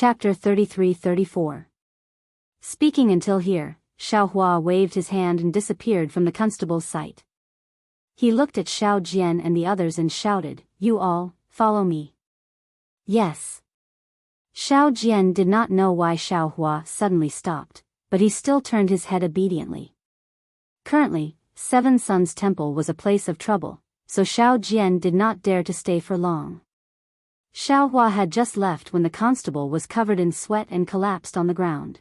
Chapter 33-34. Speaking until here, Xiao Hua waved his hand and disappeared from the constable's sight. He looked at Xiao Jian and the others and shouted, "You all, follow me." Yes. Xiao Jian did not know why Xiao Hua suddenly stopped, but he still turned his head obediently. Currently, Seven Suns Temple was a place of trouble, so Xiao Jian did not dare to stay for long. Xiao Hua had just left when the constable was covered in sweat and collapsed on the ground.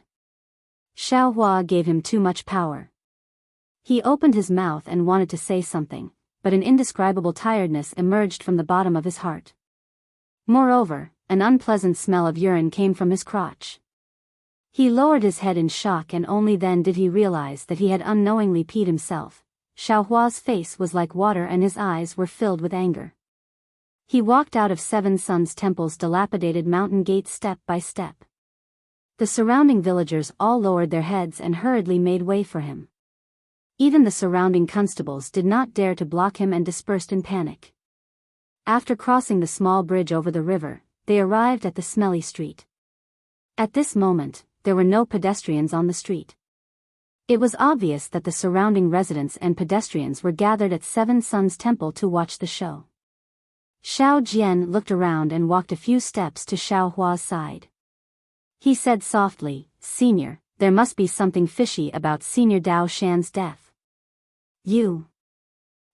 Xiao Hua gave him too much power. He opened his mouth and wanted to say something, but an indescribable tiredness emerged from the bottom of his heart. Moreover, an unpleasant smell of urine came from his crotch. He lowered his head in shock, and only then did he realize that he had unknowingly peed himself. Xiao Hua's face was like water and his eyes were filled with anger. He walked out of Seven Suns Temple's dilapidated mountain gate step by step. The surrounding villagers all lowered their heads and hurriedly made way for him. Even the surrounding constables did not dare to block him and dispersed in panic. After crossing the small bridge over the river, they arrived at the smelly street. At this moment, there were no pedestrians on the street. It was obvious that the surrounding residents and pedestrians were gathered at Seven Suns Temple to watch the show. Xiao Jian looked around and walked a few steps to Xiao Hua's side. He said softly, "Senior, there must be something fishy about Senior Dao Shan's death." "You?"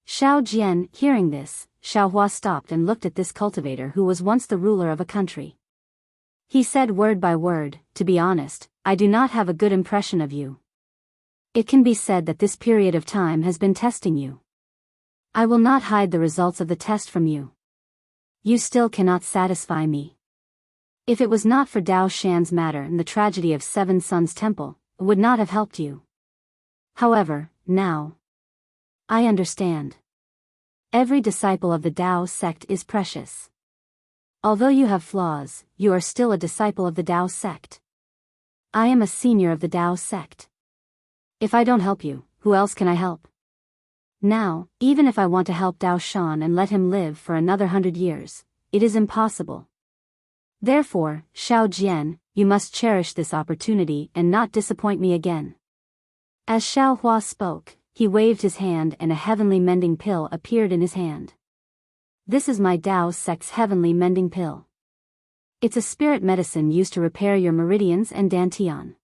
Xiao Jian, hearing this, Xiao Hua stopped and looked at this cultivator who was once the ruler of a country. He said word by word, "To be honest, I do not have a good impression of you. It can be said that this period of time has been testing you. I will not hide the results of the test from you. You still cannot satisfy me. If it was not for Dao Shan's matter and the tragedy of Seven Suns Temple, it would not have helped you. However, now I understand. Every disciple of the Dao sect is precious. Although you have flaws, you are still a disciple of the Dao sect. I am a senior of the Dao sect. If I don't help you, who else can I help? Now, even if I want to help Dao Shan and let him live for another 100 years, it is impossible. Therefore, Xiao Jian, you must cherish this opportunity and not disappoint me again." As Xiao Hua spoke, he waved his hand and a heavenly mending pill appeared in his hand. "This is my Dao sect's heavenly mending pill. It's a spirit medicine used to repair your meridians and dantian.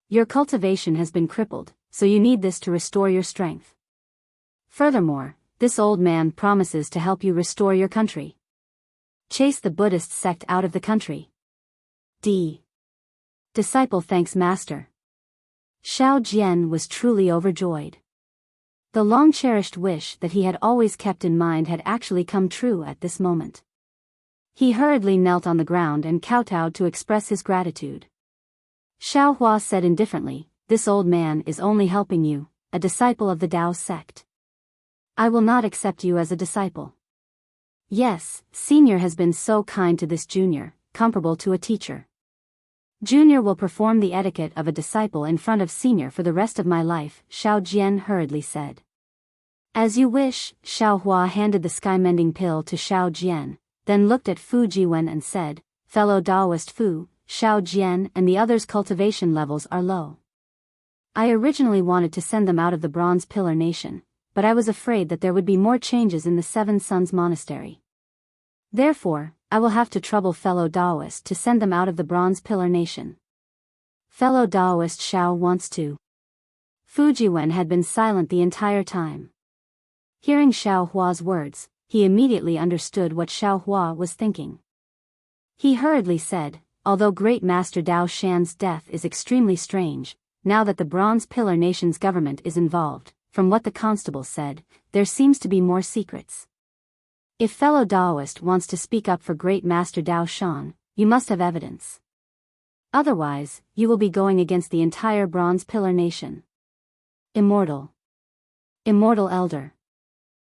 Your cultivation has been crippled, so you need this to restore your strength. Furthermore, this old man promises to help you restore your country. Chase the Buddhist sect out of the country." Disciple thanks Master. Xiao Jian was truly overjoyed. The long-cherished wish that he had always kept in mind had actually come true at this moment. He hurriedly knelt on the ground and kowtowed to express his gratitude. Xiao Hua said indifferently, "This old man is only helping you, a disciple of the Dao sect. I will not accept you as a disciple. Yes, Senior has been so kind to this junior, comparable to a teacher. Junior will perform the etiquette of a disciple in front of Senior for the rest of my life," Xiao Jian hurriedly said. "As you wish." Xiao Hua handed the sky-mending pill to Xiao Jian, then looked at Fu Jiwen and said, "Fellow Daoist Fu, Xiao Jian and the others' cultivation levels are low. I originally wanted to send them out of the Bronze Pillar Nation, but I was afraid that there would be more changes in the Seven Suns Monastery. Therefore, I will have to trouble fellow Daoist to send them out of the Bronze Pillar Nation. Fellow Daoist Xiao wants to." Fu Jiwen had been silent the entire time. Hearing Xiao Hua's words, he immediately understood what Xiao Hua was thinking. He hurriedly said, "Although Great Master Dao Shan's death is extremely strange, now that the Bronze Pillar Nation's government is involved, from what the constable said, there seems to be more secrets. If fellow Daoist wants to speak up for Great Master Dao Shan, you must have evidence. Otherwise, you will be going against the entire Bronze Pillar Nation." Immortal. Immortal Elder.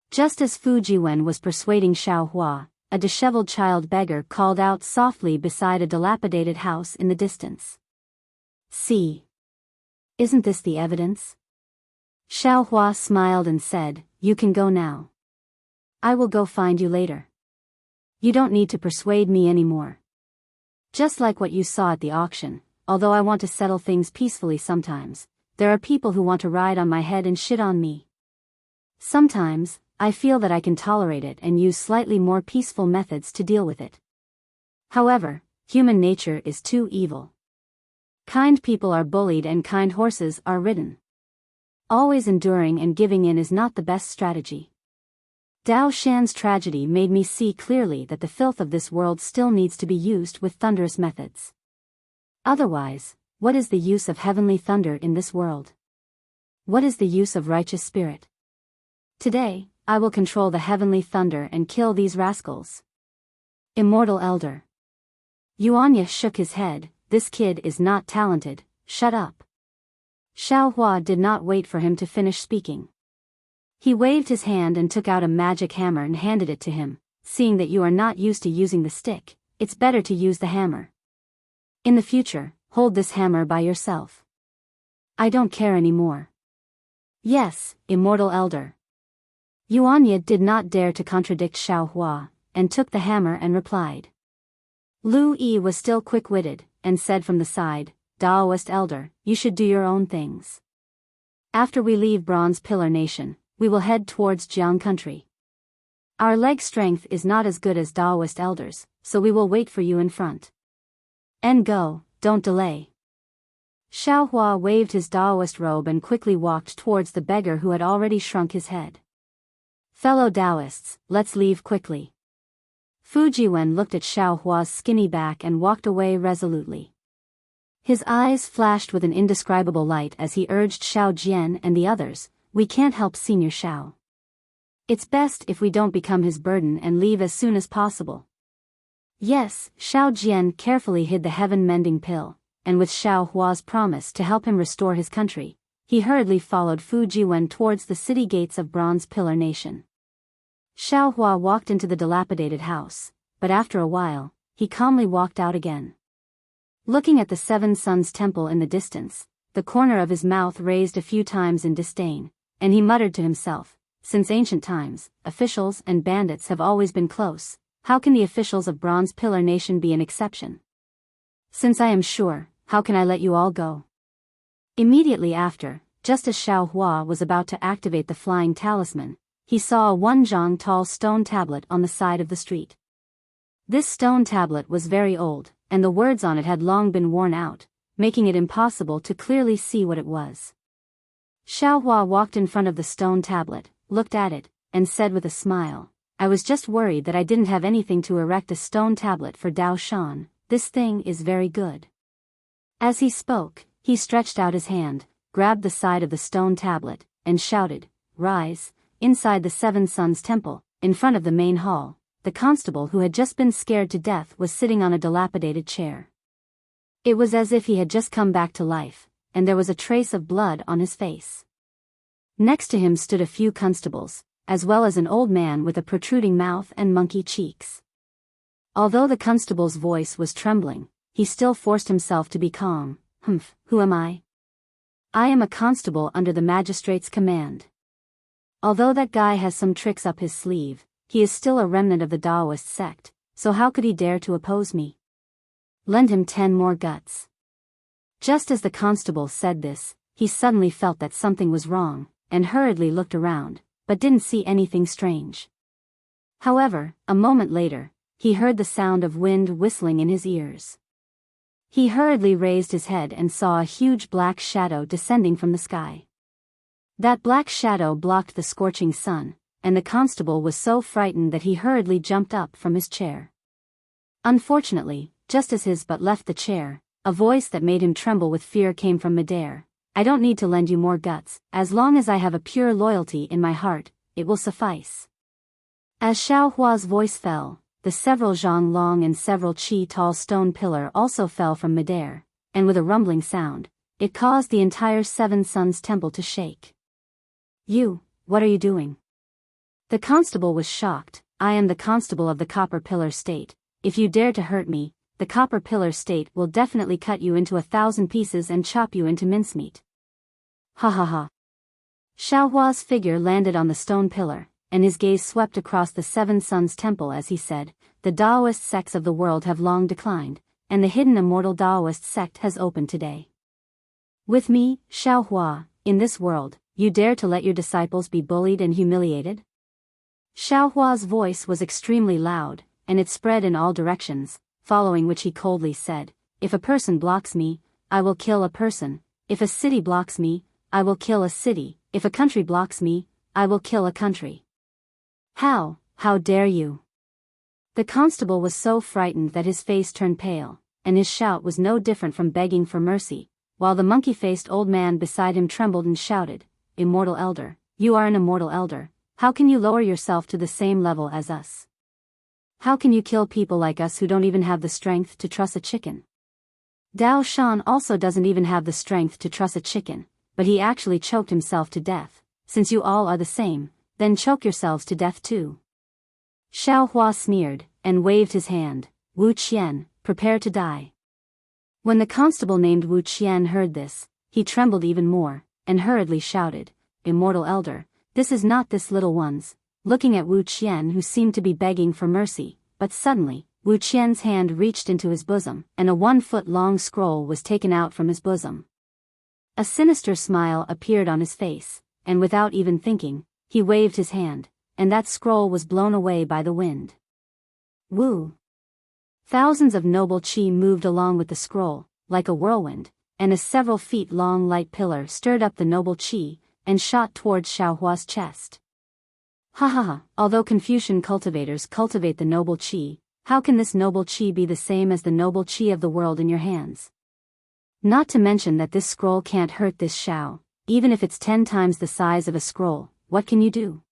Just as Fu Jiwen was persuading Xiao Hua, a disheveled child beggar called out softly beside a dilapidated house in the distance. "See. Isn't this the evidence?" Xiao Hua smiled and said, "You can go now. I will go find you later. You don't need to persuade me anymore." Just like what you saw at the auction, although I want to settle things peacefully sometimes, there are people who want to ride on my head and shit on me. Sometimes, I feel that I can tolerate it and use slightly more peaceful methods to deal with it. However, human nature is too evil. Kind people are bullied and kind horses are ridden. Always enduring and giving in is not the best strategy. Dao Shan's tragedy made me see clearly that the filth of this world still needs to be used with thunderous methods. Otherwise, what is the use of heavenly thunder in this world? What is the use of righteous spirit? Today, I will control the heavenly thunder and kill these rascals. Immortal Elder. Yuanya shook his head. This kid is not talented, shut up. Xiaohua did not wait for him to finish speaking. He waved his hand and took out a magic hammer and handed it to him. Seeing that you are not used to using the stick, it's better to use the hammer. In the future, hold this hammer by yourself. I don't care anymore. Yes, Immortal Elder. Yuanya did not dare to contradict Xiaohua, and took the hammer and replied. Lu Yi was still quick-witted, and said from the side, Daoist Elder, you should do your own things. After we leave Bronze Pillar Nation, we will head towards Jiang country. Our leg strength is not as good as Daoist elders, so we will wait for you in front. And go, don't delay. Xiaohua waved his Daoist robe and quickly walked towards the beggar who had already shrunk his head. Fellow Daoists, let's leave quickly. Fujiwen looked at Xiaohua's skinny back and walked away resolutely. His eyes flashed with an indescribable light as he urged Xiao Jian and the others, we can't help Senior Xiao. It's best if we don't become his burden and leave as soon as possible. Yes, Xiao Jian carefully hid the heaven-mending pill, and with Xiaohua's promise to help him restore his country, he hurriedly followed Fujiwen towards the city gates of Bronze Pillar Nation. Xiaohua walked into the dilapidated house, but after a while, he calmly walked out again. Looking at the Seven Suns Temple in the distance, the corner of his mouth raised a few times in disdain, and he muttered to himself, since ancient times, officials and bandits have always been close, how can the officials of Bronze Pillar Nation be an exception? Since I am sure, how can I let you all go? Immediately after, just as Xiaohua was about to activate the flying talisman, he saw a 1 zhang tall stone tablet on the side of the street. This stone tablet was very old, and the words on it had long been worn out, making it impossible to clearly see what it was. Xiaohua walked in front of the stone tablet, looked at it, and said with a smile, I was just worried that I didn't have anything to erect a stone tablet for Dao Shan. This thing is very good. As he spoke, he stretched out his hand, grabbed the side of the stone tablet, and shouted, Rise. Inside the Seven Suns Temple, in front of the main hall, the constable who had just been scared to death was sitting on a dilapidated chair. It was as if he had just come back to life, and there was a trace of blood on his face. Next to him stood a few constables, as well as an old man with a protruding mouth and monkey cheeks. Although the constable's voice was trembling, he still forced himself to be calm. Who am I? I am a constable under the magistrate's command. Although that guy has some tricks up his sleeve, he is still a remnant of the Daoist sect, so how could he dare to oppose me? Lend him 10 more guts. Just as the constable said this, he suddenly felt that something was wrong, and hurriedly looked around, but didn't see anything strange. However, a moment later, he heard the sound of wind whistling in his ears. He hurriedly raised his head and saw a huge black shadow descending from the sky. That black shadow blocked the scorching sun, and the constable was so frightened that he hurriedly jumped up from his chair. Unfortunately, just as his butt left the chair, a voice that made him tremble with fear came from midair. I don't need to lend you more guts, as long as I have a pure loyalty in my heart, it will suffice. As Xiaohua's voice fell, the several zhang long and several qi tall stone pillar also fell from midair, and with a rumbling sound, it caused the entire Seven Suns Temple to shake. You, what are you doing? The constable was shocked. I am the constable of the Copper Pillar State. If you dare to hurt me, the Copper Pillar State will definitely cut you into 1,000 pieces and chop you into mincemeat. Ha ha ha. Xiaohua's figure landed on the stone pillar, and his gaze swept across the Seven Suns Temple as he said, the Daoist sects of the world have long declined, and the hidden immortal Taoist sect has opened today. With me, Xiaohua, in this world, you dare to let your disciples be bullied and humiliated? Xiaohua's voice was extremely loud, and it spread in all directions, following which he coldly said, "If a person blocks me, I will kill a person. If a city blocks me, I will kill a city. If a country blocks me, I will kill a country." How dare you? The constable was so frightened that his face turned pale, and his shout was no different from begging for mercy, while the monkey-faced old man beside him trembled and shouted, "Immortal elder, you are an immortal elder. How can you lower yourself to the same level as us? How can you kill people like us who don't even have the strength to truss a chicken?" Dao Shan also doesn't even have the strength to truss a chicken, but he actually choked himself to death. Since you all are the same, then choke yourselves to death too. Xiaohua sneered, and waved his hand. "Wu Qian, prepare to die." When the constable named Wu Qian heard this, he trembled even more, and hurriedly shouted, "Immortal elder, this is not this little one's," looking at Wu Qian, who seemed to be begging for mercy, but suddenly, Wu Qian's hand reached into his bosom, and a 1-foot-long scroll was taken out from his bosom. A sinister smile appeared on his face, and without even thinking, he waved his hand, and that scroll was blown away by the wind. Woo! Thousands of noble qi moved along with the scroll, like a whirlwind, and a several feet-long light pillar stirred up the noble qi, and shot towards Xiaohua's chest. Ha ha ha, although Confucian cultivators cultivate the noble qi, how can this noble qi be the same as the noble qi of the world in your hands? Not to mention that this scroll can't hurt this Xiao, even if it's 10 times the size of a scroll. What can you do?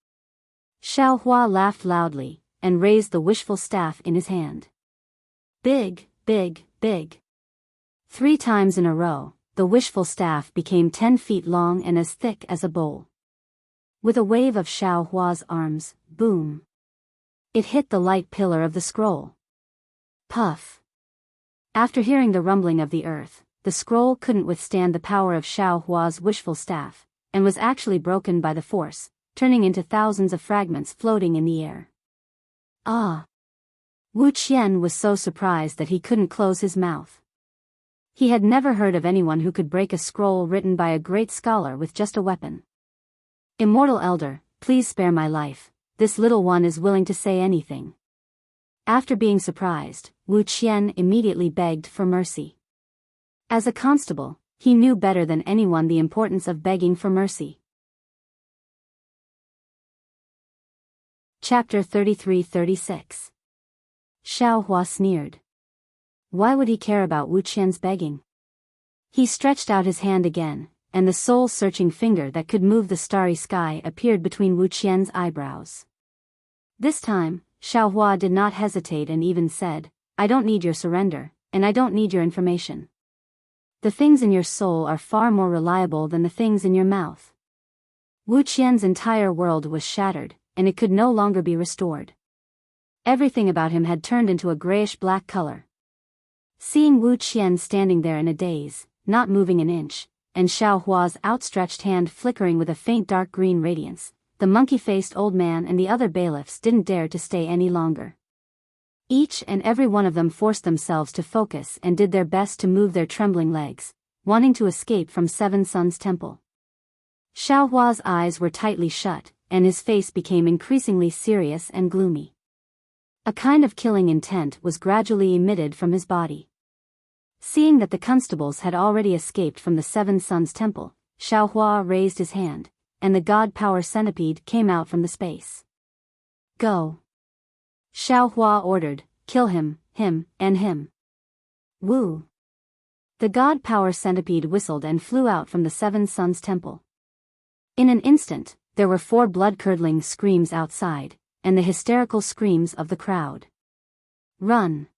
Xiaohua laughed loudly, and raised the wishful staff in his hand. Big, big, big. 3 times in a row, the wishful staff became 10 feet long and as thick as a bowl. With a wave of Xiaohua's arms, boom! It hit the light pillar of the scroll. Puff! After hearing the rumbling of the earth, the scroll couldn't withstand the power of Xiaohua's wishful staff, and was actually broken by the force, turning into thousands of fragments floating in the air. Ah! Wu Qian was so surprised that he couldn't close his mouth. He had never heard of anyone who could break a scroll written by a great scholar with just a weapon. "Immortal elder, please spare my life, this little one is willing to say anything." After being surprised, Wu Qian immediately begged for mercy. As a constable, he knew better than anyone the importance of begging for mercy. Chapter 33-36. Xiaohua sneered. Why would he care about Wu Qian's begging? He stretched out his hand again, and the soul-searching finger that could move the starry sky appeared between Wu Qian's eyebrows. This time, Xiaohua did not hesitate and even said, "I don't need your surrender, and I don't need your information. The things in your soul are far more reliable than the things in your mouth." Wu Qian's entire world was shattered, and it could no longer be restored. Everything about him had turned into a grayish-black color. Seeing Wu Qian standing there in a daze, not moving an inch, and Xiaohua's outstretched hand flickering with a faint dark green radiance, the monkey-faced old man and the other bailiffs didn't dare to stay any longer. Each and every one of them forced themselves to focus and did their best to move their trembling legs, wanting to escape from Seven Suns Temple. Xiaohua's eyes were tightly shut, and his face became increasingly serious and gloomy. A kind of killing intent was gradually emitted from his body. Seeing that the constables had already escaped from the Seven Suns Temple, Xiaohua raised his hand, and the God Power Centipede came out from the space. "Go!" Xiaohua ordered, "Kill him, and him." Woo! The God Power Centipede whistled and flew out from the Seven Suns Temple. In an instant, there were 4 blood-curdling screams outside, and the hysterical screams of the crowd. "Run!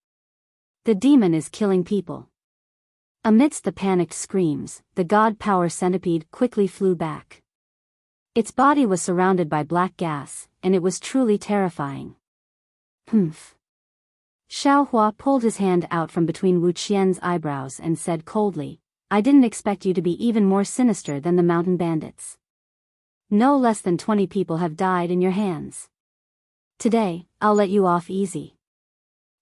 The demon is killing people!" Amidst the panicked screams, the God Power Centipede quickly flew back. Its body was surrounded by black gas, and it was truly terrifying. Humph! Xiaohua pulled his hand out from between Wu Qian's eyebrows and said coldly, "I didn't expect you to be even more sinister than the mountain bandits. No less than 20 people have died in your hands. Today, I'll let you off easy."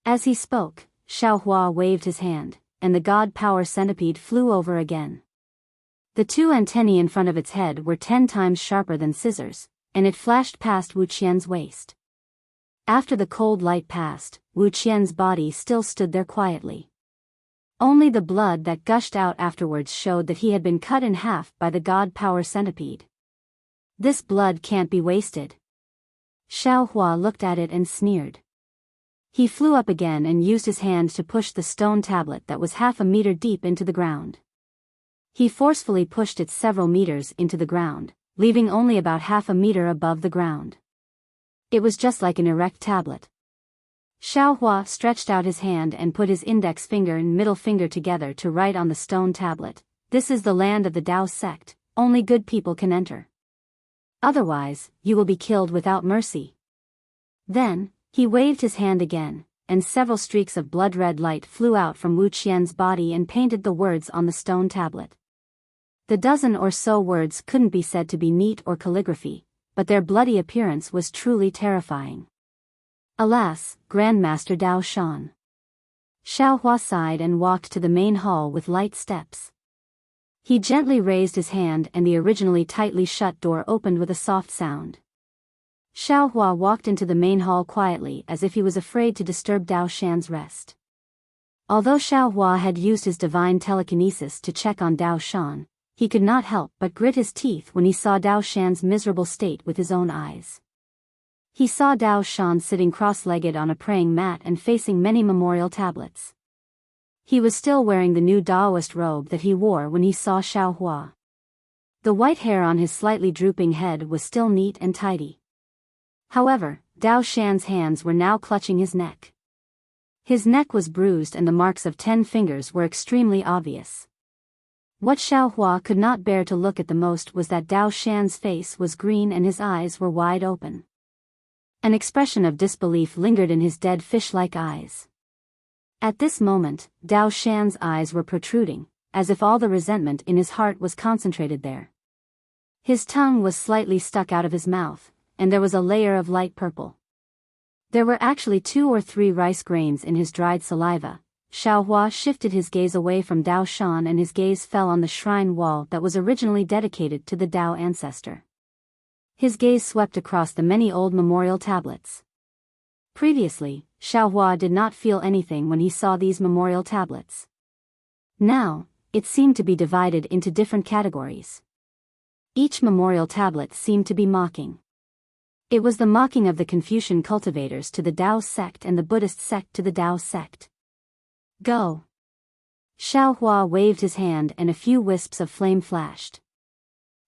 As he spoke, Xiaohua waved his hand, and the god power centipede flew over again. The two antennae in front of its head were 10 times sharper than scissors, and it flashed past Wu Qian's waist. After the cold light passed, Wu Qian's body still stood there quietly. Only the blood that gushed out afterwards showed that he had been cut in half by the god power centipede. This blood can't be wasted. Xiaohua looked at it and sneered. He flew up again and used his hand to push the stone tablet that was half a meter deep into the ground. He forcefully pushed it several meters into the ground, leaving only about half a meter above the ground. It was just like an erect tablet. Xiaohua stretched out his hand and put his index finger and middle finger together to write on the stone tablet, "This is the land of the Tao sect, only good people can enter. Otherwise, you will be killed without mercy." Then, he waved his hand again, and several streaks of blood-red light flew out from Wu Qian's body and painted the words on the stone tablet. The dozen or so words couldn't be said to be neat or calligraphy, but their bloody appearance was truly terrifying. Alas, Grandmaster Dao Shan. Xiaohua sighed and walked to the main hall with light steps. He gently raised his hand and the originally tightly shut door opened with a soft sound. Xiaohua walked into the main hall quietly as if he was afraid to disturb Dao Shan's rest. Although Xiaohua had used his divine telekinesis to check on Dao Shan, he could not help but grit his teeth when he saw Dao Shan's miserable state with his own eyes. He saw Dao Shan sitting cross-legged on a praying mat and facing many memorial tablets. He was still wearing the new Daoist robe that he wore when he saw Xiaohua. The white hair on his slightly drooping head was still neat and tidy. However, Dao Shan's hands were now clutching his neck. His neck was bruised and the marks of 10 fingers were extremely obvious. What Xiaohua could not bear to look at the most was that Dao Shan's face was green and his eyes were wide open. An expression of disbelief lingered in his dead fish-like eyes. At this moment, Dao Shan's eyes were protruding, as if all the resentment in his heart was concentrated there. His tongue was slightly stuck out of his mouth, and there was a layer of light purple. There were actually 2 or 3 rice grains in his dried saliva. Xiaohua shifted his gaze away from Dao Shan and his gaze fell on the shrine wall that was originally dedicated to the Dao ancestor. His gaze swept across the many old memorial tablets. Previously, Xiaohua did not feel anything when he saw these memorial tablets. Now, it seemed to be divided into different categories. Each memorial tablet seemed to be mocking. It was the mocking of the Confucian cultivators to the Dao sect and the Buddhist sect to the Dao sect. Go! Xiaohua waved his hand and a few wisps of flame flashed.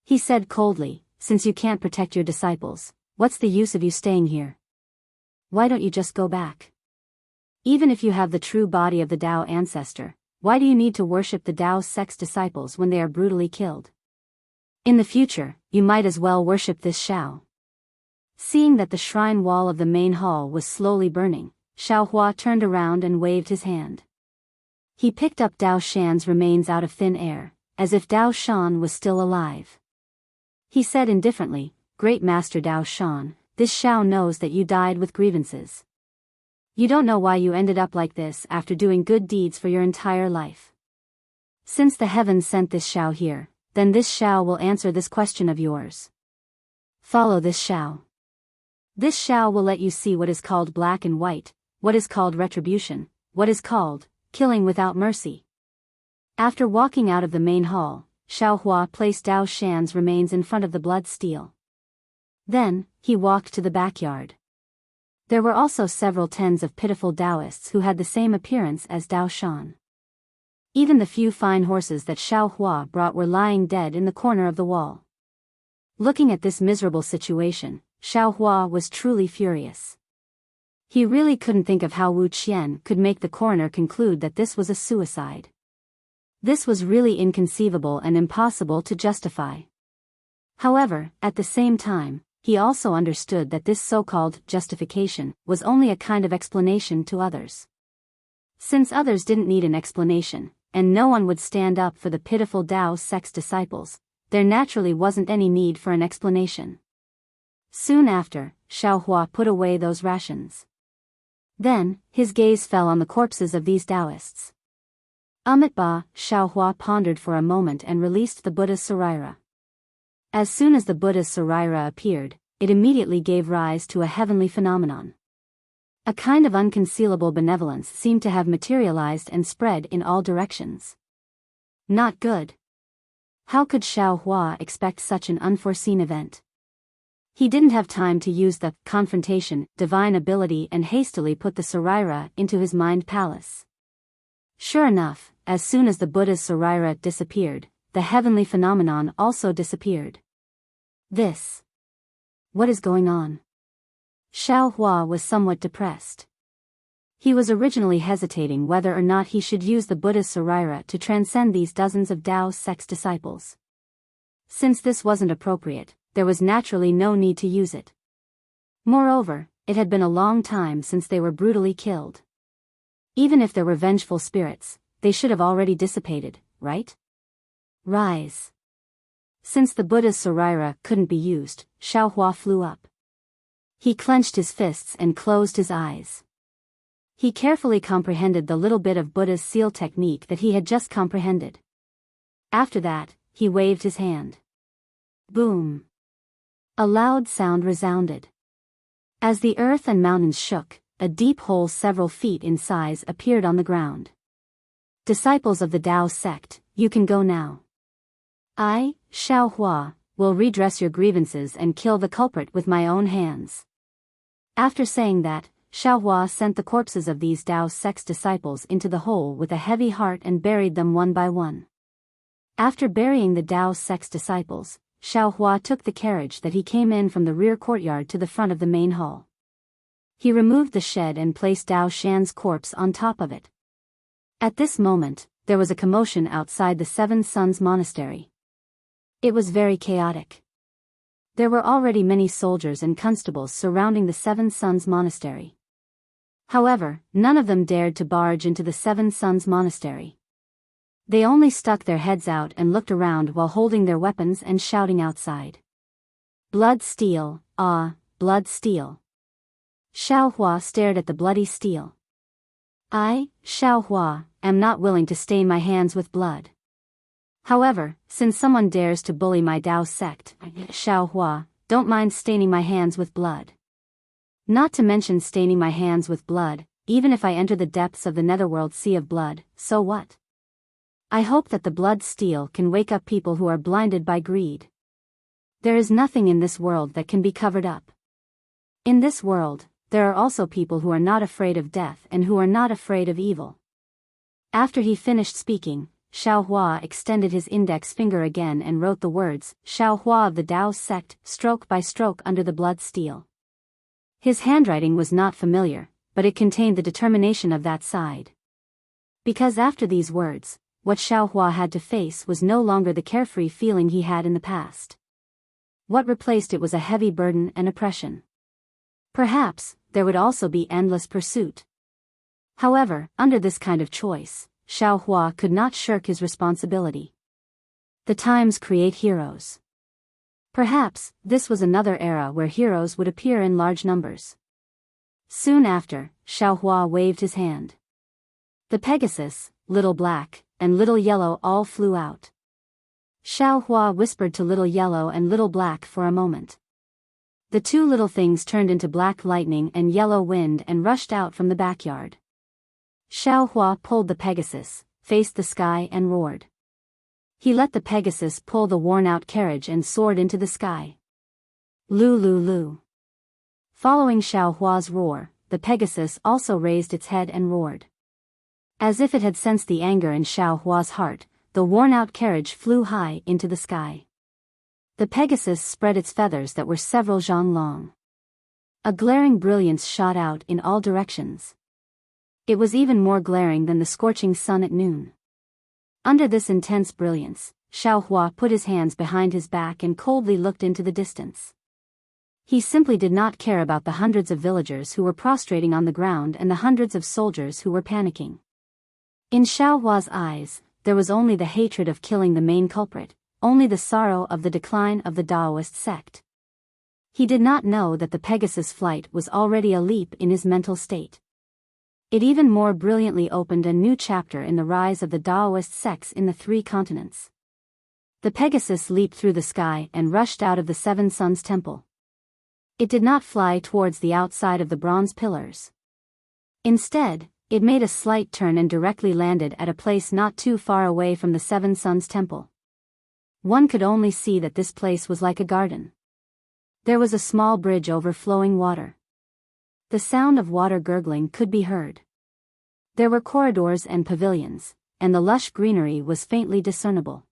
He said coldly, "Since you can't protect your disciples, what's the use of you staying here? Why don't you just go back? Even if you have the true body of the Dao ancestor, why do you need to worship the Dao sect's disciples when they are brutally killed? In the future, you might as well worship this Xiao." Seeing that the shrine wall of the main hall was slowly burning, Xiaohua turned around and waved his hand. He picked up Dao Shan's remains out of thin air, as if Dao Shan was still alive. He said indifferently, "Great Master Dao Shan, this Xiao knows that you died with grievances. You don't know why you ended up like this after doing good deeds for your entire life. Since the heavens sent this Xiao here, then this Xiao will answer this question of yours. Follow this Xiao. This Xiao will let you see what is called black and white, what is called retribution, what is called killing without mercy." After walking out of the main hall, Xiaohua placed Dao Shan's remains in front of the blood steel. Then, he walked to the backyard. There were also several tens of pitiful Taoists who had the same appearance as Dao Shan. Even the few fine horses that Xiaohua brought were lying dead in the corner of the wall. Looking at this miserable situation, Xiaohua was truly furious. He really couldn't think of how Wu Qian could make the coroner conclude that this was a suicide. This was really inconceivable and impossible to justify. However, at the same time, he also understood that this so-called justification was only a kind of explanation to others. Since others didn't need an explanation, and no one would stand up for the pitiful Dao sect's disciples, there naturally wasn't any need for an explanation. Soon after, Xiaohua put away those rations. Then, his gaze fell on the corpses of these Taoists. Amitabha, Xiaohua pondered for a moment and released the Buddha's Saraira. As soon as the Buddha's Saraira appeared, it immediately gave rise to a heavenly phenomenon. A kind of unconcealable benevolence seemed to have materialized and spread in all directions. Not good. How could Xiaohua expect such an unforeseen event? He didn't have time to use the confrontation, divine ability and hastily put the Saraira into his mind palace. Sure enough, as soon as the Buddha's Saraira disappeared, the heavenly phenomenon also disappeared. What is going on? Xiaohua was somewhat depressed. He was originally hesitating whether or not he should use the Buddha's Saraira to transcend these dozens of Tao sect's disciples. Since this wasn't appropriate, there was naturally no need to use it. Moreover, it had been a long time since they were brutally killed. Even if there were vengeful spirits, they should have already dissipated, right? Rise. Since the Buddha's Saraira couldn't be used, Xiaohua flew up. He clenched his fists and closed his eyes. He carefully comprehended the little bit of Buddha's seal technique that he had just comprehended. After that, he waved his hand. Boom. A loud sound resounded. As the earth and mountains shook, a deep hole several feet in size appeared on the ground. Disciples of the Tao sect, you can go now. I, Xiaohua, will redress your grievances and kill the culprit with my own hands. After saying that, Xiaohua sent the corpses of these Tao sect's disciples into the hole with a heavy heart and buried them one by one. After burying the Tao sect's disciples, Xiaohua took the carriage that he came in from the rear courtyard to the front of the main hall. He removed the shed and placed Dao Shan's corpse on top of it. At this moment, there was a commotion outside the Seven Sons Monastery. It was very chaotic. There were already many soldiers and constables surrounding the Seven Sons Monastery. However, none of them dared to barge into the Seven Sons Monastery. They only stuck their heads out and looked around while holding their weapons and shouting outside. Blood steel, ah, blood steel. Xiaohua stared at the bloody steel. I, Xiaohua, am not willing to stain my hands with blood. However, since someone dares to bully my Tao sect, Xiaohua, don't mind staining my hands with blood. Not to mention staining my hands with blood, even if I enter the depths of the netherworld sea of blood, so what? I hope that the blood steel can wake up people who are blinded by greed. There is nothing in this world that can be covered up. In this world, there are also people who are not afraid of death and who are not afraid of evil. After he finished speaking, Xiaohua extended his index finger again and wrote the words, Xiaohua of the Tao sect, stroke by stroke under the blood steel. His handwriting was not familiar, but it contained the determination of that side. Because after these words, what Xiaohua had to face was no longer the carefree feeling he had in the past. What replaced it was a heavy burden and oppression. Perhaps, there would also be endless pursuit. However, under this kind of choice, Xiaohua could not shirk his responsibility. The times create heroes. Perhaps, this was another era where heroes would appear in large numbers. Soon after, Xiaohua waved his hand. The Pegasus, Little Black, and Little Yellow all flew out. Xiaohua whispered to Little Yellow and Little Black for a moment. The two little things turned into black lightning and yellow wind and rushed out from the backyard. Xiaohua pulled the Pegasus, faced the sky and roared. He let the Pegasus pull the worn-out carriage and soared into the sky. Lu lu lu. Following Xiaohua's roar, the Pegasus also raised its head and roared. As if it had sensed the anger in Xiaohua's heart, the worn-out carriage flew high into the sky. The Pegasus spread its feathers that were several zhang long. A glaring brilliance shot out in all directions. It was even more glaring than the scorching sun at noon. Under this intense brilliance, Xiaohua put his hands behind his back and coldly looked into the distance. He simply did not care about the hundreds of villagers who were prostrating on the ground and the hundreds of soldiers who were panicking. In Xiaohua's eyes, there was only the hatred of killing the main culprit, only the sorrow of the decline of the Taoist sect. He did not know that the Pegasus flight was already a leap in his mental state. It even more brilliantly opened a new chapter in the rise of the Taoist sects in the 3 continents. The Pegasus leaped through the sky and rushed out of the Seven Suns Temple. It did not fly towards the outside of the bronze pillars. Instead, it made a slight turn and directly landed at a place not too far away from the Seven Suns Temple. One could only see that this place was like a garden. There was a small bridge over flowing water. The sound of water gurgling could be heard. There were corridors and pavilions, and the lush greenery was faintly discernible.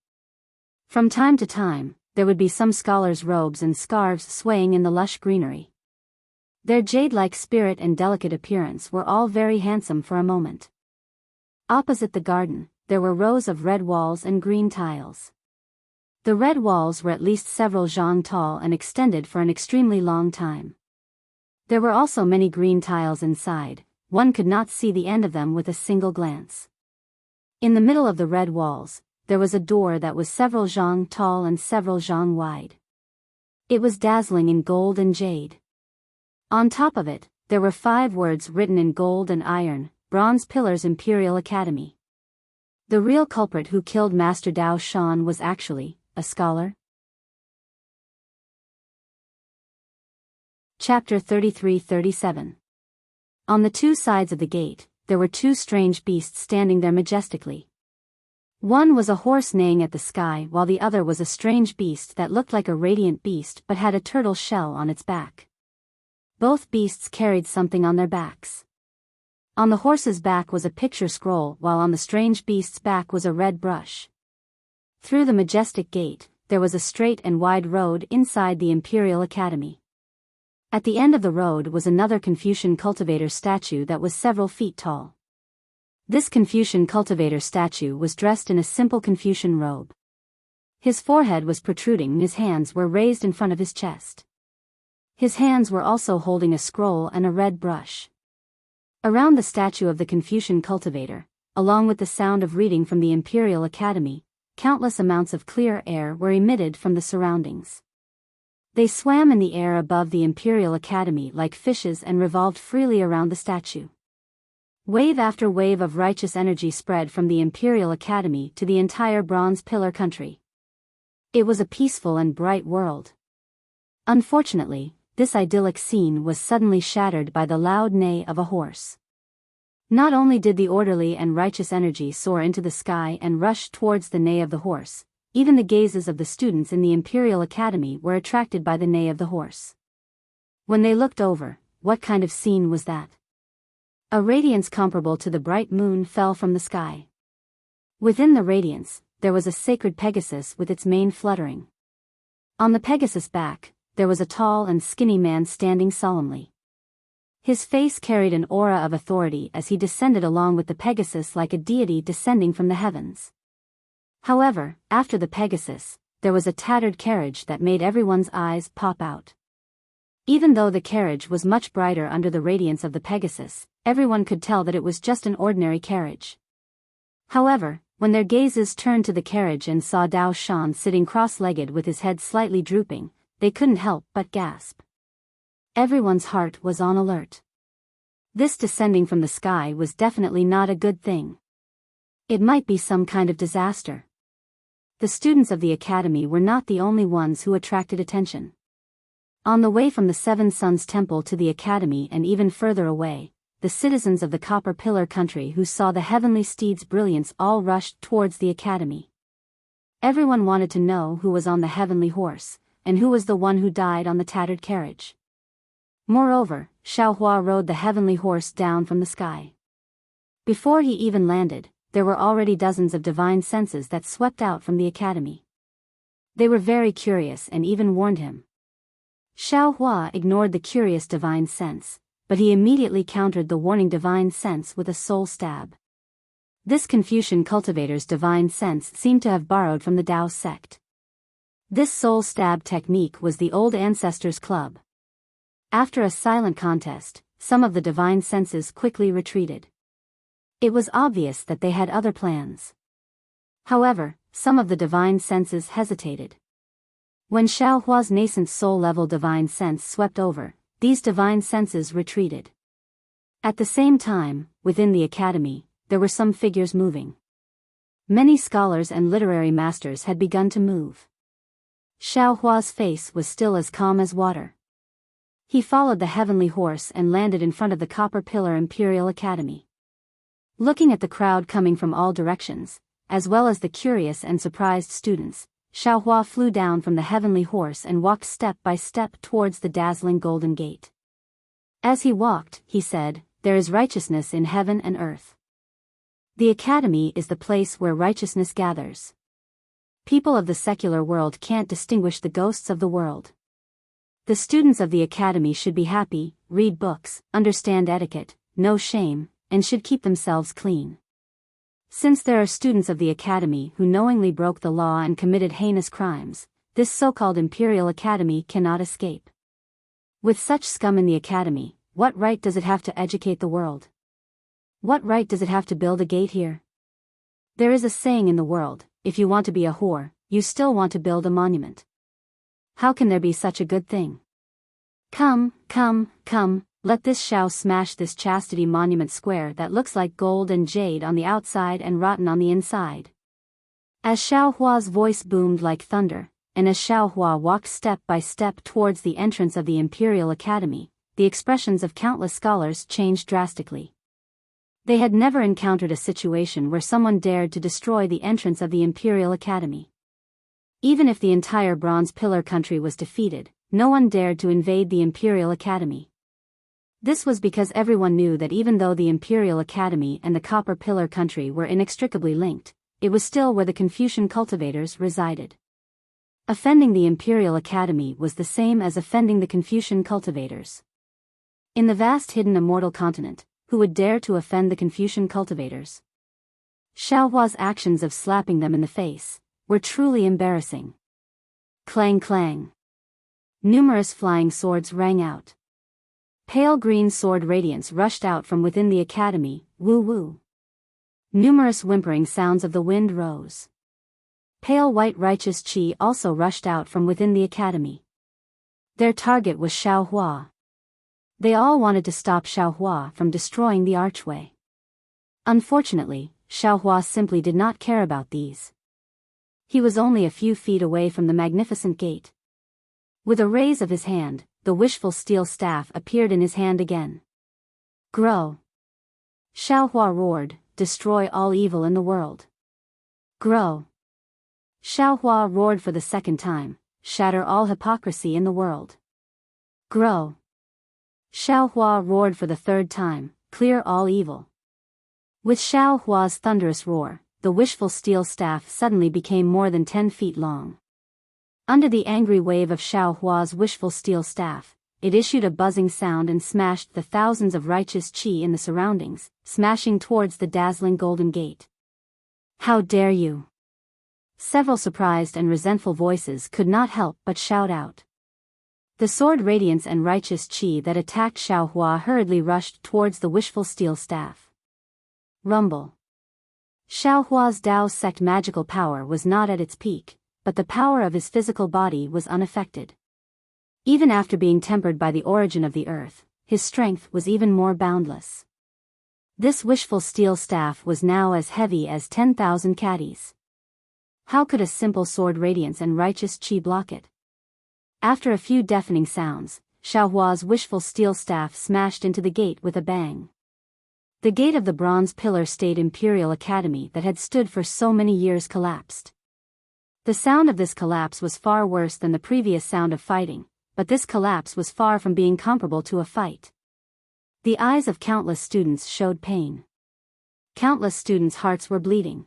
From time to time, there would be some scholars' robes and scarves swaying in the lush greenery. Their jade-like spirit and delicate appearance were all very handsome for a moment. Opposite the garden, there were rows of red walls and green tiles. The red walls were at least several zhang tall and extended for an extremely long time. There were also many green tiles inside. One could not see the end of them with a single glance. In the middle of the red walls, there was a door that was several zhang tall and several zhang wide. It was dazzling in gold and jade. On top of it, there were 5 words written in gold and iron, Bronze Pillars Imperial Academy. The real culprit who killed Master Dao Shan was actually a scholar. Chapter 33-37. On the 2 sides of the gate, there were 2 strange beasts standing there majestically. One was a horse neighing at the sky while the other was a strange beast that looked like a radiant beast but had a turtle shell on its back. Both beasts carried something on their backs. On the horse's back was a picture scroll while on the strange beast's back was a red brush. Through the majestic gate, there was a straight and wide road inside the Imperial Academy. At the end of the road was another Confucian cultivator statue that was several feet tall. This Confucian cultivator statue was dressed in a simple Confucian robe. His forehead was protruding and his hands were raised in front of his chest. His hands were also holding a scroll and a red brush. Around the statue of the Confucian cultivator, along with the sound of reading from the Imperial Academy, countless amounts of clear air were emitted from the surroundings. They swam in the air above the Imperial Academy like fishes and revolved freely around the statue. Wave after wave of righteous energy spread from the Imperial Academy to the entire Bronze Pillar country. It was a peaceful and bright world. Unfortunately, this idyllic scene was suddenly shattered by the loud neigh of a horse. Not only did the orderly and righteous energy soar into the sky and rush towards the neigh of the horse, even the gazes of the students in the Imperial Academy were attracted by the neigh of the horse. When they looked over, what kind of scene was that? A radiance comparable to the bright moon fell from the sky. Within the radiance, there was a sacred Pegasus with its mane fluttering. On the Pegasus' back, there was a tall and skinny man standing solemnly. His face carried an aura of authority as he descended along with the Pegasus like a deity descending from the heavens. However, after the Pegasus, there was a tattered carriage that made everyone's eyes pop out. Even though the carriage was much brighter under the radiance of the Pegasus, everyone could tell that it was just an ordinary carriage. However, when their gazes turned to the carriage and saw Dao Shan sitting cross-legged with his head slightly drooping, they couldn't help but gasp. Everyone's heart was on alert. This descending from the sky was definitely not a good thing. It might be some kind of disaster. The students of the academy were not the only ones who attracted attention. On the way from the Seven Suns Temple to the academy and even further away, the citizens of the Copper Pillar country who saw the heavenly steed's brilliance all rushed towards the academy. Everyone wanted to know who was on the heavenly horse, and who was the one who died on the tattered carriage. Moreover, Xiaohua rode the heavenly horse down from the sky. Before he even landed, there were already dozens of divine senses that swept out from the academy. They were very curious and even warned him. Xiaohua ignored the curious divine sense, but he immediately countered the warning divine sense with a soul stab. This Confucian cultivator's divine sense seemed to have borrowed from the Dao sect. This soul stab technique was the old ancestors' club. After a silent contest, some of the divine senses quickly retreated. It was obvious that they had other plans. However, some of the divine senses hesitated. When Xiaohua's nascent soul-level divine sense swept over, these divine senses retreated. At the same time, within the academy, there were some figures moving. Many scholars and literary masters had begun to move. Xiao Hua's face was still as calm as water. He followed the heavenly horse and landed in front of the Copper Pillar Imperial Academy. Looking at the crowd coming from all directions, as well as the curious and surprised students, Xiao Hua flew down from the heavenly horse and walked step by step towards the dazzling golden gate. As he walked, he said, "There is righteousness in heaven and earth. The academy is the place where righteousness gathers. People of the secular world can't distinguish the ghosts of the world. The students of the academy should be happy, read books, understand etiquette, know shame, and should keep themselves clean. Since there are students of the academy who knowingly broke the law and committed heinous crimes, this so-called Imperial Academy cannot escape. With such scum in the academy, what right does it have to educate the world? What right does it have to build a gate here? There is a saying in the world, if you want to be a whore, you still want to build a monument. How can there be such a good thing? Come, let this Xiao smash this chastity monument square that looks like gold and jade on the outside and rotten on the inside." As Xiao Hua's voice boomed like thunder, and as Xiao Hua walked step by step towards the entrance of the Imperial Academy, the expressions of countless scholars changed drastically. They had never encountered a situation where someone dared to destroy the entrance of the Imperial Academy. Even if the entire Bronze Pillar country was defeated, no one dared to invade the Imperial Academy. This was because everyone knew that even though the Imperial Academy and the Copper Pillar country were inextricably linked, it was still where the Confucian cultivators resided. Offending the Imperial Academy was the same as offending the Confucian cultivators. In the vast hidden Immortal continent, who would dare to offend the Confucian cultivators? Xiao Hua's actions of slapping them in the face were truly embarrassing. Clang clang. Numerous flying swords rang out. Pale green sword radiance rushed out from within the academy, woo woo. Numerous whimpering sounds of the wind rose. Pale white righteous qi also rushed out from within the academy. Their target was Xiao Hua. They all wanted to stop Xiao Hua from destroying the archway. Unfortunately, Xiao Hua simply did not care about these. He was only a few feet away from the magnificent gate. With a raise of his hand, the wishful steel staff appeared in his hand again. Grow! Xiao Hua roared, "Destroy all evil in the world. Grow!" Xiao Hua roared for the second time, "Shatter all hypocrisy in the world. Grow!" Xiao Hua roared for the third time, "Clear all evil." With Xiao Hua's thunderous roar, the wishful steel staff suddenly became more than 10 feet long. Under the angry wave of Xiao Hua's wishful steel staff, it issued a buzzing sound and smashed the thousands of righteous qi in the surroundings, smashing towards the dazzling golden gate. "How dare you!" Several surprised and resentful voices could not help but shout out. The sword radiance and righteous qi that attacked Xiao Hua hurriedly rushed towards the wishful steel staff. Rumble. Xiao Hua's Dao sect magical power was not at its peak, but the power of his physical body was unaffected. Even after being tempered by the origin of the earth, his strength was even more boundless. This wishful steel staff was now as heavy as 10,000 caddies. How could a simple sword radiance and righteous qi block it? After a few deafening sounds, Xiao Hua's wishful steel staff smashed into the gate with a bang. The gate of the Bronze Pillar State Imperial Academy that had stood for so many years collapsed. The sound of this collapse was far worse than the previous sound of fighting, but this collapse was far from being comparable to a fight. The eyes of countless students showed pain. Countless students' hearts were bleeding.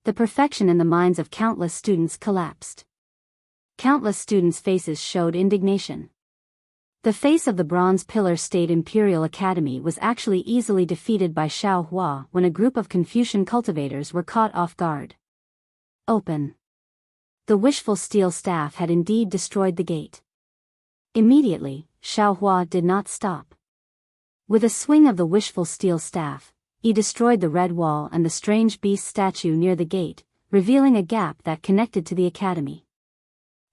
The perfection in the minds of countless students collapsed. Countless students' faces showed indignation. The face of the Bronze Pillar State Imperial Academy was actually easily defeated by Xiao Hua when a group of Confucian cultivators were caught off guard. Open. The wishful steel staff had indeed destroyed the gate. Immediately, Xiao Hua did not stop. With a swing of the wishful steel staff, he destroyed the red wall and the strange beast statue near the gate, revealing a gap that connected to the academy.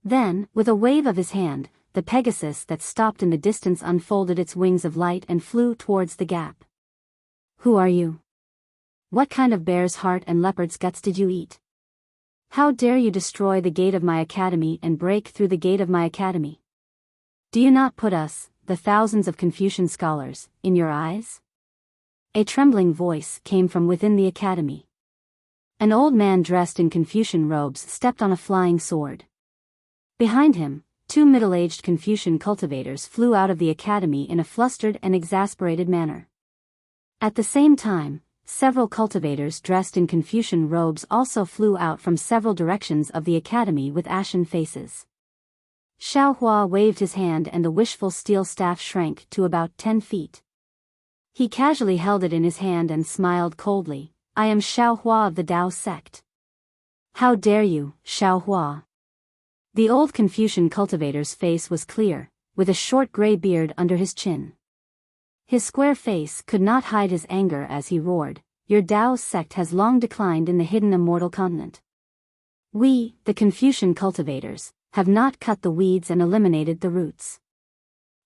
Then, with a wave of his hand, the Pegasus that stopped in the distance unfolded its wings of light and flew towards the gap. Who are you? What kind of bear's heart and leopard's guts did you eat? How dare you destroy the gate of my academy and break through the gate of my academy? Do you not put us, the thousands of Confucian scholars, in your eyes? A trembling voice came from within the academy. An old man dressed in Confucian robes stepped on a flying sword. Behind him, 2 middle-aged Confucian cultivators flew out of the academy in a flustered and exasperated manner. At the same time, several cultivators dressed in Confucian robes also flew out from several directions of the academy with ashen faces. Xiao Hua waved his hand and the wishful steel staff shrank to about 10 feet. He casually held it in his hand and smiled coldly. I am Xiao Hua of the Tao sect. How dare you, Xiao Hua? The old Confucian cultivator's face was clear, with a short gray beard under his chin. His square face could not hide his anger as he roared, your Tao sect has long declined in the hidden Immortal continent. We, the Confucian cultivators, have not cut the weeds and eliminated the roots.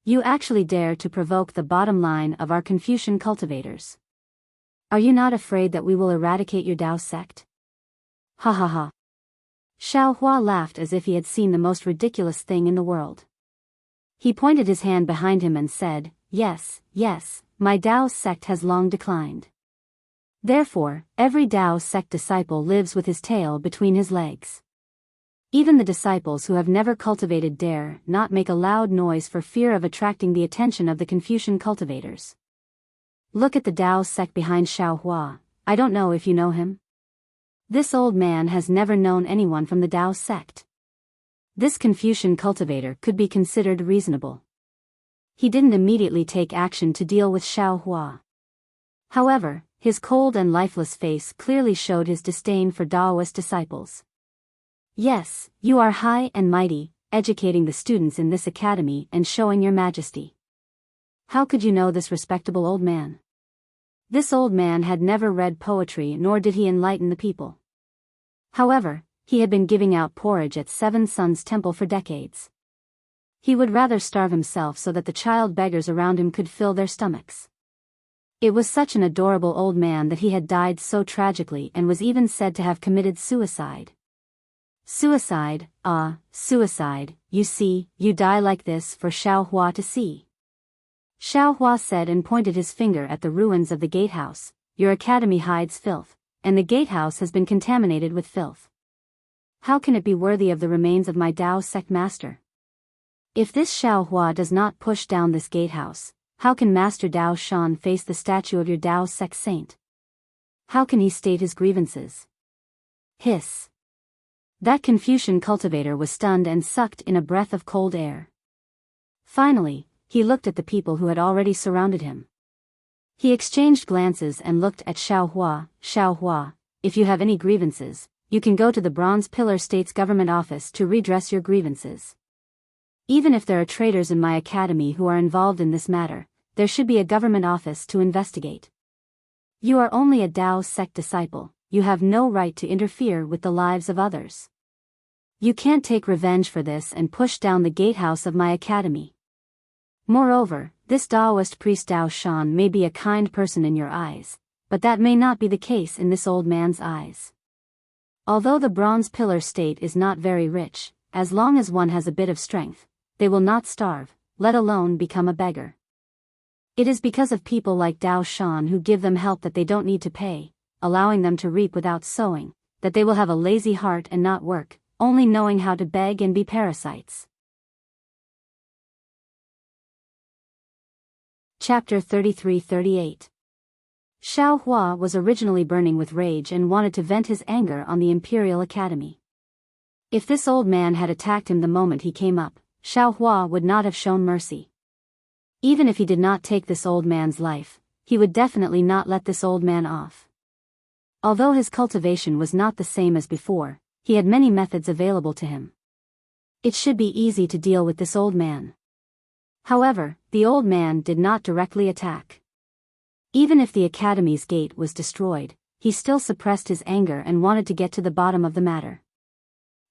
You actually dare to provoke the bottom line of our Confucian cultivators. Are you not afraid that we will eradicate your Tao sect? Ha ha ha. Xiao Hua laughed as if he had seen the most ridiculous thing in the world. He pointed his hand behind him and said, yes, my Tao sect has long declined. Therefore, every Tao sect disciple lives with his tail between his legs. Even the disciples who have never cultivated dare not make a loud noise for fear of attracting the attention of the Confucian cultivators. Look at the Tao sect behind Xiao Hua, I don't know if you know him. This old man has never known anyone from the Tao sect. This Confucian cultivator could be considered reasonable. He didn't immediately take action to deal with Xiao Hua. However, his cold and lifeless face clearly showed his disdain for Taoist disciples. Yes, you are high and mighty, educating the students in this academy and showing your majesty. How could you know this respectable old man? This old man had never read poetry nor did he enlighten the people. However, he had been giving out porridge at Seven Suns Temple for decades. He would rather starve himself so that the child beggars around him could fill their stomachs. It was such an adorable old man that he had died so tragically and was even said to have committed suicide. Suicide, suicide, you see, you die like this for Xiao Hua to see. Xiao Hua said and pointed his finger at the ruins of the gatehouse, your academy hides filth, and the gatehouse has been contaminated with filth. How can it be worthy of the remains of my Tao sect master? If this Xiao Hua does not push down this gatehouse, how can Master Tao Shan face the statue of your Tao sect saint? How can he state his grievances? Hiss. That Confucian cultivator was stunned and sucked in a breath of cold air. Finally, he looked at the people who had already surrounded him. He exchanged glances and looked at Xiao Hua, if you have any grievances, you can go to the Bronze Pillar State's government office to redress your grievances. Even if there are traitors in my academy who are involved in this matter, there should be a government office to investigate. You are only a Tao sect disciple, you have no right to interfere with the lives of others. You can't take revenge for this and push down the gatehouse of my academy. Moreover, this Taoist priest Tao Shan may be a kind person in your eyes, but that may not be the case in this old man's eyes. Although the Bronze Pillar State is not very rich, as long as one has a bit of strength, they will not starve, let alone become a beggar. It is because of people like Tao Shan who give them help that they don't need to pay, allowing them to reap without sowing, that they will have a lazy heart and not work, only knowing how to beg and be parasites. Chapter 33-38. Xiao Hua was originally burning with rage and wanted to vent his anger on the Imperial Academy. If this old man had attacked him the moment he came up, Xiao Hua would not have shown mercy. Even if he did not take this old man's life, he would definitely not let this old man off. Although his cultivation was not the same as before, he had many methods available to him. It should be easy to deal with this old man. However, the old man did not directly attack. Even if the academy's gate was destroyed, he still suppressed his anger and wanted to get to the bottom of the matter.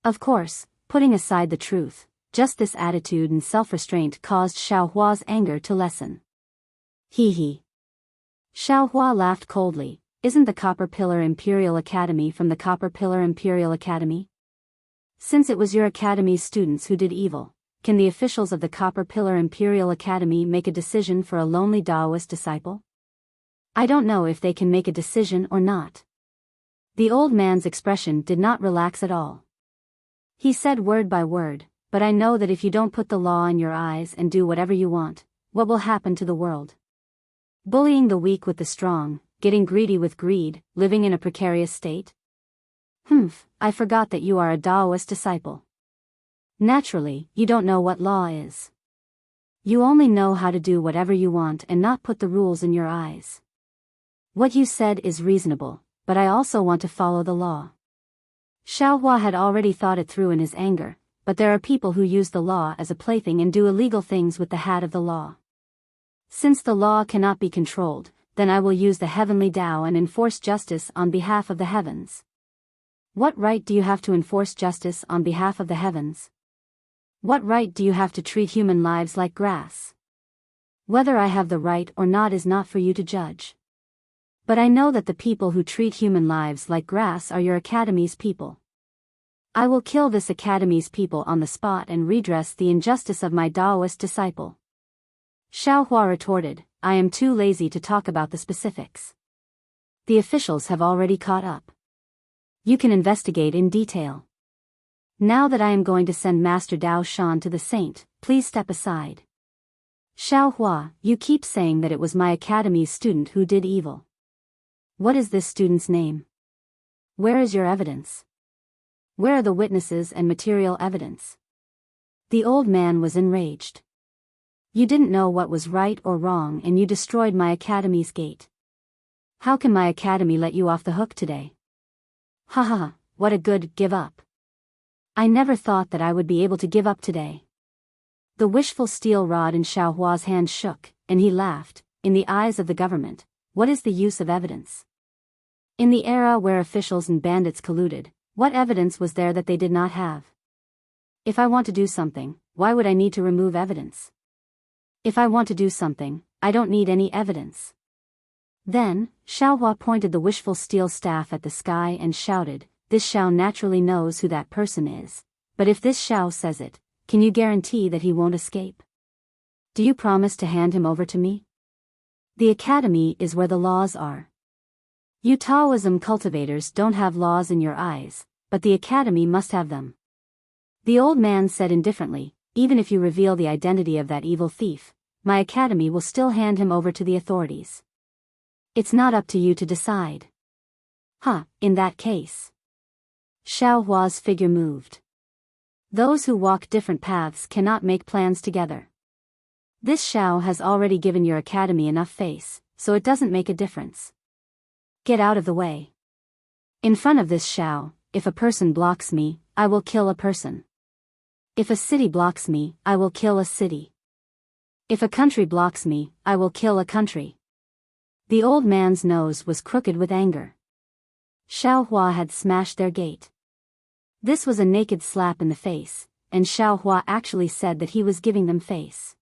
Of course, putting aside the truth, Just this attitude and self-restraint caused Xiao Hua's anger to lessen. Hee hee. Xiao Hua laughed coldly. Isn't the Copper Pillar Imperial Academy from the Copper Pillar Imperial Academy? Since it was your academy's students who did evil, can the officials of the Copper Pillar Imperial Academy make a decision for a lonely Taoist disciple? I don't know if they can make a decision or not. The old man's expression did not relax at all. He said word by word, but I know that if you don't put the law in your eyes and do whatever you want, what will happen to the world? Bullying the weak with the strong, getting greedy with greed, living in a precarious state? I forgot that you are a Taoist disciple. Naturally, you don't know what law is. You only know how to do whatever you want and not put the rules in your eyes. What you said is reasonable, but I also want to follow the law. Xiao Hua had already thought it through in his anger, but there are people who use the law as a plaything and do illegal things with the hat of the law. Since the law cannot be controlled, then I will use the heavenly Tao and enforce justice on behalf of the heavens. What right do you have to enforce justice on behalf of the heavens? What right do you have to treat human lives like grass? Whether I have the right or not is not for you to judge. But I know that the people who treat human lives like grass are your academy's people. I will kill this academy's people on the spot and redress the injustice of my Taoist disciple. Xiao Hua retorted, I am too lazy to talk about the specifics. The officials have already caught up. You can investigate in detail. Now that I am going to send Master Dao Shan to the saint, please step aside. Xiao Hua, you keep saying that it was my academy's student who did evil. What is this student's name? Where is your evidence? Where are the witnesses and material evidence? The old man was enraged. You didn't know what was right or wrong and you destroyed my academy's gate. How can my academy let you off the hook today? Ha ha ha, what a good give up. I never thought that I would be able to give up today. The wishful steel rod in Xiao Hua's hand shook, and he laughed. In the eyes of the government, what is the use of evidence? In the era where officials and bandits colluded, what evidence was there that they did not have? If I want to do something, why would I need to remove evidence? If I want to do something, I don't need any evidence. Then, Xiao Hua pointed the wishful steel staff at the sky and shouted, this Xiao naturally knows who that person is. But if this Xiao says it, can you guarantee that he won't escape? Do you promise to hand him over to me? The academy is where the laws are. You Taoism cultivators don't have laws in your eyes, but the academy must have them. The old man said indifferently, even if you reveal the identity of that evil thief, my academy will still hand him over to the authorities. It's not up to you to decide. In that case. Xiao Hua's figure moved. Those who walk different paths cannot make plans together. This Xiao has already given your academy enough face, so it doesn't make a difference. Get out of the way. In front of this Xiao, if a person blocks me, I will kill a person. If a city blocks me, I will kill a city. If a country blocks me, I will kill a country. The old man's nose was crooked with anger. Xiao Hua had smashed their gate. This was a naked slap in the face, and Xiao Hua actually said that he was giving them face.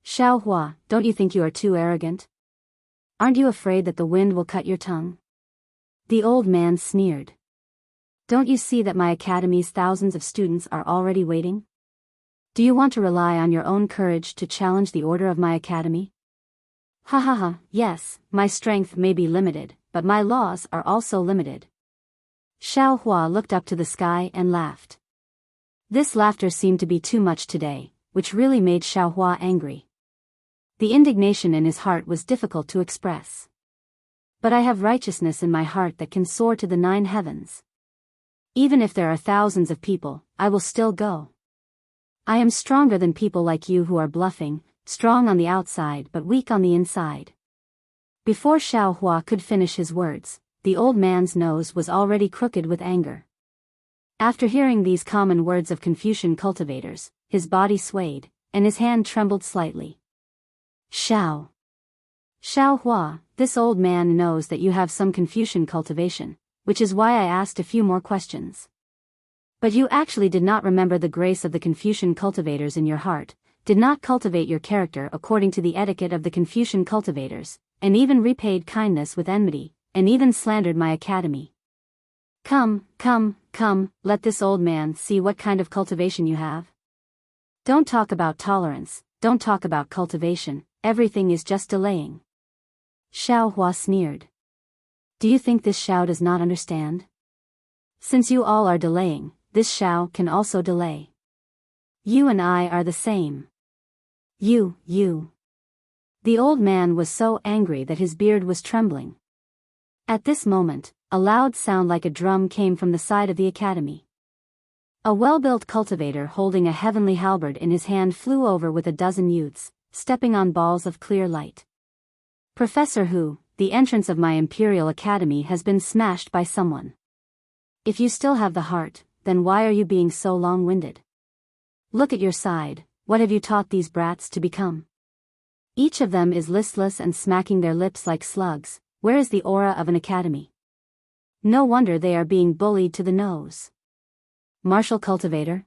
Xiao Hua, don't you think you are too arrogant? Aren't you afraid that the wind will cut your tongue? The old man sneered. Don't you see that my academy's thousands of students are already waiting? Do you want to rely on your own courage to challenge the order of my academy? Ha ha ha, yes, my strength may be limited, but my laws are also limited. Xiao Hua looked up to the sky and laughed. This laughter seemed to be too much today, which really made Xiao Hua angry. The indignation in his heart was difficult to express. But I have righteousness in my heart that can soar to the 9 heavens. Even if there are thousands of people, I will still go. I am stronger than people like you who are bluffing, strong on the outside but weak on the inside. Before Xiao Hua could finish his words, the old man's nose was already crooked with anger. After hearing these common words of Confucian cultivators, his body swayed, and his hand trembled slightly. Xiao Hua, this old man knows that you have some Confucian cultivation, which is why I asked a few more questions. But you actually did not remember the grace of the Confucian cultivators in your heart, did not cultivate your character according to the etiquette of the Confucian cultivators, and even repaid kindness with enmity, and even slandered my academy. Come, let this old man see what kind of cultivation you have. Don't talk about tolerance, don't talk about cultivation, everything is just delaying. Xiao Hua sneered. Do you think this Xiao does not understand? Since you all are delaying, this Xiao can also delay. You and I are the same. You. The old man was so angry that his beard was trembling. At this moment, a loud sound like a drum came from the side of the academy. A well-built cultivator holding a heavenly halberd in his hand flew over with a dozen youths, stepping on balls of clear light. Professor Hu, the entrance of my Imperial Academy has been smashed by someone. If you still have the heart, then why are you being so long-winded? Look at your side, what have you taught these brats to become? Each of them is listless and smacking their lips like slugs. Where is the aura of an academy? No wonder they are being bullied to the nose. Martial cultivator?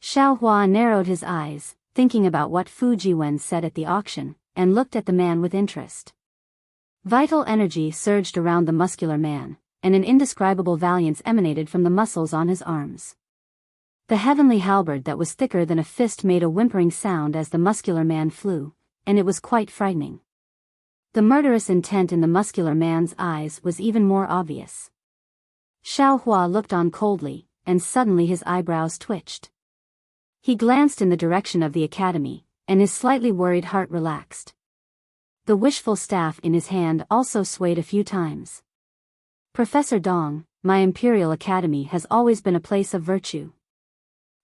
Xiao Hua narrowed his eyes, thinking about what Fu Jiwen said at the auction, and looked at the man with interest. Vital energy surged around the muscular man, and an indescribable valiance emanated from the muscles on his arms. The heavenly halberd that was thicker than a fist made a whimpering sound as the muscular man flew, and it was quite frightening. The murderous intent in the muscular man's eyes was even more obvious. Xiao Hua looked on coldly, and suddenly his eyebrows twitched. He glanced in the direction of the academy, and his slightly worried heart relaxed. The wishful staff in his hand also swayed a few times. Professor Dong, my Imperial Academy has always been a place of virtue.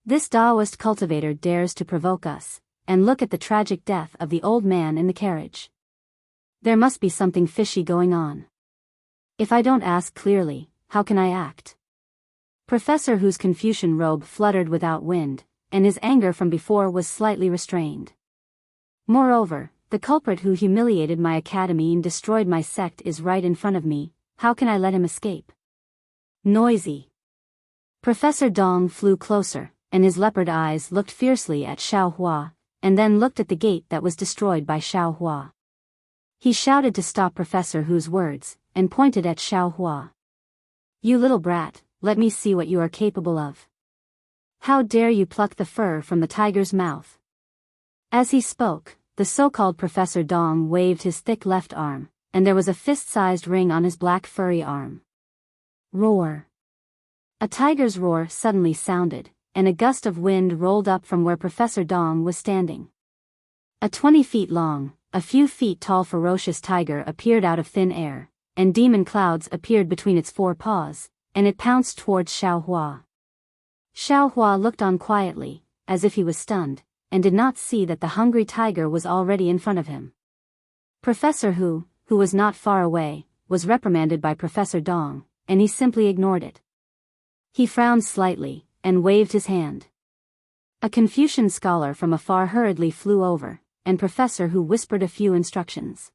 This Taoist cultivator dares to provoke us, and look at the tragic death of the old man in the carriage. There must be something fishy going on. If I don't ask clearly, how can I act? Professor Hu's Confucian robe fluttered without wind, and his anger from before was slightly restrained. Moreover, the culprit who humiliated my academy and destroyed my sect is right in front of me, how can I let him escape? Noisy. Professor Dong flew closer, and his leopard eyes looked fiercely at Xiao Hua, and then looked at the gate that was destroyed by Xiao Hua. He shouted to stop Professor Hu's words, and pointed at Xiao Hua. You little brat, let me see what you are capable of. How dare you pluck the fur from the tiger's mouth? As he spoke, the so-called Professor Dong waved his thick left arm, and there was a fist-sized ring on his black furry arm. Roar. A tiger's roar suddenly sounded, and a gust of wind rolled up from where Professor Dong was standing. A 20 feet long, a few feet tall ferocious tiger appeared out of thin air, and demon clouds appeared between its four paws, and it pounced towards Xiao Hua. Xiao Hua looked on quietly, as if he was stunned, and did not see that the hungry tiger was already in front of him. Professor Hu, who was not far away, was reprimanded by Professor Dong, and he simply ignored it. He frowned slightly, and waved his hand. A Confucian scholar from afar hurriedly flew over, and Professor Hu whispered a few instructions.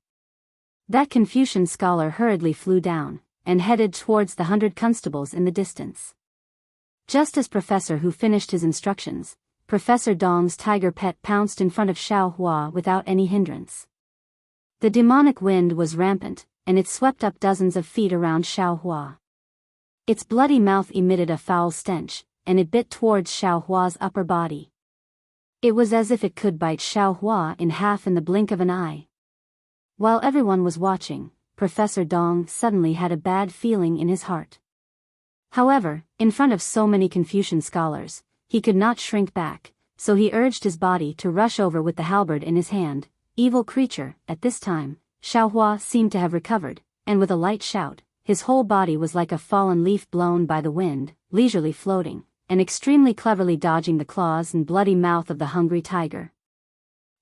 That Confucian scholar hurriedly flew down, and headed towards the 100 constables in the distance. Just as Professor Hu finished his instructions, Professor Dong's tiger pet pounced in front of Xiao Hua without any hindrance. The demonic wind was rampant, and it swept up dozens of feet around Xiao Hua. Its bloody mouth emitted a foul stench, and it bit towards Xiao Hua's upper body. It was as if it could bite Xiao Hua in half in the blink of an eye. While everyone was watching, Professor Dong suddenly had a bad feeling in his heart. However, in front of so many Confucian scholars, he could not shrink back, so he urged his body to rush over with the halberd in his hand. Evil creature, at this time, Xiao Hua seemed to have recovered, and with a light shout, his whole body was like a fallen leaf blown by the wind, leisurely floating, and extremely cleverly dodging the claws and bloody mouth of the hungry tiger.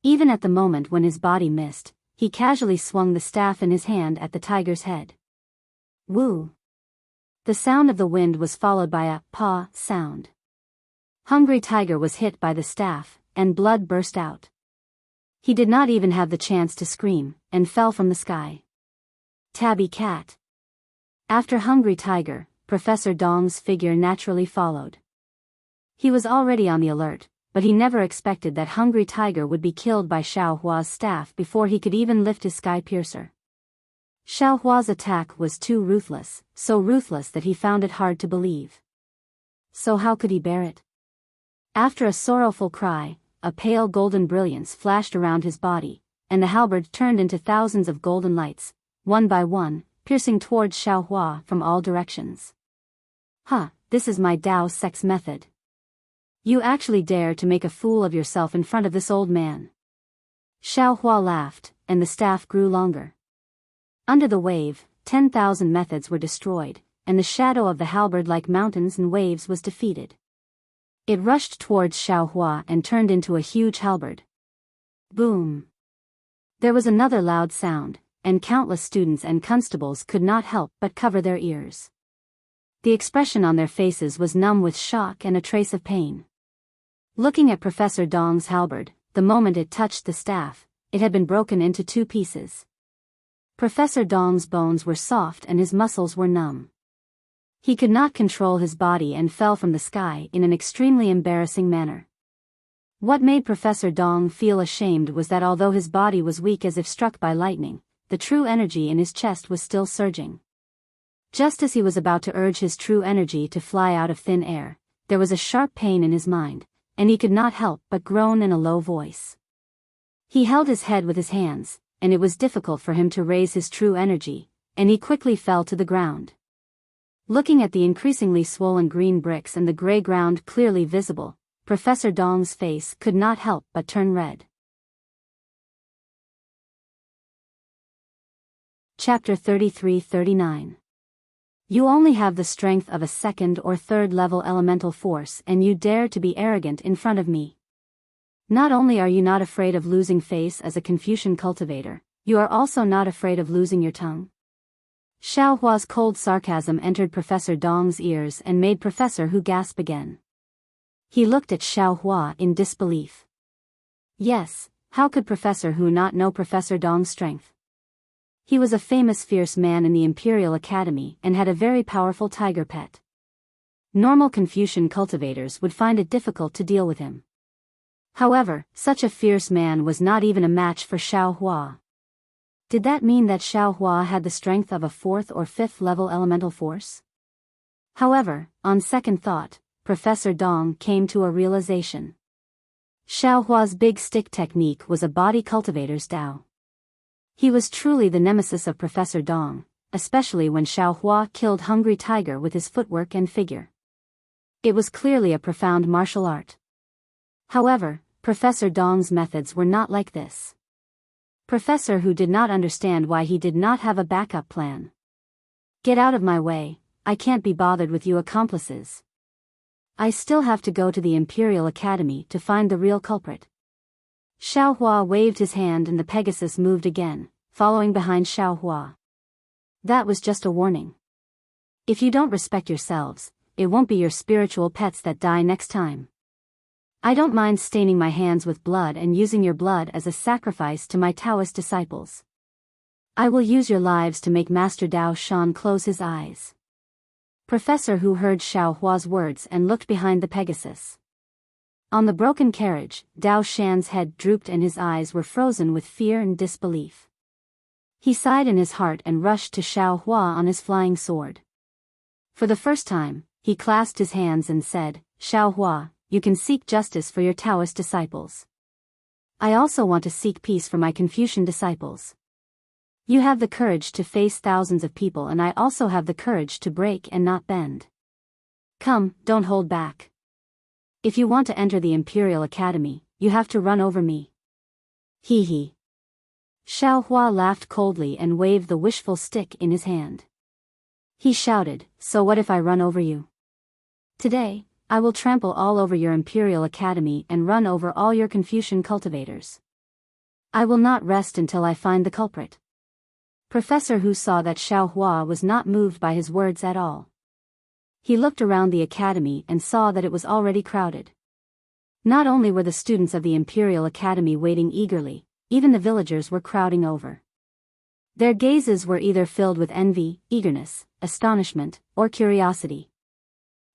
Even at the moment when his body missed, he casually swung the staff in his hand at the tiger's head. Woo! The sound of the wind was followed by a paw sound. Hungry tiger was hit by the staff, and blood burst out. He did not even have the chance to scream, and fell from the sky. Tabby cat. After hungry tiger, Professor Dong's figure naturally followed. He was already on the alert, but he never expected that Hungry Tiger would be killed by Xiao Hua's staff before he could even lift his sky piercer. Xiao Hua's attack was too ruthless, so ruthless that he found it hard to believe. So how could he bear it? After a sorrowful cry, a pale golden brilliance flashed around his body, and the halberd turned into thousands of golden lights, one by one, piercing towards Xiao Hua from all directions. This is my Dao sex method. You actually dare to make a fool of yourself in front of this old man. Xiao Hua laughed, and the staff grew longer. Under the wave, 10,000 methods were destroyed, and the shadow of the halberd like mountains and waves was defeated. It rushed towards Xiao Hua and turned into a huge halberd. Boom! There was another loud sound, and countless students and constables could not help but cover their ears. The expression on their faces was numb with shock and a trace of pain. Looking at Professor Dong's halberd, the moment it touched the staff, it had been broken into 2 pieces. Professor Dong's bones were soft and his muscles were numb. He could not control his body and fell from the sky in an extremely embarrassing manner. What made Professor Dong feel ashamed was that although his body was weak as if struck by lightning, the true energy in his chest was still surging. Just as he was about to urge his true energy to fly out of thin air, there was a sharp pain in his mind, and he could not help but groan in a low voice. He held his head with his hands, and it was difficult for him to raise his true energy, and he quickly fell to the ground. Looking at the increasingly swollen green bricks and the gray ground clearly visible, Professor Dong's face could not help but turn red. Chapter 33-39. You only have the strength of a 2nd or 3rd level elemental force and you dare to be arrogant in front of me. Not only are you not afraid of losing face as a Confucian cultivator, you are also not afraid of losing your tongue. Xiao Hua's cold sarcasm entered Professor Dong's ears and made Professor Hu gasp again. He looked at Xiao Hua in disbelief. Yes, how could Professor Hu not know Professor Dong's strength? He was a famous fierce man in the Imperial Academy and had a very powerful tiger pet. Normal Confucian cultivators would find it difficult to deal with him. However, such a fierce man was not even a match for Xiao Hua. Did that mean that Xiao Hua had the strength of a 4th or 5th level elemental force? However, on second thought, Professor Dong came to a realization. Xiao Hua's big stick technique was a body cultivator's Dao. He was truly the nemesis of Professor Dong, especially when Xiao Hua killed Hungry Tiger with his footwork and figure. It was clearly a profound martial art. However, Professor Dong's methods were not like this. Professor Hu did not understand why he did not have a backup plan. Get out of my way, I can't be bothered with you accomplices. I still have to go to the Imperial Academy to find the real culprit. Xiao Hua waved his hand and the Pegasus moved again, following behind Xiao Hua. That was just a warning. If you don't respect yourselves, it won't be your spiritual pets that die next time. I don't mind staining my hands with blood and using your blood as a sacrifice to my Taoist disciples. I will use your lives to make Master Dao Shan close his eyes. Professor Hu heard Xiao Hua's words and looked behind the Pegasus. On the broken carriage, Dao Shan's head drooped and his eyes were frozen with fear and disbelief. He sighed in his heart and rushed to Xiao Hua on his flying sword. For the first time, he clasped his hands and said, Xiao Hua, you can seek justice for your Taoist disciples. I also want to seek peace for my Confucian disciples. You have the courage to face thousands of people and I also have the courage to break and not bend. Come, don't hold back. If you want to enter the Imperial Academy, you have to run over me. Hee hee. Xiao Hua laughed coldly and waved the wishful stick in his hand. He shouted, so what if I run over you? Today, I will trample all over your Imperial Academy and run over all your Confucian cultivators. I will not rest until I find the culprit. Professor Hu saw that Xiao Hua was not moved by his words at all. He looked around the academy and saw that it was already crowded. Not only were the students of the Imperial Academy waiting eagerly, even the villagers were crowding over. Their gazes were either filled with envy, eagerness, astonishment, or curiosity.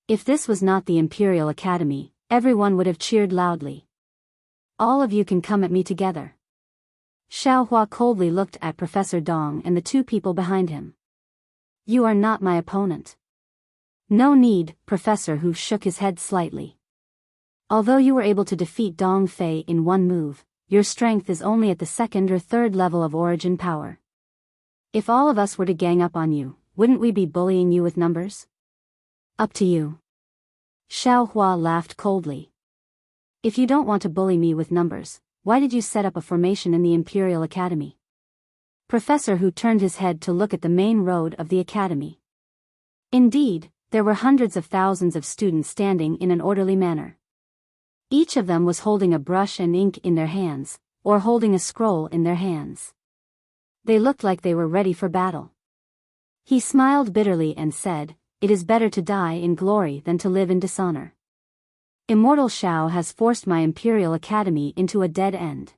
If this was not the Imperial Academy, everyone would have cheered loudly. All of you can come at me together. Xiao Hua coldly looked at Professor Dong and the two people behind him. You are not my opponent. No need, Professor Hu shook his head slightly. Although you were able to defeat Dong Fei in one move, your strength is only at the second or third level of origin power. If all of us were to gang up on you, wouldn't we be bullying you with numbers? Up to you. Xiao Hua laughed coldly. If you don't want to bully me with numbers, why did you set up a formation in the Imperial Academy? Professor Hu turned his head to look at the main road of the academy. Indeed, there were hundreds of thousands of students standing in an orderly manner. Each of them was holding a brush and ink in their hands, or holding a scroll in their hands. They looked like they were ready for battle. He smiled bitterly and said, "It is better to die in glory than to live in dishonor. Immortal Shao has forced my Imperial Academy into a dead end.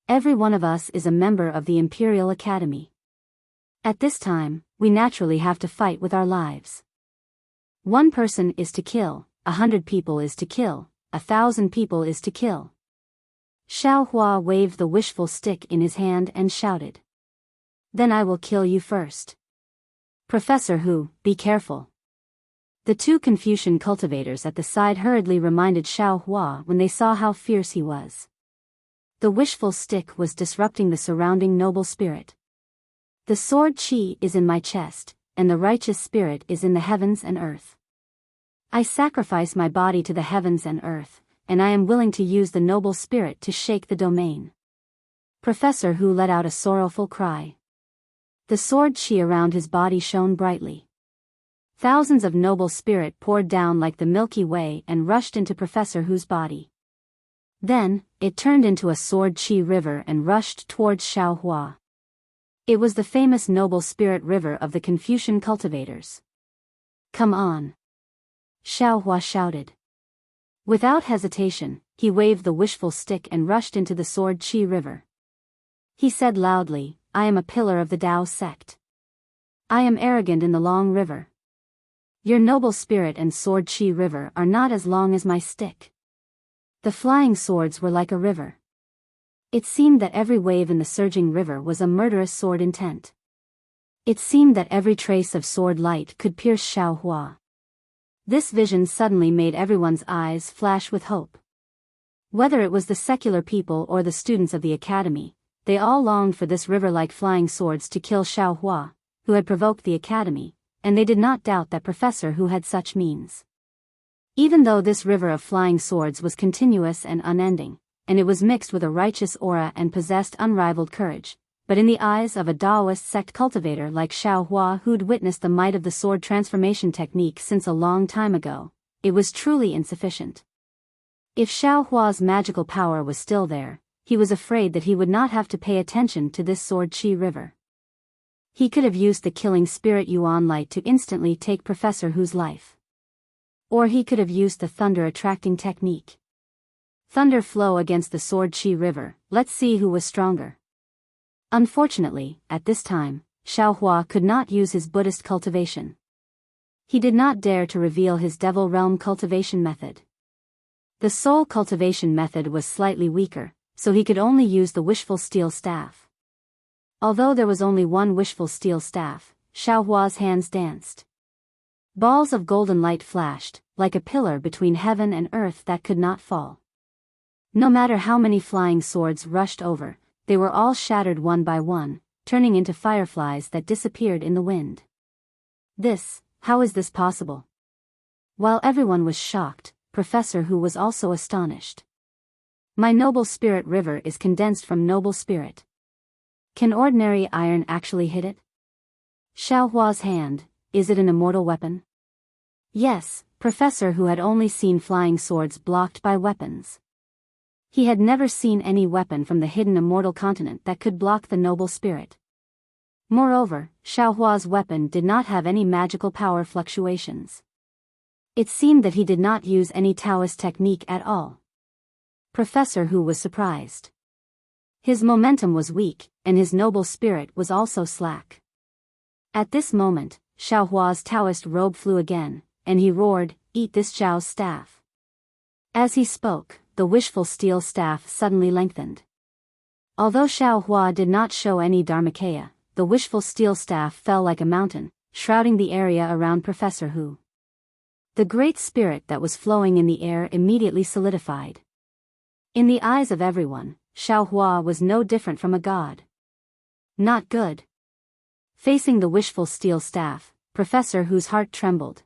Every one of us is a member of the Imperial Academy. At this time, we naturally have to fight with our lives. 1 person is to kill, 100 people is to kill, 1,000 people is to kill." Xiao Hua waved the wishful stick in his hand and shouted. "Then I will kill you first. Professor Hu, be careful." The 2 Confucian cultivators at the side hurriedly reminded Xiao Hua when they saw how fierce he was. The wishful stick was disrupting the surrounding noble spirit. The sword qi is in my chest, and the righteous spirit is in the heavens and earth. I sacrifice my body to the heavens and earth, and I am willing to use the noble spirit to shake the domain. Professor Hu let out a sorrowful cry. The sword qi around his body shone brightly. Thousands of noble spirit poured down like the Milky Way and rushed into Professor Hu's body. Then, it turned into a sword qi river and rushed towards Xiao Hua. It was the famous noble spirit river of the Confucian cultivators. "Come on!" Xiao Hua shouted. Without hesitation, he waved the wishful stick and rushed into the sword qi river. He said loudly, "I am a pillar of the Tao sect. I am arrogant in the long river. Your noble spirit and sword qi river are not as long as my stick." The flying swords were like a river. It seemed that every wave in the surging river was a murderous sword intent. It seemed that every trace of sword light could pierce Xiao Hua. This vision suddenly made everyone's eyes flash with hope. Whether it was the secular people or the students of the academy, they all longed for this river-like flying swords to kill Xiao Hua, who had provoked the academy, and they did not doubt that Professor Hu had such means. Even though this river of flying swords was continuous and unending, and it was mixed with a righteous aura and possessed unrivaled courage, but in the eyes of a Taoist sect cultivator like Xiao Hua who'd witnessed the might of the sword transformation technique since a long time ago, it was truly insufficient. If Xiao Hua's magical power was still there, he was afraid that he would not have to pay attention to this sword qi river. He could have used the killing spirit Yuan light to instantly take Professor Hu's life. Or he could have used the thunder attracting technique. Thunder flow against the sword qi river, let's see who was stronger. Unfortunately, at this time, Xiao Hua could not use his Buddhist cultivation. He did not dare to reveal his Devil Realm cultivation method. The soul cultivation method was slightly weaker, so he could only use the wishful steel staff. Although there was only one wishful steel staff, Xiao Hua's hands danced. Balls of golden light flashed, like a pillar between heaven and earth that could not fall. No matter how many flying swords rushed over, they were all shattered one by one, turning into fireflies that disappeared in the wind. How is this possible? While everyone was shocked, Professor Hu was also astonished. My noble spirit river is condensed from noble spirit. Can ordinary iron actually hit it? Xiao Hua's hand, is it an immortal weapon? Yes, Professor Hu had only seen flying swords blocked by weapons. He had never seen any weapon from the hidden immortal continent that could block the noble spirit. Moreover, Xiao Hua's weapon did not have any magical power fluctuations. It seemed that he did not use any Taoist technique at all. Professor Hu was surprised. His momentum was weak, and his noble spirit was also slack. At this moment, Xiao Hua's Taoist robe flew again, and he roared, eat this Zhao's staff." As he spoke, the wishful steel staff suddenly lengthened. Although Xiaohua did not show any dharmakaya, the wishful steel staff fell like a mountain, shrouding the area around Professor Hu. The great spirit that was flowing in the air immediately solidified. In the eyes of everyone, Xiaohua was no different from a god. Not good. Facing the wishful steel staff, Professor Hu's heart trembled.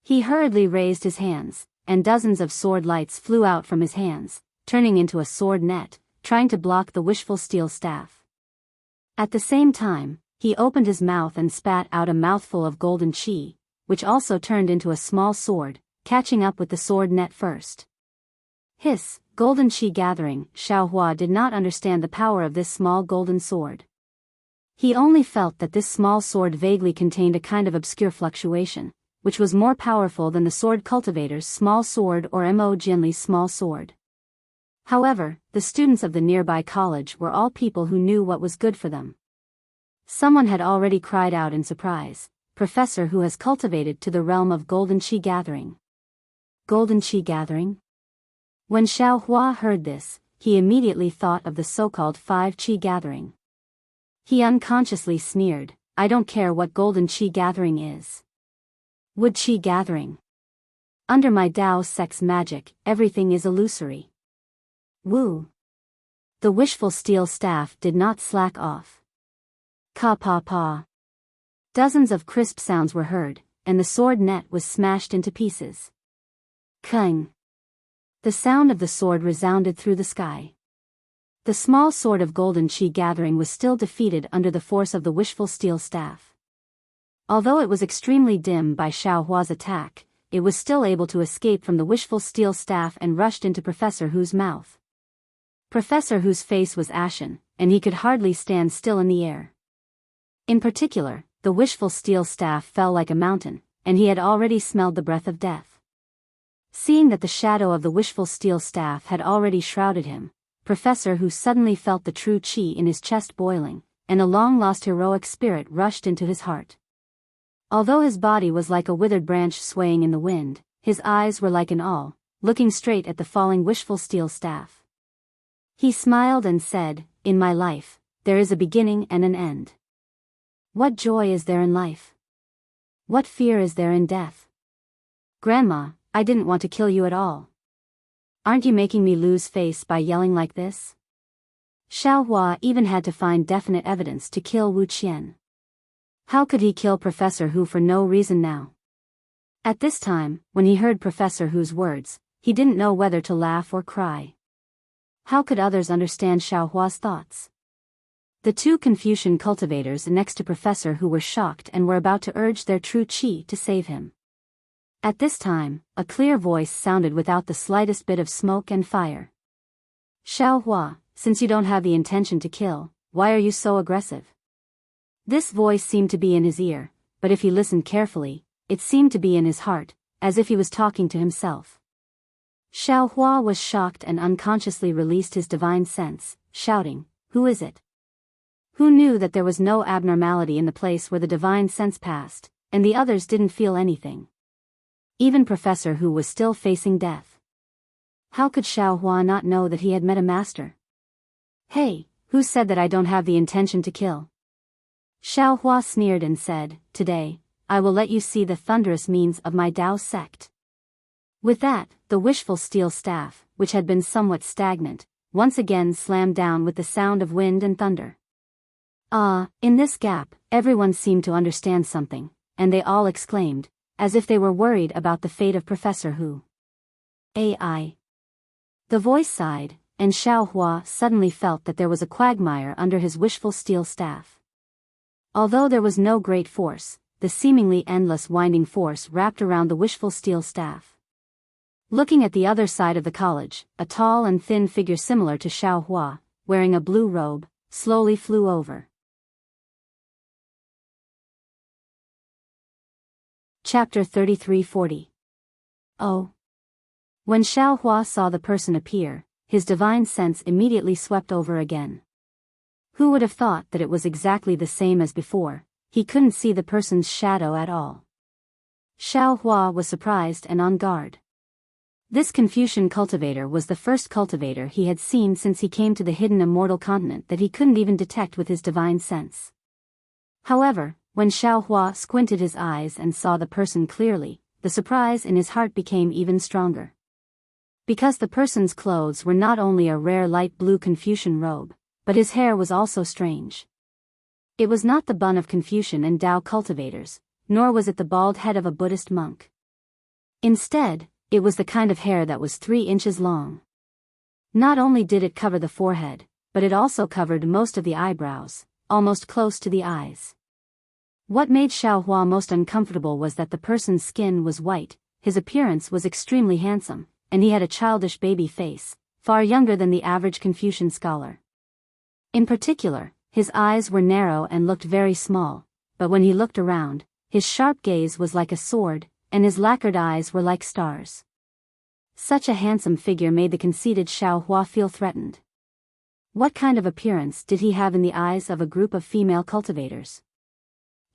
He hurriedly raised his hands, and dozens of sword lights flew out from his hands, turning into a sword net, trying to block the wishful steel staff. At the same time, he opened his mouth and spat out a mouthful of golden qi, which also turned into a small sword, catching up with the sword net first. Hiss, golden qi gathering. Xiaohua did not understand the power of this small golden sword. He only felt that this small sword vaguely contained a kind of obscure fluctuation, which was more powerful than the sword cultivator's small sword or Mo Jinli's small sword. However, the students of the nearby college were all people who knew what was good for them. Someone had already cried out in surprise, "Professor Hu has cultivated to the realm of golden qi gathering." Golden qi gathering? When Xiaohua heard this, he immediately thought of the so-called 5 qi gathering. He unconsciously sneered, "I don't care what golden qi gathering is. Wood qi gathering. Under my Dao sect's magic, everything is illusory." Woo! The wishful steel staff did not slack off. Ka pa pa. Dozens of crisp sounds were heard, and the sword net was smashed into pieces. Kung! The sound of the sword resounded through the sky. The small sword of golden qi gathering was still defeated under the force of the wishful steel staff. Although it was extremely dim by Xiaohua's attack, it was still able to escape from the wishful steel staff and rushed into Professor Hu's mouth. Professor Hu's face was ashen, and he could hardly stand still in the air. In particular, the wishful steel staff fell like a mountain, and he had already smelled the breath of death. Seeing that the shadow of the wishful steel staff had already shrouded him, Professor Hu suddenly felt the true qi in his chest boiling, and a long-lost heroic spirit rushed into his heart. Although his body was like a withered branch swaying in the wind, his eyes were like an awl, looking straight at the falling wishful steel staff. He smiled and said, "In my life, there is a beginning and an end. What joy is there in life? What fear is there in death? Grandma, I didn't want to kill you at all. Aren't you making me lose face by yelling like this?" Xiaohua even had to find definite evidence to kill Wu Qian. How could he kill Professor Hu for no reason now? At this time, when he heard Professor Hu's words, he didn't know whether to laugh or cry. How could others understand Xiaohua's thoughts? The two Confucian cultivators next to Professor Hu were shocked and were about to urge their true qi to save him. At this time, a clear voice sounded without the slightest bit of smoke and fire. "Xiaohua, since you don't have the intention to kill, why are you so aggressive?" This voice seemed to be in his ear, but if he listened carefully, it seemed to be in his heart, as if he was talking to himself. Xiaohua was shocked and unconsciously released his divine sense, shouting, "Who is it?" Who knew that there was no abnormality in the place where the divine sense passed, and the others didn't feel anything. Even Professor Hu was still facing death. How could Xiaohua not know that he had met a master? "Hey, who said that I don't have the intention to kill?" Xiaohua sneered and said, "Today, I will let you see the thunderous means of my Dao sect." With that, the wishful steel staff, which had been somewhat stagnant, once again slammed down with the sound of wind and thunder. In this gap, everyone seemed to understand something, and they all exclaimed, as if they were worried about the fate of Professor Hu. "AI." The voice sighed, and Xiaohua suddenly felt that there was a quagmire under his wishful steel staff. Although there was no great force, the seemingly endless winding force wrapped around the wishful steel staff. Looking at the other side of the college, a tall and thin figure similar to Xiaohua, wearing a blue robe, slowly flew over. Chapter 3340. Oh. When Xiaohua saw the person appear, his divine sense immediately swept over again. Who would have thought that it was exactly the same as before? He couldn't see the person's shadow at all. Xiao Hua was surprised and on guard. This Confucian cultivator was the first cultivator he had seen since he came to the hidden immortal continent that he couldn't even detect with his divine sense. However, when Xiao Hua squinted his eyes and saw the person clearly, the surprise in his heart became even stronger. Because the person's clothes were not only a rare light blue Confucian robe, but his hair was also strange. It was not the bun of Confucian and Tao cultivators, nor was it the bald head of a Buddhist monk. Instead, it was the kind of hair that was 3 inches long. Not only did it cover the forehead, but it also covered most of the eyebrows, almost close to the eyes. What made Xiao Hua most uncomfortable was that the person's skin was white, his appearance was extremely handsome, and he had a childish baby face, far younger than the average Confucian scholar. In particular, his eyes were narrow and looked very small, but when he looked around, his sharp gaze was like a sword, and his lacquered eyes were like stars. Such a handsome figure made the conceited Xiao Hua feel threatened. What kind of appearance did he have in the eyes of a group of female cultivators?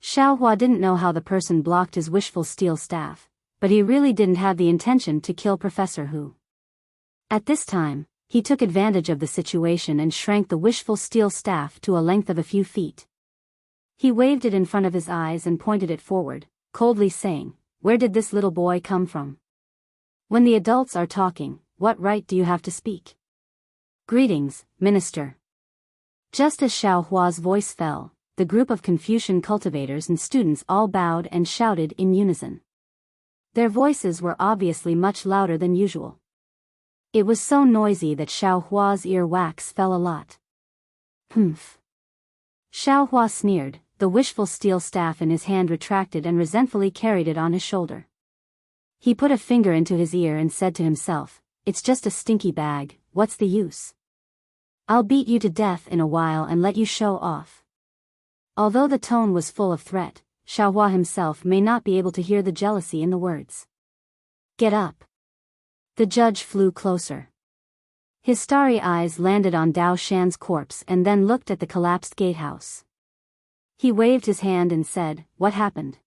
Xiao Hua didn't know how the person blocked his wishful steel staff, but he really didn't have the intention to kill Professor Hu. At this time, he took advantage of the situation and shrank the wishful steel staff to a length of a few feet. He waved it in front of his eyes and pointed it forward, coldly saying, "Where did this little boy come from? When the adults are talking, what right do you have to speak? Greetings, Minister." Just as Xiao Hua's voice fell, the group of Confucian cultivators and students all bowed and shouted in unison. Their voices were obviously much louder than usual. It was so noisy that Xiao Hua's ear wax fell a lot. "Humph." Xiao Hua sneered, the wishful steel staff in his hand retracted and resentfully carried it on his shoulder. He put a finger into his ear and said to himself, "It's just a stinky bag, what's the use? I'll beat you to death in a while and let you show off." Although the tone was full of threat, Xiao Hua himself may not be able to hear the jealousy in the words. "Get up." The judge flew closer. His starry eyes landed on Dao Shan's corpse and then looked at the collapsed gatehouse. He waved his hand and said, "What happened?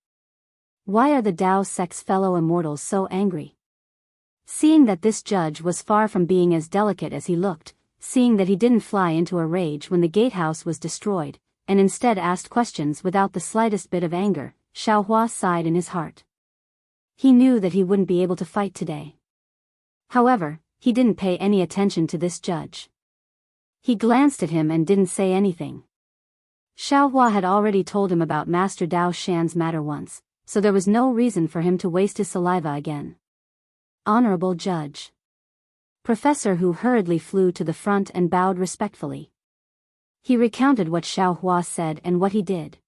Why are the Dao sect's fellow immortals so angry?" Seeing that this judge was far from being as delicate as he looked, seeing that he didn't fly into a rage when the gatehouse was destroyed, and instead asked questions without the slightest bit of anger, Xiao Hua sighed in his heart. He knew that he wouldn't be able to fight today. However, he didn't pay any attention to this judge. He glanced at him and didn't say anything. Xiao Hua had already told him about Master Dao Shan's matter once, so there was no reason for him to waste his saliva again. "Honorable Judge." Professor Hu hurriedly flew to the front and bowed respectfully. He recounted what Xiao Hua said and what he did.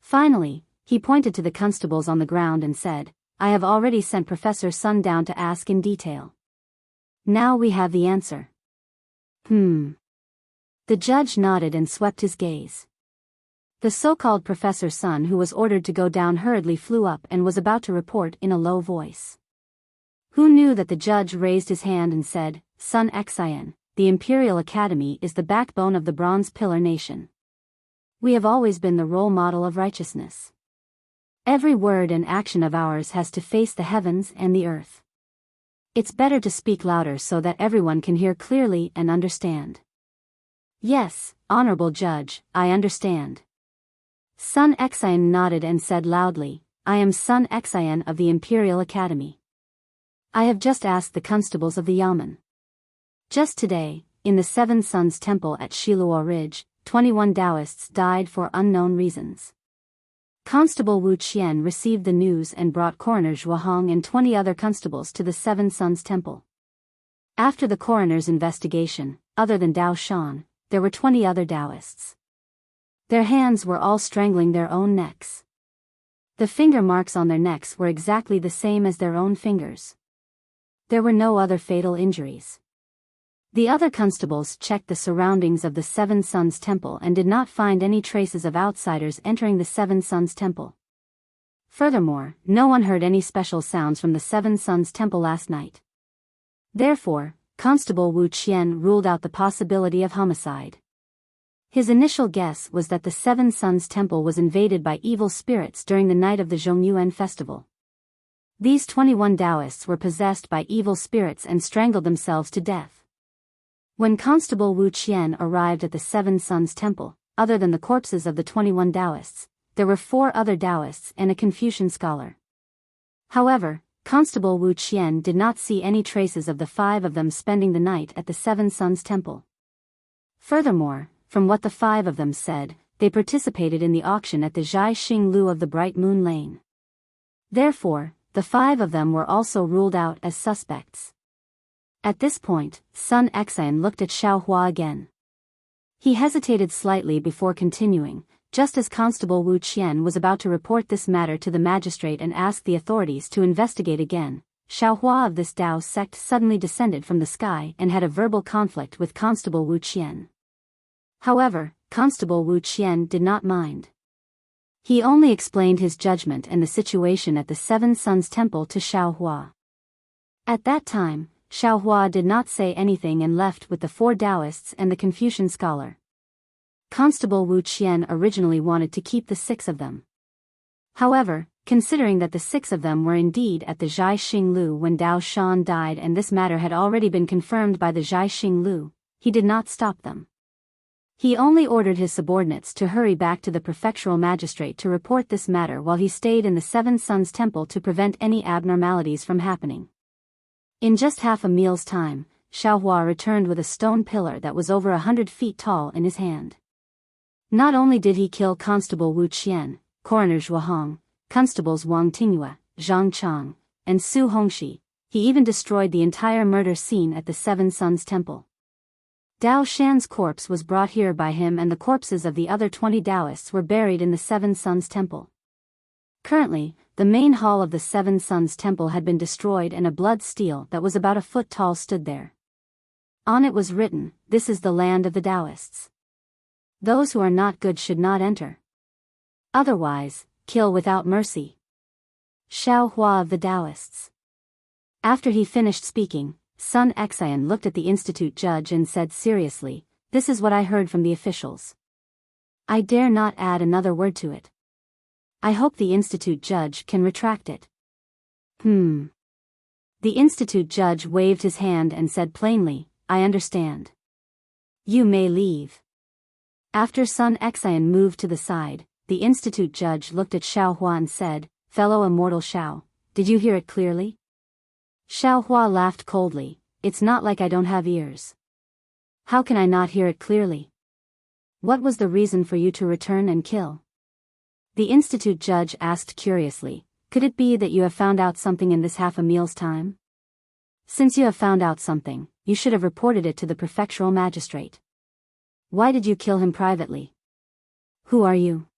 Finally, he pointed to the constables on the ground and said, "I have already sent Professor Sun down to ask in detail. Now we have the answer." The judge nodded and swept his gaze. The so-called Professor Sun, who was ordered to go down, hurriedly flew up and was about to report in a low voice. Who knew that the judge raised his hand and said, "Sun Xian, the Imperial Academy is the backbone of the Bronze Pillar Nation. We have always been the role model of righteousness. Every word and action of ours has to face the heavens and the earth. It's better to speak louder so that everyone can hear clearly and understand." "Yes, Honorable Judge, I understand." Sun Xian nodded and said loudly, "I am Sun Xian of the Imperial Academy. I have just asked the constables of the Yamen. Just today, in the Seven Suns Temple at Shiluo Ridge, 21 Taoists died for unknown reasons. Constable Wu Qian received the news and brought Coroner Zhuahong and 20 other constables to the Seven Suns Temple. After the coroner's investigation, other than Dao Shan, there were 20 other Taoists. Their hands were all strangling their own necks. The finger marks on their necks were exactly the same as their own fingers. There were no other fatal injuries. The other constables checked the surroundings of the Seven Suns Temple and did not find any traces of outsiders entering the Seven Suns Temple. Furthermore, no one heard any special sounds from the Seven Suns Temple last night. Therefore, Constable Wu Qian ruled out the possibility of homicide. His initial guess was that the Seven Suns Temple was invaded by evil spirits during the night of the Zhongyuan festival. These 21 Taoists were possessed by evil spirits and strangled themselves to death. When Constable Wu Qian arrived at the Seven Sons Temple, other than the corpses of the 21 Taoists, there were 4 other Taoists and a Confucian scholar. However, Constable Wu Qian did not see any traces of the 5 of them spending the night at the Seven Sons Temple. Furthermore, from what the 5 of them said, they participated in the auction at the Zhai Xing Lu of the Bright Moon Lane. Therefore, the 5 of them were also ruled out as suspects. At this point, Sun Exan looked at Xiao Hua again. He hesitated slightly before continuing, just as Constable Wu Qian was about to report this matter to the magistrate and ask the authorities to investigate again. Xiao Hua of this Dao sect suddenly descended from the sky and had a verbal conflict with Constable Wu Qian. However, Constable Wu Qian did not mind. He only explained his judgment and the situation at the Seven Sons Temple to Xiao Hua. At that time, Xiao Hua did not say anything and left with the 4 Taoists and the Confucian scholar. Constable Wu Qian originally wanted to keep the 6 of them. However, considering that the 6 of them were indeed at the Zhai Xing Lu when Dao Shan died and this matter had already been confirmed by the Zhai Xing Lu, he did not stop them. He only ordered his subordinates to hurry back to the prefectural magistrate to report this matter while he stayed in the Seven Sons Temple to prevent any abnormalities from happening. In just half a meal's time, Xiao Hua returned with a stone pillar that was over 100 feet tall in his hand. Not only did he kill Constable Wu Qian, Coroner Zhuo Hong, Constables Wang Tingyue, Zhang Chang, and Su Hongxi, he even destroyed the entire murder scene at the Seven Sons Temple. Dao Shan's corpse was brought here by him and the corpses of the other 20 Taoists were buried in the Seven Sons Temple. Currently, the main hall of the Seven Sons Temple had been destroyed and a blood stele that was about a foot tall stood there. On it was written, "This is the land of the Taoists. Those who are not good should not enter. Otherwise, kill without mercy." Xiao Hua of the Taoists. After he finished speaking, Sun Exan looked at the institute judge and said seriously, "This is what I heard from the officials. I dare not add another word to it. I hope the institute judge can retract it." The institute judge waved his hand and said plainly, "I understand. You may leave." After Sun Exan moved to the side, the institute judge looked at Xiao Hua and said, "Fellow Immortal Xiao, did you hear it clearly?" Xiao Hua laughed coldly, "It's not like I don't have ears. How can I not hear it clearly? What was the reason for you to return and kill?" The institute judge asked curiously, "Could it be that you have found out something in this half a meal's time? Since you have found out something, you should have reported it to the prefectural magistrate. Why did you kill him privately? Who are you?"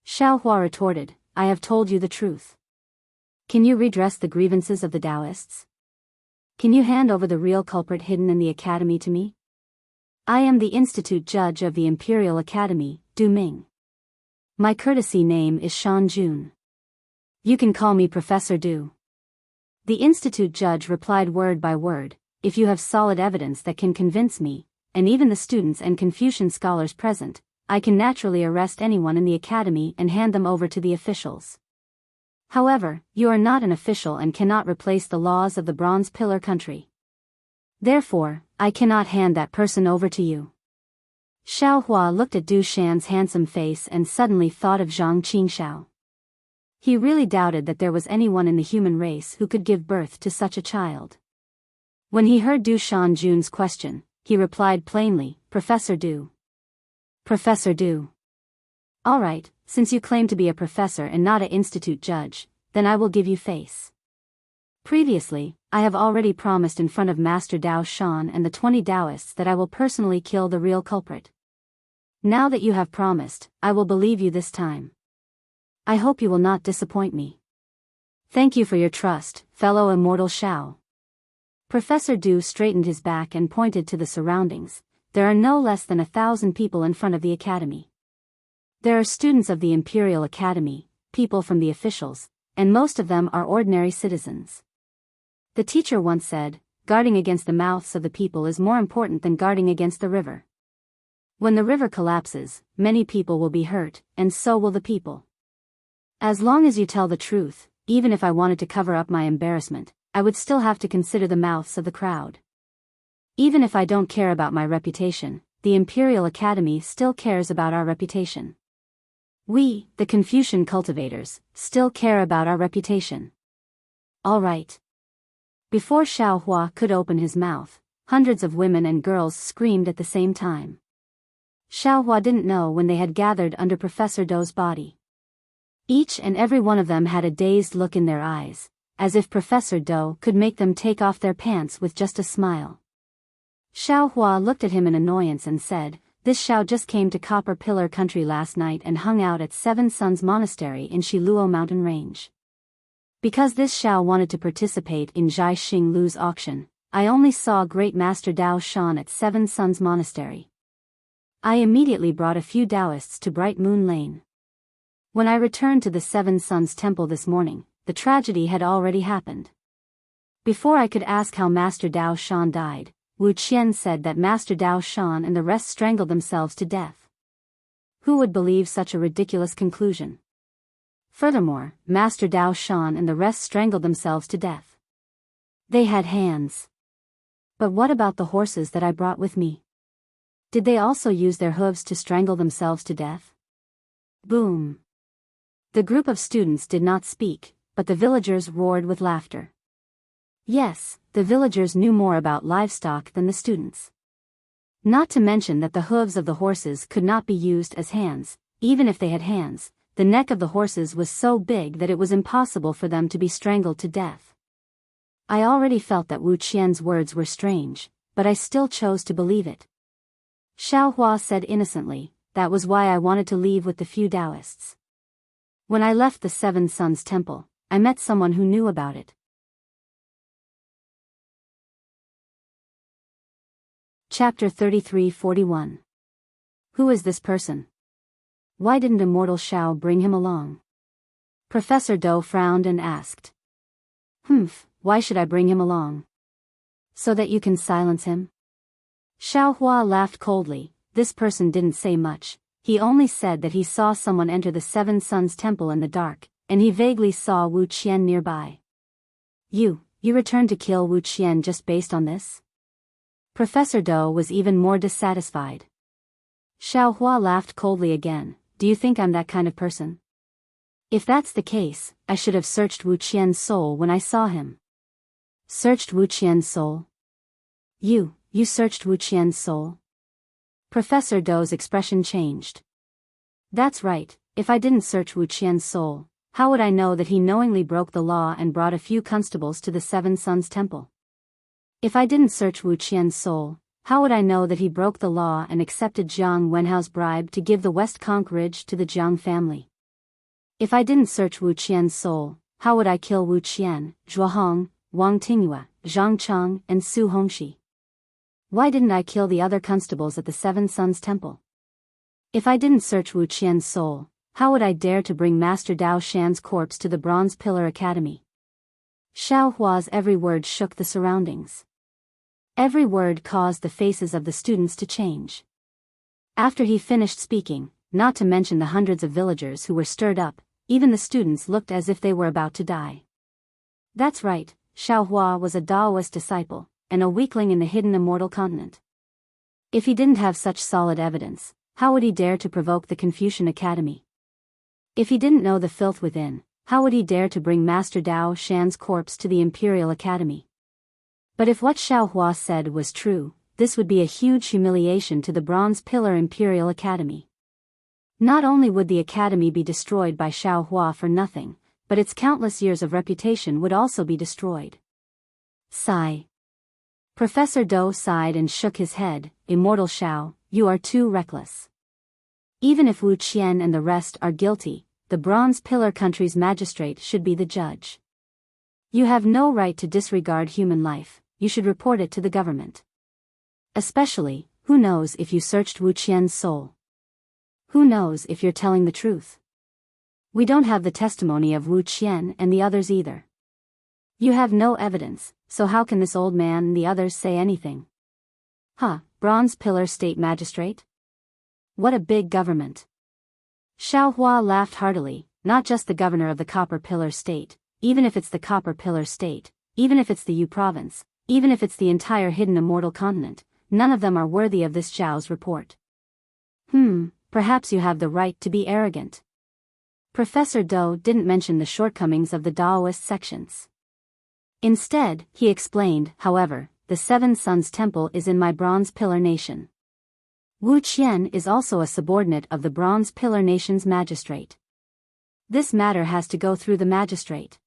Xiao Hua retorted, "I have told you the truth. Can you redress the grievances of the Taoists? Can you hand over the real culprit hidden in the academy to me? I am the institute judge of the Imperial Academy, Du Ming. My courtesy name is Shan Jun. You can call me Professor Du." The institute judge replied word by word, "If you have solid evidence that can convince me, and even the students and Confucian scholars present, I can naturally arrest anyone in the academy and hand them over to the officials. However, you are not an official and cannot replace the laws of the Bronze Pillar country. Therefore, I cannot hand that person over to you." Xiao Hua looked at Du Shan's handsome face and suddenly thought of Zhang Qingxiao. He really doubted that there was anyone in the human race who could give birth to such a child. When he heard Du Shanjun's question, he replied plainly, "Professor Du." "Professor Du. All right, since you claim to be a professor and not an institute judge, then I will give you face. Previously, I have already promised in front of Master Dao Shan and the 20 Taoists that I will personally kill the real culprit. Now that you have promised, I will believe you this time. I hope you will not disappoint me. Thank you for your trust, fellow Immortal Xiao." Professor Du straightened his back and pointed to the surroundings. There are no less than 1,000 people in front of the academy. There are students of the Imperial Academy, people from the officials, and most of them are ordinary citizens. The teacher once said, "Guarding against the mouths of the people is more important than guarding against the river. When the river collapses, many people will be hurt, and so will the people. As long as you tell the truth, even if I wanted to cover up my embarrassment, I would still have to consider the mouths of the crowd. Even if I don't care about my reputation, the Imperial Academy still cares about our reputation. We, the Confucian cultivators, still care about our reputation. All right. Before Xiao Hua could open his mouth, hundreds of women and girls screamed at the same time. Xiao Hua didn't know when they had gathered under Professor Dou's body. Each and every one of them had a dazed look in their eyes, as if Professor Dou could make them take off their pants with just a smile. Xiao Hua looked at him in annoyance and said, "This Xiao just came to Copper Pillar Country last night and hung out at Seven Suns Monastery in Shiluo Mountain Range. Because this Xiao wanted to participate in Zhai Xing Lu's auction, I only saw Great Master Dao Shan at Seven Suns Monastery. I immediately brought a few Taoists to Bright Moon Lane. When I returned to the Seven Suns Temple this morning, the tragedy had already happened. Before I could ask how Master Dao Shan died, Wu Qian said that Master Dao Shan and the rest strangled themselves to death. Who would believe such a ridiculous conclusion? Furthermore, Master Dao Shan and the rest strangled themselves to death. They had hands. But what about the horses that I brought with me? Did they also use their hooves to strangle themselves to death?" Boom. The group of students did not speak, but the villagers roared with laughter. Yes, the villagers knew more about livestock than the students. Not to mention that the hooves of the horses could not be used as hands. Even if they had hands, the neck of the horses was so big that it was impossible for them to be strangled to death. I already felt that Wu Qian's words were strange, but I still chose to believe it. Xiao Hua said innocently, "That was why I wanted to leave with the few Taoists. When I left the Seven Suns Temple, I met someone who knew about it." Chapter 33-41. Who is this person? Why didn't Immortal Xiao bring him along? Professor Dou frowned and asked. Why should I bring him along? So that you can silence him? Xiao Hua laughed coldly. This person didn't say much. He only said that he saw someone enter the Seven Suns Temple in the dark, and he vaguely saw Wu Qian nearby. You returned to kill Wu Qian just based on this? Professor Dou was even more dissatisfied. Xiao Hua laughed coldly again. Do you think I'm that kind of person? If that's the case, I should have searched Wu Qian's soul when I saw him. Searched Wu Qian's soul? You searched Wu Qian's soul? Professor Dou's expression changed. That's right, if I didn't search Wu Qian's soul, how would I know that he knowingly broke the law and brought a few constables to the Seven Suns Temple? If I didn't search Wu Qian's soul, how would I know that he broke the law and accepted Jiang Wenhao's bribe to give the West Conch Ridge to the Jiang family? If I didn't search Wu Qian's soul, how would I kill Wu Qian, Zhuahong, Wang Tingyue, Zhang Cheng, and Su Hongxi? Why didn't I kill the other constables at the Seven Suns Temple? If I didn't search Wu Qian's soul, how would I dare to bring Master Dao Shan's corpse to the Bronze Pillar Academy? Xiao Hua's every word shook the surroundings. Every word caused the faces of the students to change. After he finished speaking, not to mention the hundreds of villagers who were stirred up, even the students looked as if they were about to die. That's right, Xiao Hua was a Daoist disciple, and a weakling in the hidden Immortal continent. If he didn't have such solid evidence, how would he dare to provoke the Confucian Academy? If he didn't know the filth within, how would he dare to bring Master Dao Shan's corpse to the Imperial Academy? But if what Xiao Hua said was true, this would be a huge humiliation to the Bronze Pillar Imperial Academy. Not only would the Academy be destroyed by Xiao Hua for nothing, but its countless years of reputation would also be destroyed. Sigh. Professor Dou sighed and shook his head. Immortal Xiao, you are too reckless. Even if Wu Qian and the rest are guilty, the Bronze Pillar country's magistrate should be the judge. You have no right to disregard human life. You should report it to the government. Especially, who knows if you searched Wu Qian's soul? Who knows if you're telling the truth? We don't have the testimony of Wu Qian and the others either. You have no evidence, so how can this old man and the others say anything? Bronze Pillar State Magistrate? What a big government. Xiao Hua laughed heartily. Not just the governor of the Copper Pillar State, even if it's the Copper Pillar State, even if it's the Yu Province, even if it's the entire hidden immortal continent, none of them are worthy of this Zhao's report. Perhaps you have the right to be arrogant. Professor Dou didn't mention the shortcomings of the Daoist sections. Instead, he explained, however, the Seven Suns Temple is in my Bronze Pillar Nation. Wu Qian is also a subordinate of the Bronze Pillar Nation's magistrate. This matter has to go through the magistrate.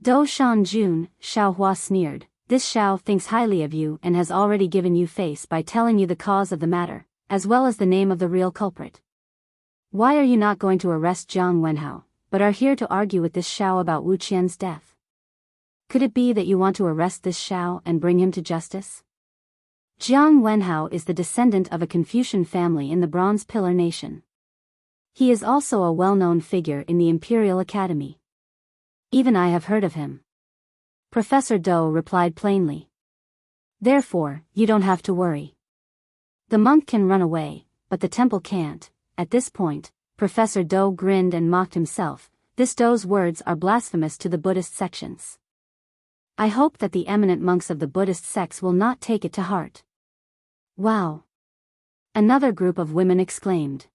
Dou Shanjun, Xiao Hua sneered, this Xiao thinks highly of you and has already given you face by telling you the cause of the matter, as well as the name of the real culprit. Why are you not going to arrest Jiang Wenhao, but are here to argue with this Xiao about Wu Qian's death? Could it be that you want to arrest this Xiao and bring him to justice? Jiang Wenhao is the descendant of a Confucian family in the Bronze Pillar Nation. He is also a well-known figure in the Imperial Academy. Even I have heard of him. Professor Dou replied plainly. Therefore, you don't have to worry. The monk can run away, but the temple can't. At this point, Professor Dou grinned and mocked himself. This Dou's words are blasphemous to the Buddhist sections. I hope that the eminent monks of the Buddhist sects will not take it to heart. Wow! Another group of women exclaimed.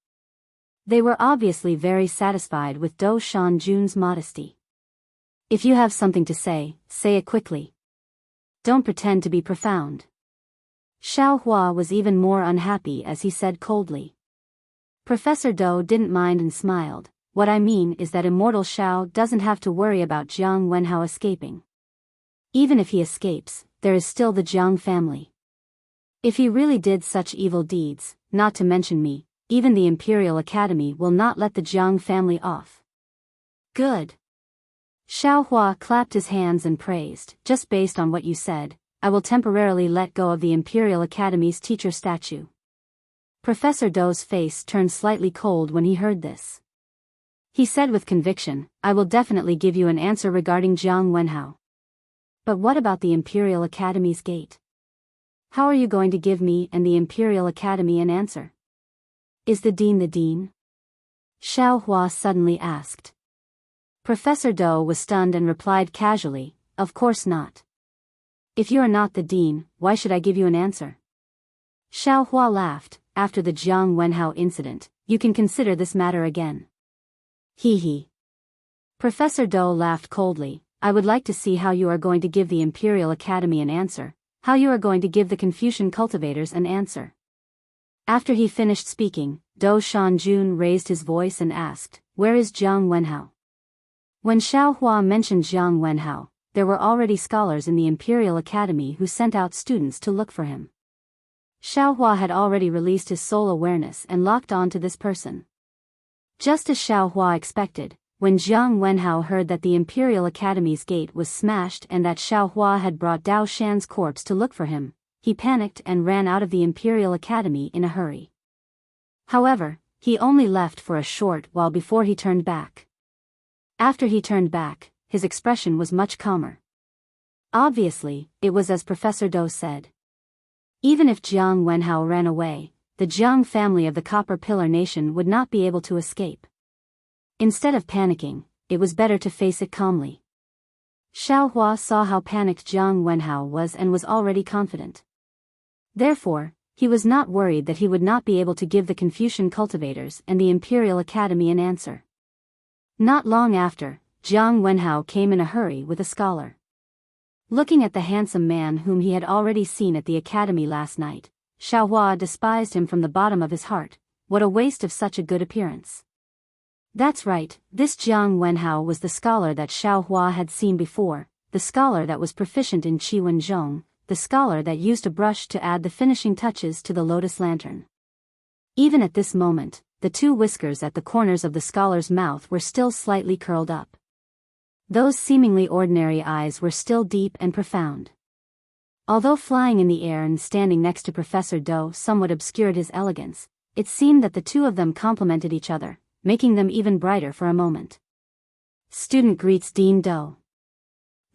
They were obviously very satisfied with Dou Shanjun's modesty. If you have something to say it quickly. Don't pretend to be profound. Xiao Hua was even more unhappy as he said coldly. Professor Dou didn't mind and smiled. What I mean is that Immortal Xiao doesn't have to worry about Jiang Wenhao escaping. Even if he escapes, there is still the Jiang family. If he really did such evil deeds, not to mention me, even the Imperial Academy will not let the Jiang family off. Good. Xiao Hua clapped his hands and praised. Just based on what you said, I will temporarily let go of the Imperial Academy's teacher statue. Professor Dou's face turned slightly cold when he heard this. He said with conviction, I will definitely give you an answer regarding Jiang Wenhao. But what about the Imperial Academy's gate? How are you going to give me and the Imperial Academy an answer? Is the dean the dean? Xiao Hua suddenly asked. Professor Dou was stunned and replied casually, of course not. If you are not the dean, why should I give you an answer? Xiao Hua laughed. After the Jiang Wenhao incident, you can consider this matter again. Hee hee. Professor Dou laughed coldly. I would like to see how you are going to give the Imperial Academy an answer, how you are going to give the Confucian cultivators an answer. After he finished speaking, Dou Shanjun raised his voice and asked, where is Jiang Wenhao? When Xiao Hua mentioned Jiang Wenhao, there were already scholars in the Imperial Academy who sent out students to look for him. Xiao Hua had already released his soul awareness and locked on to this person. Just as Xiao Hua expected, when Jiang Wenhao heard that the Imperial Academy's gate was smashed and that Xiao Hua had brought Dao Shan's corpse to look for him, he panicked and ran out of the Imperial Academy in a hurry. However, he only left for a short while before he turned back. After he turned back, his expression was much calmer. Obviously, it was as Professor Dou said. Even if Jiang Wenhao ran away, the Jiang family of the Copper Pillar Nation would not be able to escape. Instead of panicking, it was better to face it calmly. Xiao Hua saw how panicked Jiang Wenhao was and was already confident. Therefore, he was not worried that he would not be able to give the Confucian cultivators and the Imperial Academy an answer. Not long after, Jiang Wenhao came in a hurry with a scholar. Looking at the handsome man whom he had already seen at the academy last night, Xiao Hua despised him from the bottom of his heart. What a waste of such a good appearance. That's right, this Jiang Wenhao was the scholar that Xiao Hua had seen before, the scholar that was proficient in Qi Wen Zhong, the scholar that used a brush to add the finishing touches to the lotus lantern. Even at this moment, the two whiskers at the corners of the scholar's mouth were still slightly curled up. Those seemingly ordinary eyes were still deep and profound. Although flying in the air and standing next to Professor Dou somewhat obscured his elegance, it seemed that the two of them complemented each other, making them even brighter for a moment. Student greets Dean Dou.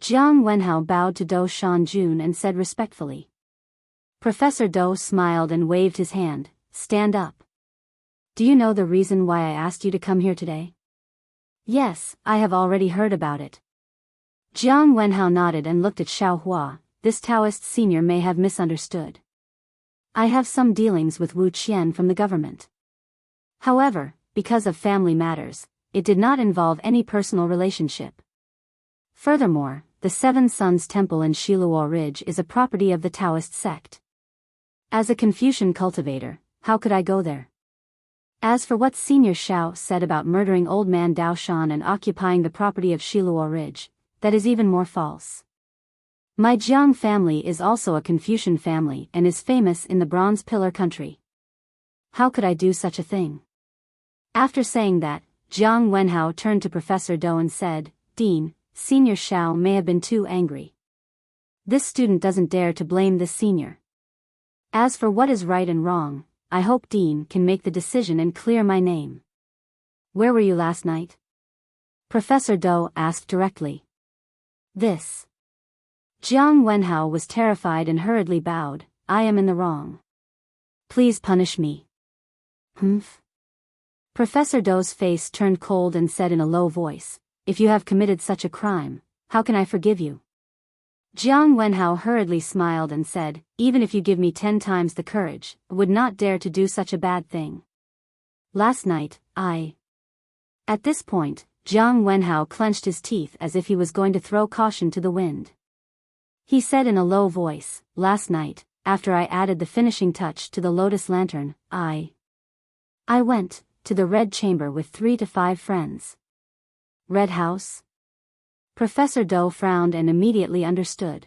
Jiang Wenhao bowed to Dou Shanjun and said respectfully. Professor Dou smiled and waved his hand. Stand up. Do you know the reason why I asked you to come here today? Yes, I have already heard about it. Jiang Wenhao nodded and looked at Xiao Hua. This Taoist senior may have misunderstood. I have some dealings with Wu Qian from the government. However, because of family matters, it did not involve any personal relationship. Furthermore, the Seven Sons Temple in Shiluo Ridge is a property of the Taoist sect. As a Confucian cultivator, how could I go there? As for what Senior Xiao said about murdering old man Dao Shan and occupying the property of Shiluo Ridge, that is even more false. My Jiang family is also a Confucian family and is famous in the Bronze Pillar country. How could I do such a thing? After saying that, Jiang Wenhao turned to Professor Dou and said, Dean, Senior Xiao may have been too angry. This student doesn't dare to blame this senior. As for what is right and wrong, I hope Dean can make the decision and clear my name. Where were you last night? Professor Dou asked directly. This. Jiang Wenhao was terrified and hurriedly bowed. I am in the wrong. Please punish me. Humph. Professor Dou's face turned cold and said in a low voice, if you have committed such a crime, how can I forgive you? Jiang Wenhao hurriedly smiled and said, even if you give me 10 times the courage, I would not dare to do such a bad thing. Last night, At this point, Jiang Wenhao clenched his teeth as if he was going to throw caution to the wind. He said in a low voice, last night, after I added the finishing touch to the lotus lantern, I went to the Red Chamber with 3 to 5 friends. Red House? Professor Dou frowned and immediately understood.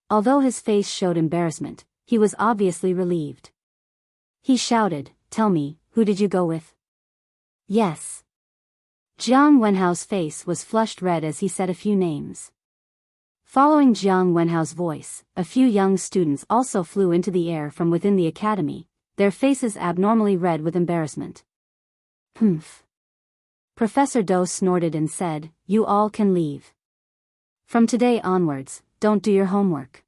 Although his face showed embarrassment, he was obviously relieved. He shouted, tell me, who did you go with? Yes. Jiang Wenhao's face was flushed red as he said a few names. Following Jiang Wenhao's voice, a few young students also flew into the air from within the academy, their faces abnormally red with embarrassment. Humph. Professor Dou snorted and said, you all can leave. From today onwards, don't do your homework.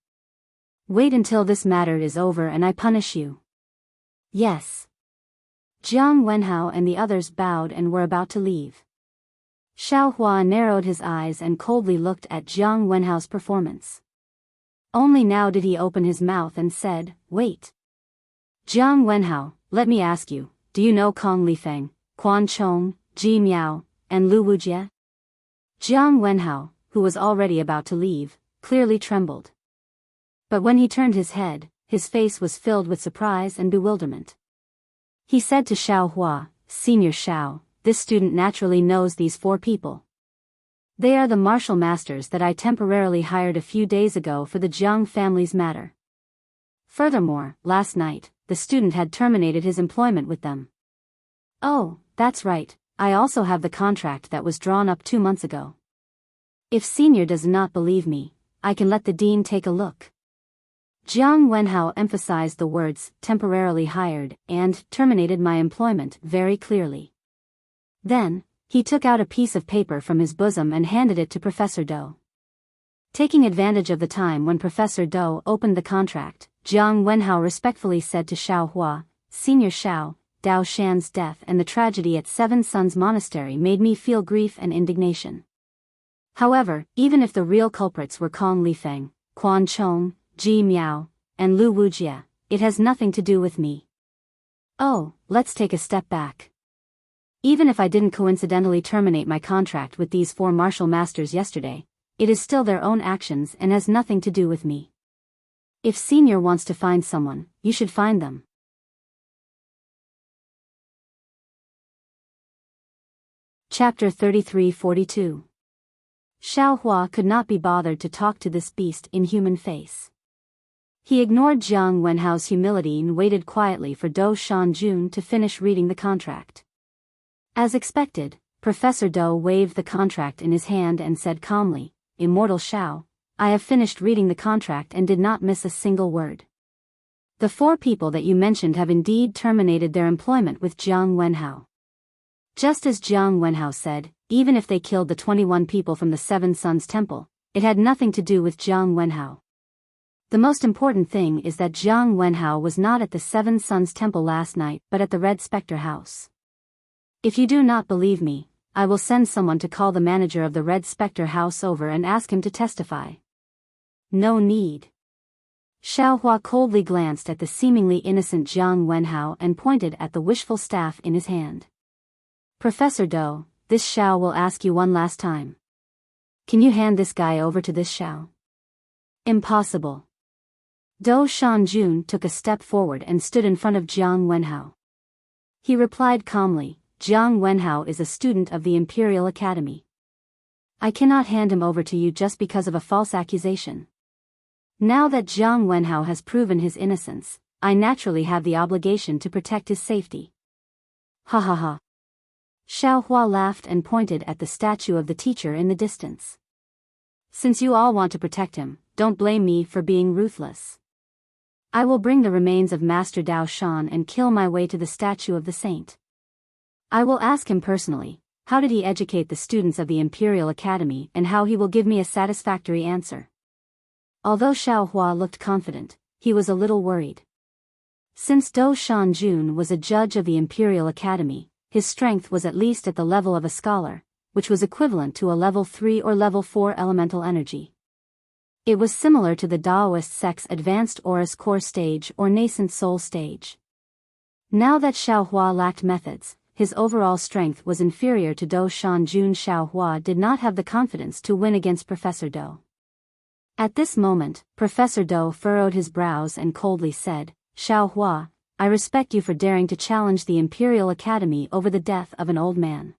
Wait until this matter is over and I punish you. Yes. Jiang Wenhao and the others bowed and were about to leave. Xiao Hua narrowed his eyes and coldly looked at Jiang Wenhao's performance. Only now did he open his mouth and said, wait. Jiang Wenhao, let me ask you, do you know Kong Lifeng, Quan Chong, Ji Miao, and Lu Wujie? Jiang Wenhao, who was already about to leave, clearly trembled. But when he turned his head, his face was filled with surprise and bewilderment. He said to Xiao Hua, Senior Xiao, this student naturally knows these 4 people. They are the martial masters that I temporarily hired a few days ago for the Jiang family's matter. Furthermore, last night, the student had terminated his employment with them. Oh, that's right. I also have the contract that was drawn up 2 months ago. If Senior does not believe me, I can let the dean take a look. Jiang Wenhao emphasized the words, temporarily hired, and terminated my employment very clearly. Then, he took out a piece of paper from his bosom and handed it to Professor Dou. Taking advantage of the time when Professor Dou opened the contract, Jiang Wenhao respectfully said to Xiao Hua, Senior Xiao, Dao Shan's death and the tragedy at Seven Sons Monastery made me feel grief and indignation. However, even if the real culprits were Kong Lifeng, Quan Chong, Ji Miao, and Lu Wujie, it has nothing to do with me. Oh, let's take a step back. Even if I didn't coincidentally terminate my contract with these 4 martial masters yesterday, it is still their own actions and has nothing to do with me. If Senior wants to find someone, you should find them. Chapter 33-42. Xiao Hua could not be bothered to talk to this beast in human face. He ignored Jiang Wenhao's humility and waited quietly for Dou Shanjun to finish reading the contract. As expected, Professor Dou waved the contract in his hand and said calmly, Immortal Xiao, I have finished reading the contract and did not miss a single word. The 4 people that you mentioned have indeed terminated their employment with Jiang Wenhao. Just as Jiang Wenhao said, even if they killed the 21 people from the Seven Sons Temple, it had nothing to do with Jiang Wenhao. The most important thing is that Jiang Wenhao was not at the Seven Sons Temple last night but at the Red Spectre House. If you do not believe me, I will send someone to call the manager of the Red Spectre house over and ask him to testify. No need. Xiaohua coldly glanced at the seemingly innocent Jiang Wenhao and pointed at the wishful staff in his hand. Professor Dou, this Xiao will ask you one last time. Can you hand this guy over to this Xiao? Impossible. Dou Shanjun took a step forward and stood in front of Jiang Wenhao. He replied calmly, Jiang Wenhao is a student of the Imperial Academy. I cannot hand him over to you just because of a false accusation. Now that Jiang Wenhao has proven his innocence, I naturally have the obligation to protect his safety. Ha ha ha. Xiaohua laughed and pointed at the statue of the teacher in the distance. Since you all want to protect him, don't blame me for being ruthless. I will bring the remains of Master Dao Shan and kill my way to the statue of the saint. I will ask him personally, how did he educate the students of the Imperial Academy, and how he will give me a satisfactory answer. Although Xiaohua looked confident, he was a little worried. Since Dou Shanjun was a judge of the Imperial Academy, his strength was at least at the level of a scholar, which was equivalent to a level 3 or level 4 elemental energy. It was similar to the Daoist sect's advanced Aurus core stage or nascent soul stage. Now that Xiaohua lacked methods, his overall strength was inferior to Dou Shanjun. Xiaohua did not have the confidence to win against Professor Dou. At this moment, Professor Dou furrowed his brows and coldly said, Xiaohua, I respect you for daring to challenge the Imperial Academy over the death of an old man.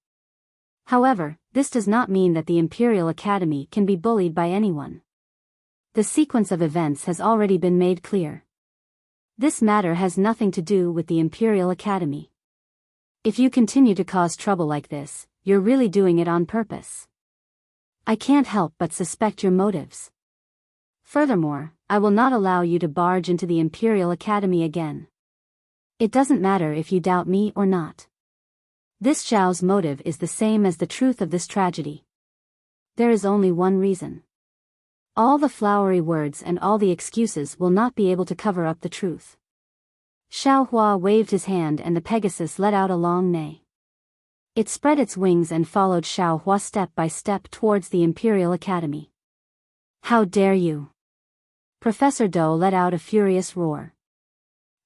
However, this does not mean that the Imperial Academy can be bullied by anyone. The sequence of events has already been made clear. This matter has nothing to do with the Imperial Academy. If you continue to cause trouble like this, you're really doing it on purpose. I can't help but suspect your motives. Furthermore, I will not allow you to barge into the Imperial Academy again. It doesn't matter if you doubt me or not. This Xiao's motive is the same as the truth of this tragedy. There is only one reason. All the flowery words and all the excuses will not be able to cover up the truth. Xiaohua waved his hand and the Pegasus let out a long neigh. It spread its wings and followed Xiaohua step by step towards the Imperial Academy. How dare you! Professor Dou let out a furious roar.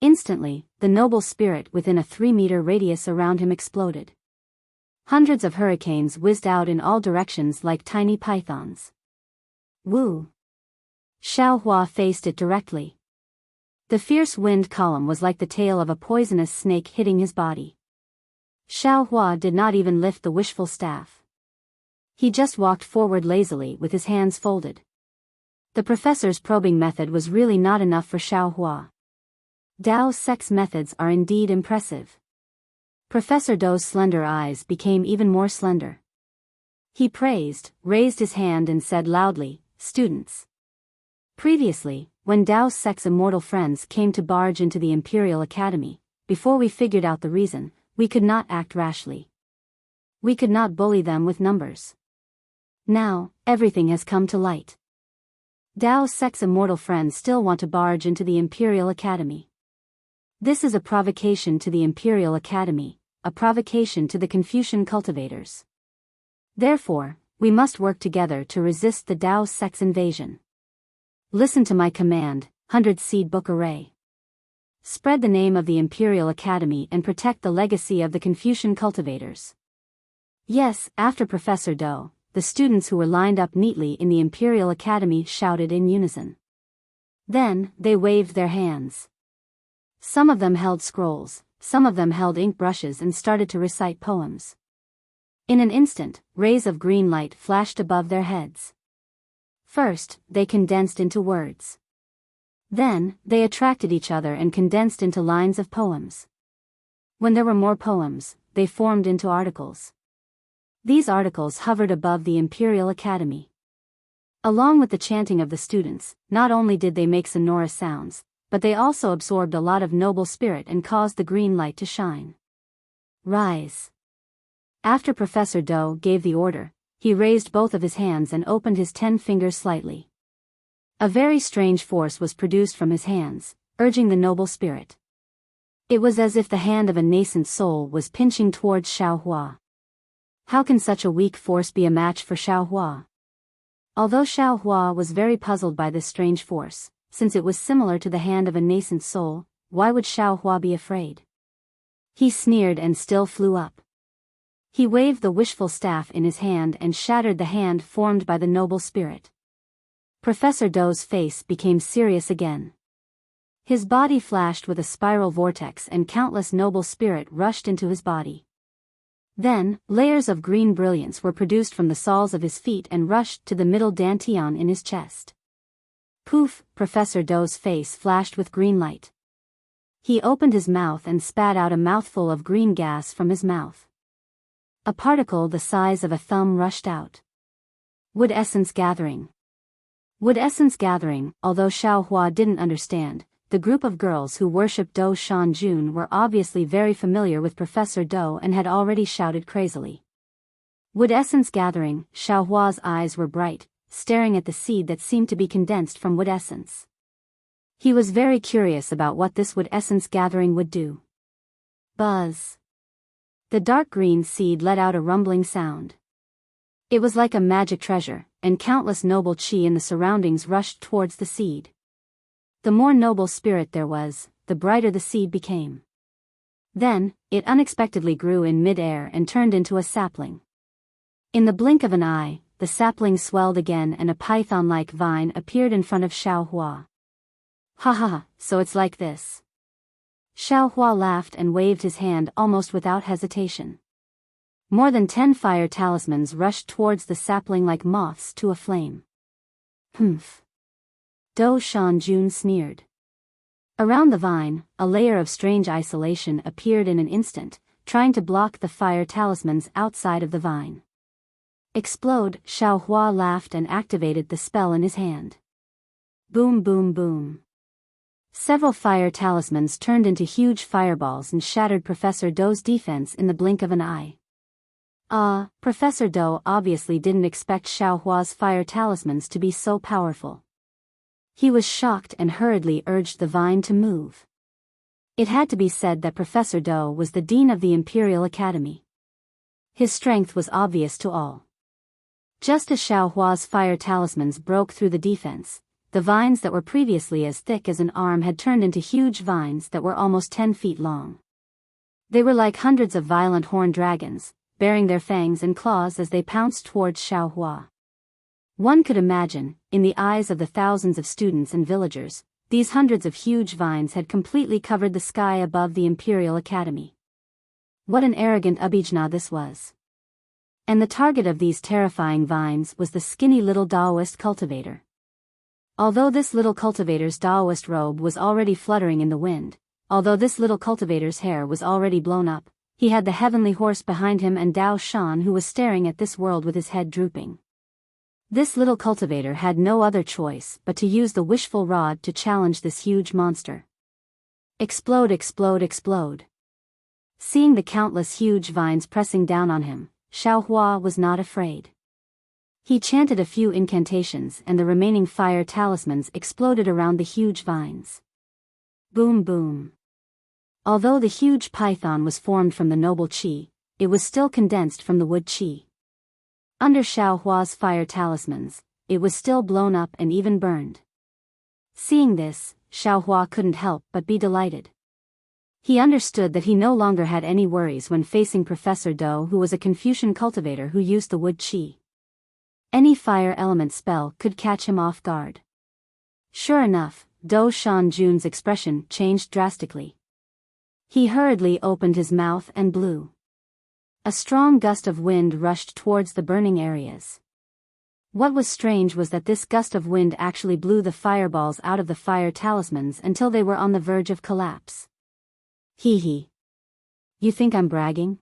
Instantly, the noble spirit within a 3-meter radius around him exploded. Hundreds of hurricanes whizzed out in all directions like tiny pythons. Woo! Xiaohua faced it directly. The fierce wind column was like the tail of a poisonous snake hitting his body. Xiaohua did not even lift the wishful staff. He just walked forward lazily with his hands folded. The professor's probing method was really not enough for Xiaohua. Dao's sex methods are indeed impressive. Professor Dou's slender eyes became even more slender. He praised, raised his hand and said loudly, Students. Previously, when Dao's sex immortal friends came to barge into the Imperial Academy, before we figured out the reason, we could not act rashly. We could not bully them with numbers. Now, everything has come to light. Dao's sex immortal friends still want to barge into the Imperial Academy. This is a provocation to the Imperial Academy, a provocation to the Confucian cultivators. Therefore, we must work together to resist the Dao sex invasion. Listen to my command, 100 Seed Book Array. Spread the name of the Imperial Academy and protect the legacy of the Confucian cultivators. Yes, after Professor Dou, the students who were lined up neatly in the Imperial Academy shouted in unison. Then, they waved their hands. Some of them held scrolls, some of them held ink brushes and started to recite poems. In an instant, rays of green light flashed above their heads. First, they condensed into words. Then, they attracted each other and condensed into lines of poems. When there were more poems, they formed into articles. These articles hovered above the Imperial Academy. Along with the chanting of the students, not only did they make sonorous sounds, but they also absorbed a lot of noble spirit and caused the green light to shine. Rise. After Professor Dou gave the order, he raised both of his hands and opened his 10 fingers slightly. A very strange force was produced from his hands, urging the noble spirit. It was as if the hand of a nascent soul was pinching towards Xiaohua. How can such a weak force be a match for Xiaohua? Although Xiaohua was very puzzled by this strange force, since it was similar to the hand of a nascent soul, why would Xiaohua be afraid? He sneered and still flew up. He waved the wishful staff in his hand and shattered the hand formed by the noble spirit. Professor Dou's face became serious again. His body flashed with a spiral vortex and countless noble spirit rushed into his body. Then, layers of green brilliance were produced from the soles of his feet and rushed to the middle dantian in his chest. Poof! Professor Dou's face flashed with green light. He opened his mouth and spat out a mouthful of green gas from his mouth. A particle the size of a thumb rushed out. Wood essence gathering. Wood essence gathering. Although Xiaohua didn't understand, the group of girls who worshipped Dou Shanjun were obviously very familiar with Professor Dou and had already shouted crazily. Wood essence gathering. Xiaohua's eyes were bright, staring at the seed that seemed to be condensed from wood essence. He was very curious about what this wood essence gathering would do. Buzz. The dark green seed let out a rumbling sound. It was like a magic treasure, and countless noble qi in the surroundings rushed towards the seed. The more noble spirit there was, the brighter the seed became. Then, it unexpectedly grew in mid-air and turned into a sapling. In the blink of an eye, the sapling swelled again and a python-like vine appeared in front of Xiaohua. Ha ha ha, so it's like this. Xiaohua laughed and waved his hand almost without hesitation. More than 10 fire talismans rushed towards the sapling like moths to a flame. Humph. Dou Shanjun sneered. Around the vine, a layer of strange isolation appeared in an instant, trying to block the fire talismans outside of the vine. Explode! Xiaohua laughed and activated the spell in his hand. Boom boom boom. Several fire talismans turned into huge fireballs and shattered Professor Dou's defense in the blink of an eye. Professor Dou obviously didn't expect Xiaohua's fire talismans to be so powerful. He was shocked and hurriedly urged the vine to move. It had to be said that Professor Dou was the dean of the Imperial Academy. His strength was obvious to all. Just as Xiaohua's fire talismans broke through the defense, the vines that were previously as thick as an arm had turned into huge vines that were almost 10 feet long. They were like hundreds of violent horned dragons, baring their fangs and claws as they pounced towards Xiaohua. One could imagine, in the eyes of the thousands of students and villagers, these hundreds of huge vines had completely covered the sky above the Imperial Academy. What an arrogant Abhijna this was. And the target of these terrifying vines was the skinny little Daoist cultivator. Although this little cultivator's Daoist robe was already fluttering in the wind, although this little cultivator's hair was already blown up, he had the heavenly horse behind him and Dao Shan who was staring at this world with his head drooping. This little cultivator had no other choice but to use the wishful rod to challenge this huge monster. Explode explode explode. Seeing the countless huge vines pressing down on him, Xiaohua was not afraid. He chanted a few incantations and the remaining fire talismans exploded around the huge vines. Boom boom. Although the huge python was formed from the noble qi, it was still condensed from the wood qi. Under Xiaohua's fire talismans, it was still blown up and even burned. Seeing this, Xiaohua couldn't help but be delighted. He understood that he no longer had any worries when facing Professor Dou, who was a Confucian cultivator who used the wood qi. Any fire element spell could catch him off guard. Sure enough, Dou Shanjun's expression changed drastically. He hurriedly opened his mouth and blew. A strong gust of wind rushed towards the burning areas. What was strange was that this gust of wind actually blew the fireballs out of the fire talismans until they were on the verge of collapse. Hee hee. You think I'm bragging?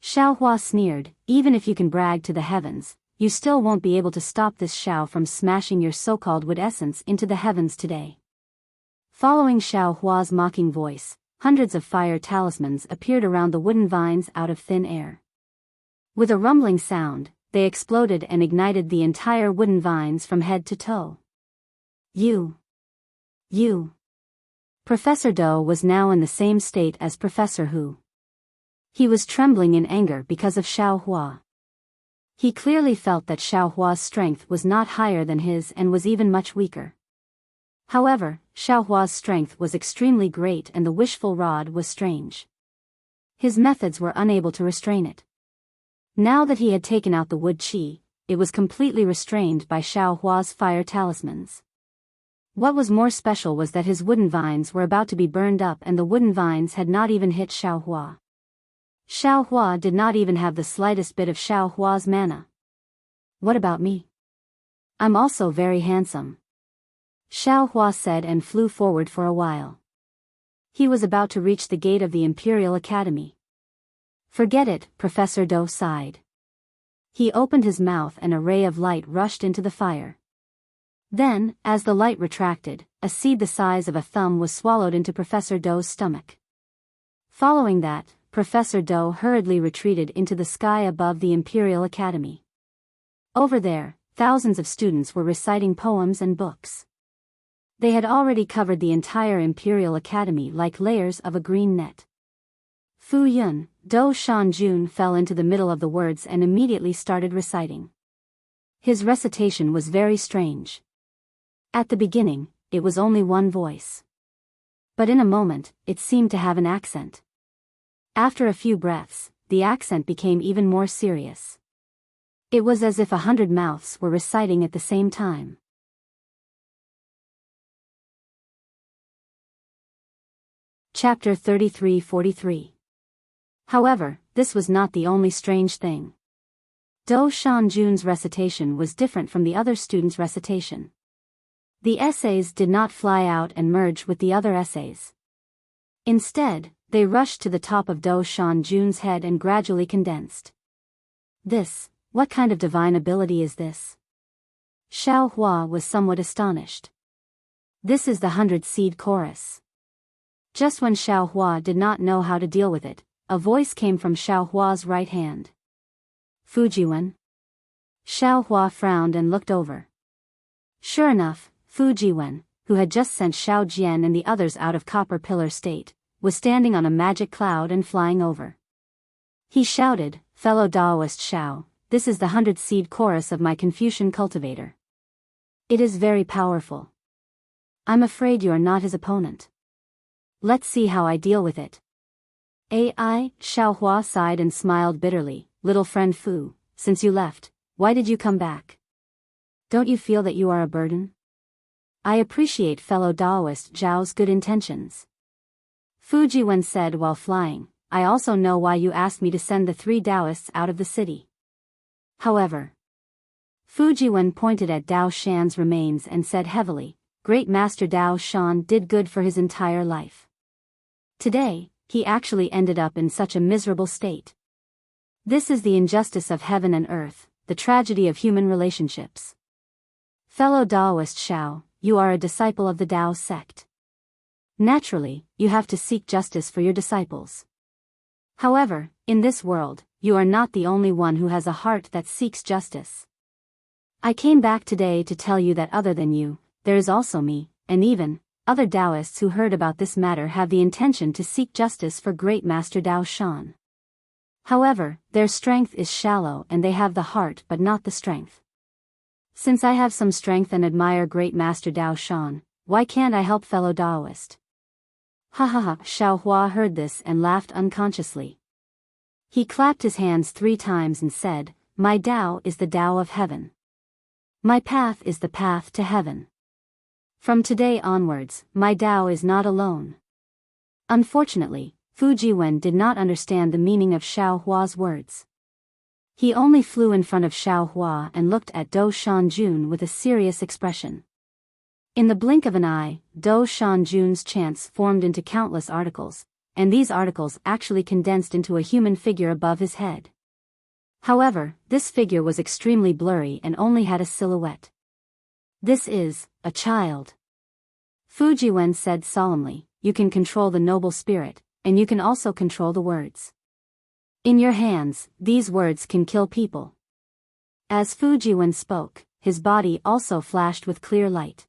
Xiaohua sneered, even if you can brag to the heavens, you still won't be able to stop this Xiao from smashing your so-called wood essence into the heavens today. Following Xiaohua's mocking voice, hundreds of fire talismans appeared around the wooden vines out of thin air. With a rumbling sound, they exploded and ignited the entire wooden vines from head to toe. You. Professor Dou was now in the same state as Professor Hu. He was trembling in anger because of Xiao Hua. He clearly felt that Xiao Hua's strength was not higher than his and was even much weaker. However, Xiao Hua's strength was extremely great and the wishful rod was strange. His methods were unable to restrain it. Now that he had taken out the wood qi, it was completely restrained by Xiao Hua's fire talismans. What was more special was that his wooden vines were about to be burned up and the wooden vines had not even hit Xiao Hua. Xiao Hua did not even have the slightest bit of Xiao Hua's mana. What about me? I'm also very handsome. Xiao Hua said and flew forward for a while. He was about to reach the gate of the Imperial Academy. Forget it, Professor Dou sighed. He opened his mouth and a ray of light rushed into the fire. Then, as the light retracted, a seed the size of a thumb was swallowed into Professor Dou's stomach. Following that, Professor Dou hurriedly retreated into the sky above the Imperial Academy. Over there, thousands of students were reciting poems and books. They had already covered the entire Imperial Academy like layers of a green net. Fu Yun, Dou Shanjun fell into the middle of the words and immediately started reciting. His recitation was very strange. At the beginning, it was only one voice. But in a moment, it seemed to have an accent. After a few breaths, the accent became even more serious. It was as if 100 mouths were reciting at the same time. Chapter 33-43. However, this was not the only strange thing. Dou Shanjun's recitation was different from the other students' recitation. The essays did not fly out and merge with the other essays. Instead, they rushed to the top of Dou Shanjun's head and gradually condensed. What kind of divine ability is this? Xiao Hua was somewhat astonished. This is the 100-seed chorus. Just when Xiao Hua did not know how to deal with it, a voice came from Xiao Hua's right hand. Fujiwen? Xiao Hua frowned and looked over. Sure enough, Fujiwen, who had just sent Xiao Jian and the others out of Copper Pillar State, was standing on a magic cloud and flying over. He shouted, "Fellow Daoist Xiao, this is the 100-seed chorus of my Confucian cultivator. It is very powerful. I'm afraid you are not his opponent. Let's see how I deal with it." Xiao Hua sighed and smiled bitterly. Little friend Fu, since you left, why did you come back? Don't you feel that you are a burden? I appreciate fellow Daoist Zhao's good intentions. Fujiwen said while flying, I also know why you asked me to send the 3 Daoists out of the city. However, Fujiwen pointed at Dao Shan's remains and said heavily, Great Master Dao Shan did good for his entire life. Today, he actually ended up in such a miserable state. This is the injustice of heaven and earth, the tragedy of human relationships. Fellow Daoist Xiao, you are a disciple of the Dao sect. Naturally, you have to seek justice for your disciples. However, in this world, you are not the only one who has a heart that seeks justice. I came back today to tell you that other than you, there is also me, and even other Daoists who heard about this matter have the intention to seek justice for Great Master Dao Shan. However, their strength is shallow and they have the heart but not the strength. Since I have some strength and admire Great Master Dao Shan, why can't I help fellow Daoist? Ha ha ha! Xiao Hua heard this and laughed unconsciously. He clapped his hands 3 times and said, My Dao is the Dao of heaven. My path is the path to heaven. From today onwards, my Dao is not alone. Unfortunately, Fujiwen did not understand the meaning of Xiao Hua's words. He only flew in front of Xiao Hua and looked at Dou Shanjun with a serious expression. In the blink of an eye, Dou Shanjun's chants formed into countless articles, and these articles actually condensed into a human figure above his head. However, this figure was extremely blurry and only had a silhouette. This is a child. Fujiwen said solemnly, You can control the noble spirit, and you can also control the words. In your hands, these words can kill people. As Fujiwen spoke, his body also flashed with clear light.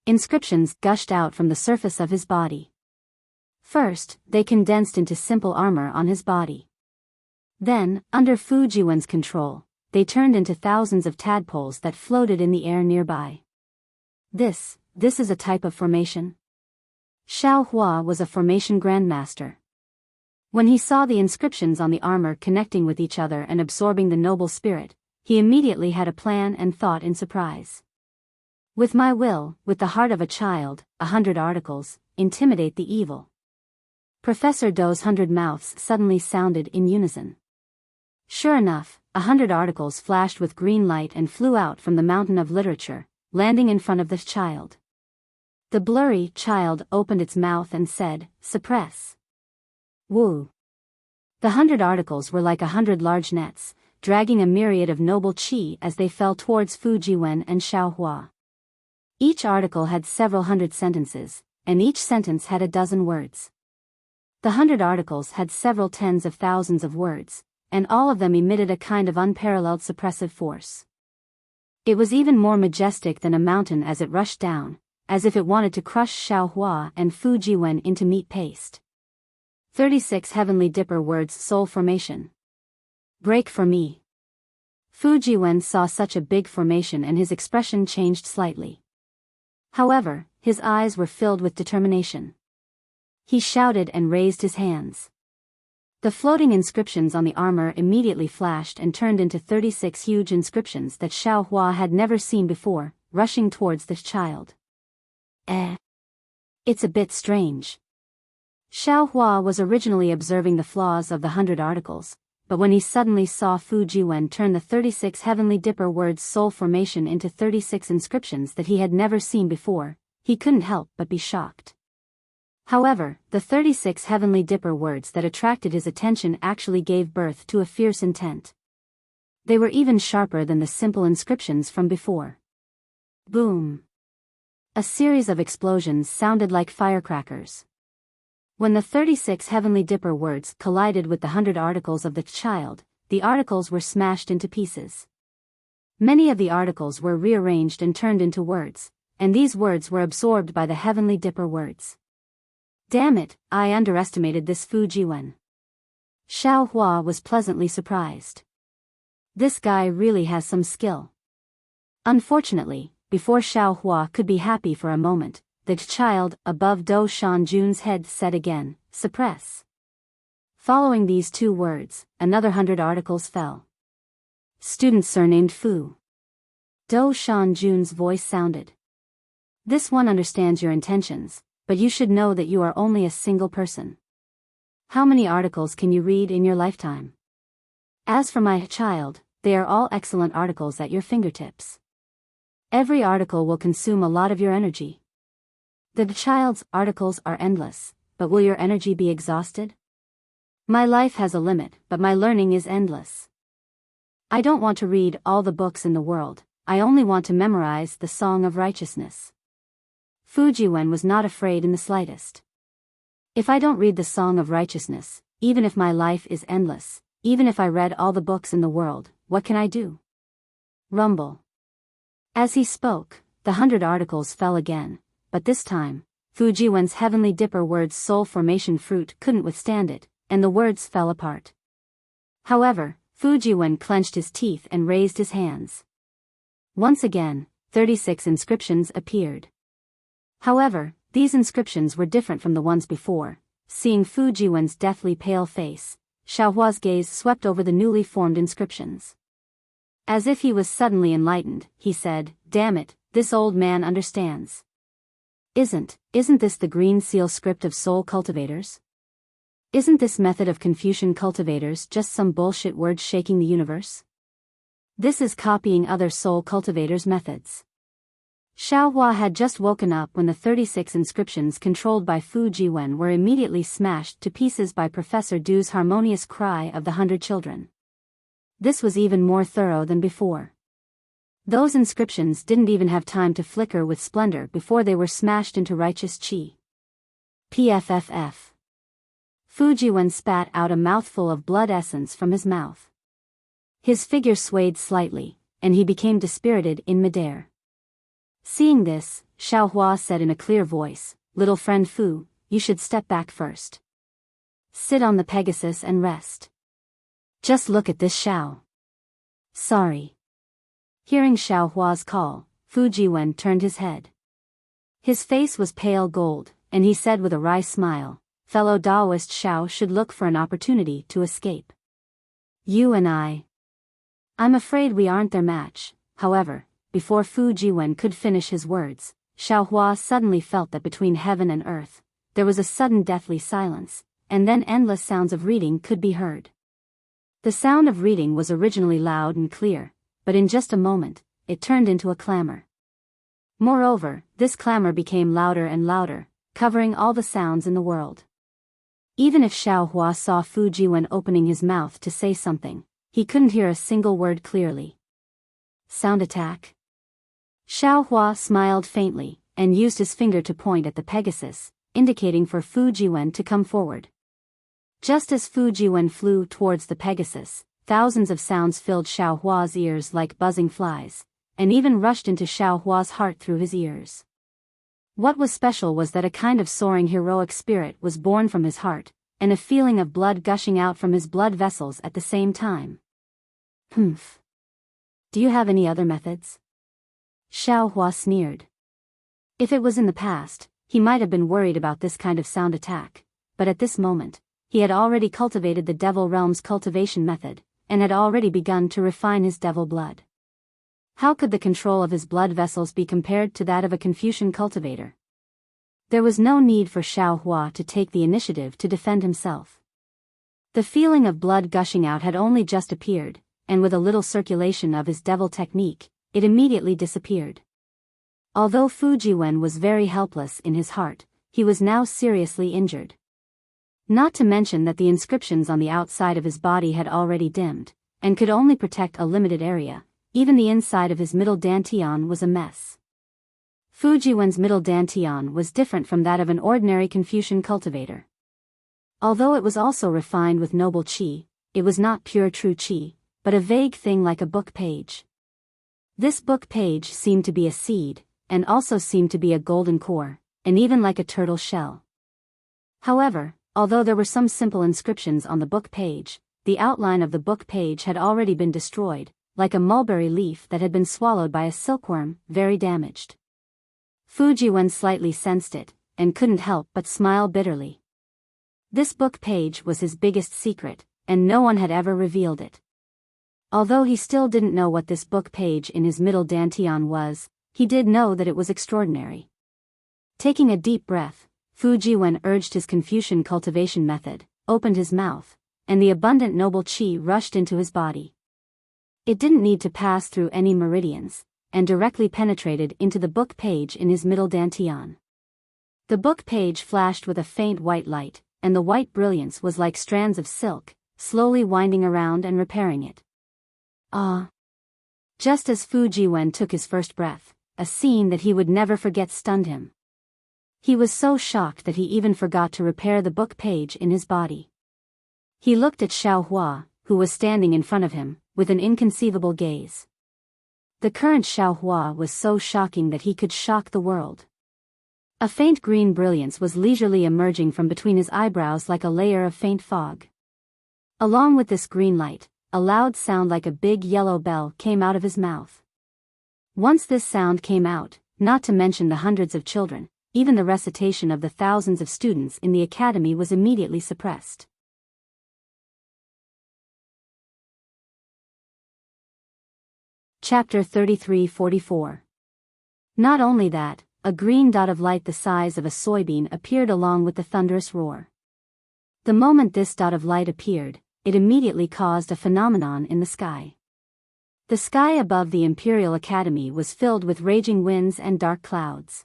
Inscriptions gushed out from the surface of his body. First, they condensed into simple armor on his body. Then, under Fu Jiwen's control, they turned into thousands of tadpoles that floated in the air nearby. This is a type of formation? Xiao Hua was a formation grandmaster. When he saw the inscriptions on the armor connecting with each other and absorbing the noble spirit, he immediately had a plan and thought in surprise. With my will, with the heart of a child, 100 articles, intimidate the evil. Professor Dou's 100 mouths suddenly sounded in unison. Sure enough, 100 articles flashed with green light and flew out from the mountain of literature, landing in front of the child. The blurry child opened its mouth and said, "Suppress." Woo! The 100 articles were like 100 large nets, dragging a myriad of noble qi as they fell towards Fu Jiwen and Xiao Hua. Each article had several hundred sentences, and each sentence had a dozen words. The 100 articles had several tens of thousands of words, and all of them emitted a kind of unparalleled suppressive force. It was even more majestic than a mountain as it rushed down, as if it wanted to crush Xiao Hua and Fu Jiwen into meat paste. 36 Heavenly Dipper Words Soul Formation. Break for me. Fu Jiwen saw such a big formation and his expression changed slightly. However, his eyes were filled with determination. He shouted and raised his hands. The floating inscriptions on the armor immediately flashed and turned into 36 huge inscriptions that Xiao Hua had never seen before, rushing towards the child. It's a bit strange. Xiao Hua was originally observing the flaws of the 100 articles, but when he suddenly saw Fu Jiwen turn the 36 Heavenly Dipper Words soul formation into 36 inscriptions that he had never seen before, he couldn't help but be shocked. However, the 36 Heavenly Dipper Words that attracted his attention actually gave birth to a fierce intent. They were even sharper than the simple inscriptions from before. Boom! A series of explosions sounded like firecrackers. When the 36 Heavenly Dipper Words collided with the 100 articles of the child, the articles were smashed into pieces. Many of the articles were rearranged and turned into words, and these words were absorbed by the Heavenly Dipper Words. Damn it, I underestimated this Fu Jiwen. Xiao Hua was pleasantly surprised. This guy really has some skill. Unfortunately, before Xiao Hua could be happy for a moment, the child above Dou Shanjun's head said again, "Suppress." Following these two words, another 100 articles fell. Student surnamed Fu. Dou Shanjun's voice sounded. This one understands your intentions, but you should know that you are only a single person. How many articles can you read in your lifetime? As for my child, they are all excellent articles at your fingertips. Every article will consume a lot of your energy. The child's articles are endless, but will your energy be exhausted? My life has a limit, but my learning is endless. I don't want to read all the books in the world, I only want to memorize the Song of Righteousness. Fu Jiwen was not afraid in the slightest. If I don't read the Song of Righteousness, even if my life is endless, even if I read all the books in the world, what can I do? Rumble. As he spoke, the 100 articles fell again, but this time, Fu Jiwen's Heavenly Dipper Words soul formation fruit couldn't withstand it, and the words fell apart. However, Fu Jiwen clenched his teeth and raised his hands. Once again, 36 inscriptions appeared. However, these inscriptions were different from the ones before. Seeing Fu Jiwen's deathly pale face, Xiao Hua's gaze swept over the newly formed inscriptions. As if he was suddenly enlightened, he said, "Damn it, this old man understands. Isn't this the green seal script of soul cultivators? Isn't this method of Confucian cultivators just some bullshit words shaking the universe? This is copying other soul cultivators' methods." Xiao Hua had just woken up when the 36 inscriptions controlled by Fu Jiwen were immediately smashed to pieces by Professor Dou's harmonious cry of the 100 children. This was even more thorough than before. Those inscriptions didn't even have time to flicker with splendor before they were smashed into righteous qi. PFFF. Fu Jiwen spat out a mouthful of blood essence from his mouth. His figure swayed slightly, and he became dispirited in midair. Seeing this, Xiao Hua said in a clear voice, "Little friend Fu, you should step back first. Sit on the Pegasus and rest. Just look at this Xiao. Sorry. Hearing Xiao Hua's call, Fu Jiwen turned his head. His face was pale gold, and he said with a wry smile, fellow Taoist Xiao should look for an opportunity to escape. You and I'm afraid we aren't their match. However, before Fu Jiwen could finish his words, Xiao Hua suddenly felt that between heaven and earth, there was a sudden deathly silence, and then endless sounds of reading could be heard. The sound of reading was originally loud and clear, but in just a moment, it turned into a clamor. Moreover, this clamor became louder and louder, covering all the sounds in the world. Even if Xiao Hua saw Fu Jiwen opening his mouth to say something, he couldn't hear a single word clearly. Sound attack? Xiao Hua smiled faintly, and used his finger to point at the Pegasus, indicating for Fu Jiwen to come forward. Just as Fu Jiwen flew towards the Pegasus, thousands of sounds filled Xiao Hua's ears like buzzing flies, and even rushed into Xiao Hua's heart through his ears. What was special was that a kind of soaring heroic spirit was born from his heart, and a feeling of blood gushing out from his blood vessels at the same time. Humph. Do you have any other methods? Xiao Hua sneered. If it was in the past, he might have been worried about this kind of sound attack, but at this moment, he had already cultivated the Devil Realm's cultivation method, and had already begun to refine his devil blood. How could the control of his blood vessels be compared to that of a Confucian cultivator? There was no need for Xiao Hua to take the initiative to defend himself. The feeling of blood gushing out had only just appeared, and with a little circulation of his devil technique, it immediately disappeared. Although Fu Jiwen was very helpless in his heart, he was now seriously injured. Not to mention that the inscriptions on the outside of his body had already dimmed, and could only protect a limited area. Even the inside of his middle dantian was a mess. Fu Jiwen's middle dantian was different from that of an ordinary Confucian cultivator. Although it was also refined with noble qi, it was not pure true qi, but a vague thing like a book page. This book page seemed to be a seed, and also seemed to be a golden core, and even like a turtle shell. However, although there were some simple inscriptions on the book page, the outline of the book page had already been destroyed, like a mulberry leaf that had been swallowed by a silkworm, very damaged. Fu Jiwen slightly sensed it, and couldn't help but smile bitterly. This book page was his biggest secret, and no one had ever revealed it. Although he still didn't know what this book page in his middle dantian was, he did know that it was extraordinary. Taking a deep breath, Fu Jiwen urged his Confucian cultivation method, opened his mouth, and the abundant noble qi rushed into his body. It didn't need to pass through any meridians, and directly penetrated into the book page in his middle dantian. The book page flashed with a faint white light, and the white brilliance was like strands of silk, slowly winding around and repairing it. Ah! Just as Fu Jiwen took his first breath, a scene that he would never forget stunned him. He was so shocked that he even forgot to repair the book page in his body. He looked at Xiao Hua, who was standing in front of him, with an inconceivable gaze. The current Xiao Hua was so shocking that he could shock the world. A faint green brilliance was leisurely emerging from between his eyebrows like a layer of faint fog. Along with this green light, a loud sound like a big yellow bell came out of his mouth. Once this sound came out, not to mention the hundreds of children, even the recitation of the thousands of students in the academy was immediately suppressed. Chapter 33-44. Not only that, a green dot of light the size of a soybean appeared along with the thunderous roar. The moment this dot of light appeared, it immediately caused a phenomenon in the sky. The sky above the Imperial Academy was filled with raging winds and dark clouds.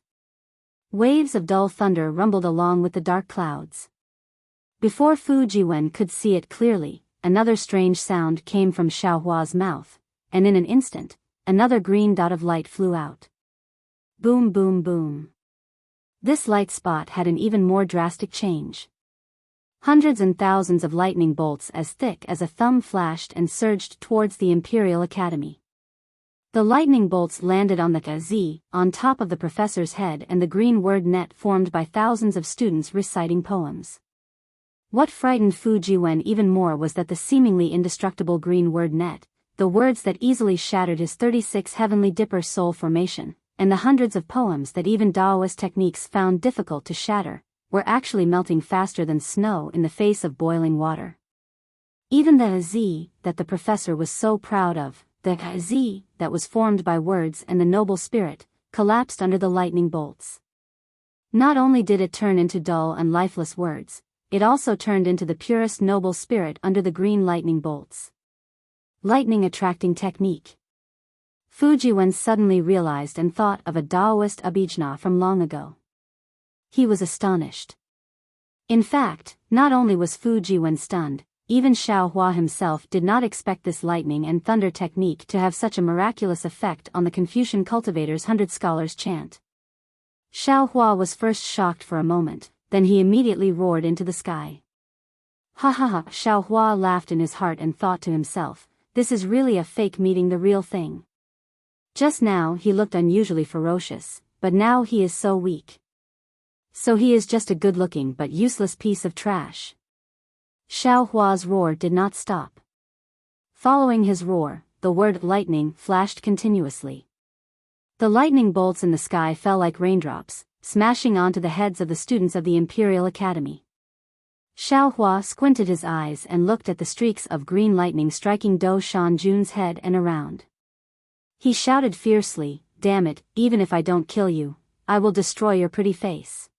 Waves of dull thunder rumbled along with the dark clouds. Before Fu Jiwen could see it clearly, another strange sound came from Xiao Hua's mouth, and in an instant, another green dot of light flew out. Boom boom boom. This light spot had an even more drastic change. Hundreds and thousands of lightning bolts as thick as a thumb flashed and surged towards the Imperial Academy. The lightning bolts landed on the Z, on top of the professor's head, and the green word net formed by thousands of students reciting poems. What frightened Fu Jiwen even more was that the seemingly indestructible green word net, the words that easily shattered his 36 heavenly dipper soul formation, and the hundreds of poems that even Daoist techniques found difficult to shatter, were actually melting faster than snow in the face of boiling water. Even the Z, that the professor was so proud of, the Z, that was formed by words and the noble spirit, collapsed under the lightning bolts. Not only did it turn into dull and lifeless words, it also turned into the purest noble spirit under the green lightning bolts. Lightning attracting technique. Fu Jiwen suddenly realized and thought of a Daoist abhijna from long ago. He was astonished. In fact, not only was Fu Jiwen stunned, even Xiao Hua himself did not expect this lightning and thunder technique to have such a miraculous effect on the Confucian cultivators' 100 scholars chant. Xiao Hua was first shocked for a moment, then he immediately roared into the sky. Ha ha ha! Xiao Hua laughed in his heart and thought to himself, this is really a fake meeting the real thing. Just now he looked unusually ferocious, but now he is so weak. So he is just a good-looking but useless piece of trash. Xiao Hua's roar did not stop. Following his roar, the word lightning flashed continuously. The lightning bolts in the sky fell like raindrops, smashing onto the heads of the students of the Imperial Academy. Xiao Hua squinted his eyes and looked at the streaks of green lightning striking Do Shanjun's head and around. He shouted fiercely, "Damn it, even if I don't kill you, I will destroy your pretty face."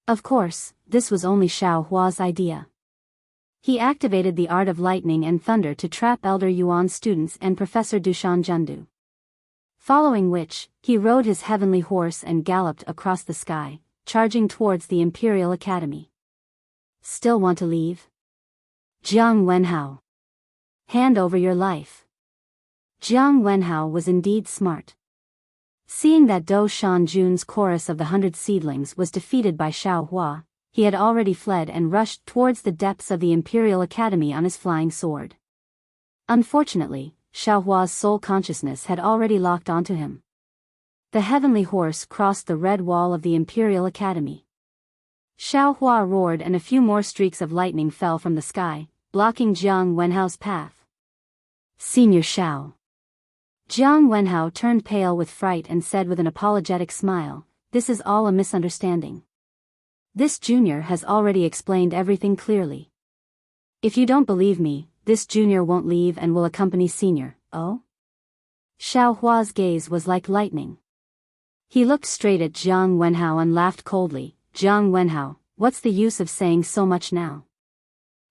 Of course, this was only Xiao Hua's idea. He activated the art of lightning and thunder to trap Elder Yuan's students and Professor Dushan Jundu. Following which, he rode his heavenly horse and galloped across the sky, charging towards the Imperial Academy. Still want to leave? Jiang Wenhao. Hand over your life. Jiang Wenhao was indeed smart. Seeing that Do Shanjun's chorus of the 100 seedlings was defeated by Xiao Hua, he had already fled and rushed towards the depths of the Imperial Academy on his flying sword. Unfortunately, Xiao Hua's soul consciousness had already locked onto him. The heavenly horse crossed the red wall of the Imperial Academy. Xiao Hua roared and a few more streaks of lightning fell from the sky, blocking Jiang Wenhao's path. Senior Xiao. Jiang Wenhao turned pale with fright and said with an apologetic smile, "This is all a misunderstanding. This junior has already explained everything clearly. If you don't believe me, this junior won't leave and will accompany senior." Oh? Xiao Hua's gaze was like lightning. He looked straight at Jiang Wenhao and laughed coldly. "Jiang Wenhao, what's the use of saying so much now?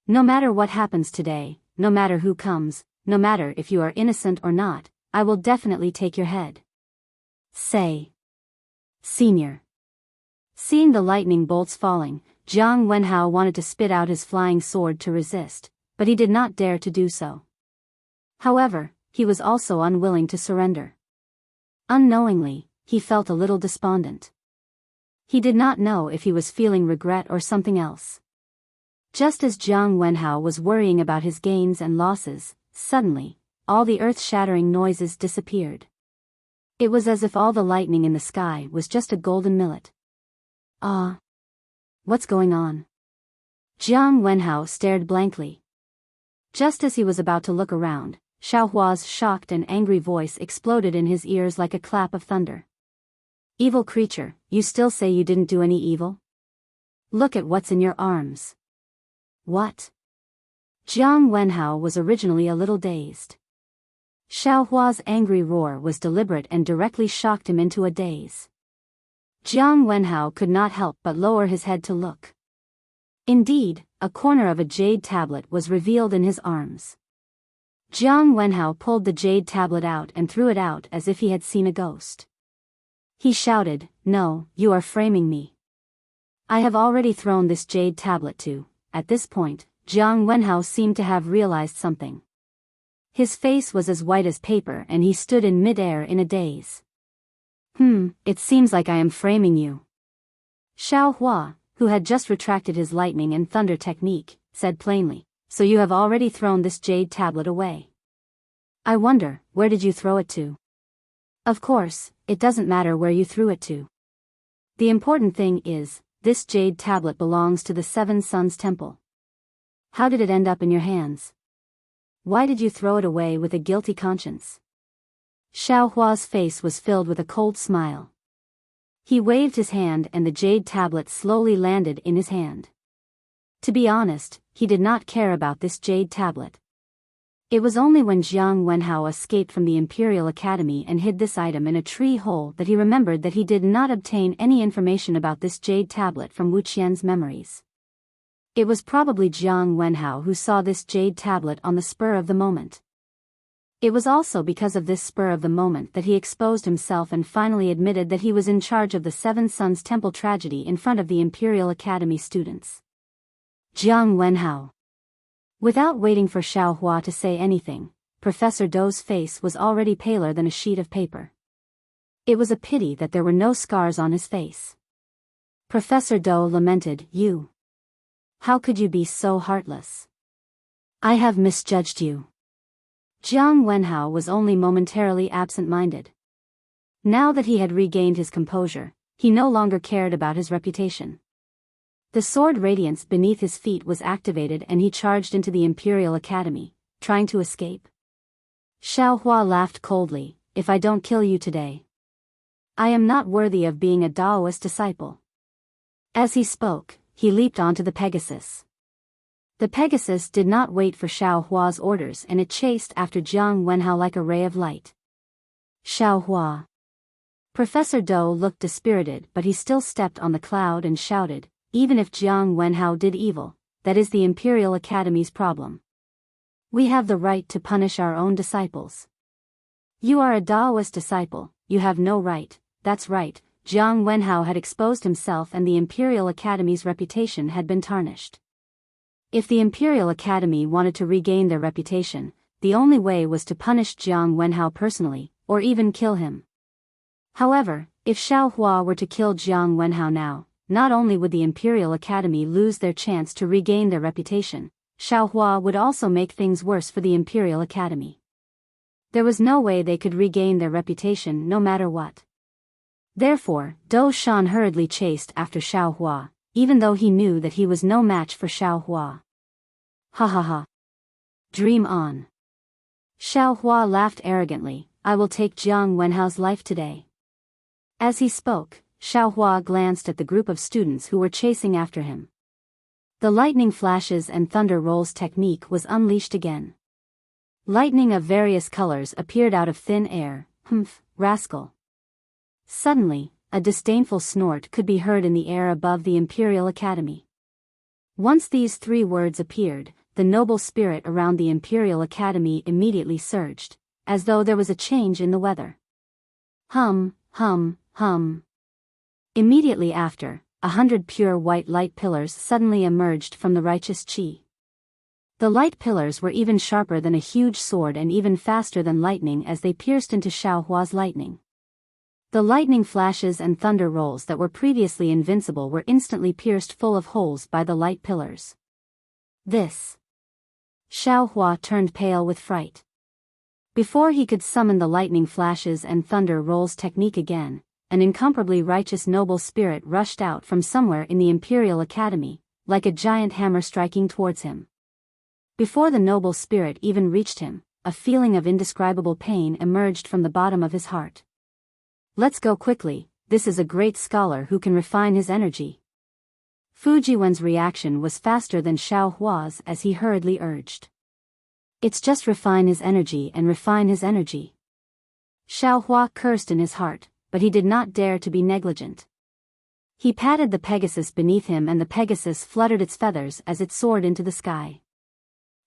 No matter what happens today, no matter who comes, no matter if you are innocent or not, I will definitely take your head. Say. Senior." Seeing the lightning bolts falling, Jiang Wenhao wanted to spit out his flying sword to resist, but he did not dare to do so. However, he was also unwilling to surrender. Unknowingly, he felt a little despondent. He did not know if he was feeling regret or something else. Just as Jiang Wenhao was worrying about his gains and losses, suddenly, all the earth-shattering noises disappeared. It was as if all the lightning in the sky was just a golden millet. Ah! What's going on? Jiang Wenhao stared blankly. Just as he was about to look around, Xiao Hua's shocked and angry voice exploded in his ears like a clap of thunder. "Evil creature, you still say you didn't do any evil? Look at what's in your arms." What? Jiang Wenhao was originally a little dazed. Xiao Hua's angry roar was deliberate and directly shocked him into a daze. Jiang Wenhao could not help but lower his head to look. Indeed, a corner of a jade tablet was revealed in his arms. Jiang Wenhao pulled the jade tablet out and threw it out as if he had seen a ghost. He shouted, "No, you are framing me. I have already thrown this jade tablet too." At this point, Jiang Wenhao seemed to have realized something. His face was as white as paper and he stood in mid-air in a daze. It seems like I am framing you." Xiao Hua, who had just retracted his lightning and thunder technique, said plainly, "So you have already thrown this jade tablet away. I wonder, where did you throw it to?" Of course, it doesn't matter where you threw it to. The important thing is, this jade tablet belongs to the Seven Suns Temple. How did it end up in your hands? Why did you throw it away with a guilty conscience? Xiao Hua's face was filled with a cold smile. He waved his hand and the jade tablet slowly landed in his hand. To be honest, he did not care about this jade tablet. It was only when Jiang Wenhao escaped from the Imperial Academy and hid this item in a tree hole that he remembered that he did not obtain any information about this jade tablet from Wu Qian's memories. It was probably Jiang Wenhao who saw this jade tablet on the spur of the moment. It was also because of this spur of the moment that he exposed himself and finally admitted that he was in charge of the Seven Suns Temple tragedy in front of the Imperial Academy students. Jiang Wenhao. Without waiting for Xiao Hua to say anything, Professor Dou's face was already paler than a sheet of paper. It was a pity that there were no scars on his face. Professor Dou lamented, "You. How could you be so heartless? I have misjudged you." Jiang Wenhao was only momentarily absent-minded. Now that he had regained his composure, he no longer cared about his reputation. The sword radiance beneath his feet was activated and he charged into the Imperial Academy, trying to escape. Xiao Hua laughed coldly, "If I don't kill you today, I am not worthy of being a Daoist disciple." As he spoke, he leaped onto the Pegasus. The Pegasus did not wait for Xiao Hua's orders and it chased after Jiang Wenhao like a ray of light. Xiao Hua. Professor Dou looked dispirited but he still stepped on the cloud and shouted, "Even if Jiang Wenhao did evil, that is the Imperial Academy's problem. We have the right to punish our own disciples. You are a Daoist disciple, you have no right." That's right, Jiang Wenhao had exposed himself and the Imperial Academy's reputation had been tarnished. If the Imperial Academy wanted to regain their reputation, the only way was to punish Jiang Wenhao personally, or even kill him. However, if Xiao Hua were to kill Jiang Wenhao now, not only would the Imperial Academy lose their chance to regain their reputation, Xiao Hua would also make things worse for the Imperial Academy. There was no way they could regain their reputation no matter what. Therefore, Dou Shan hurriedly chased after Xiao Hua, even though he knew that he was no match for Xiao Hua. Ha ha ha. Dream on. Xiao Hua laughed arrogantly, "I will take Jiang Wenhao's life today." As he spoke, Xiao Hua glanced at the group of students who were chasing after him. The lightning flashes and thunder rolls technique was unleashed again. Lightning of various colors appeared out of thin air. "Humph, rascal." Suddenly, a disdainful snort could be heard in the air above the Imperial Academy. Once these three words appeared, the noble spirit around the Imperial Academy immediately surged, as though there was a change in the weather. Hum, hum, hum. Immediately after, 100 pure white light pillars suddenly emerged from the righteous chi. The light pillars were even sharper than a huge sword and even faster than lightning as they pierced into Xiao Hua's lightning. The lightning flashes and thunder rolls that were previously invincible were instantly pierced full of holes by the light pillars. This. Xiao Hua turned pale with fright. Before he could summon the lightning flashes and thunder rolls technique again, an incomparably righteous noble spirit rushed out from somewhere in the Imperial Academy, like a giant hammer striking towards him. Before the noble spirit even reached him, a feeling of indescribable pain emerged from the bottom of his heart. "Let's go quickly, this is a great scholar who can refine his energy." Fujiwen's reaction was faster than Xiao Hua's as he hurriedly urged. "It's just refine his energy and refine his energy." Xiao Hua cursed in his heart, but he did not dare to be negligent. He patted the Pegasus beneath him and the Pegasus fluttered its feathers as it soared into the sky.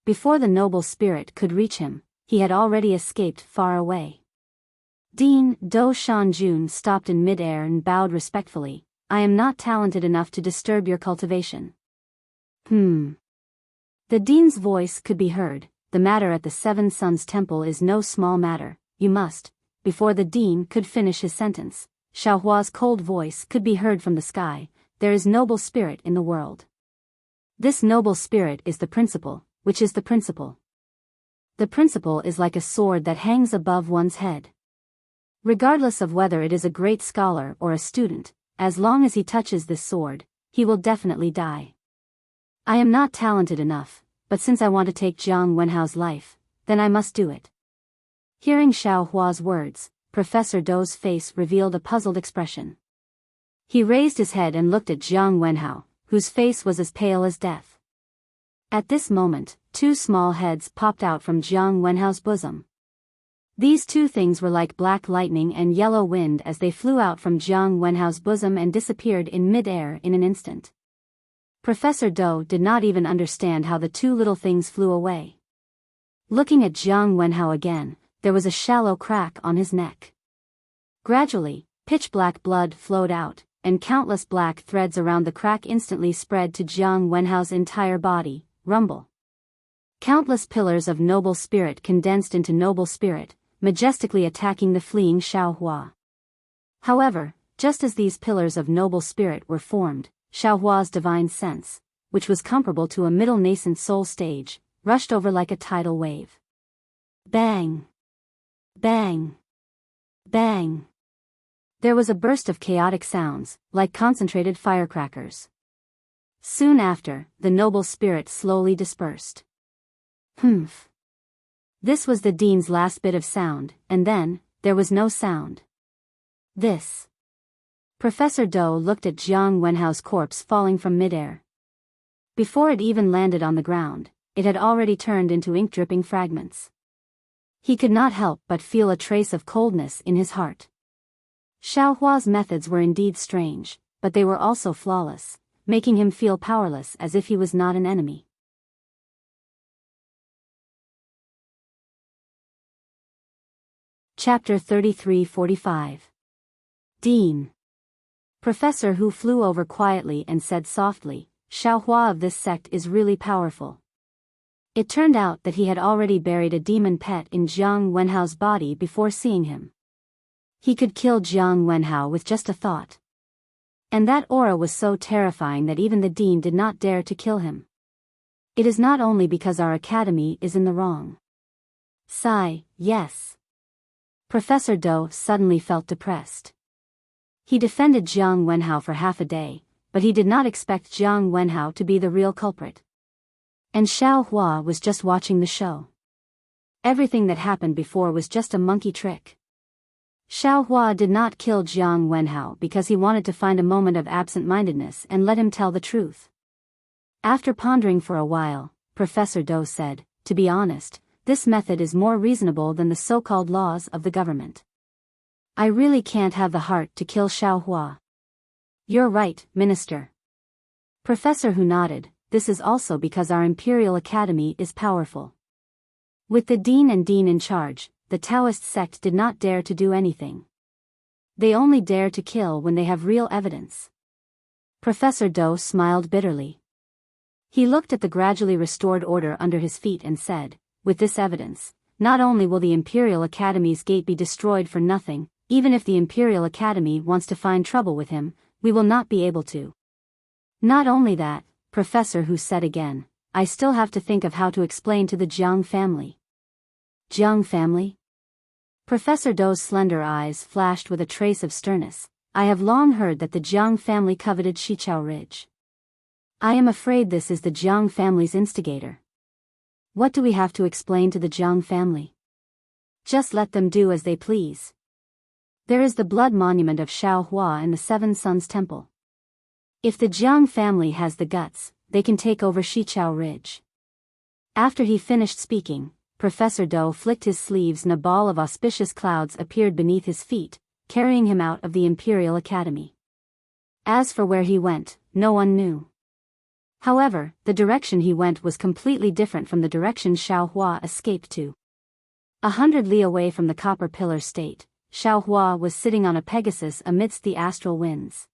Before the noble spirit could reach him, he had already escaped far away. Dean Dou Shanjun stopped in mid-air and bowed respectfully. "I am not talented enough to disturb your cultivation." The dean's voice could be heard. "The matter at the Seven Suns Temple is no small matter, you must." Before the dean could finish his sentence, Xiao Hua's cold voice could be heard from the sky. "There is noble spirit in the world. This noble spirit is the principle. Which is the principle? The principle is like a sword that hangs above one's head. Regardless of whether it is a great scholar or a student, as long as he touches this sword, he will definitely die. I am not talented enough, but since I want to take Jiang Wenhao's life, then I must do it. Hearing Xiao Hua's words, Professor Dou's face revealed a puzzled expression. He raised his head and looked at Jiang Wenhao, whose face was as pale as death. At this moment, two small heads popped out from Jiang Wenhao's bosom. These two things were like black lightning and yellow wind as they flew out from Jiang Wenhao's bosom and disappeared in mid-air in an instant. Professor Dou did not even understand how the two little things flew away. Looking at Jiang Wenhao again, there was a shallow crack on his neck. Gradually, pitch-black blood flowed out, and countless black threads around the crack instantly spread to Jiang Wenhao's entire body. Rumble. Countless pillars of noble spirit condensed into noble spirit, majestically attacking the fleeing Xiao Hua. However, just as these pillars of noble spirit were formed, Xiao Hua's divine sense, which was comparable to a middle nascent soul stage, rushed over like a tidal wave. Bang! Bang! Bang! There was a burst of chaotic sounds, like concentrated firecrackers. Soon after, the noble spirit slowly dispersed. Humph! This was the Dean's last bit of sound, and then, there was no sound. This. Professor Dou looked at Jiang Wenhao's corpse falling from midair. Before it even landed on the ground, it had already turned into ink-dripping fragments. He could not help but feel a trace of coldness in his heart. Xiao Hua's methods were indeed strange, but they were also flawless, making him feel powerless as if he was not an enemy. Chapter 33-45. Dean. Professor Hu flew over quietly and said softly, Xiao Hua of this sect is really powerful. It turned out that he had already buried a demon pet in Jiang Wenhao's body before seeing him. He could kill Jiang Wenhao with just a thought. And that aura was so terrifying that even the Dean did not dare to kill him. It is not only because our academy is in the wrong. Sigh, yes. Professor Dou suddenly felt depressed. He defended Jiang Wenhao for half a day, but he did not expect Jiang Wenhao to be the real culprit. And Xiao Hua was just watching the show. Everything that happened before was just a monkey trick. Xiao Hua did not kill Jiang Wenhao because he wanted to find a moment of absent-mindedness and let him tell the truth. After pondering for a while, Professor Dou said, to be honest, this method is more reasonable than the so-called laws of the government. I really can't have the heart to kill Xiao Hua. You're right, Minister. Professor Hu nodded, this is also because our Imperial Academy is powerful. With the Dean and Dean in charge, the Taoist sect did not dare to do anything. They only dare to kill when they have real evidence. Professor Dou smiled bitterly. He looked at the gradually restored order under his feet and said, with this evidence, not only will the Imperial Academy's gate be destroyed for nothing, even if the Imperial Academy wants to find trouble with him, we will not be able to. Not only that, Professor Hu said again, I still have to think of how to explain to the Jiang family. Jiang family? Professor Dou's slender eyes flashed with a trace of sternness. I have long heard that the Jiang family coveted Xichao Ridge. I am afraid this is the Jiang family's instigator. What do we have to explain to the Jiang family? Just let them do as they please. There is the blood monument of Xiao Hua in the Seven Suns Temple. If the Jiang family has the guts, they can take over Xichao Ridge. After he finished speaking, Professor Dou flicked his sleeves and a ball of auspicious clouds appeared beneath his feet, carrying him out of the Imperial Academy. As for where he went, no one knew. However, the direction he went was completely different from the direction Xiao Hua escaped to. 100 li away from the Copper Pillar State, Xiao Hua was sitting on a Pegasus amidst the astral winds.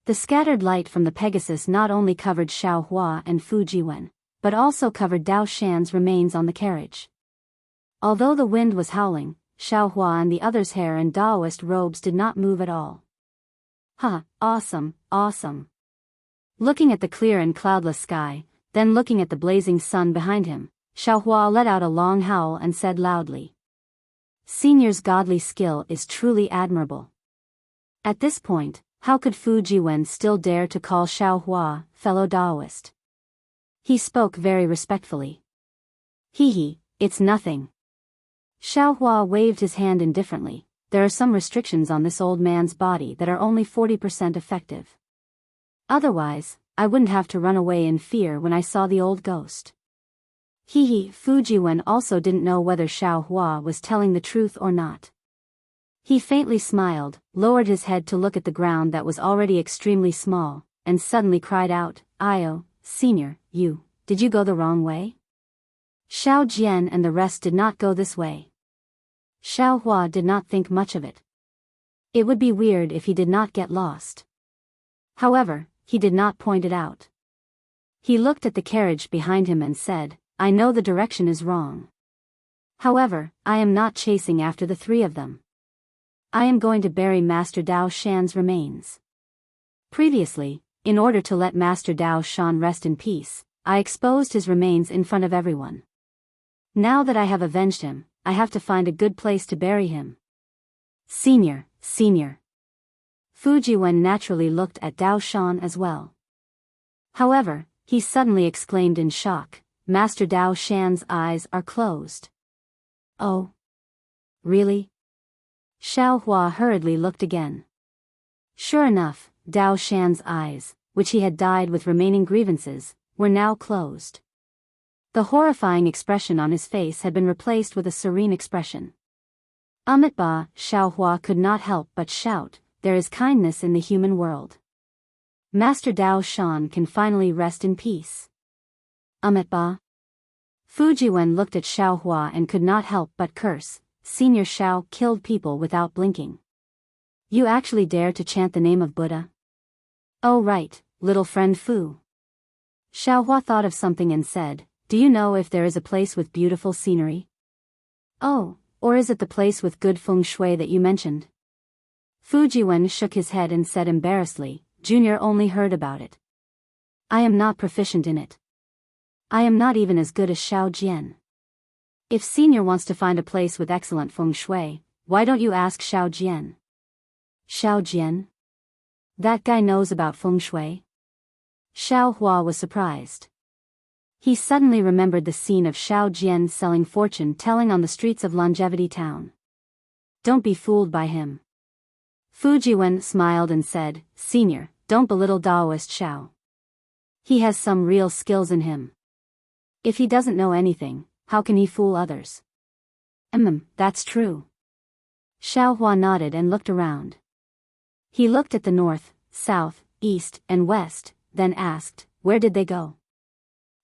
The scattered light from the Pegasus not only covered Xiao Hua and Fu Jiwen, but also covered Dao Shan's remains on the carriage. Although the wind was howling, Xiao Hua and the others' hair and Daoist robes did not move at all. Awesome, awesome. Looking at the clear and cloudless sky, then looking at the blazing sun behind him, Xiao Hua let out a long howl and said loudly. Senior's godly skill is truly admirable. At this point, how could Fu Jiwen still dare to call Xiao Hua, fellow Daoist? He spoke very respectfully. Hee, it's nothing. Xiao Hua waved his hand indifferently. There are some restrictions on this old man's body that are only 40% effective. Otherwise, I wouldn't have to run away in fear when I saw the old ghost. Fu Jiwen also didn't know whether Xiao Hua was telling the truth or not. He faintly smiled, lowered his head to look at the ground that was already extremely small, and suddenly cried out, "Io, Senior, did you go the wrong way?" Xiao Jian and the rest did not go this way. Xiao Hua did not think much of it. It would be weird if he did not get lost. However, he did not point it out. He looked at the carriage behind him and said, "I know the direction is wrong. However, I am not chasing after the three of them. I am going to bury Master Dao Shan's remains. Previously, in order to let Master Dao Shan rest in peace, I exposed his remains in front of everyone. Now that I have avenged him, I have to find a good place to bury him." Senior. Fu Jiwen naturally looked at Dao Shan as well. However, he suddenly exclaimed in shock, "Master Dao Shan's eyes are closed." "Oh? Really?" Xiao Hua hurriedly looked again. Sure enough, Dao Shan's eyes, which he had dyed with remaining grievances, were now closed. The horrifying expression on his face had been replaced with a serene expression. Ba, Xiao Hua could not help but shout, "There is kindness in the human world. Master Dao Shan can finally rest in peace." Ba. Fu Jiwen looked at Xiao Hua and could not help but curse, "Senior Xiao killed people without blinking. You actually dare to chant the name of Buddha?" "Oh right, little friend Fu." Xiao Hua thought of something and said, "Do you know if there is a place with beautiful scenery?" "Oh, or is it the place with good feng shui that you mentioned?" Fu Jiwen shook his head and said embarrassedly, "Junior only heard about it. I am not proficient in it. I am not even as good as Xiao Jian. If Senior wants to find a place with excellent feng shui, why don't you ask Xiao Jian?" "Xiao Jian? That guy knows about feng shui?" Xiao Hua was surprised. He suddenly remembered the scene of Xiao Jian selling fortune-telling on the streets of Longevity Town. Don't be fooled by him. Fu Jiwen smiled and said, "Senior, don't belittle Daoist Xiao. He has some real skills in him. If he doesn't know anything, how can he fool others?" That's true." Xiao Hua nodded and looked around. He looked at the north, south, east, and west, then asked, "Where did they go?"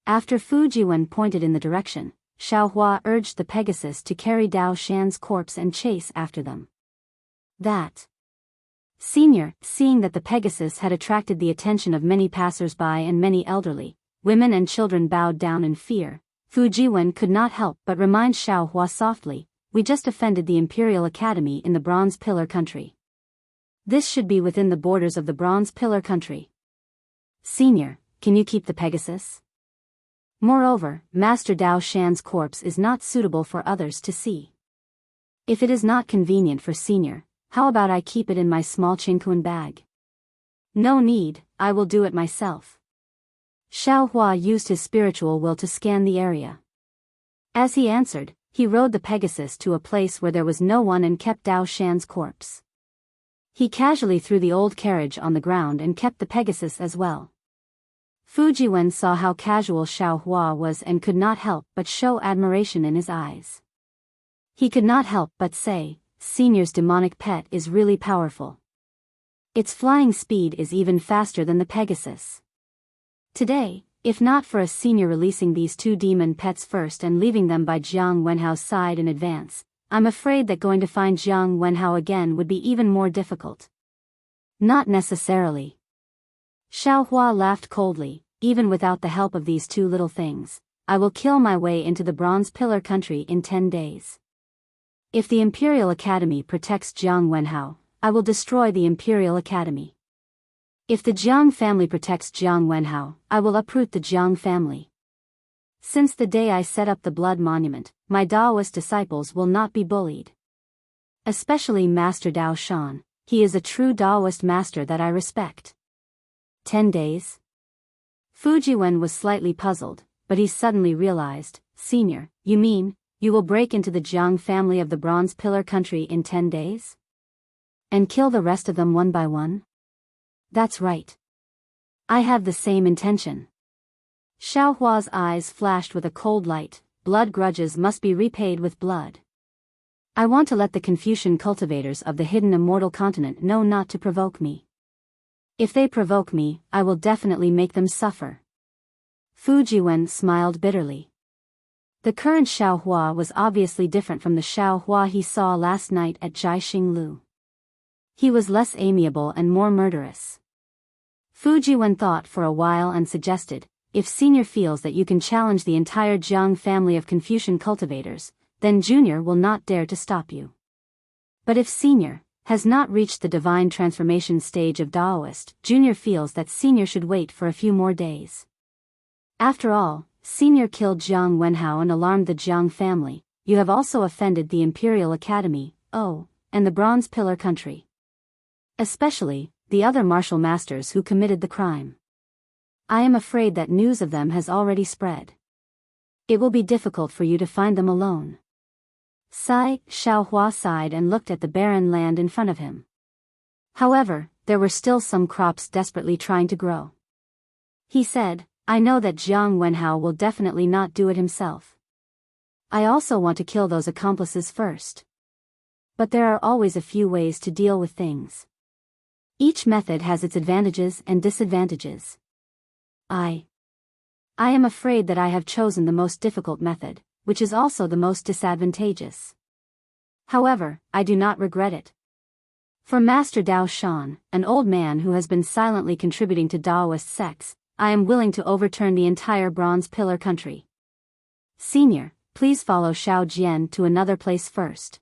After Fu Jiwen pointed in the direction, Xiao Hua urged the Pegasus to carry Dao Shan's corpse and chase after them. That Senior, seeing that the Pegasus had attracted the attention of many passers-by and many elderly, women and children bowed down in fear, Fu Jiwen could not help but remind Xiao Hua softly, "We just offended the Imperial Academy in the Bronze Pillar Country. This should be within the borders of the Bronze Pillar Country. Senior, can you keep the Pegasus? Moreover, Master Dao Shan's corpse is not suitable for others to see. If it is not convenient for Senior, how about I keep it in my small Qingquan bag?" "No need, I will do it myself." Xiao Hua used his spiritual will to scan the area. As he answered, he rode the Pegasus to a place where there was no one and kept Dao Shan's corpse. He casually threw the old carriage on the ground and kept the Pegasus as well. Fu Jiwen saw how casual Xiao Hua was and could not help but show admiration in his eyes. He could not help but say, "Senior's demonic pet is really powerful. Its flying speed is even faster than the Pegasus. Today, if not for a Senior releasing these two demon pets first and leaving them by Jiang Wenhao's side in advance, I'm afraid that going to find Jiang Wenhao again would be even more difficult." "Not necessarily." Xiao Hua laughed coldly, "Even without the help of these two little things, I will kill my way into the Bronze Pillar Country in 10 days. If the Imperial Academy protects Jiang Wenhao, I will destroy the Imperial Academy. If the Jiang family protects Jiang Wenhao, I will uproot the Jiang family. Since the day I set up the Blood Monument, my Daoist disciples will not be bullied. Especially Master Dao Shan, he is a true Daoist master that I respect. 10 days? Fujiwen was slightly puzzled, but he suddenly realized, Senior, you mean, you will break into the Jiang family of the Bronze Pillar country in 10 days? And kill the rest of them one by one? That's right. I have the same intention. Xiaohua's eyes flashed with a cold light. Blood grudges must be repaid with blood. I want to let the Confucian cultivators of the hidden immortal continent know not to provoke me. If they provoke me, I will definitely make them suffer. Fujiwen smiled bitterly. The current Xiaohua was obviously different from the Xiaohua he saw last night at Jiaxinglu. He was less amiable and more murderous. Fujiwen thought for a while and suggested, if Senior feels that you can challenge the entire Jiang family of Confucian cultivators, then Junior will not dare to stop you. But if Senior has not reached the divine transformation stage of Daoist, Junior feels that Senior should wait for a few more days. After all, Senior killed Jiang Wenhao and alarmed the Jiang family. You have also offended the Imperial Academy, and the Bronze Pillar country. Especially, the other martial masters who committed the crime. I am afraid that news of them has already spread. It will be difficult for you to find them alone. Xiaohua sighed and looked at the barren land in front of him. However, there were still some crops desperately trying to grow. He said, I know that Jiang Wenhao will definitely not do it himself. I also want to kill those accomplices first. But there are always a few ways to deal with things. Each method has its advantages and disadvantages. I am afraid that I have chosen the most difficult method, which is also the most disadvantageous. However, I do not regret it. For Master Dao Shan, an old man who has been silently contributing to Daoist sects, I am willing to overturn the entire Bronze Pillar country. Senior, please follow Xiao Jian to another place first.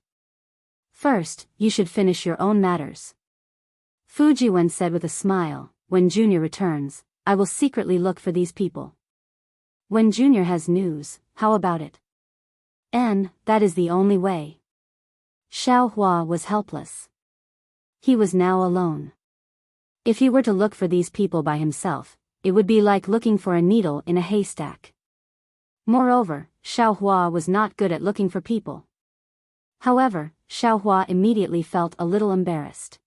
First, you should finish your own matters. Fujiwen said with a smile, when Junior returns, I will secretly look for these people. When Junior has news, how about it? That is the only way. Xiaohua was helpless. He was now alone. If he were to look for these people by himself, it would be like looking for a needle in a haystack. Moreover, Xiaohua was not good at looking for people. However, Xiaohua immediately felt a little embarrassed.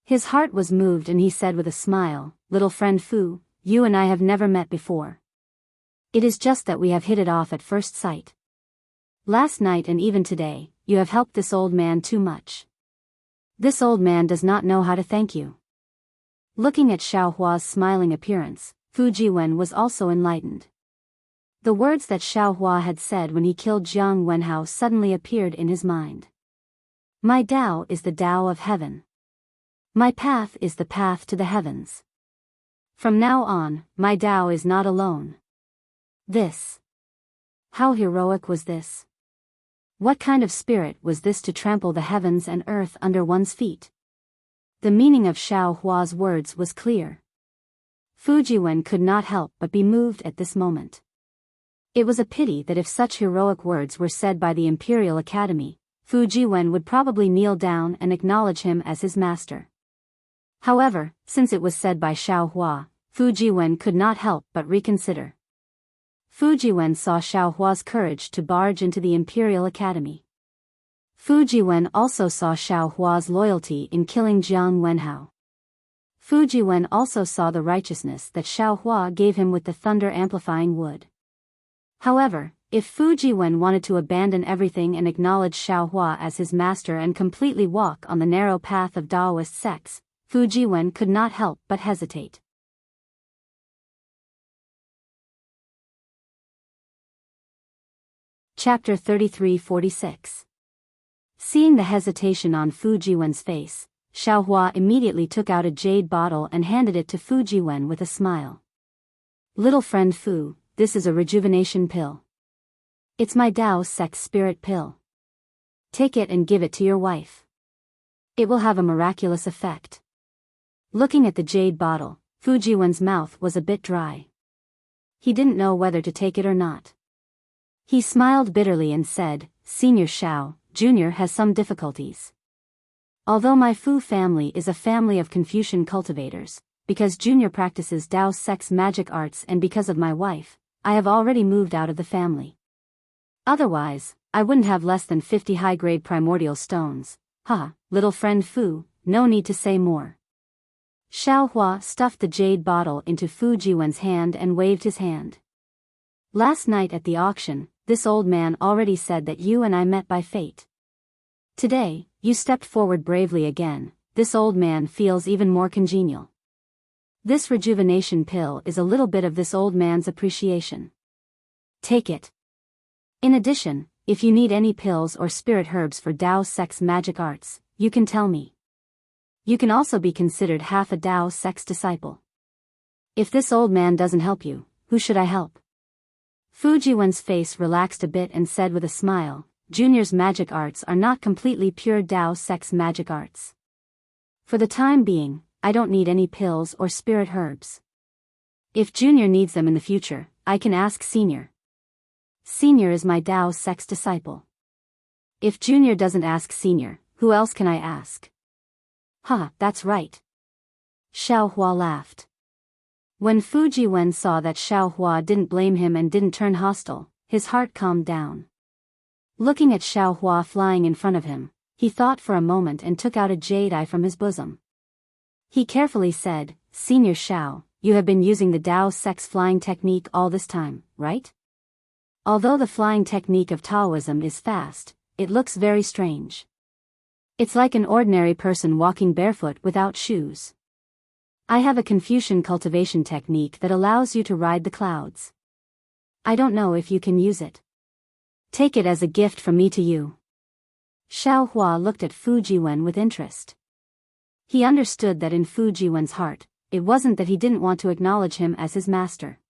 His heart was moved and he said with a smile, Little friend Fu, you and I have never met before. It is just that we have hit it off at first sight. Last night and even today, you have helped this old man too much. This old man does not know how to thank you. Looking at Xiaohua's smiling appearance, Fujiwen was also enlightened. The words that Xiaohua had said when he killed Jiang Wenhao suddenly appeared in his mind. My Tao is the Tao of heaven. My path is the path to the heavens. From now on, my Tao is not alone. How heroic was this? What kind of spirit was this to trample the heavens and earth under one's feet? The meaning of Xiaohua's words was clear. Fujiwen could not help but be moved at this moment. It was a pity that if such heroic words were said by the Imperial Academy, Fujiwen would probably kneel down and acknowledge him as his master. However, since it was said by Xiaohua, Fujiwen could not help but reconsider. Fujiwen saw Xiaohua's courage to barge into the Imperial Academy. Fujiwen also saw Xiaohua's loyalty in killing Jiang Wenhao. Fujiwen also saw the righteousness that Xiaohua gave him with the thunder-amplifying wood. However, if Fujiwen wanted to abandon everything and acknowledge Xiaohua as his master and completely walk on the narrow path of Daoist sects, Fujiwen could not help but hesitate. Chapter 33-46. Seeing the hesitation on Fujiwen's face, Xiaohua immediately took out a jade bottle and handed it to Fujiwen with a smile. Little friend Fu, this is a rejuvenation pill. It's my Dao Sect spirit pill. Take it and give it to your wife. It will have a miraculous effect. Looking at the jade bottle, Fujiwen's mouth was a bit dry. He didn't know whether to take it or not. He smiled bitterly and said, Senior Xiao, Junior has some difficulties. Although my Fu family is a family of Confucian cultivators, because Junior practices Dao sex magic arts and because of my wife, I have already moved out of the family. Otherwise, I wouldn't have less than 50 high-grade primordial stones. Little friend Fu, no need to say more. Xiao Hua stuffed the jade bottle into Fu Jiwen's hand and waved his hand. Last night at the auction, this old man already said that you and I met by fate. Today, you stepped forward bravely again. This old man feels even more congenial. This rejuvenation pill is a little bit of this old man's appreciation. Take it. In addition, if you need any pills or spirit herbs for Dao sex magic arts, you can tell me. You can also be considered half a Dao sex disciple. If this old man doesn't help you, who should I help? Fu Jiwen's face relaxed a bit and said with a smile, Junior's magic arts are not completely pure Dao sex magic arts. For the time being, I don't need any pills or spirit herbs. If Junior needs them in the future, I can ask Senior. Senior is my Dao sex disciple. If Junior doesn't ask Senior, who else can I ask? That's right. Xiao Hua laughed. When Fu Jiwen saw that Xiao Hua didn't blame him and didn't turn hostile, his heart calmed down. Looking at Xiao Hua flying in front of him, he thought for a moment and took out a jade eye from his bosom. He carefully said, Senior Xiao, you have been using the Dao sex flying technique all this time, right? Although the flying technique of Taoism is fast, it looks very strange. It's like an ordinary person walking barefoot without shoes. I have a Confucian cultivation technique that allows you to ride the clouds. I don't know if you can use it. Take it as a gift from me to you. Xiao Hua looked at Fu Jiwen with interest. He understood that in Fu Jiwen's heart, it wasn't that he didn't want to acknowledge him as his master.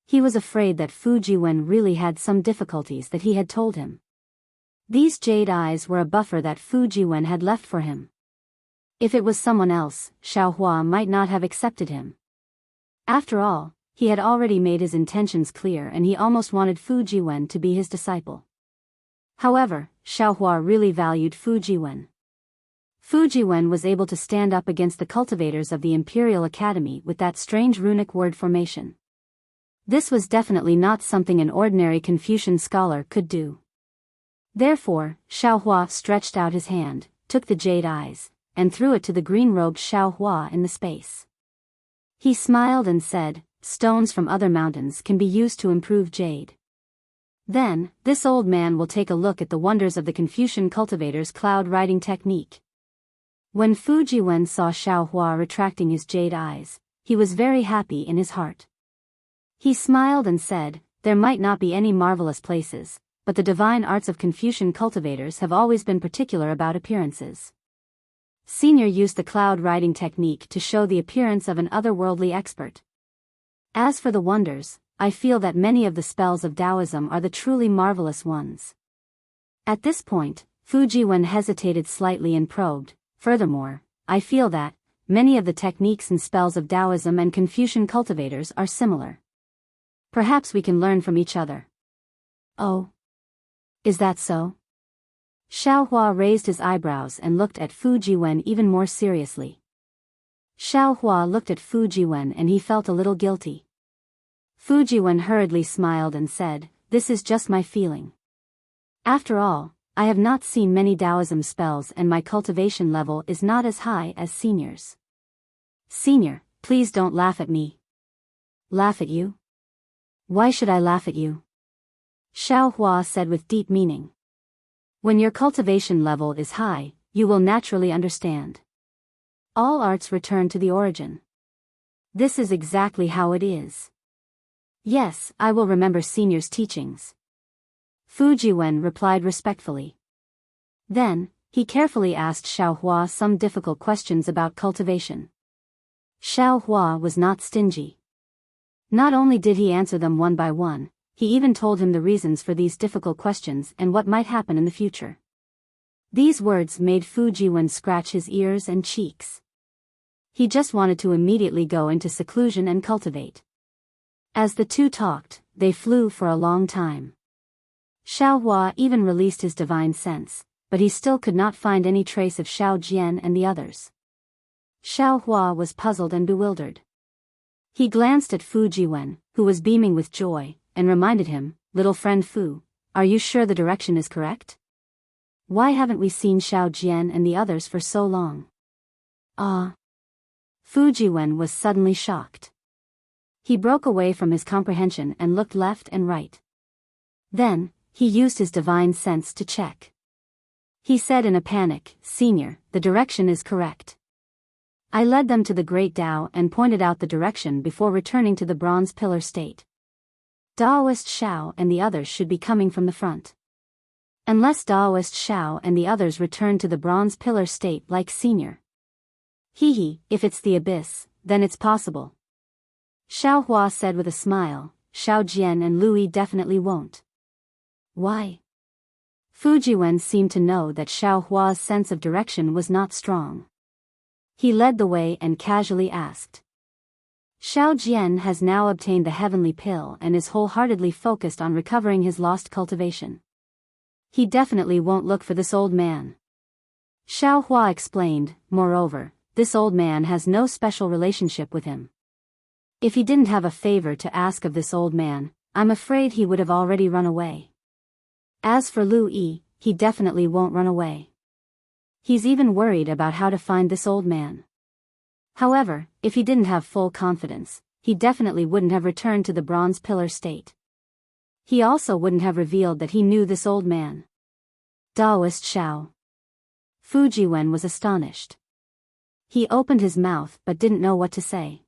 He was afraid that Fu Jiwen really had some difficulties that he had told him. These jade eyes were a buffer that Fu Jiwen had left for him. If it was someone else, Xiao Hua might not have accepted him. After all, he had already made his intentions clear and he almost wanted Fu Jiwen to be his disciple. However, Xiao Hua really valued Fu Jiwen. Fu Jiwen was able to stand up against the cultivators of the Imperial Academy with that strange runic word formation. This was definitely not something an ordinary Confucian scholar could do. Therefore, Xiao Hua stretched out his hand, took the jade eyes, and threw it to the green-robed Xiao Hua in the space. He smiled and said, stones from other mountains can be used to improve jade. Then, this old man will take a look at the wonders of the Confucian cultivator's cloud-riding technique. When Fu Jiwen saw Xiao Hua retracting his jade eyes, he was very happy in his heart. He smiled and said, there might not be any marvelous places, but the divine arts of Confucian cultivators have always been particular about appearances. Senior used the cloud-riding technique to show the appearance of an otherworldly expert. As for the wonders, I feel that many of the spells of Taoism are the truly marvelous ones. At this point, Fu Jiwen hesitated slightly and probed, furthermore, I feel that many of the techniques and spells of Taoism and Confucian cultivators are similar. Perhaps we can learn from each other. Oh. Is that so? Xiao Hua raised his eyebrows and looked at Fu Jiwen even more seriously. Xiao Hua looked at Fu Jiwen and he felt a little guilty. Fu Jiwen hurriedly smiled and said, this is just my feeling. After all, I have not seen many Taoism spells and my cultivation level is not as high as Senior's. Senior, please don't laugh at me. Laugh at you? Why should I laugh at you? Xiao Hua said with deep meaning. When your cultivation level is high, you will naturally understand. All arts return to the origin. This is exactly how it is. Yes, I will remember Senior's teachings. Fu Jiwen replied respectfully. Then, he carefully asked Xiao Hua some difficult questions about cultivation. Xiao Hua was not stingy. Not only did he answer them one by one, he even told him the reasons for these difficult questions and what might happen in the future. These words made Fu Jiwen scratch his ears and cheeks. He just wanted to immediately go into seclusion and cultivate. As the two talked, they flew for a long time. Xiao Hua even released his divine sense, but he still could not find any trace of Xiao Jian and the others. Xiao Hua was puzzled and bewildered. He glanced at Fu Jiwen, who was beaming with joy, and reminded him, "Little friend Fu, are you sure the direction is correct? Why haven't we seen Xiao Jian and the others for so long?" Fu Jiwen was suddenly shocked. He broke away from his comprehension and looked left and right. Then, he used his divine sense to check. He said in a panic, "Senior, the direction is correct. I led them to the Great Tao and pointed out the direction before returning to the Bronze Pillar state. Daoist Xiao and the others should be coming from the front. Unless Daoist Xiao and the others return to the Bronze Pillar state like Senior. If it's the abyss, then it's possible." Xiao Hua said with a smile, "Xiao Jian and Lui definitely won't." "Why?" Fu Jiwen seemed to know that Xiao Hua's sense of direction was not strong. He led the way and casually asked. "Xiao Jian has now obtained the heavenly pill and is wholeheartedly focused on recovering his lost cultivation. He definitely won't look for this old man." Xiao Hua explained, "Moreover, this old man has no special relationship with him. If he didn't have a favor to ask of this old man, I'm afraid he would have already run away. As for Lu Yi, he definitely won't run away. He's even worried about how to find this old man. However, if he didn't have full confidence, he definitely wouldn't have returned to the Bronze Pillar state. He also wouldn't have revealed that he knew this old man." Daoist Xiao. Fu Jiwen was astonished. He opened his mouth but didn't know what to say.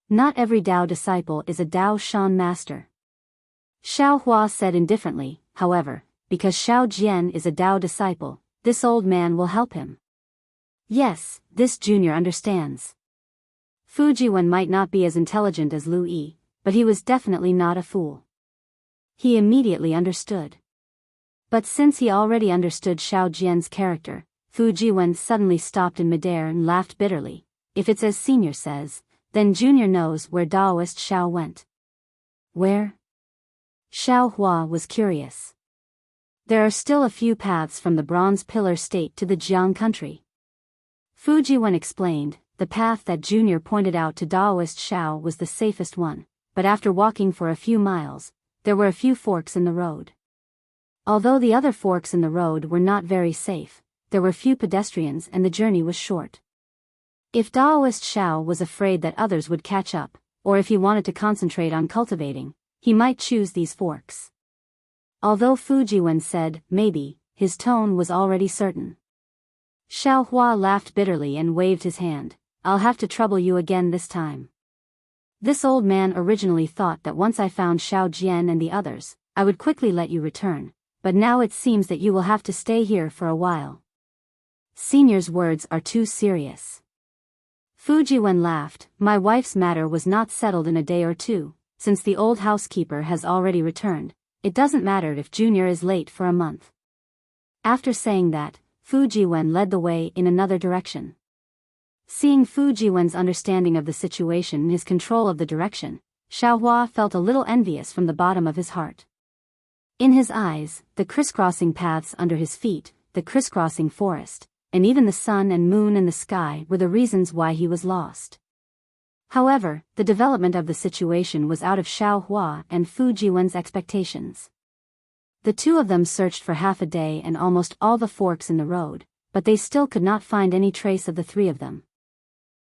Not every Dao disciple is a Dao Shan master. Xiao Hua said indifferently, "However, because Xiao Jian is a Dao disciple, this old man will help him." "Yes, this junior understands." Fu Jiwen might not be as intelligent as Lu Yi, but he was definitely not a fool. He immediately understood. But since he already understood Xiao Jian's character, Fu Jiwen suddenly stopped in midair and laughed bitterly. "If it's as Senior says, then Junior knows where Daoist Xiao went." "Where?" Xiao Hua was curious. "There are still a few paths from the Bronze Pillar state to the Jiang country." Fu Jiwen explained, "The path that Junior pointed out to Daoist Xiao was the safest one, but after walking for a few miles, there were a few forks in the road. Although the other forks in the road were not very safe, there were few pedestrians and the journey was short. If Daoist Xiao was afraid that others would catch up, or if he wanted to concentrate on cultivating, he might choose these forks." Although Fu Jiwen said, "maybe," his tone was already certain. Xiao Hua laughed bitterly and waved his hand. "I'll have to trouble you again this time. This old man originally thought that once I found Xiao Jian and the others, I would quickly let you return, but now it seems that you will have to stay here for a while. Senior's words are too serious." Fu Jiwen laughed. "My wife's matter was not settled in a day or two, since the old housekeeper has already returned. It doesn't matter if Junior is late for a month." After saying that, Fu Jiwen led the way in another direction. Seeing Fu Jiwen's understanding of the situation and his control of the direction, Xiao Hua felt a little envious from the bottom of his heart. In his eyes, the crisscrossing paths under his feet, the crisscrossing forest, and even the sun and moon in the sky were the reasons why he was lost. However, the development of the situation was out of Xiao Hua and Fu Jiwen's expectations. The two of them searched for half a day and almost all the forks in the road, but they still could not find any trace of the three of them.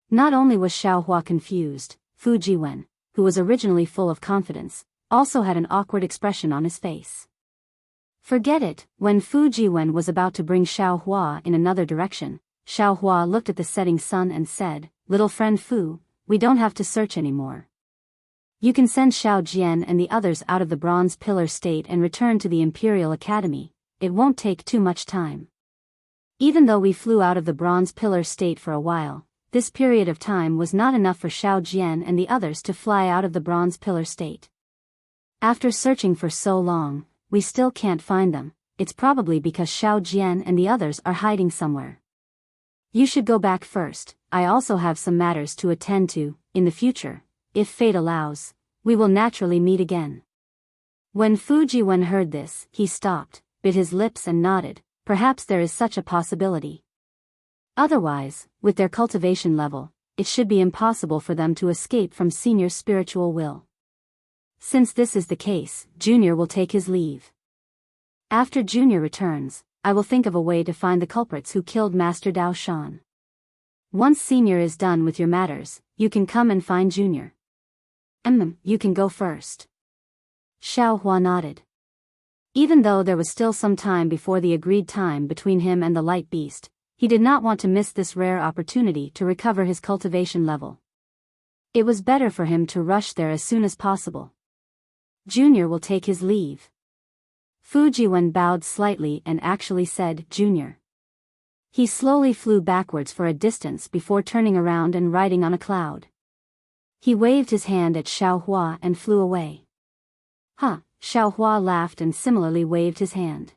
Not only was Xiao Hua confused, Fu Jiwen, who was originally full of confidence, also had an awkward expression on his face. Forget it. When Fu Jiwen was about to bring Xiao Hua in another direction, Xiao Hua looked at the setting sun and said, "Little friend Fu, we don't have to search anymore. You can send Xiao Jian and the others out of the Bronze Pillar state and return to the Imperial Academy. It won't take too much time." Even though we flew out of the Bronze Pillar state for a while, this period of time was not enough for Xiao Jian and the others to fly out of the Bronze Pillar state. After searching for so long, we still can't find them. It's probably because Xiao Jian and the others are hiding somewhere. You should go back first. I also have some matters to attend to. In the future, if fate allows, we will naturally meet again. When Fujiwen heard this, he stopped, bit his lips and nodded. Perhaps there is such a possibility. Otherwise, with their cultivation level, it should be impossible for them to escape from Senior's spiritual will. Since this is the case, Junior will take his leave. After Junior returns, I will think of a way to find the culprits who killed Master Dao Shan. Once Senior is done with your matters, you can come and find Junior. You can go first. Xiao Hua nodded. Even though there was still some time before the agreed time between him and the light beast, he did not want to miss this rare opportunity to recover his cultivation level. It was better for him to rush there as soon as possible. Junior will take his leave. Fujiwen bowed slightly and actually said, Junior. He slowly flew backwards for a distance before turning around and riding on a cloud. He waved his hand at Xiao Hua and flew away. Xiao Hua laughed and similarly waved his hand.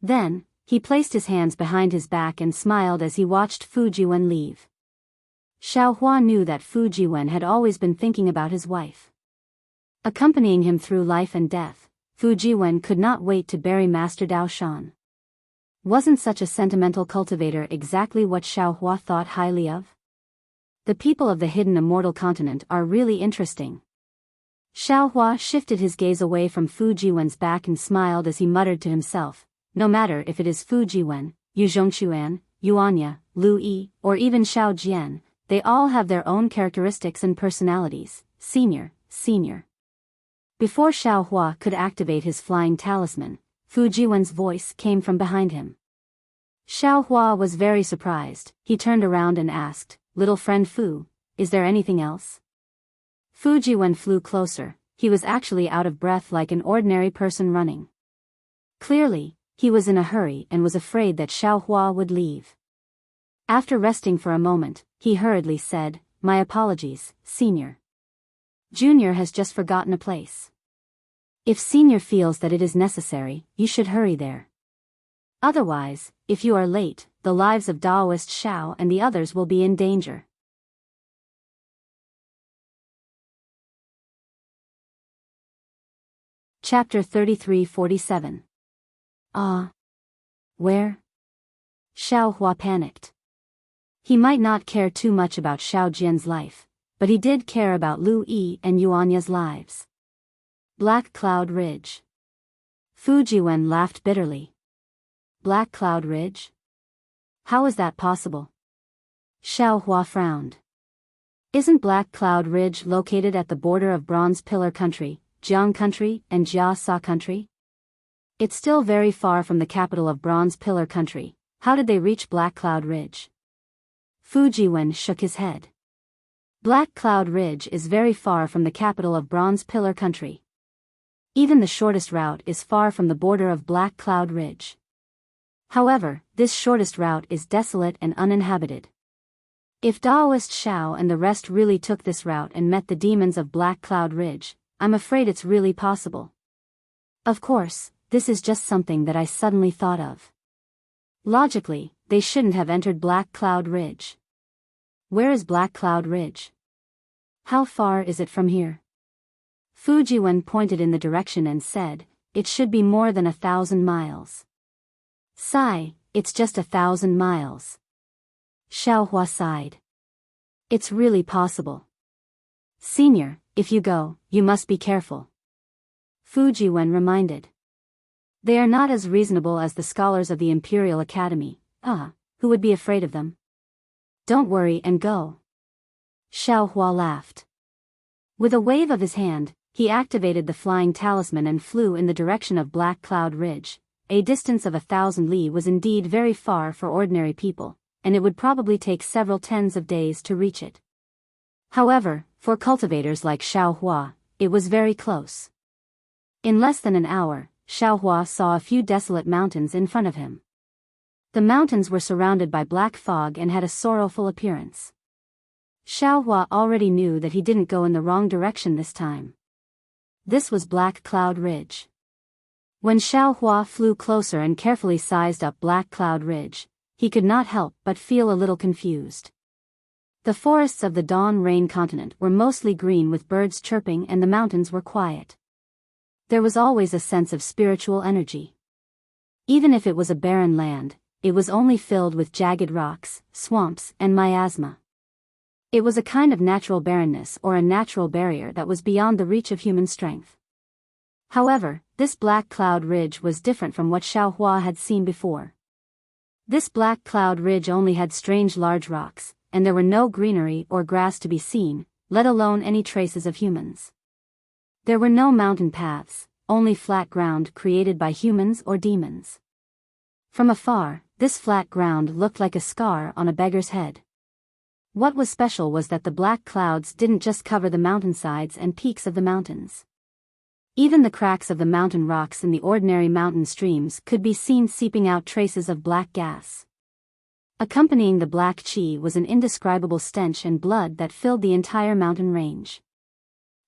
Then, he placed his hands behind his back and smiled as he watched Fujiwen leave. Xiao Hua knew that Fujiwen had always been thinking about his wife. Accompanying him through life and death, Fujiwen could not wait to bury Master Dao Shan. Wasn't such a sentimental cultivator exactly what Xiao Hua thought highly of? The people of the hidden Immortal continent are really interesting. Xiao Hua shifted his gaze away from Fujiwen's back and smiled as he muttered to himself, no matter if it is Fujiwen, Yu Zhongquan, Yuanya, Lu Yi, or even Xiao Jian, they all have their own characteristics and personalities. Senior. Before Xiao Hua could activate his flying talisman, Fujiwen's voice came from behind him. Xiao Hua was very surprised. He turned around and asked, Little friend Fu, is there anything else? Fujiwen flew closer. He was actually out of breath like an ordinary person running. Clearly, he was in a hurry and was afraid that Xiao Hua would leave. After resting for a moment, he hurriedly said, My apologies, Senior. Junior has just forgotten a place. If Senior feels that it is necessary, you should hurry there. Otherwise, if you are late, the lives of Daoist Xiao and the others will be in danger. Chapter 33-47. Where? Xiao Hua panicked. He might not care too much about Xiao Jian's life, but he did care about Lu Yi and Yuanya's lives. Black Cloud Ridge. Fujiwen laughed bitterly. Black Cloud Ridge? How is that possible? Xiao Hua frowned. Isn't Black Cloud Ridge located at the border of Bronze Pillar Country, Jiang Country, and Jia Sa Country? It's still very far from the capital of Bronze Pillar Country. How did they reach Black Cloud Ridge? Fujiwen shook his head. Black Cloud Ridge is very far from the capital of Bronze Pillar Country. Even the shortest route is far from the border of Black Cloud Ridge. However, this shortest route is desolate and uninhabited. If Daoist Xiao and the rest really took this route and met the demons of Black Cloud Ridge, I'm afraid it's really possible. Of course, this is just something that I suddenly thought of. Logically, they shouldn't have entered Black Cloud Ridge. Where is Black Cloud Ridge? How far is it from here? Fujiwen pointed in the direction and said, It should be more than 1,000 miles. Sigh, it's just 1,000 miles. Xiao Hua sighed. It's really possible. Senior, if you go, you must be careful. Fujiwen reminded. They are not as reasonable as the scholars of the Imperial Academy. Who would be afraid of them? Don't worry and go. Xiao Hua laughed. With a wave of his hand, he activated the flying talisman and flew in the direction of Black Cloud Ridge. A distance of 1,000 li was indeed very far for ordinary people, and it would probably take several tens of days to reach it. However, for cultivators like Xiao Hua, it was very close. In less than an hour, Xiao Hua saw a few desolate mountains in front of him. The mountains were surrounded by black fog and had a sorrowful appearance. Xiao Hua already knew that he didn't go in the wrong direction this time. This was Black Cloud Ridge. When Xiao Hua flew closer and carefully sized up Black Cloud Ridge, he could not help but feel a little confused. The forests of the Dawn Rain continent were mostly green with birds chirping and the mountains were quiet. There was always a sense of spiritual energy. Even if it was a barren land, it was only filled with jagged rocks, swamps, and miasma. It was a kind of natural barrenness or a natural barrier that was beyond the reach of human strength. However, this black cloud ridge was different from what Xiaohua had seen before. This black cloud ridge only had strange large rocks, and there were no greenery or grass to be seen, let alone any traces of humans. There were no mountain paths, only flat ground created by humans or demons. From afar, this flat ground looked like a scar on a beggar's head. What was special was that the black clouds didn't just cover the mountainsides and peaks of the mountains. Even the cracks of the mountain rocks in the ordinary mountain streams could be seen seeping out traces of black gas. Accompanying the black qi was an indescribable stench and blood that filled the entire mountain range.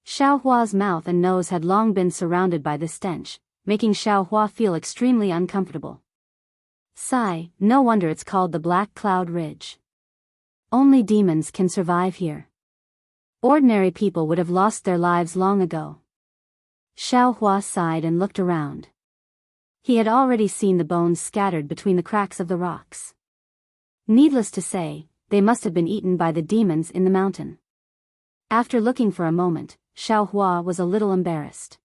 Xiaohua's mouth and nose had long been surrounded by this stench, making Xiaohua feel extremely uncomfortable. Sigh, no wonder it's called the Black Cloud Ridge. Only demons can survive here. Ordinary people would have lost their lives long ago. Xiaohua sighed and looked around. He had already seen the bones scattered between the cracks of the rocks. Needless to say, they must have been eaten by the demons in the mountain. After looking for a moment, Xiaohua was a little embarrassed.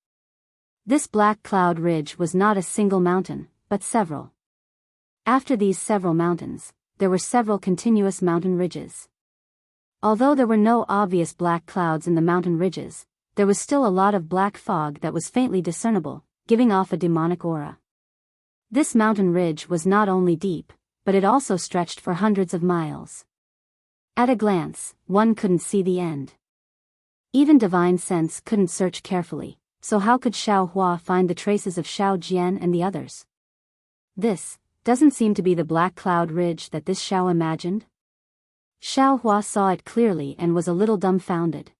This Black Cloud Ridge was not a single mountain, but several. After these several mountains, there were several continuous mountain ridges. Although there were no obvious black clouds in the mountain ridges, there was still a lot of black fog that was faintly discernible, giving off a demonic aura. This mountain ridge was not only deep, but it also stretched for hundreds of miles. At a glance, one couldn't see the end. Even divine sense couldn't search carefully, so how could Xiaohua find the traces of Xiao Jian and the others? This doesn't seem to be the Black Cloud Ridge that this Xiao imagined. Xiaohua saw it clearly and was a little dumbfounded.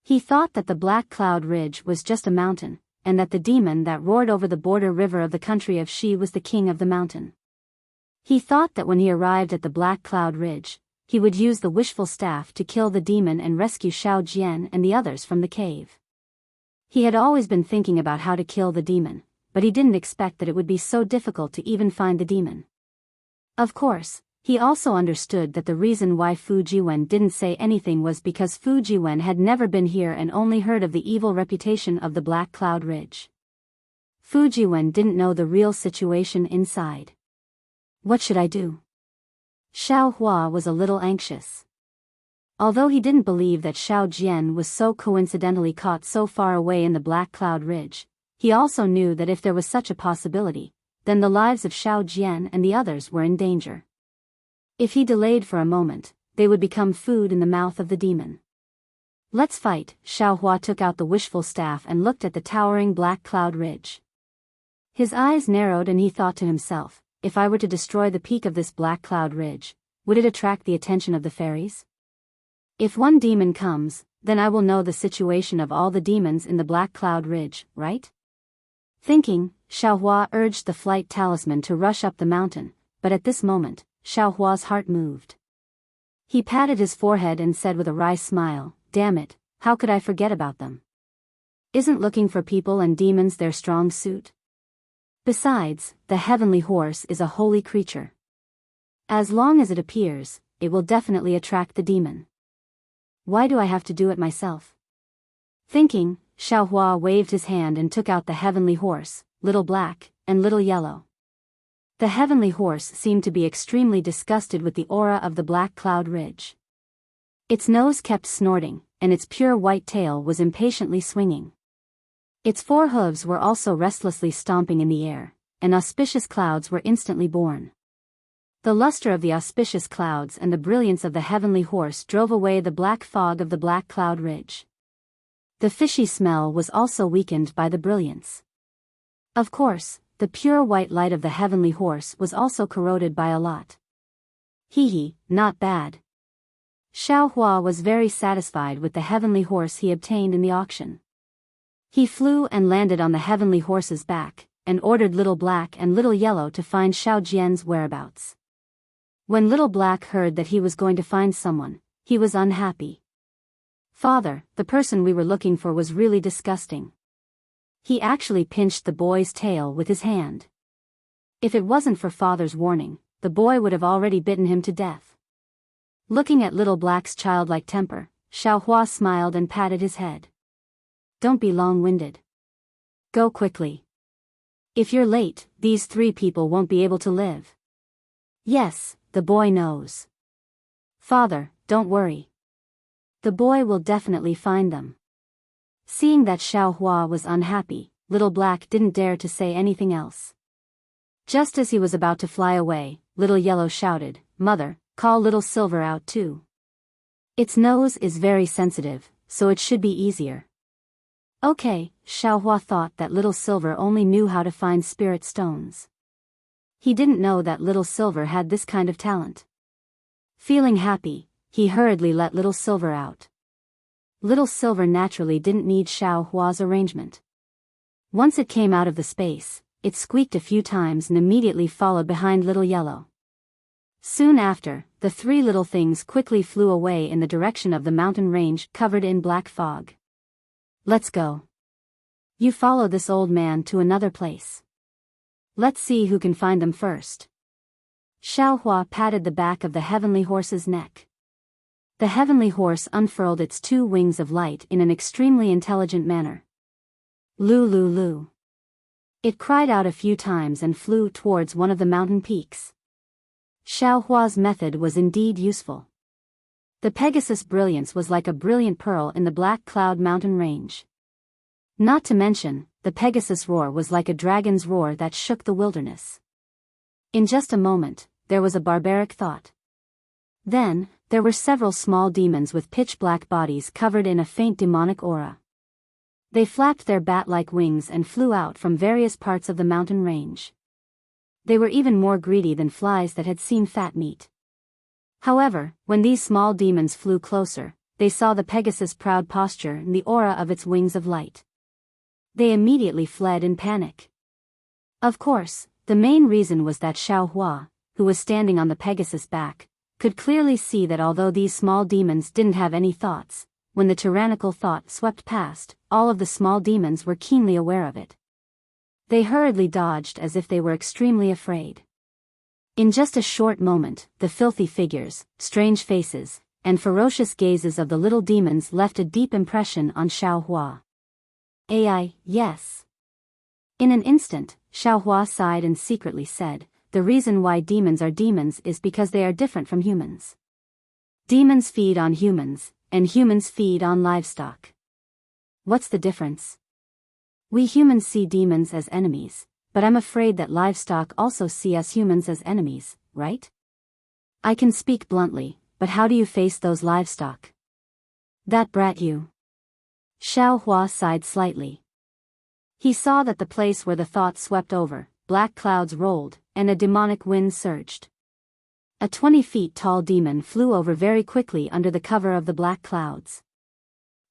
He thought that the Black Cloud Ridge was just a mountain, and that the demon that roared over the border river of the country of Shi was the king of the mountain. He thought that when he arrived at the Black Cloud Ridge, he would use the wishful staff to kill the demon and rescue Xiao Jian and the others from the cave. He had always been thinking about how to kill the demon, but he didn't expect that it would be so difficult to even find the demon. Of course, he also understood that the reason why Fu Jiwen didn't say anything was because Fu Jiwen had never been here and only heard of the evil reputation of the Black Cloud Ridge. Fu Jiwen didn't know the real situation inside. What should I do? Xiaohua was a little anxious. Although he didn't believe that Xiao Jian was so coincidentally caught so far away in the Black Cloud Ridge, he also knew that if there was such a possibility, then the lives of Xiao Jian and the others were in danger. If he delayed for a moment, they would become food in the mouth of the demon. Let's fight. Xiaohua took out the wishful staff and looked at the towering Black Cloud Ridge. His eyes narrowed and he thought to himself, if I were to destroy the peak of this Black Cloud Ridge, would it attract the attention of the fairies? If one demon comes, then I will know the situation of all the demons in the Black Cloud Ridge, right? Thinking, Xiaohua urged the flight talisman to rush up the mountain, but at this moment, Xiaohua's heart moved. He patted his forehead and said with a wry smile, damn it, how could I forget about them? Isn't looking for people and demons their strong suit? Besides, the heavenly horse is a holy creature. As long as it appears, it will definitely attract the demon. Why do I have to do it myself? Thinking, Xiaohua waved his hand and took out the heavenly horse, Little Black, and Little Yellow. The heavenly horse seemed to be extremely disgusted with the aura of the Black Cloud Ridge. Its nose kept snorting, and its pure white tail was impatiently swinging. Its 4 hooves were also restlessly stomping in the air, and auspicious clouds were instantly born. The luster of the auspicious clouds and the brilliance of the heavenly horse drove away the black fog of the Black Cloud Ridge. The fishy smell was also weakened by the brilliance. Of course, the pure white light of the heavenly horse was also corroded by a lot. Hee, not bad. Xiaohua was very satisfied with the heavenly horse he obtained in the auction. He flew and landed on the heavenly horse's back, and ordered Little Black and Little Yellow to find Xiao Jian's whereabouts. When Little Black heard that he was going to find someone, he was unhappy. Father, the person we were looking for was really disgusting. He actually pinched the boy's tail with his hand. If it wasn't for father's warning, the boy would have already bitten him to death. Looking at little black's childlike temper, Xiaohua smiled and patted his head. Don't be long-winded. Go quickly. If you're late, these 3 people won't be able to live. Yes, the boy knows. Father, don't worry. The boy will definitely find them. Seeing that Xiaohua was unhappy, little black didn't dare to say anything else. Just as he was about to fly away, little yellow shouted, Mother, call little silver out too. Its nose is very sensitive, so it should be easier. Okay, Xiaohua thought that little silver only knew how to find spirit stones. He didn't know that little silver had this kind of talent. Feeling happy, he hurriedly let little silver out. Little silver naturally didn't need Xiaohua's arrangement. Once it came out of the space, it squeaked a few times and immediately followed behind little yellow. Soon after, the 3 little things quickly flew away in the direction of the mountain range covered in black fog. Let's go. You follow this old man to another place. Let's see who can find them first. Xiaohua patted the back of the heavenly horse's neck. The heavenly horse unfurled its 2 wings of light in an extremely intelligent manner. Lu lu lu. It cried out a few times and flew towards one of the mountain peaks. Xiaohua's method was indeed useful. The Pegasus brilliance was like a brilliant pearl in the Black Cloud mountain range. Not to mention, the Pegasus roar was like a dragon's roar that shook the wilderness. In just a moment, there was a barbaric thought. Then, there were several small demons with pitch-black bodies covered in a faint demonic aura. They flapped their bat-like wings and flew out from various parts of the mountain range. They were even more greedy than flies that had seen fat meat. However, when these small demons flew closer, they saw the Pegasus' proud posture and the aura of its wings of light. They immediately fled in panic. Of course, the main reason was that Xiaohua, who was standing on the Pegasus' back, could clearly see that although these small demons didn't have any thoughts, when the tyrannical thought swept past, all of the small demons were keenly aware of it. They hurriedly dodged as if they were extremely afraid. In just a short moment, the filthy figures, strange faces, and ferocious gazes of the little demons left a deep impression on Xiaohua. AI, yes. In an instant, Xiaohua sighed and secretly said, the reason why demons are demons is because they are different from humans. Demons feed on humans, and humans feed on livestock. What's the difference? We humans see demons as enemies, but I'm afraid that livestock also see us humans as enemies, right? I can speak bluntly, but how do you face those livestock? That brat you. Xiaohua sighed slightly. He saw that the place where the thought swept over, black clouds rolled, and a demonic wind surged. A 20 feet tall demon flew over very quickly under the cover of the black clouds.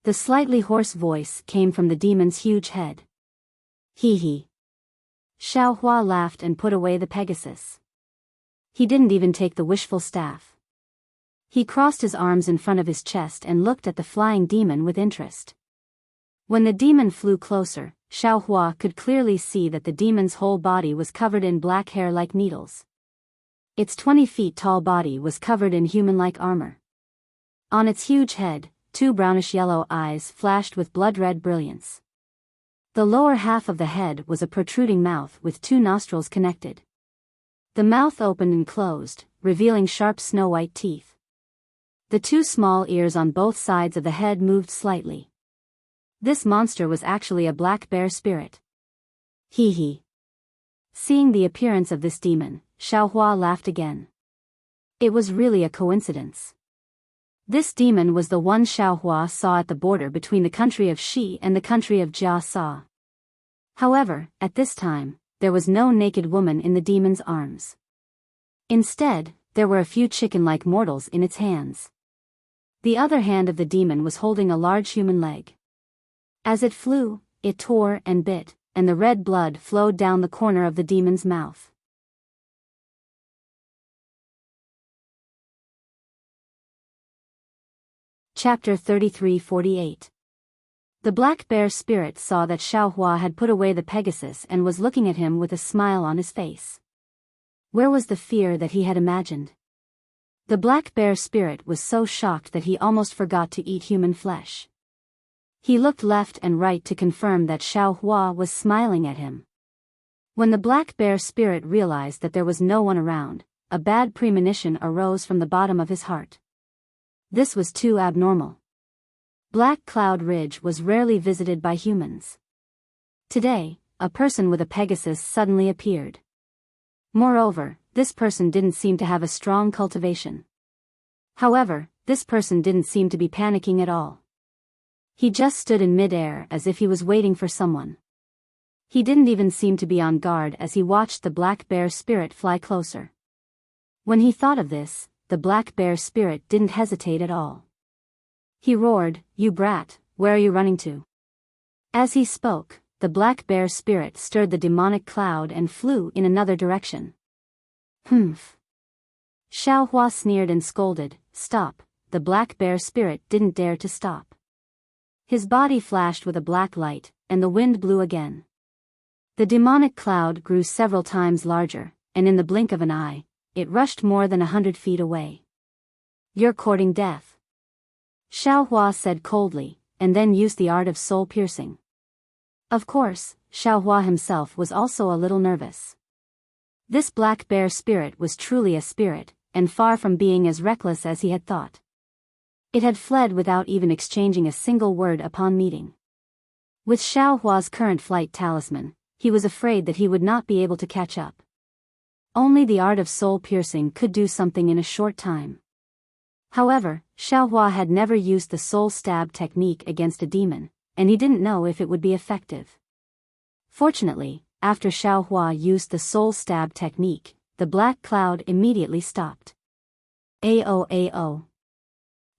The slightly hoarse voice came from the demon's huge head. Hee hee. Xiaohua laughed and put away the Pegasus. He didn't even take the wishful staff. He crossed his arms in front of his chest and looked at the flying demon with interest. When the demon flew closer, Xiaohua could clearly see that the demon's whole body was covered in black hair like needles. Its 20 feet tall body was covered in human-like armor. On its huge head, 2 brownish-yellow eyes flashed with blood-red brilliance. The lower half of the head was a protruding mouth with 2 nostrils connected. The mouth opened and closed, revealing sharp snow-white teeth. The 2 small ears on both sides of the head moved slightly. This monster was actually a black bear spirit. Hee hee. Seeing the appearance of this demon, Xiaohua laughed again. It was really a coincidence. This demon was the one Xiaohua saw at the border between the country of Shi and the country of Jia Sa. However, at this time, there was no naked woman in the demon's arms. Instead, there were a few chicken-like mortals in its hands. The other hand of the demon was holding a large human leg. As it flew, it tore and bit, and the red blood flowed down the corner of the demon's mouth. Chapter 33-48. The black bear spirit saw that Xiaohua had put away the Pegasus and was looking at him with a smile on his face. Where was the fear that he had imagined? The black bear spirit was so shocked that he almost forgot to eat human flesh. He looked left and right to confirm that Xiaohua was smiling at him. When the black bear spirit realized that there was no one around, a bad premonition arose from the bottom of his heart. This was too abnormal. Black Cloud Ridge was rarely visited by humans. Today, a person with a Pegasus suddenly appeared. Moreover, this person didn't seem to have a strong cultivation. However, this person didn't seem to be panicking at all. He just stood in mid-air as if he was waiting for someone. He didn't even seem to be on guard as he watched the black bear spirit fly closer. When he thought of this, the black bear spirit didn't hesitate at all. He roared, "You brat, where are you running to?" As he spoke, the black bear spirit stirred the demonic cloud and flew in another direction. Humph. Xiaohua sneered and scolded, "Stop." The black bear spirit didn't dare to stop. His body flashed with a black light, and the wind blew again. The demonic cloud grew several times larger, and in the blink of an eye, it rushed more than 100 feet away. "You're courting death," Xiaohua said coldly, and then used the art of soul piercing. Of course, Xiaohua himself was also a little nervous. This black bear spirit was truly a spirit, and far from being as reckless as he had thought. It had fled without even exchanging a single word upon meeting. With Xiaohua's current flight talisman, he was afraid that he would not be able to catch up. Only the art of soul piercing could do something in a short time. However, Xiaohua had never used the soul stab technique against a demon, and he didn't know if it would be effective. Fortunately, after Xiaohua used the soul stab technique, the black cloud immediately stopped. Ao.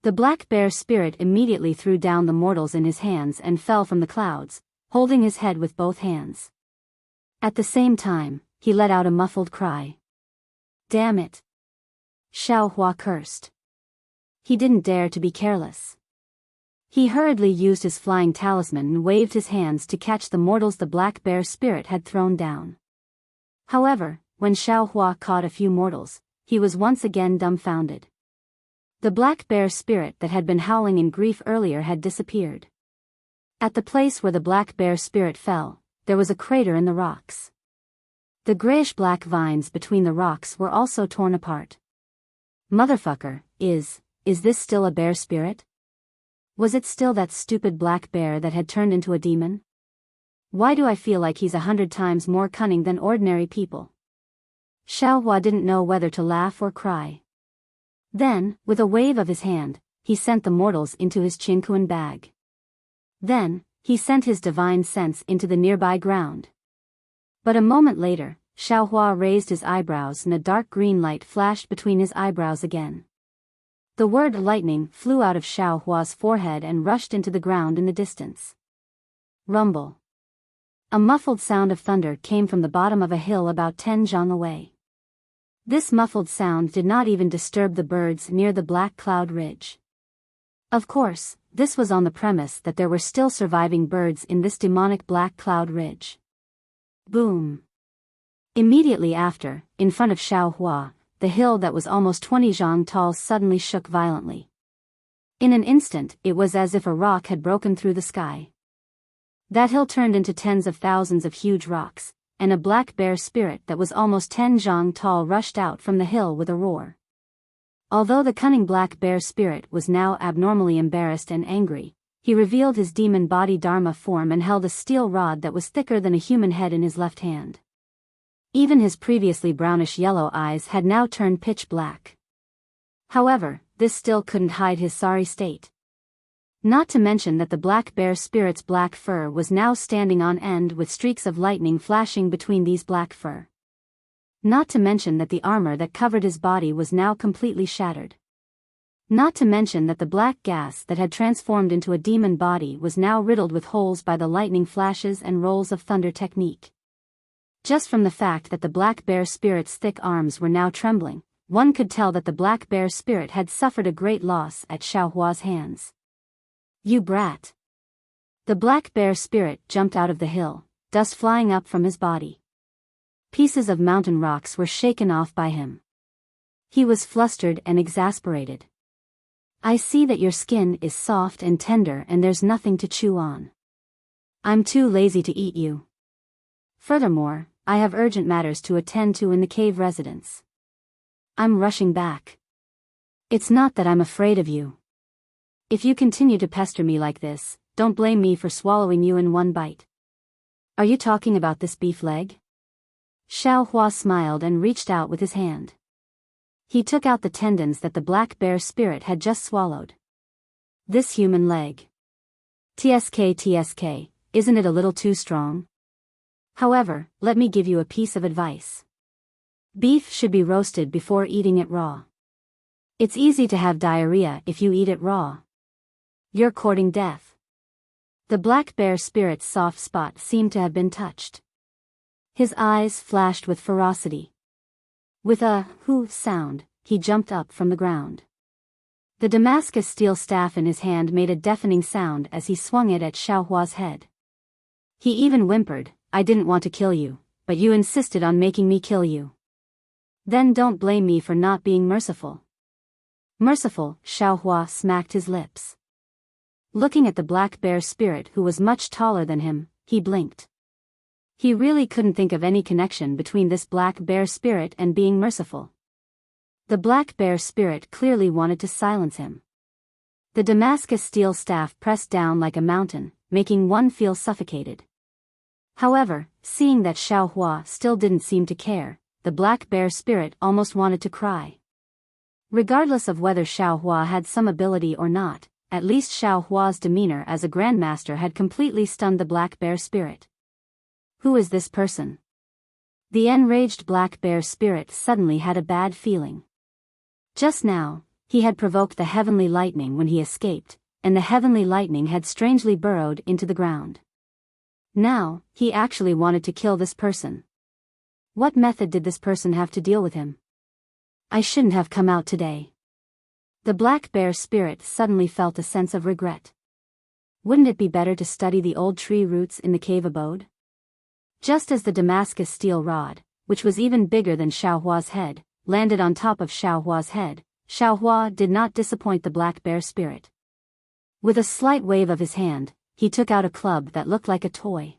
The black bear spirit immediately threw down the mortals in his hands and fell from the clouds, holding his head with both hands. At the same time, he let out a muffled cry. "Damn it!" Xiaohua cursed. He didn't dare to be careless. He hurriedly used his flying talisman and waved his hands to catch the mortals the black bear spirit had thrown down. However, when Xiaohua caught a few mortals, he was once again dumbfounded. The black bear spirit that had been howling in grief earlier had disappeared. At the place where the black bear spirit fell, there was a crater in the rocks. The grayish-black vines between the rocks were also torn apart. Motherfucker, is this still a bear spirit? Was it still that stupid black bear that had turned into a demon? Why do I feel like he's 100 times more cunning than ordinary people? Xiaohua didn't know whether to laugh or cry. Then, with a wave of his hand, he sent the mortals into his Qinkuan bag. Then, he sent his divine sense into the nearby ground. But a moment later, Xiaohua raised his eyebrows and a dark green light flashed between his eyebrows again. The word lightning flew out of Xiaohua's forehead and rushed into the ground in the distance. Rumble. A muffled sound of thunder came from the bottom of a hill about 10 zhang away. This muffled sound did not even disturb the birds near the Black Cloud Ridge. Of course, this was on the premise that there were still surviving birds in this demonic Black Cloud Ridge. Boom. Immediately after, in front of Xiaohua, the hill that was almost 20 zhang tall suddenly shook violently. In an instant, it was as if a rock had broken through the sky. That hill turned into tens of thousands of huge rocks, and a black bear spirit that was almost 10 zhang tall rushed out from the hill with a roar. Although the cunning black bear spirit was now abnormally embarrassed and angry, he revealed his demon body Dharma form and held a steel rod that was thicker than a human head in his left hand. Even his previously brownish-yellow eyes had now turned pitch black. However, this still couldn't hide his sorry state. Not to mention that the black bear spirit's black fur was now standing on end with streaks of lightning flashing between these black fur. Not to mention that the armor that covered his body was now completely shattered. Not to mention that the black gas that had transformed into a demon body was now riddled with holes by the lightning flashes and rolls of thunder technique. Just from the fact that the black bear spirit's thick arms were now trembling, one could tell that the black bear spirit had suffered a great loss at Xiaohua's hands. "You brat! The black bear spirit jumped out of the hill, dust flying up from his body. Pieces of mountain rocks were shaken off by him. He was flustered and exasperated. I see that your skin is soft and tender and there's nothing to chew on. I'm too lazy to eat you. Furthermore, I have urgent matters to attend to in the cave residence. I'm rushing back. It's not that I'm afraid of you. If you continue to pester me like this, don't blame me for swallowing you in one bite. Are you talking about this beef leg? Xiao Hua smiled and reached out with his hand. He took out the tendons that the black bear spirit had just swallowed. This human leg. TSK, isn't it a little too strong? However, let me give you a piece of advice. Beef should be roasted before eating it raw. It's easy to have diarrhea if you eat it raw. You're courting death. The black bear spirit's soft spot seemed to have been touched. His eyes flashed with ferocity. With a "hoo" sound, he jumped up from the ground. The Damascus steel staff in his hand made a deafening sound as he swung it at Xiaohua's head. He even whimpered, I didn't want to kill you, but you insisted on making me kill you. Then don't blame me for not being merciful. Merciful, Xiaohua smacked his lips. Looking at the black bear spirit who was much taller than him, he blinked. He really couldn't think of any connection between this black bear spirit and being merciful. The black bear spirit clearly wanted to silence him. The Damascus steel staff pressed down like a mountain, making one feel suffocated. However, seeing that Xiaohua still didn't seem to care, the black bear spirit almost wanted to cry. Regardless of whether Xiaohua had some ability or not, at least Xiaohua's demeanor as a grandmaster had completely stunned the black bear spirit. Who is this person? The enraged black bear spirit suddenly had a bad feeling. Just now, he had provoked the heavenly lightning when he escaped, and the heavenly lightning had strangely burrowed into the ground. Now, he actually wanted to kill this person. What method did this person have to deal with him? I shouldn't have come out today. The black bear spirit suddenly felt a sense of regret. Wouldn't it be better to study the old tree roots in the cave abode? Just as the Damascus steel rod, which was even bigger than Xiaohua's head, landed on top of Xiaohua's head, Xiaohua did not disappoint the black bear spirit. With a slight wave of his hand, he took out a club that looked like a toy.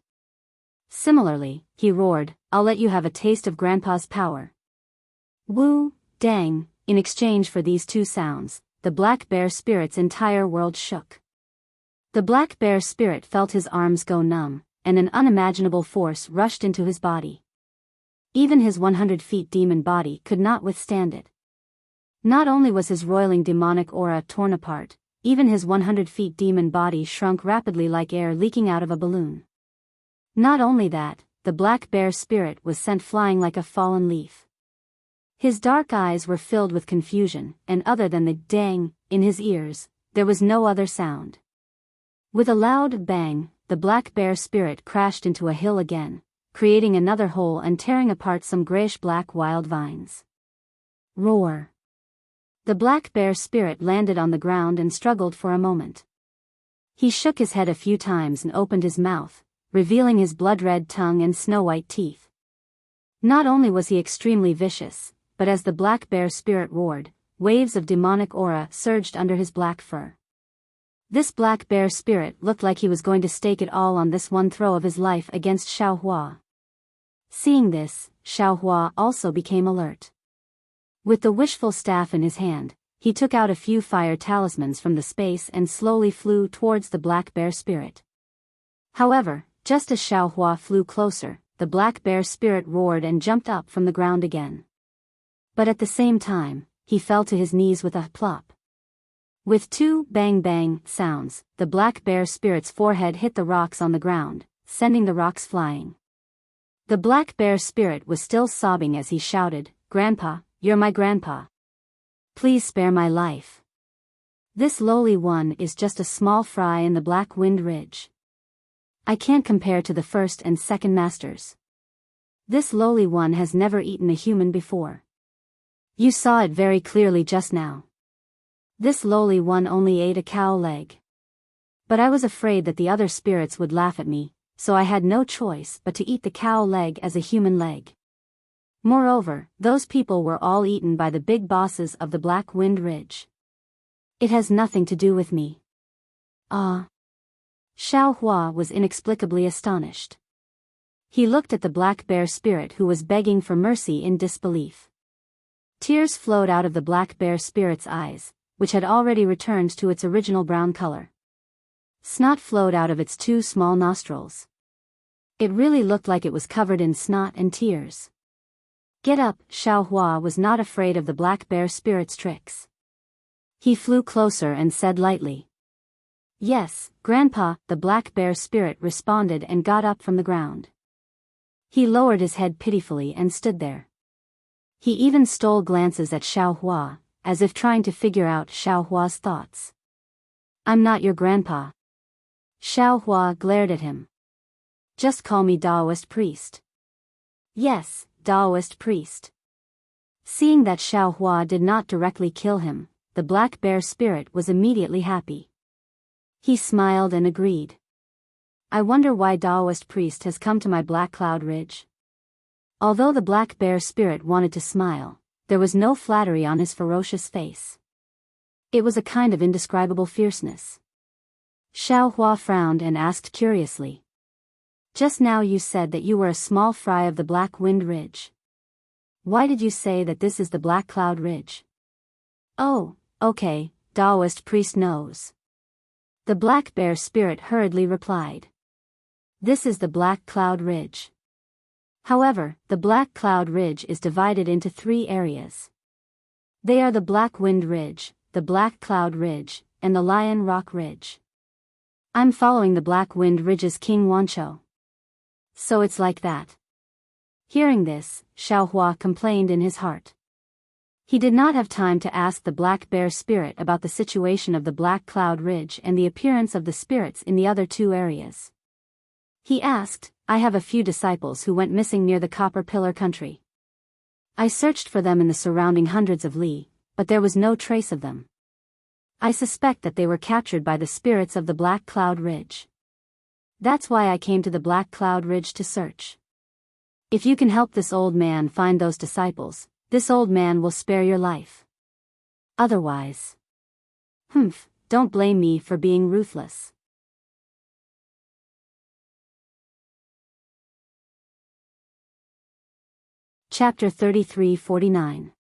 Similarly, he roared, I'll let you have a taste of Grandpa's power. Woo, dang, in exchange for these two sounds, the black bear spirit's entire world shook. The black bear spirit felt his arms go numb, and an unimaginable force rushed into his body. Even his 100 feet demon body could not withstand it. Not only was his roiling demonic aura torn apart, even his 100 feet demon body shrunk rapidly like air leaking out of a balloon. Not only that, the black bear spirit was sent flying like a fallen leaf. His dark eyes were filled with confusion, and other than the dang in his ears, there was no other sound. With a loud bang, the black bear spirit crashed into a hill again, creating another hole and tearing apart some grayish-black wild vines. Roar! The black bear spirit landed on the ground and struggled for a moment. He shook his head a few times and opened his mouth, revealing his blood-red tongue and snow-white teeth. Not only was he extremely vicious, but as the black bear spirit roared, waves of demonic aura surged under his black fur. This black bear spirit looked like he was going to stake it all on this one throw of his life against Xiaohua. Seeing this, Xiaohua also became alert. With the wishful staff in his hand, he took out a few fire talismans from the space and slowly flew towards the black bear spirit. However, just as Xiaohua flew closer, the black bear spirit roared and jumped up from the ground again. But at the same time, he fell to his knees with a plop. With two bang-bang sounds, the black bear spirit's forehead hit the rocks on the ground, sending the rocks flying. The black bear spirit was still sobbing as he shouted, Grandpa, you're my grandpa. Please spare my life. This lowly one is just a small fry in the Black Wind Ridge. I can't compare to the first and second masters. This lowly one has never eaten a human before. You saw it very clearly just now. This lowly one only ate a cow leg. But I was afraid that the other spirits would laugh at me, so I had no choice but to eat the cow leg as a human leg. Moreover, those people were all eaten by the big bosses of the Black Wind Ridge. It has nothing to do with me. Ah. Xiao Hua was inexplicably astonished. He looked at the black bear spirit who was begging for mercy in disbelief. Tears flowed out of the black bear spirit's eyes, which had already returned to its original brown color. Snot flowed out of its two small nostrils. It really looked like it was covered in snot and tears. Get up, Xiao Hua was not afraid of the black bear spirit's tricks. He flew closer and said lightly. Yes, Grandpa, the black bear spirit responded and got up from the ground. He lowered his head pitifully and stood there. He even stole glances at Xiao Hua, as if trying to figure out Xiao Hua's thoughts. I'm not your grandpa. Xiao Hua glared at him. Just call me Taoist priest. Yes, Taoist priest. Seeing that Xiao Hua did not directly kill him, the black bear spirit was immediately happy. He smiled and agreed. I wonder why Taoist priest has come to my Black Cloud Ridge. Although the black bear spirit wanted to smile, there was no flattery on his ferocious face. It was a kind of indescribable fierceness. Xiao Hua frowned and asked curiously. Just now you said that you were a small fry of the Black Wind Ridge. Why did you say that this is the Black Cloud Ridge? Oh, okay, Taoist priest knows. The black bear spirit hurriedly replied. This is the Black Cloud Ridge. However, the Black Cloud Ridge is divided into 3 areas. They are the Black Wind Ridge, the Black Cloud Ridge, and the Lion Rock Ridge. I'm following the Black Wind Ridge's King Wancho. So it's like that. Hearing this, Xiao Hua complained in his heart. He did not have time to ask the black bear spirit about the situation of the Black Cloud Ridge and the appearance of the spirits in the other 2 areas. He asked, I have a few disciples who went missing near the Copper Pillar country. I searched for them in the surrounding hundreds of li, but there was no trace of them. I suspect that they were captured by the spirits of the Black Cloud Ridge. That's why I came to the Black Cloud Ridge to search. If you can help this old man find those disciples, this old man will spare your life. Otherwise. Don't blame me for being ruthless. Chapter 33-49.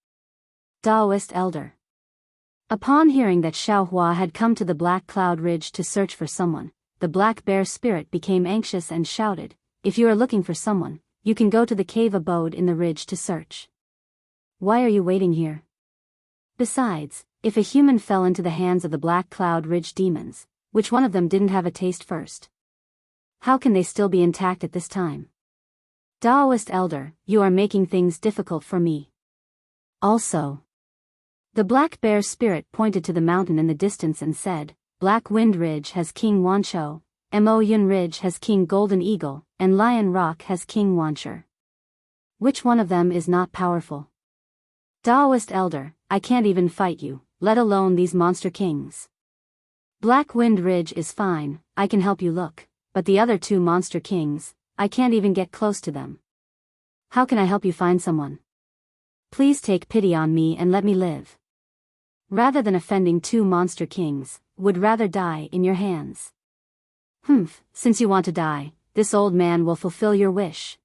Taoist Elder. Upon hearing that Xiao Hua had come to the Black Cloud Ridge to search for someone, the black bear spirit became anxious and shouted, If you are looking for someone, you can go to the cave abode in the ridge to search. Why are you waiting here? Besides, if a human fell into the hands of the Black Cloud Ridge demons, which one of them didn't have a taste first? How can they still be intact at this time? Taoist Elder, you are making things difficult for me. Also. The black bear spirit pointed to the mountain in the distance and said, Black Wind Ridge has King Wancho, Mo Yun Ridge has King Golden Eagle, and Lion Rock has King Wancher. Which one of them is not powerful? Taoist Elder, I can't even fight you, let alone these monster kings. Black Wind Ridge is fine, I can help you look, but the other 2 monster kings, I can't even get close to them. How can I help you find someone? Please take pity on me and let me live. Rather than offending 2 monster kings, would rather die in your hands. Since you want to die, this old man will fulfill your wish.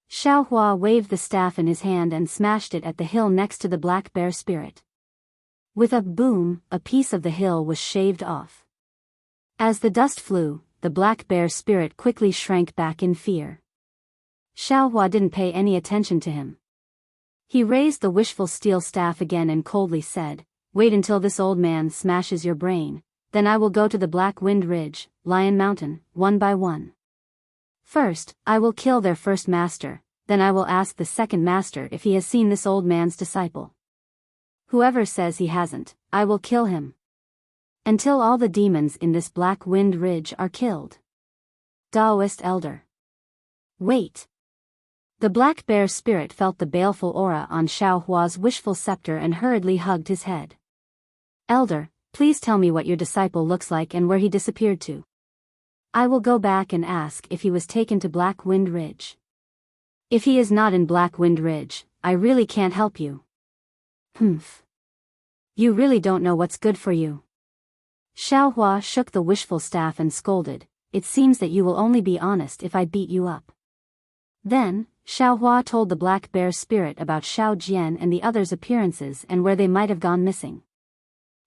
Xiao Hua waved the staff in his hand and smashed it at the hill next to the black bear spirit. With a boom, a piece of the hill was shaved off. As the dust flew, the black bear spirit quickly shrank back in fear. Xiao Hua didn't pay any attention to him. He raised the wishful steel staff again and coldly said, Wait until this old man smashes your brain, then I will go to the Black Wind Ridge, Lion Mountain, one by one. First, I will kill their first master, then I will ask the second master if he has seen this old man's disciple. Whoever says he hasn't, I will kill him. Until all the demons in this Black Wind Ridge are killed. Taoist Elder. Wait. The black bear spirit felt the baleful aura on Xiao Hua's wishful scepter and hurriedly hugged his head. Elder, Please tell me what your disciple looks like and where he disappeared to. I will go back and ask if he was taken to Black Wind Ridge. If he is not in Black Wind Ridge, I really can't help you. Humph. You really don't know what's good for you. Xiaohua shook the wishful staff and scolded, it seems that you will only be honest if I beat you up. Then, Xiaohua told the black bear spirit about Xiao Jian and the others' appearances and where they might have gone missing.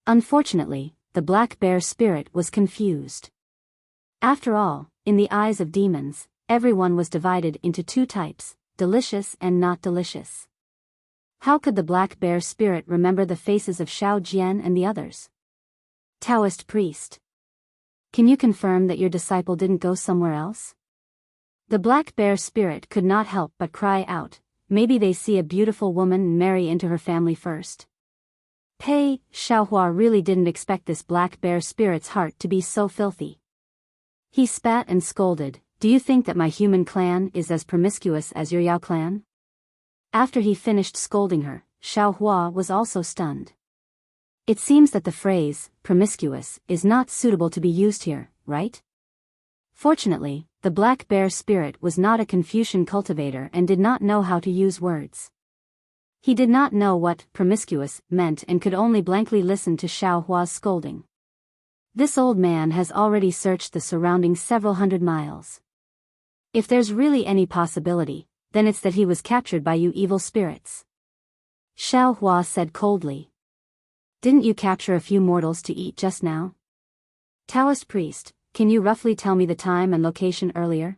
Unfortunately, the black bear spirit was confused. After all, in the eyes of demons, everyone was divided into two types, delicious and not delicious. How could the black bear spirit remember the faces of Xiao Jian and the others? Taoist priest. Can you confirm that your disciple didn't go somewhere else? The black bear spirit could not help but cry out, maybe they see a beautiful woman and marry into her family first. Pei, Xiaohua really didn't expect this black bear spirit's heart to be so filthy. He spat and scolded, do you think that my human clan is as promiscuous as your Yao clan? After he finished scolding her, Xiaohua was also stunned. It seems that the phrase, promiscuous, is not suitable to be used here, right? Fortunately, the black bear spirit was not a Confucian cultivator and did not know how to use words. He did not know what promiscuous meant and could only blankly listen to Xiaohua's scolding. This old man has already searched the surrounding several hundred miles. If there's really any possibility, then it's that he was captured by you evil spirits. Xiaohua said coldly. Didn't you capture a few mortals to eat just now? Taoist priest, can you roughly tell me the time and location earlier?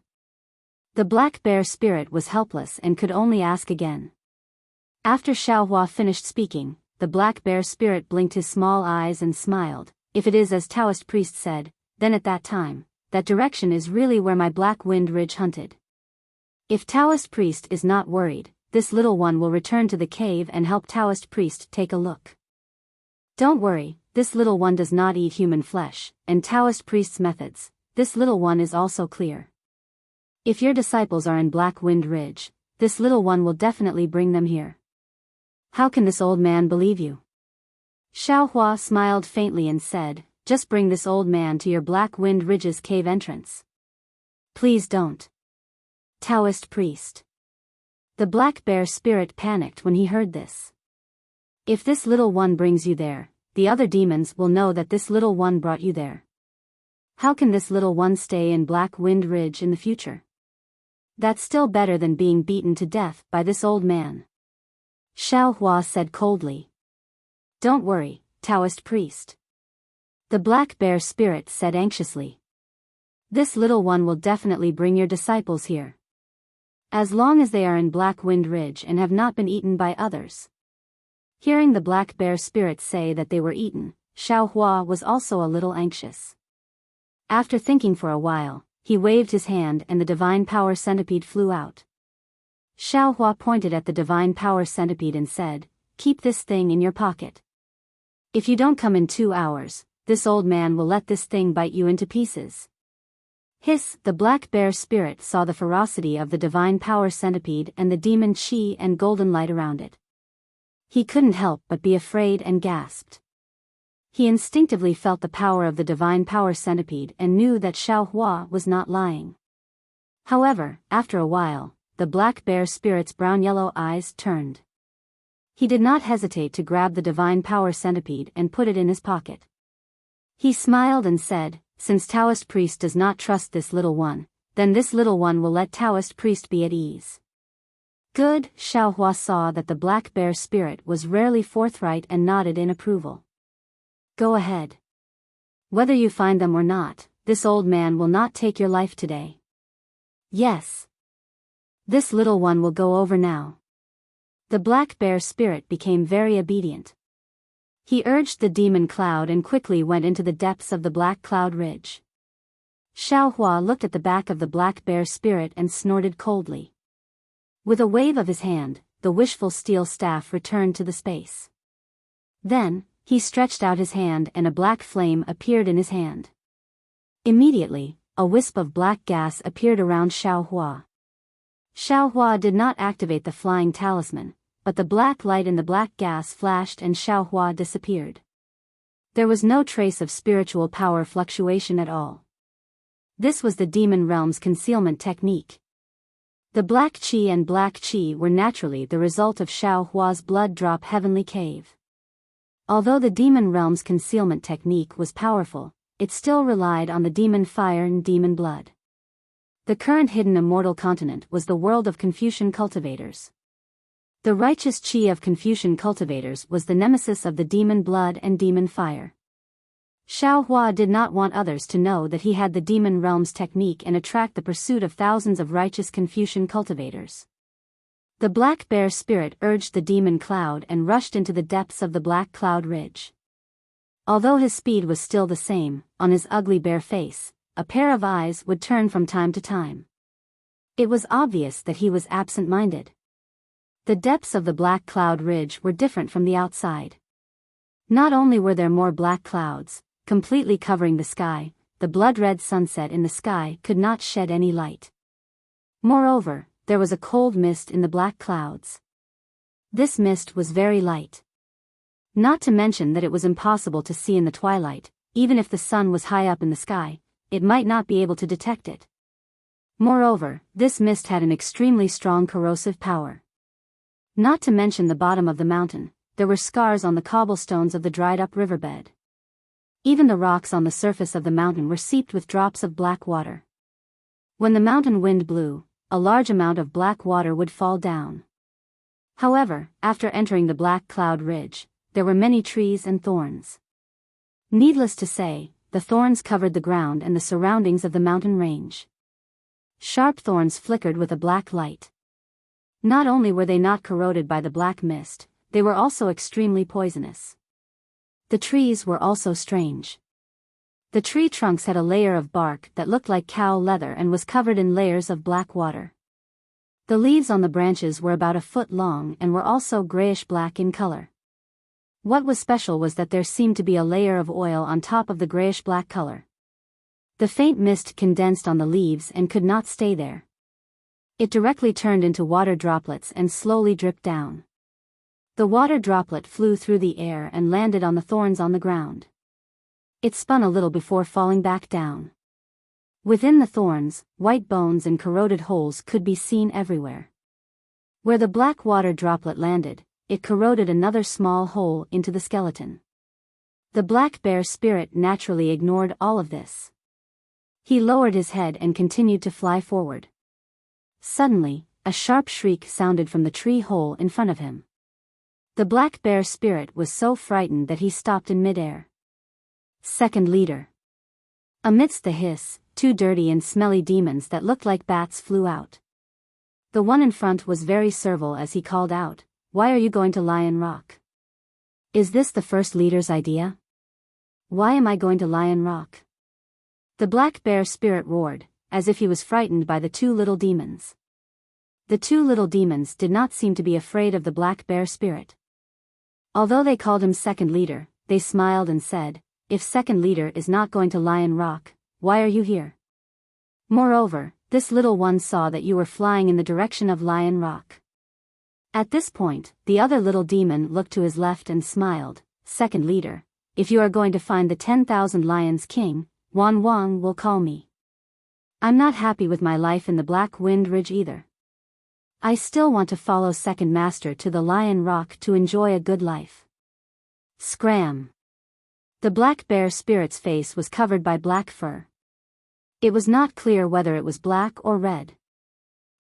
The black bear spirit was helpless and could only ask again. After Xiaohua finished speaking, the black bear spirit blinked his small eyes and smiled. If it is as Taoist priest said, then at that time, that direction is really where my Black Wind Ridge hunted. If Taoist priest is not worried, this little one will return to the cave and help Taoist priest take a look. Don't worry, this little one does not eat human flesh, and Taoist priest's methods, this little one is also clear. If your disciples are in Black Wind Ridge, this little one will definitely bring them here. How can this old man believe you? Xiaohua smiled faintly and said, just bring this old man to your Black Wind Ridge's cave entrance. Please don't. Taoist priest. The black bear spirit panicked when he heard this. If this little one brings you there, the other demons will know that this little one brought you there. How can this little one stay in Black Wind Ridge in the future? That's still better than being beaten to death by this old man. Xiaohua said coldly. Don't worry, Taoist priest. The black bear spirit said anxiously. This little one will definitely bring your disciples here. As long as they are in Black Wind Ridge and have not been eaten by others. Hearing the black bear spirit say that they were eaten, Xiaohua was also a little anxious. After thinking for a while, he waved his hand and the divine power centipede flew out. Xiaohua pointed at the divine power centipede and said, keep this thing in your pocket. If you don't come in 2 hours, this old man will let this thing bite you into pieces. Hiss, the black bear spirit saw the ferocity of the divine power centipede and the demon chi and golden light around it. He couldn't help but be afraid and gasped. He instinctively felt the power of the divine power centipede and knew that Xiaohua was not lying. However, after a while, the black bear spirit's brown-yellow eyes turned. He did not hesitate to grab the divine power centipede and put it in his pocket. He smiled and said, since Taoist priest does not trust this little one, then this little one will let Taoist priest be at ease. Good, Xiaohua saw that the black bear spirit was rarely forthright and nodded in approval. Go ahead. Whether you find them or not, this old man will not take your life today. Yes. This little one will go over now. The black bear spirit became very obedient. He urged the demon cloud and quickly went into the depths of the black cloud ridge. Xiaohua looked at the back of the black bear spirit and snorted coldly. With a wave of his hand, the wishful steel staff returned to the space. Then, he stretched out his hand and a black flame appeared in his hand. Immediately, a wisp of black gas appeared around Xiaohua. Xiaohua did not activate the flying talisman, but the black light in the black gas flashed and Xiaohua disappeared. There was no trace of spiritual power fluctuation at all. This was the demon realm's concealment technique. The black qi and black qi were naturally the result of Xiao Hua's blood drop heavenly cave. Although the demon realm's concealment technique was powerful, it still relied on the demon fire and demon blood. The current hidden immortal continent was the world of Confucian cultivators. The righteous qi of Confucian cultivators was the nemesis of the demon blood and demon fire. Xiao Hua did not want others to know that he had the demon realm's technique and attract the pursuit of thousands of righteous Confucian cultivators. The black bear spirit urged the demon cloud and rushed into the depths of the black cloud ridge. Although his speed was still the same, on his ugly bear face, a pair of eyes would turn from time to time. It was obvious that he was absent-minded. The depths of the black cloud ridge were different from the outside. Not only were there more black clouds, completely covering the sky, the blood-red sunset in the sky could not shed any light. Moreover, there was a cold mist in the black clouds. This mist was very light. Not to mention that it was impossible to see in the twilight, even if the sun was high up in the sky, it might not be able to detect it. Moreover, this mist had an extremely strong corrosive power. Not to mention the bottom of the mountain, there were scars on the cobblestones of the dried-up riverbed. Even the rocks on the surface of the mountain were seeped with drops of black water. When the mountain wind blew, a large amount of black water would fall down. However, after entering the black cloud ridge, there were many trees and thorns. Needless to say, the thorns covered the ground and the surroundings of the mountain range. Sharp thorns flickered with a black light. Not only were they not corroded by the black mist, they were also extremely poisonous. The trees were also strange. The tree trunks had a layer of bark that looked like cow leather and was covered in layers of black water. The leaves on the branches were about a foot long and were also grayish-black in color. What was special was that there seemed to be a layer of oil on top of the grayish-black color. The faint mist condensed on the leaves and could not stay there. It directly turned into water droplets and slowly dripped down. The water droplet flew through the air and landed on the thorns on the ground. It spun a little before falling back down. Within the thorns, white bones and corroded holes could be seen everywhere. Where the black water droplet landed, it corroded another small hole into the skeleton. The black bear spirit naturally ignored all of this. He lowered his head and continued to fly forward. Suddenly, a sharp shriek sounded from the tree hole in front of him. The black bear spirit was so frightened that he stopped in midair. Second leader. Amidst the hiss, two dirty and smelly demons that looked like bats flew out. The one in front was very servile as he called out, "Why are you going to Lion Rock? Is this the first leader's idea? Why am I going to Lion Rock?" The black bear spirit roared, as if he was frightened by the two little demons. The two little demons did not seem to be afraid of the black bear spirit. Although they called him second leader, they smiled and said, "If second leader is not going to Lion Rock, why are you here? Moreover, this little one saw that you were flying in the direction of Lion Rock." At this point, the other little demon looked to his left and smiled, "Second leader, if you are going to find the 10,000 Lions King, Wan Wang will call me. I'm not happy with my life in the Black Wind Ridge either. I still want to follow Second Master to the Lion Rock to enjoy a good life." Scram! The black bear spirit's face was covered by black fur. It was not clear whether it was black or red.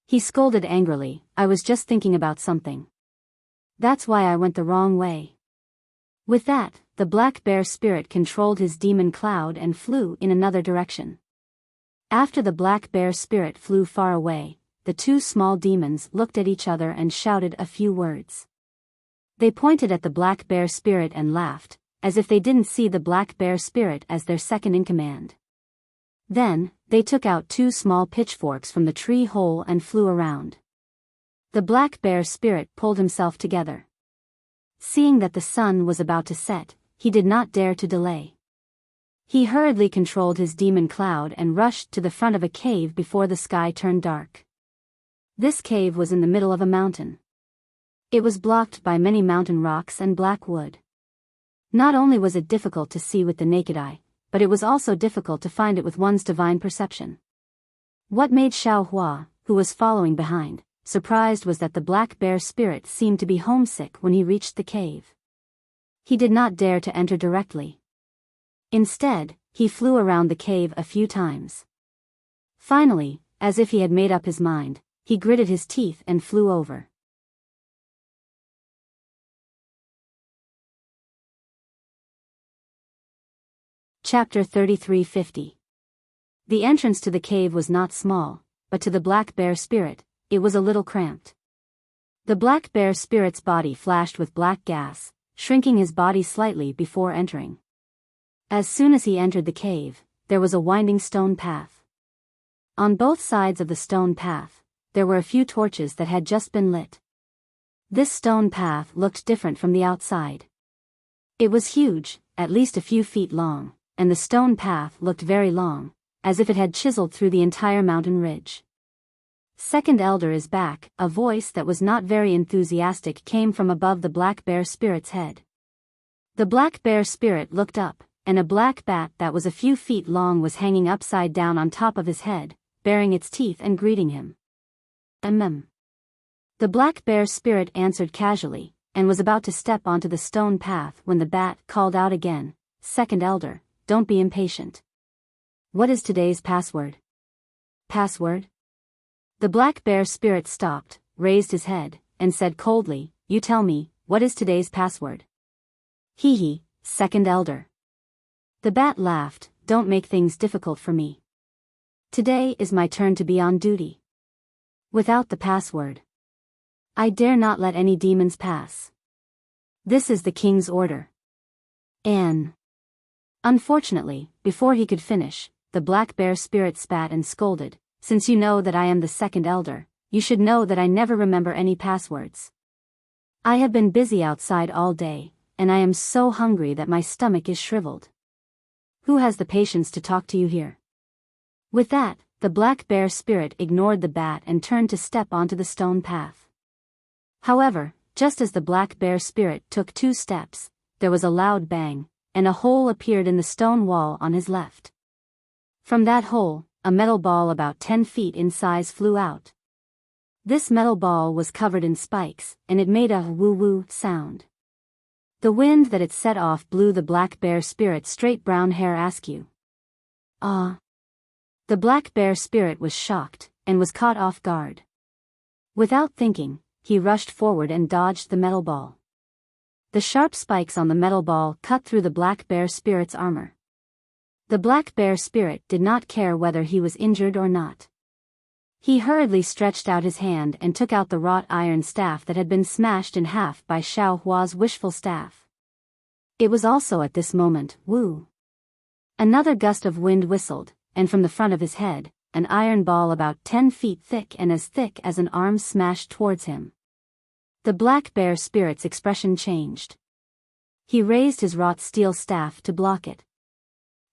He scolded angrily, "I was just thinking about something. That's why I went the wrong way." With that, the black bear spirit controlled his demon cloud and flew in another direction. After the black bear spirit flew far away, the two small demons looked at each other and shouted a few words. They pointed at the black bear spirit and laughed, as if they didn't see the black bear spirit as their second-in-command. Then, they took out two small pitchforks from the tree hole and flew around. The black bear spirit pulled himself together. Seeing that the sun was about to set, he did not dare to delay. He hurriedly controlled his demon cloud and rushed to the front of a cave before the sky turned dark. This cave was in the middle of a mountain. It was blocked by many mountain rocks and black wood. Not only was it difficult to see with the naked eye, but it was also difficult to find it with one's divine perception. What made Xiao Hua, who was following behind, surprised was that the black bear spirit seemed to be homesick when he reached the cave. He did not dare to enter directly. Instead, he flew around the cave a few times. Finally, as if he had made up his mind, he gritted his teeth and flew over. Chapter 3350. The entrance to the cave was not small, but to the black bear spirit, it was a little cramped. The black bear spirit's body flashed with black gas, shrinking his body slightly before entering. As soon as he entered the cave, there was a winding stone path. On both sides of the stone path, there were a few torches that had just been lit. This stone path looked different from the outside. It was huge, at least a few feet long, and the stone path looked very long, as if it had chiseled through the entire mountain ridge. "Second Elder is back," a voice that was not very enthusiastic came from above the black bear spirit's head. The black bear spirit looked up, and a black bat that was a few feet long was hanging upside down on top of his head, baring its teeth and greeting him. The black bear spirit answered casually, and was about to step onto the stone path when the bat called out again, "Second Elder, don't be impatient. What is today's password?" "Password?" The black bear spirit stopped, raised his head, and said coldly, "You tell me, what is today's password?" "Hee, Second Elder." The bat laughed, "Don't make things difficult for me. Today is my turn to be on duty. Without the password, I dare not let any demons pass. This is the king's order." Unfortunately, before he could finish, the black bear spirit spat and scolded, "Since you know that I am the second elder, you should know that I never remember any passwords. I have been busy outside all day, and I am so hungry that my stomach is shriveled. Who has the patience to talk to you here?" With that, the black bear spirit ignored the bat and turned to step onto the stone path. However, just as the black bear spirit took 2 steps, there was a loud bang, and a hole appeared in the stone wall on his left. From that hole, a metal ball about 10 feet in size flew out. This metal ball was covered in spikes, and it made a woo-woo sound. The wind that it set off blew the black bear spirit's straight brown hair askew. "Ah!" The black bear spirit was shocked, and was caught off guard. Without thinking, he rushed forward and dodged the metal ball. The sharp spikes on the metal ball cut through the black bear spirit's armor. The black bear spirit did not care whether he was injured or not. He hurriedly stretched out his hand and took out the wrought iron staff that had been smashed in half by Xiao Hua's wishful staff. It was also at this moment, woo! Another gust of wind whistled, and from the front of his head, an iron ball about 10 feet thick and as thick as an arm smashed towards him. The black bear spirit's expression changed. He raised his wrought steel staff to block it.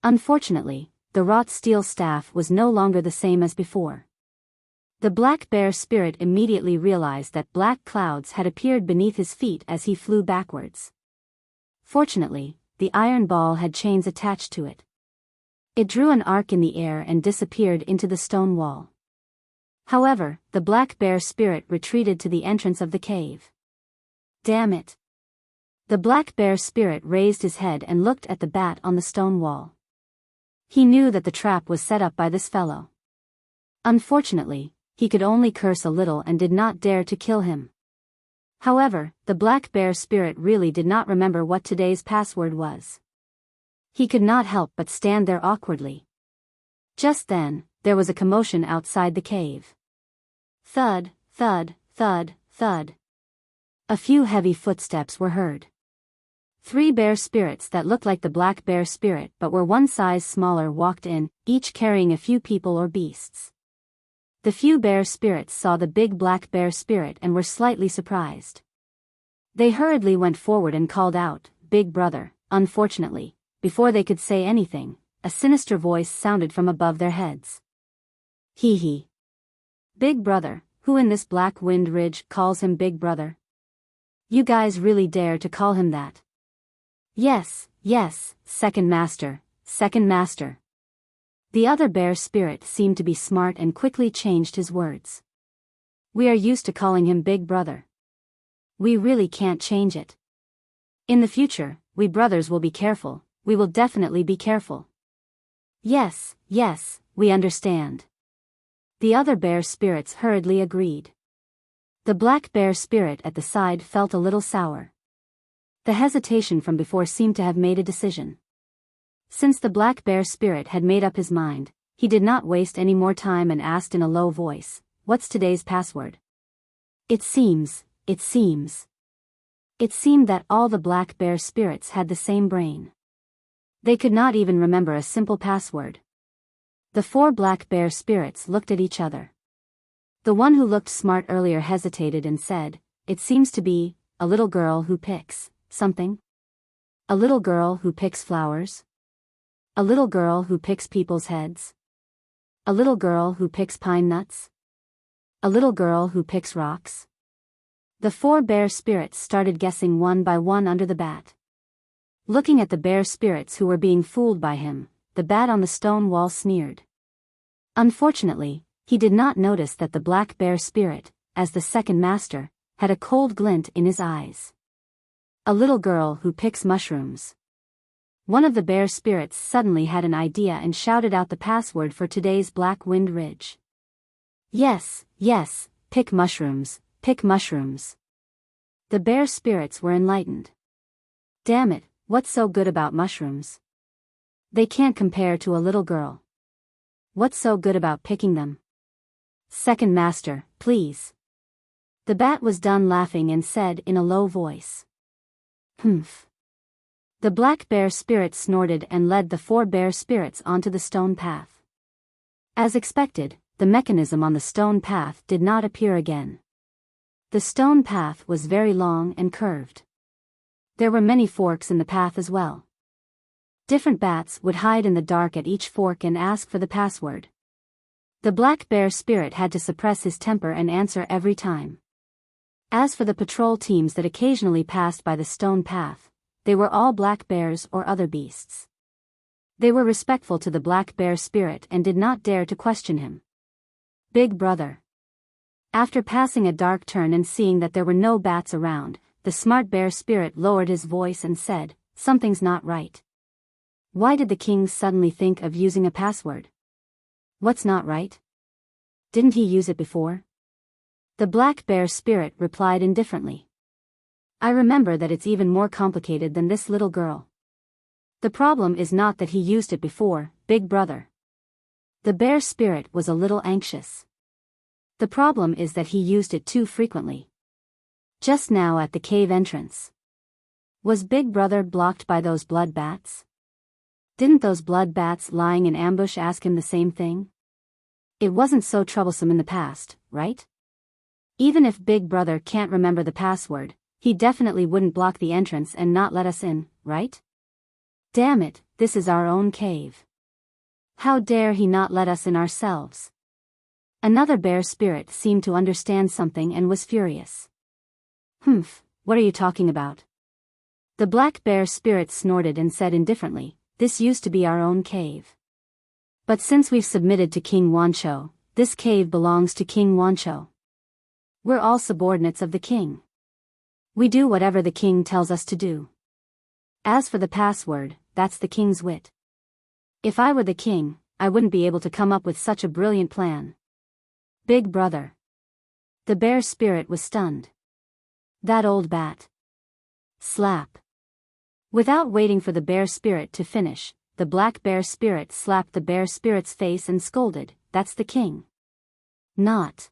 Unfortunately, the wrought steel staff was no longer the same as before. The black bear spirit immediately realized that black clouds had appeared beneath his feet as he flew backwards. Fortunately, the iron ball had chains attached to it. It drew an arc in the air and disappeared into the stone wall. However, the black bear spirit retreated to the entrance of the cave. "Damn it!" The black bear spirit raised his head and looked at the bat on the stone wall. He knew that the trap was set up by this fellow. Unfortunately, he could only curse a little and did not dare to kill him. However, the black bear spirit really did not remember what today's password was. He could not help but stand there awkwardly. Just then, there was a commotion outside the cave. Thud, thud, thud, thud. A few heavy footsteps were heard. 3 bear spirits that looked like the black bear spirit but were one size smaller walked in, each carrying a few people or beasts. The few bear spirits saw the big black bear spirit and were slightly surprised. They hurriedly went forward and called out, "Big brother." Unfortunately, before they could say anything, a sinister voice sounded from above their heads. "Hee. Big brother, who in this black wind ridge calls him big brother? You guys really dare to call him that? Yes, yes, second master, second master. The other bear spirit seemed to be smart and quickly changed his words. We are used to calling him Big Brother. We really can't change it. In the future, we brothers will be careful, we will definitely be careful. Yes, yes, we understand. The other bear spirits hurriedly agreed. The black bear spirit at the side felt a little sour. The hesitation from before seemed to have made a decision. Since the black bear spirit had made up his mind, he did not waste any more time and asked in a low voice, "What's today's password?" It seemed that all the black bear spirits had the same brain. They could not even remember a simple password. The four black bear spirits looked at each other. The one who looked smart earlier hesitated and said, "It seems to be, a little girl who picks something? A little girl who picks flowers? A little girl who picks people's heads? A little girl who picks pine nuts? A little girl who picks rocks?" The four bear spirits started guessing one by one under the bat. Looking at the bear spirits who were being fooled by him, the bat on the stone wall sneered. Unfortunately, he did not notice that the black bear spirit, as the second master, had a cold glint in his eyes. A little girl who picks mushrooms. One of the bear spirits suddenly had an idea and shouted out the password for today's Black Wind Ridge. Yes, yes, pick mushrooms, pick mushrooms. The bear spirits were enlightened. Damn it, what's so good about mushrooms? They can't compare to a little girl. What's so good about picking them? Second master, please. The bat was done laughing and said in a low voice. Humph. The black bear spirit snorted and led the four bear spirits onto the stone path. As expected, the mechanism on the stone path did not appear again. The stone path was very long and curved. There were many forks in the path as well. Different bats would hide in the dark at each fork and ask for the password. The black bear spirit had to suppress his temper and answer every time. As for the patrol teams that occasionally passed by the stone path, they were all black bears or other beasts. They were respectful to the black bear spirit and did not dare to question him. Big Brother. After passing a dark turn and seeing that there were no bats around, the smart bear spirit lowered his voice and said, "Something's not right. Why did the king suddenly think of using a password? What's not right? Didn't he use it before?" The black bear spirit replied indifferently. "I remember that it's even more complicated than this little girl. The problem is not that he used it before, Big Brother." The bear spirit was a little anxious. The problem is that he used it too frequently. Just now at the cave entrance. Was Big Brother blocked by those blood bats? Didn't those blood bats lying in ambush ask him the same thing? It wasn't so troublesome in the past, right? Even if Big Brother can't remember the password, he definitely wouldn't block the entrance and not let us in, right? Damn it, this is our own cave. How dare he not let us in ourselves? Another bear spirit seemed to understand something and was furious. Humph, what are you talking about? The black bear spirit snorted and said indifferently, "This used to be our own cave. But since we've submitted to King Wancho, this cave belongs to King Wancho. We're all subordinates of the king. We do whatever the king tells us to do. As for the password, that's the king's wit. If I were the king, I wouldn't be able to come up with such a brilliant plan." Big Brother. The bear spirit was stunned. That old bat. Slap. Without waiting for the bear spirit to finish, the black bear spirit slapped the bear spirit's face and scolded, "That's the king. Not."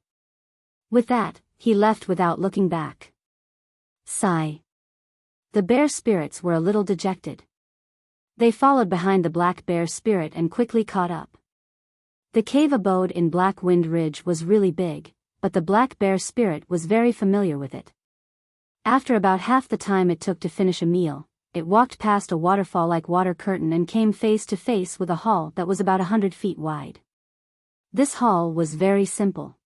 With that, he left without looking back. Sigh. The bear spirits were a little dejected. They followed behind the black bear spirit and quickly caught up. The cave abode in Black Wind Ridge was really big, but the black bear spirit was very familiar with it. After about half the time it took to finish a meal, it walked past a waterfall-like water curtain and came face to face with a hall that was about 100 feet wide. This hall was very simple.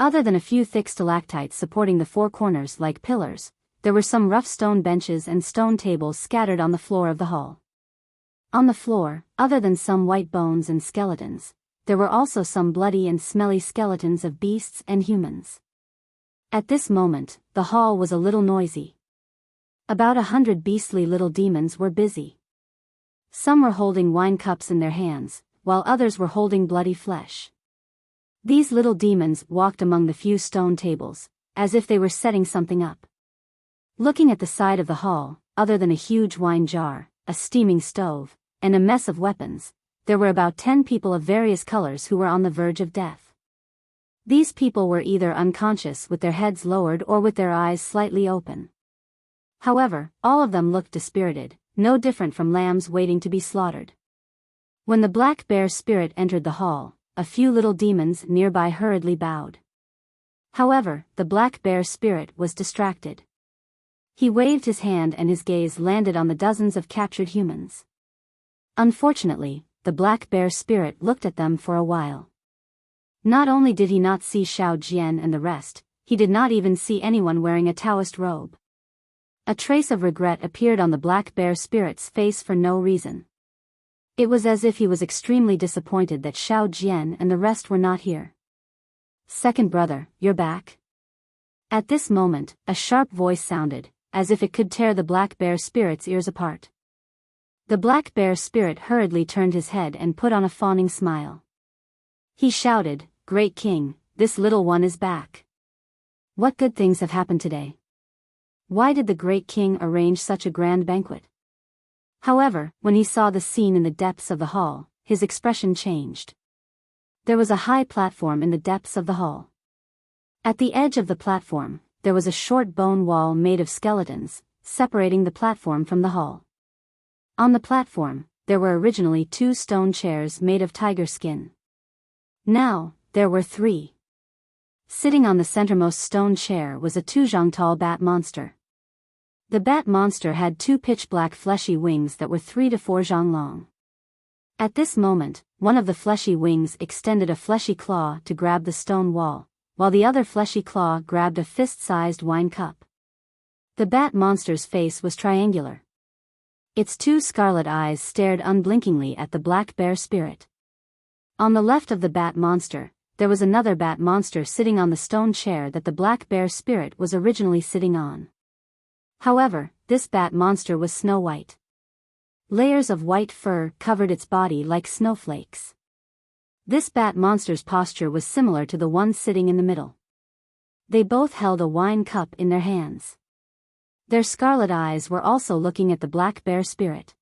Other than a few thick stalactites supporting the four corners like pillars, there were some rough stone benches and stone tables scattered on the floor of the hall. On the floor, other than some white bones and skeletons, there were also some bloody and smelly skeletons of beasts and humans. At this moment, the hall was a little noisy. About 100 beastly little demons were busy. Some were holding wine cups in their hands, while others were holding bloody flesh. These little demons walked among the few stone tables, as if they were setting something up. Looking at the side of the hall, other than a huge wine jar, a steaming stove, and a mess of weapons, there were about 10 people of various colors who were on the verge of death. These people were either unconscious with their heads lowered or with their eyes slightly open. However, all of them looked dispirited, no different from lambs waiting to be slaughtered. When the black bear spirit entered the hall, a few little demons nearby hurriedly bowed. However, the black bear spirit was distracted. He waved his hand and his gaze landed on the dozens of captured humans. Unfortunately, the black bear spirit looked at them for a while. Not only did he not see Xiao Jian and the rest, he did not even see anyone wearing a Taoist robe. A trace of regret appeared on the black bear spirit's face for no reason. It was as if he was extremely disappointed that Xiao Jian and the rest were not here. "Second brother, you're back?" At this moment, a sharp voice sounded, as if it could tear the black bear spirit's ears apart. The black bear spirit hurriedly turned his head and put on a fawning smile. He shouted, "Great king, this little one is back. What good things have happened today? Why did the great king arrange such a grand banquet?" However, when he saw the scene in the depths of the hall, his expression changed. There was a high platform in the depths of the hall. At the edge of the platform, there was a short bone wall made of skeletons, separating the platform from the hall. On the platform, there were originally 2 stone chairs made of tiger skin. Now, there were 3. Sitting on the centermost stone chair was a 2-zhang-tall bat monster. The bat monster had 2 pitch-black fleshy wings that were 3 to 4 zhang long. At this moment, one of the fleshy wings extended a fleshy claw to grab the stone wall, while the other fleshy claw grabbed a fist-sized wine cup. The bat monster's face was triangular. Its 2 scarlet eyes stared unblinkingly at the black bear spirit. On the left of the bat monster, there was another bat monster sitting on the stone chair that the black bear spirit was originally sitting on. However, this bat monster was snow white. Layers of white fur covered its body like snowflakes. This bat monster's posture was similar to the one sitting in the middle. They both held a wine cup in their hands. Their scarlet eyes were also looking at the black bear spirit.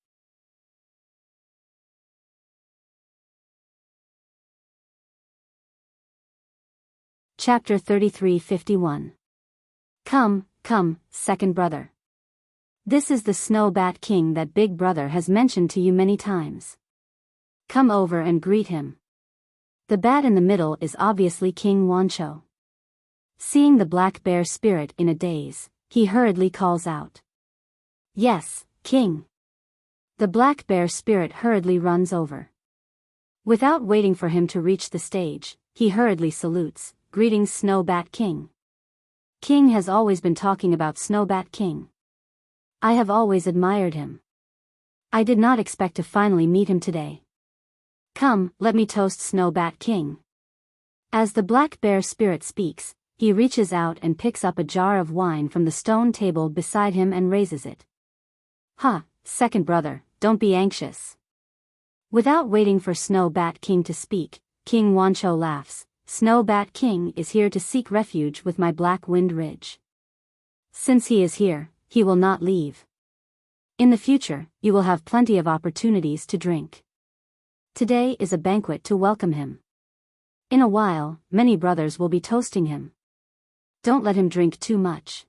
Chapter 33:51. Come, come, second brother. This is the Snow Bat King that Big Brother has mentioned to you many times. Come over and greet him. The bat in the middle is obviously King Wancho. Seeing the black bear spirit in a daze, he hurriedly calls out, "Yes, King." The black bear spirit hurriedly runs over. Without waiting for him to reach the stage, he hurriedly salutes, "Greetings, Snow Bat King." King has always been talking about Snow Bat King. I have always admired him. I did not expect to finally meet him today. Come, let me toast Snow Bat King. As the black bear spirit speaks, he reaches out and picks up a jar of wine from the stone table beside him and raises it. "Ha, second brother, don't be anxious." Without waiting for Snow Bat King to speak, King Wancho laughs. "Snow Bat King is here to seek refuge with my Black Wind Ridge. Since he is here, he will not leave. In the future, you will have plenty of opportunities to drink. Today is a banquet to welcome him. In a while, many brothers will be toasting him. Don't let him drink too much."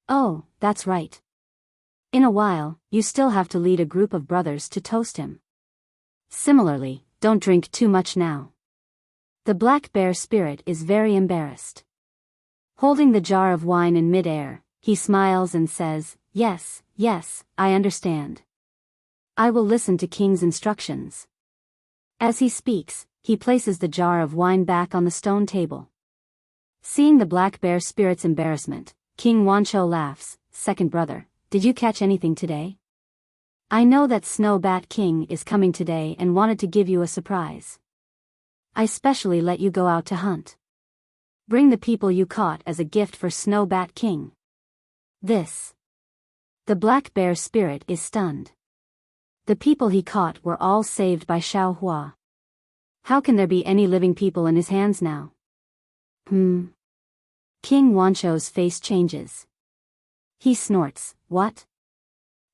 "Oh, that's right. In a while, you still have to lead a group of brothers to toast him. Similarly, don't drink too much now." The black bear spirit is very embarrassed. Holding the jar of wine in mid-air, he smiles and says, "Yes, yes, I understand. I will listen to King's instructions." As he speaks, he places the jar of wine back on the stone table. Seeing the black bear spirit's embarrassment, King Wancho laughs, second brother, did you catch anything today? I know that Snow Bat King is coming today and wanted to give you a surprise. I specially let you go out to hunt. Bring the people you caught as a gift for Snow Bat King. This. The black bear spirit is stunned. The people he caught were all saved by Xiao Hua. How can there be any living people in his hands now? King Wancho's face changes. He snorts, what?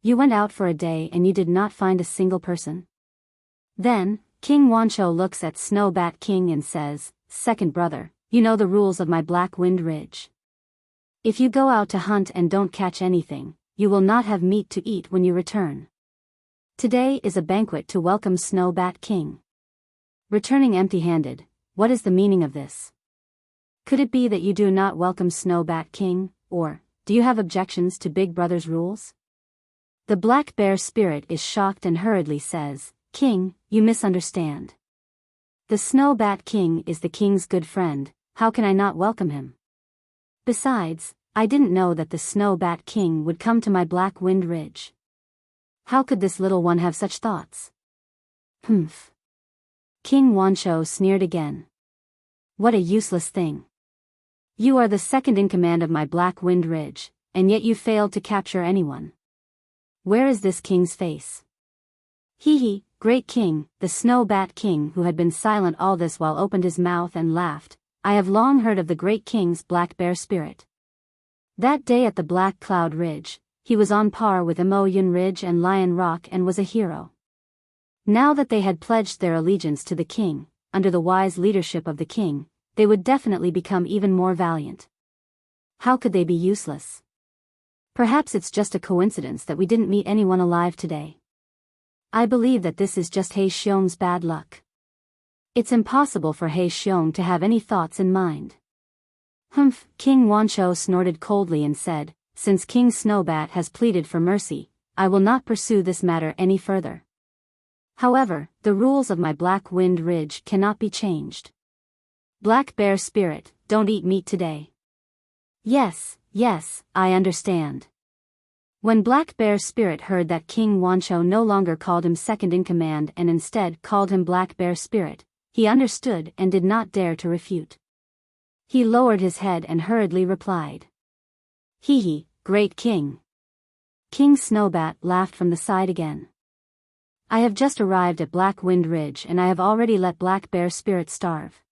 You went out for a day and you did not find a single person? Then, King Wancho looks at Snow Bat King and says, second brother, you know the rules of my Black Wind Ridge. If you go out to hunt and don't catch anything, you will not have meat to eat when you return. Today is a banquet to welcome Snow Bat King. Returning empty-handed, what is the meaning of this? Could it be that you do not welcome Snow Bat King, or, do you have objections to Big Brother's rules? The black bear spirit is shocked and hurriedly says, King, you misunderstand. The Snow Bat King is the king's good friend, how can I not welcome him? Besides, I didn't know that the Snow Bat King would come to my Black Wind Ridge. How could this little one have such thoughts? King Wancho sneered again. What a useless thing. You are the second in command of my Black Wind Ridge, and yet you failed to capture anyone. Where is this king's face? Hee, great king, the Snow Bat King who had been silent all this while opened his mouth and laughed. I have long heard of the great king's black bear spirit. That day at the Black Cloud Ridge, he was on par with Emoyun Ridge and Lion Rock and was a hero. Now that they had pledged their allegiance to the king, under the wise leadership of the king, they would definitely become even more valiant. How could they be useless? Perhaps it's just a coincidence that we didn't meet anyone alive today. I believe that this is just He Xiong's bad luck. It's impossible for He Xiong to have any thoughts in mind. King Wancho snorted coldly and said, since King Snowbat has pleaded for mercy, I will not pursue this matter any further. However, the rules of my Black Wind Ridge cannot be changed. Black Bear Spirit, don't eat meat today. Yes, I understand. When Black Bear Spirit heard that King Wancho no longer called him second in command and instead called him Black Bear Spirit, he understood and did not dare to refute. He lowered his head and hurriedly replied. Hee, great king. King Snowbat laughed from the side again. I have just arrived at Black Wind Ridge and I have already let Black Bear Spirit starve.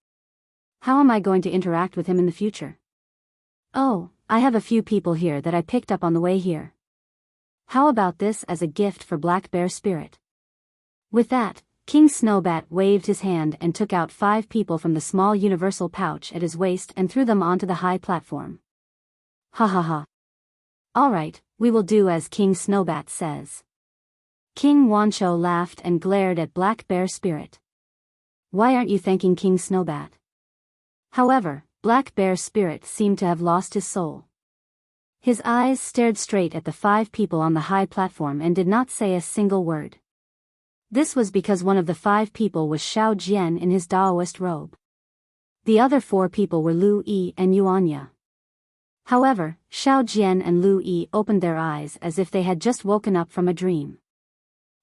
How am I going to interact with him in the future? Oh, I have a few people here that I picked up on the way here. How about this as a gift for Black Bear Spirit? With that, King Snowbat waved his hand and took out 5 people from the small universal pouch at his waist and threw them onto the high platform. Ha. Alright, we will do as King Snowbat says. King Wancho laughed and glared at Black Bear Spirit. Why aren't you thanking King Snowbat? However, Black Bear Spirit seemed to have lost his soul. His eyes stared straight at the 5 people on the high platform and did not say a single word. This was because one of the 5 people was Xiao Jian in his Daoist robe. The other 4 people were Lu Yi and Yuanya. However, Xiao Jian and Lu Yi opened their eyes as if they had just woken up from a dream.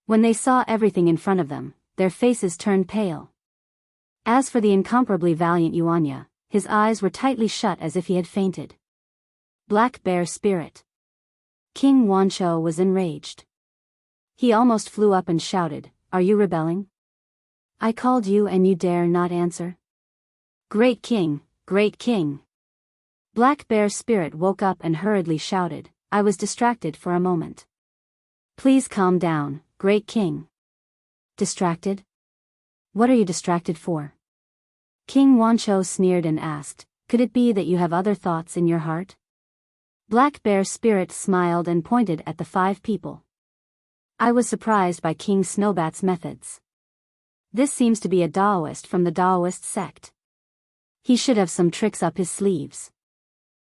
When they saw everything in front of them, their faces turned pale. As for the incomparably valiant Yuanya, his eyes were tightly shut as if he had fainted. Black Bear Spirit. King Wancho was enraged. He almost flew up and shouted, Are you rebelling? I called you and you dare not answer? Great king, great king. Black Bear Spirit woke up and hurriedly shouted, I was distracted for a moment. Please calm down, great king. Distracted? What are you distracted for? King Wancho sneered and asked, Could it be that you have other thoughts in your heart? Black Bear Spirit smiled and pointed at the 5 people. I was surprised by King Snowbat's methods. This seems to be a Daoist from the Daoist sect. He should have some tricks up his sleeves.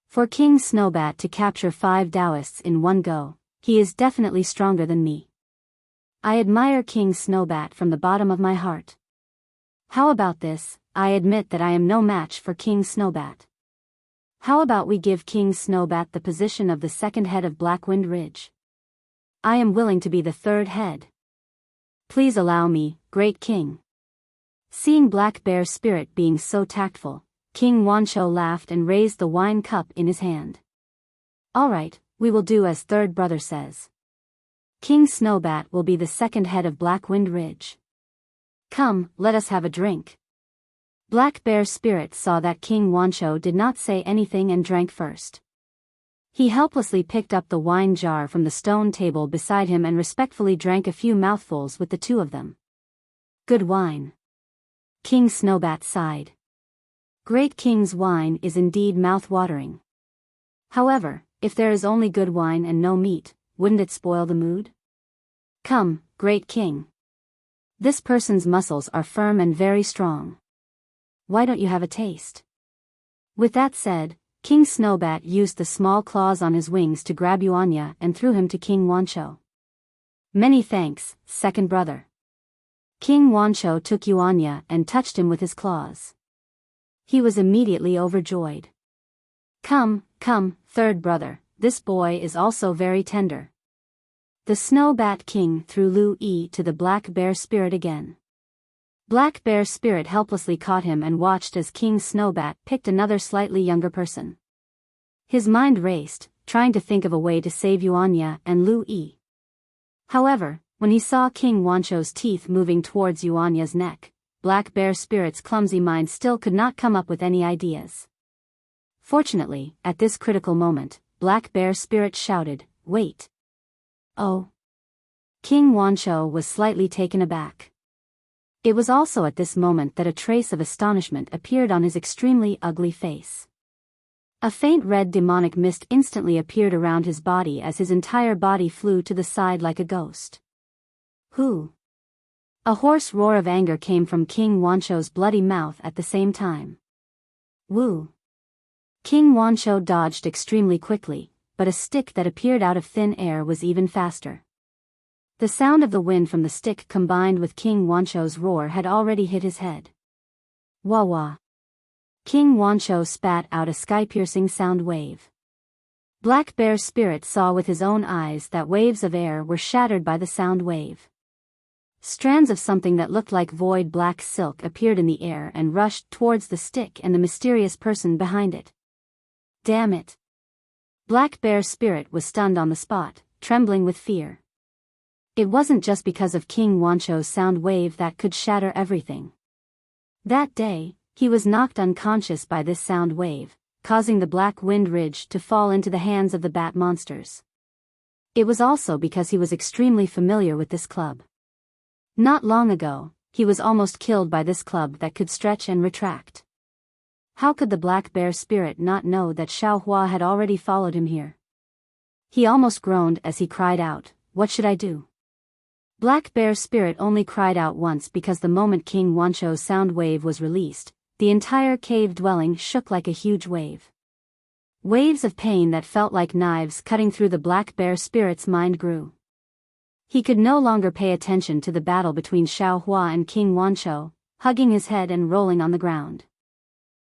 For King Snowbat to capture 5 Daoists in one go, he is definitely stronger than me. I admire King Snowbat from the bottom of my heart. How about this? I admit that I am no match for King Snowbat. How about we give King Snowbat the position of the second head of Blackwind Ridge? I am willing to be the third head. Please allow me, great king. Seeing Black Bear's spirit being so tactful, King Wancho laughed and raised the wine cup in his hand. All right, we will do as third brother says. King Snowbat will be the second head of Blackwind Ridge. Come, let us have a drink. Black Bear's spirit saw that King Wancho did not say anything and drank first. He helplessly picked up the wine jar from the stone table beside him and respectfully drank a few mouthfuls with the two of them. Good wine. King Snowbat sighed. Great King's wine is indeed mouth-watering. However, if there is only good wine and no meat, wouldn't it spoil the mood? Come, great king. This person's muscles are firm and very strong. Why don't you have a taste? With that said, King Snowbat used the small claws on his wings to grab Yuanya and threw him to King Wancho. Many thanks, second brother. King Wancho took Yuanya and touched him with his claws. He was immediately overjoyed. Come, come, third brother, this boy is also very tender. The Snowbat King threw Lu Yi to the Black Bear spirit again. Black Bear spirit helplessly caught him and watched as King Snowbat picked another slightly younger person. His mind raced, trying to think of a way to save Yuanya and Lu Yi. However, when he saw King Wancho's teeth moving towards Yuanya's neck, Black Bear spirit's clumsy mind still could not come up with any ideas. Fortunately, at this critical moment, Black Bear spirit shouted, "Wait!" Oh! King Wancho was slightly taken aback. It was also at this moment that a trace of astonishment appeared on his extremely ugly face. A faint red demonic mist instantly appeared around his body as his entire body flew to the side like a ghost. Who? A hoarse roar of anger came from King Wancho's bloody mouth at the same time. Woo! King Wancho dodged extremely quickly, but a stick that appeared out of thin air was even faster. The sound of the wind from the stick combined with King Wancho's roar had already hit his head. Wah wah! King Wancho spat out a sky-piercing sound wave. Black Bear's spirit saw with his own eyes that waves of air were shattered by the sound wave. Strands of something that looked like void black silk appeared in the air and rushed towards the stick and the mysterious person behind it. Damn it! Black Bear's spirit was stunned on the spot, trembling with fear. It wasn't just because of King Wancho's sound wave that could shatter everything. That day, he was knocked unconscious by this sound wave, causing the Black Wind Ridge to fall into the hands of the bat monsters. It was also because he was extremely familiar with this club. Not long ago, he was almost killed by this club that could stretch and retract. How could the Black Bear spirit not know that Xiaohua had already followed him here? He almost groaned as he cried out, "What should I do?" Black Bear spirit only cried out once because the moment King Wancho's sound wave was released, the entire cave dwelling shook like a huge wave. Waves of pain that felt like knives cutting through the Black Bear spirit's mind grew. He could no longer pay attention to the battle between Xiaohua and King Wancho, hugging his head and rolling on the ground.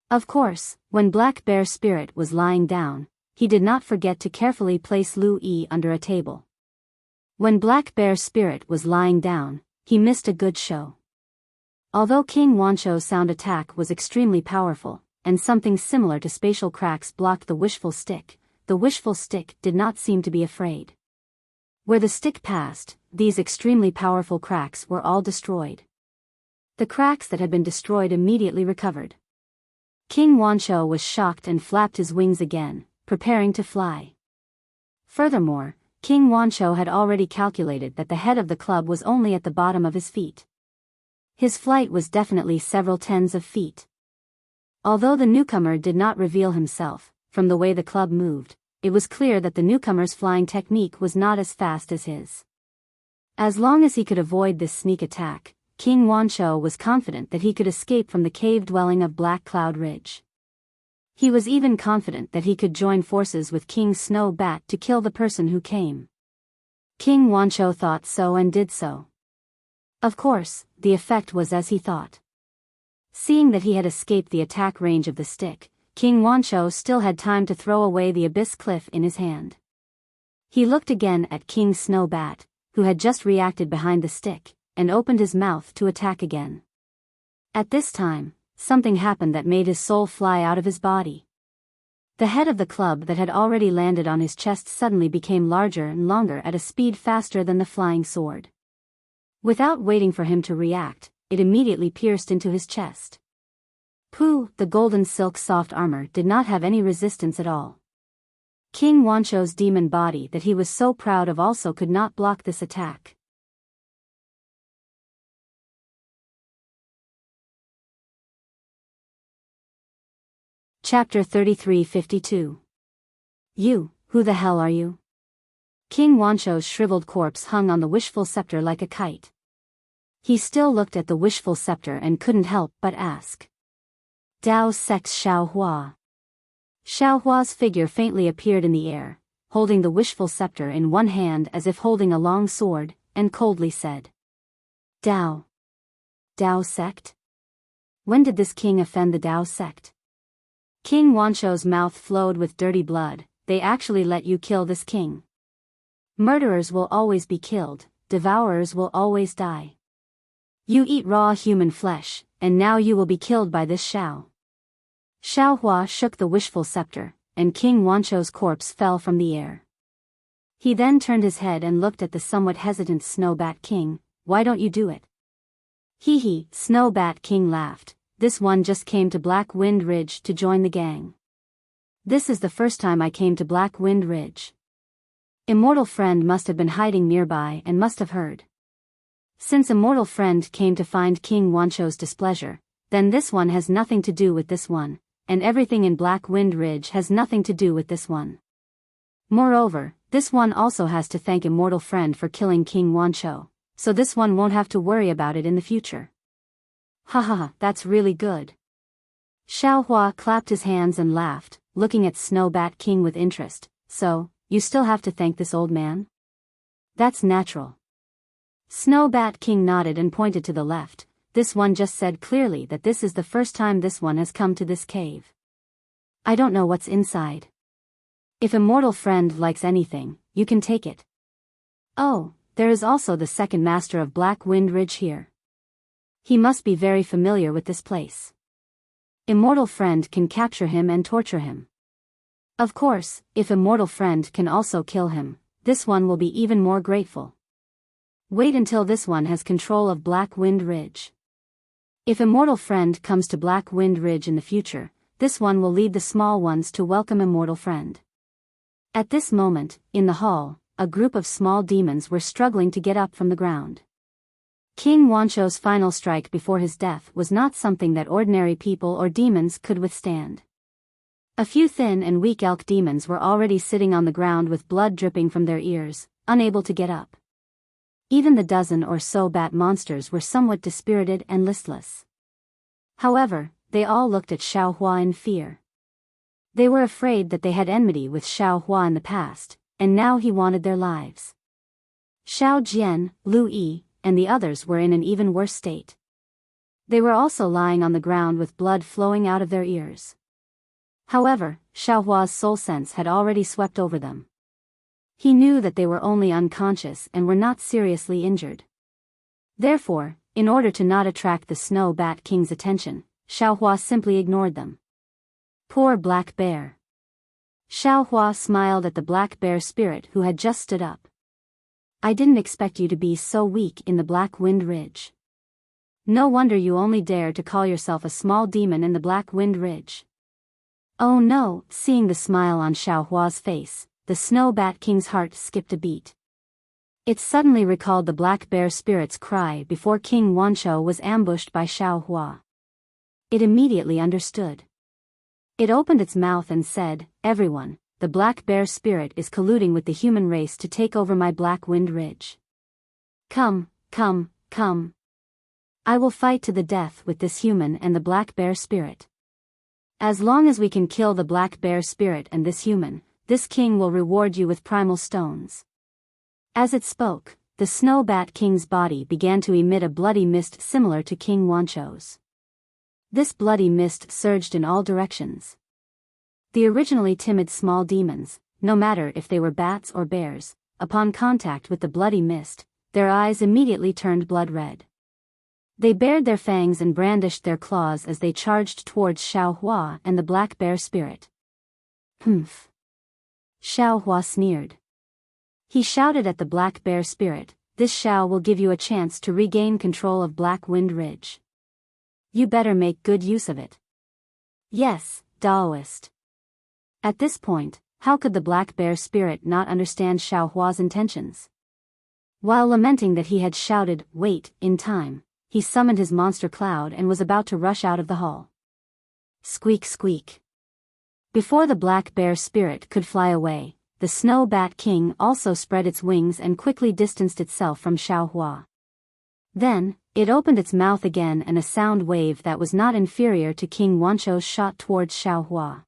Of course, when Black Bear spirit was lying down, he did not forget to carefully place Lu Yi under a table. When Black Bear spirit was lying down, he missed a good show. Although King Wancho's sound attack was extremely powerful, and something similar to spatial cracks blocked the wishful stick did not seem to be afraid. Where the stick passed, these extremely powerful cracks were all destroyed. The cracks that had been destroyed immediately recovered. King Wancho was shocked and flapped his wings again, preparing to fly. Furthermore, King Wancho had already calculated that the head of the club was only at the bottom of his feet. His flight was definitely several tens of feet. Although the newcomer did not reveal himself, from the way the club moved, it was clear that the newcomer's flying technique was not as fast as his. As long as he could avoid this sneak attack, King Wancho was confident that he could escape from the cave dwelling of Black Cloud Ridge. He was even confident that he could join forces with King Snow Bat to kill the person who came. King Wancho thought so and did so. Of course, the effect was as he thought. Seeing that he had escaped the attack range of the stick, King Wancho still had time to throw away the abyss cliff in his hand. He looked again at King Snowbat, who had just reacted behind the stick, and opened his mouth to attack again. At this time, something happened that made his soul fly out of his body. The head of the club that had already landed on his chest suddenly became larger and longer at a speed faster than the flying sword. Without waiting for him to react, it immediately pierced into his chest. Pooh, the golden silk soft armor did not have any resistance at all. King Wancho's demon body that he was so proud of also could not block this attack. Chapter 33-52. You, who the hell are you? King Wancho's shriveled corpse hung on the wishful scepter like a kite. He still looked at the wishful scepter and couldn't help but ask. Dao Sex Xiao Hua. Xiao Hua's figure faintly appeared in the air, holding the wishful scepter in one hand as if holding a long sword, and coldly said. Dao. Dao sect? When did this king offend the Dao sect? King Wancho's mouth flowed with dirty blood. They actually let you kill this king. Murderers will always be killed, devourers will always die. You eat raw human flesh, and now you will be killed by this Xiao. Xiao Hua shook the wishful scepter, and King Wancho's corpse fell from the air. He then turned his head and looked at the somewhat hesitant Snowbat King. Why don't you do it? Hee hee, Snowbat King laughed. This one just came to Black Wind Ridge to join the gang. This is the first time I came to Black Wind Ridge. Immortal Friend must have been hiding nearby and must have heard. Since Immortal Friend came to find King Wancho's displeasure, then this one has nothing to do with this one, and everything in Black Wind Ridge has nothing to do with this one. Moreover, this one also has to thank Immortal Friend for killing King Wancho, so this one won't have to worry about it in the future. Haha, that's really good. Xiao Hua clapped his hands and laughed, looking at Snowbat King with interest. So, you still have to thank this old man? That's natural. Snowbat King nodded and pointed to the left. This one just said clearly that this is the first time this one has come to this cave. I don't know what's inside. If Immortal Friend likes anything, you can take it. Oh, there is also the second master of Black Wind Ridge here. He must be very familiar with this place. Immortal Friend can capture him and torture him. Of course, if Immortal Friend can also kill him, this one will be even more grateful. Wait until this one has control of Black Wind Ridge. If Immortal Friend comes to Black Wind Ridge in the future, this one will lead the small ones to welcome Immortal Friend. At this moment, in the hall, a group of small demons were struggling to get up from the ground. King Wancho's final strike before his death was not something that ordinary people or demons could withstand. A few thin and weak elk demons were already sitting on the ground with blood dripping from their ears, unable to get up. Even the dozen or so bat monsters were somewhat dispirited and listless. However, they all looked at Xiao Hua in fear. They were afraid that they had enmity with Xiao Hua in the past, and now he wanted their lives. Xiao Jian, Lu Yi, and the others were in an even worse state. They were also lying on the ground with blood flowing out of their ears. However, Xiao Hua's soul sense had already swept over them. He knew that they were only unconscious and were not seriously injured. Therefore, in order to not attract the Snow Bat King's attention, Xiao Hua simply ignored them. Poor Black Bear. Xiao Hua smiled at the Black Bear spirit who had just stood up. I didn't expect you to be so weak in the Black Wind Ridge. No wonder you only dare to call yourself a small demon in the Black Wind Ridge. Oh no, seeing the smile on Xiao Hua's face, the Snow Bat King's heart skipped a beat. It suddenly recalled the Black Bear spirit's cry before King Wancho was ambushed by Xiao Hua. It immediately understood. It opened its mouth and said, "Everyone, the Black Bear spirit is colluding with the human race to take over my Black Wind Ridge. Come, come, come. I will fight to the death with this human and the Black Bear spirit. As long as we can kill the Black Bear spirit and this human, this king will reward you with primal stones." As it spoke, the Snow Bat King's body began to emit a bloody mist similar to King Wancho's. This bloody mist surged in all directions. The originally timid small demons, no matter if they were bats or bears, upon contact with the bloody mist, their eyes immediately turned blood red. They bared their fangs and brandished their claws as they charged towards Xiao Hua and the black bear spirit. Humph! Xiao Hua sneered. He shouted at the black bear spirit, "This Xiao will give you a chance to regain control of Black Wind Ridge. You better make good use of it." Yes, Daoist. At this point, how could the black bear spirit not understand Xiao Hua's intentions? While lamenting that he had shouted, "Wait," in time, he summoned his monster cloud and was about to rush out of the hall. Squeak squeak. Before the black bear spirit could fly away, the Snow Bat King also spread its wings and quickly distanced itself from Xiao Hua. Then, it opened its mouth again and a sound wave that was not inferior to King Wancho's shot towards Xiao Hua.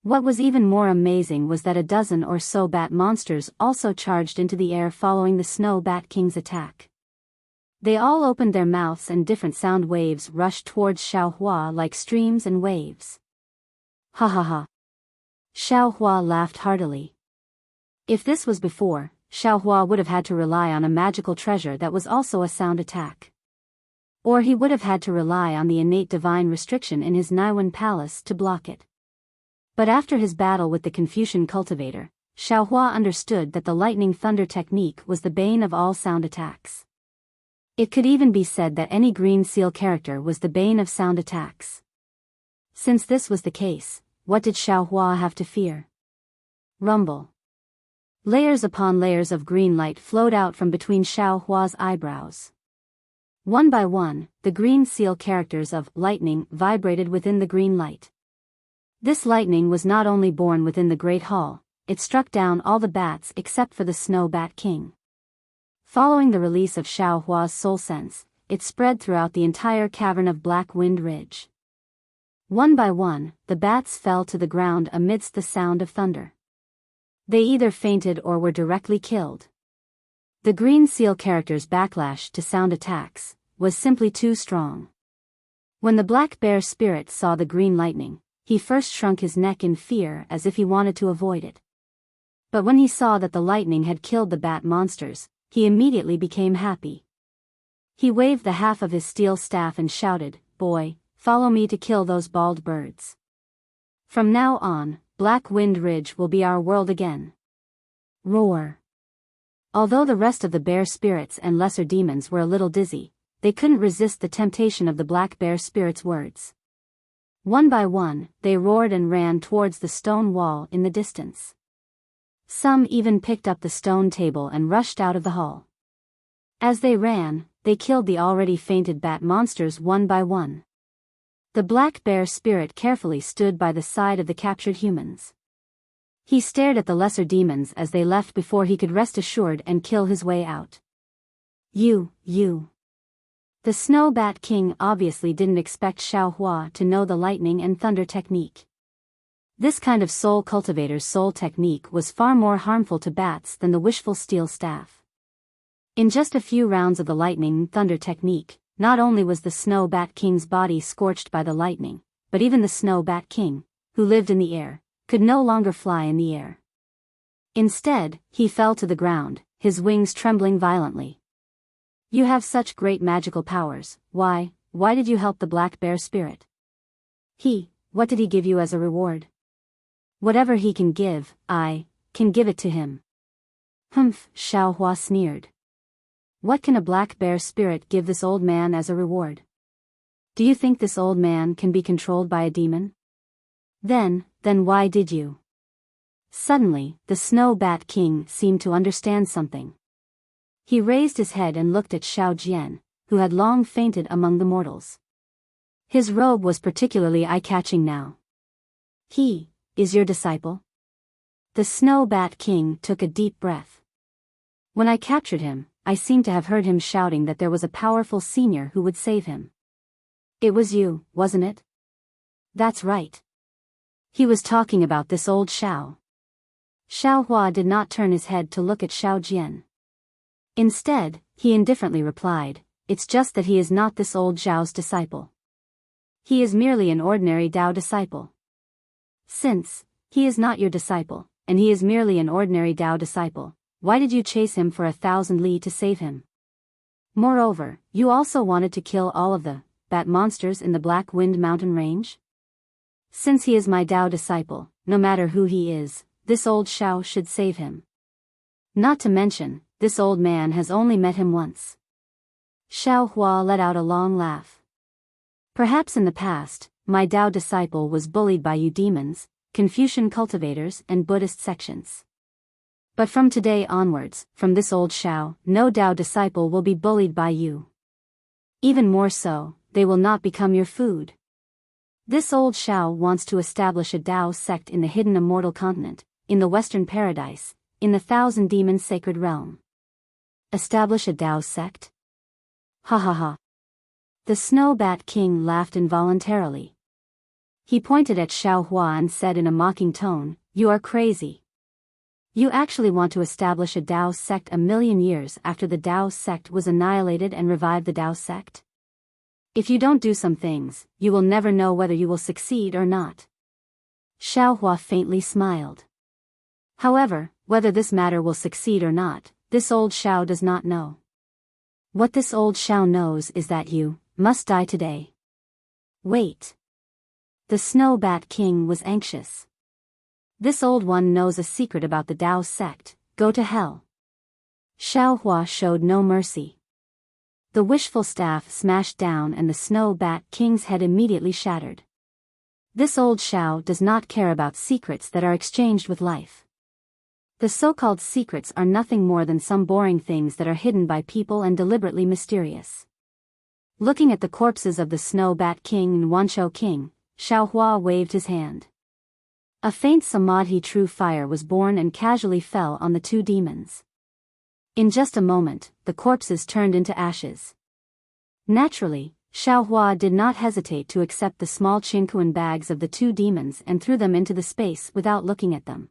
What was even more amazing was that a dozen or so bat monsters also charged into the air following the Snow Bat King's attack. They all opened their mouths and different sound waves rushed towards Xiao Hua like streams and waves. Ha ha ha. Xiao Hua laughed heartily. If this was before, Xiao Hua would have had to rely on a magical treasure that was also a sound attack. Or he would have had to rely on the innate divine restriction in his Naiwan palace to block it. But after his battle with the Confucian cultivator, Xiao Hua understood that the lightning thunder technique was the bane of all sound attacks. It could even be said that any green seal character was the bane of sound attacks. Since this was the case, what did Xiao Hua have to fear? Rumble. Layers upon layers of green light flowed out from between Xiao Hua's eyebrows. One by one, the green seal characters of lightning vibrated within the green light. This lightning was not only born within the Great Hall, it struck down all the bats except for the Snow Bat King. Following the release of Xiao Hua's soul sense, it spread throughout the entire cavern of Black Wind Ridge. One by one, the bats fell to the ground amidst the sound of thunder. They either fainted or were directly killed. The green seal character's backlash to sound attacks was simply too strong. When the black bear spirit saw the green lightning, he first shrunk his neck in fear as if he wanted to avoid it. But when he saw that the lightning had killed the bat monsters, he immediately became happy. He waved the half of his steel staff and shouted, "Boy, follow me to kill those bald birds. From now on, Black Wind Ridge will be our world again." Roar. Although the rest of the bear spirits and lesser demons were a little dizzy, they couldn't resist the temptation of the black bear spirit's words. One by one, they roared and ran towards the stone wall in the distance. Some even picked up the stone table and rushed out of the hall. As they ran, they killed the already fainted bat monsters one by one. The black bear spirit carefully stood by the side of the captured humans. He stared at the lesser demons as they left before he could rest assured and kill his way out. You. The Snow Bat King obviously didn't expect Xiao Hua to know the lightning and thunder technique. This kind of soul cultivator's soul technique was far more harmful to bats than the wishful steel staff. In just a few rounds of the lightning and thunder technique, not only was the Snow Bat King's body scorched by the lightning, but even the Snow Bat King, who lived in the air, could no longer fly in the air. Instead, he fell to the ground, his wings trembling violently. "You have such great magical powers, why did you help the black bear spirit? What did he give you as a reward?" "Whatever he can give, I can give it to him." Humph, Xiao Hua sneered. What can a black bear spirit give this old man as a reward? Do you think this old man can be controlled by a demon? Then why did you? Suddenly, the Snow Bat King seemed to understand something. He raised his head and looked at Xiao Jian, who had long fainted among the mortals. His robe was particularly eye-catching now. "He is your disciple?" The Snow Bat King took a deep breath. "When I captured him, I seemed to have heard him shouting that there was a powerful senior who would save him." "It was you, wasn't it?" "That's right." He was talking about this old Xiao. Xiao Hua did not turn his head to look at Xiao Jian. Instead, he indifferently replied, "It's just that he is not this old Zhao's disciple. He is merely an ordinary Dao disciple." Since he is not your disciple, and he is merely an ordinary Tao disciple, why did you chase him for 1,000 li to save him? Moreover, you also wanted to kill all of the bat monsters in the Black Wind Mountain Range? Since he is my Tao disciple, no matter who he is, this old Shao should save him. Not to mention, this old man has only met him once. Xiao Hua let out a long laugh. Perhaps in the past, my Tao disciple was bullied by you demons, Confucian cultivators and Buddhist sections. But from today onwards, from this old Shao, no Tao disciple will be bullied by you. Even more so, they will not become your food. This old Shao wants to establish a Tao sect in the hidden Immortal continent, in the Western Paradise, in the 1,000 Demons sacred realm. Establish a Tao sect? Ha ha ha. The Snow Bat King laughed involuntarily. He pointed at Xiao Hua and said in a mocking tone, "You are crazy. You actually want to establish a Tao sect 1,000,000 years after the Tao sect was annihilated and revive the Tao sect? If you don't do some things, you will never know whether you will succeed or not." Xiao Hua faintly smiled. However, whether this matter will succeed or not, this old Shao does not know. What this old Shao knows is that you must die today. Wait. The Snow Bat King was anxious. This old one knows a secret about the Tao sect. Go to hell. Xiao Hua showed no mercy. The wishful staff smashed down and the Snow Bat King's head immediately shattered. This old Shao does not care about secrets that are exchanged with life. The so-called secrets are nothing more than some boring things that are hidden by people and deliberately mysterious. Looking at the corpses of the Snow Bat King and Wanshou King, Xiao Hua waved his hand. A faint samadhi true fire was born and casually fell on the two demons. In just a moment, the corpses turned into ashes. Naturally, Xiao Hua did not hesitate to accept the small Qingkuan bags of the two demons and threw them into the space without looking at them.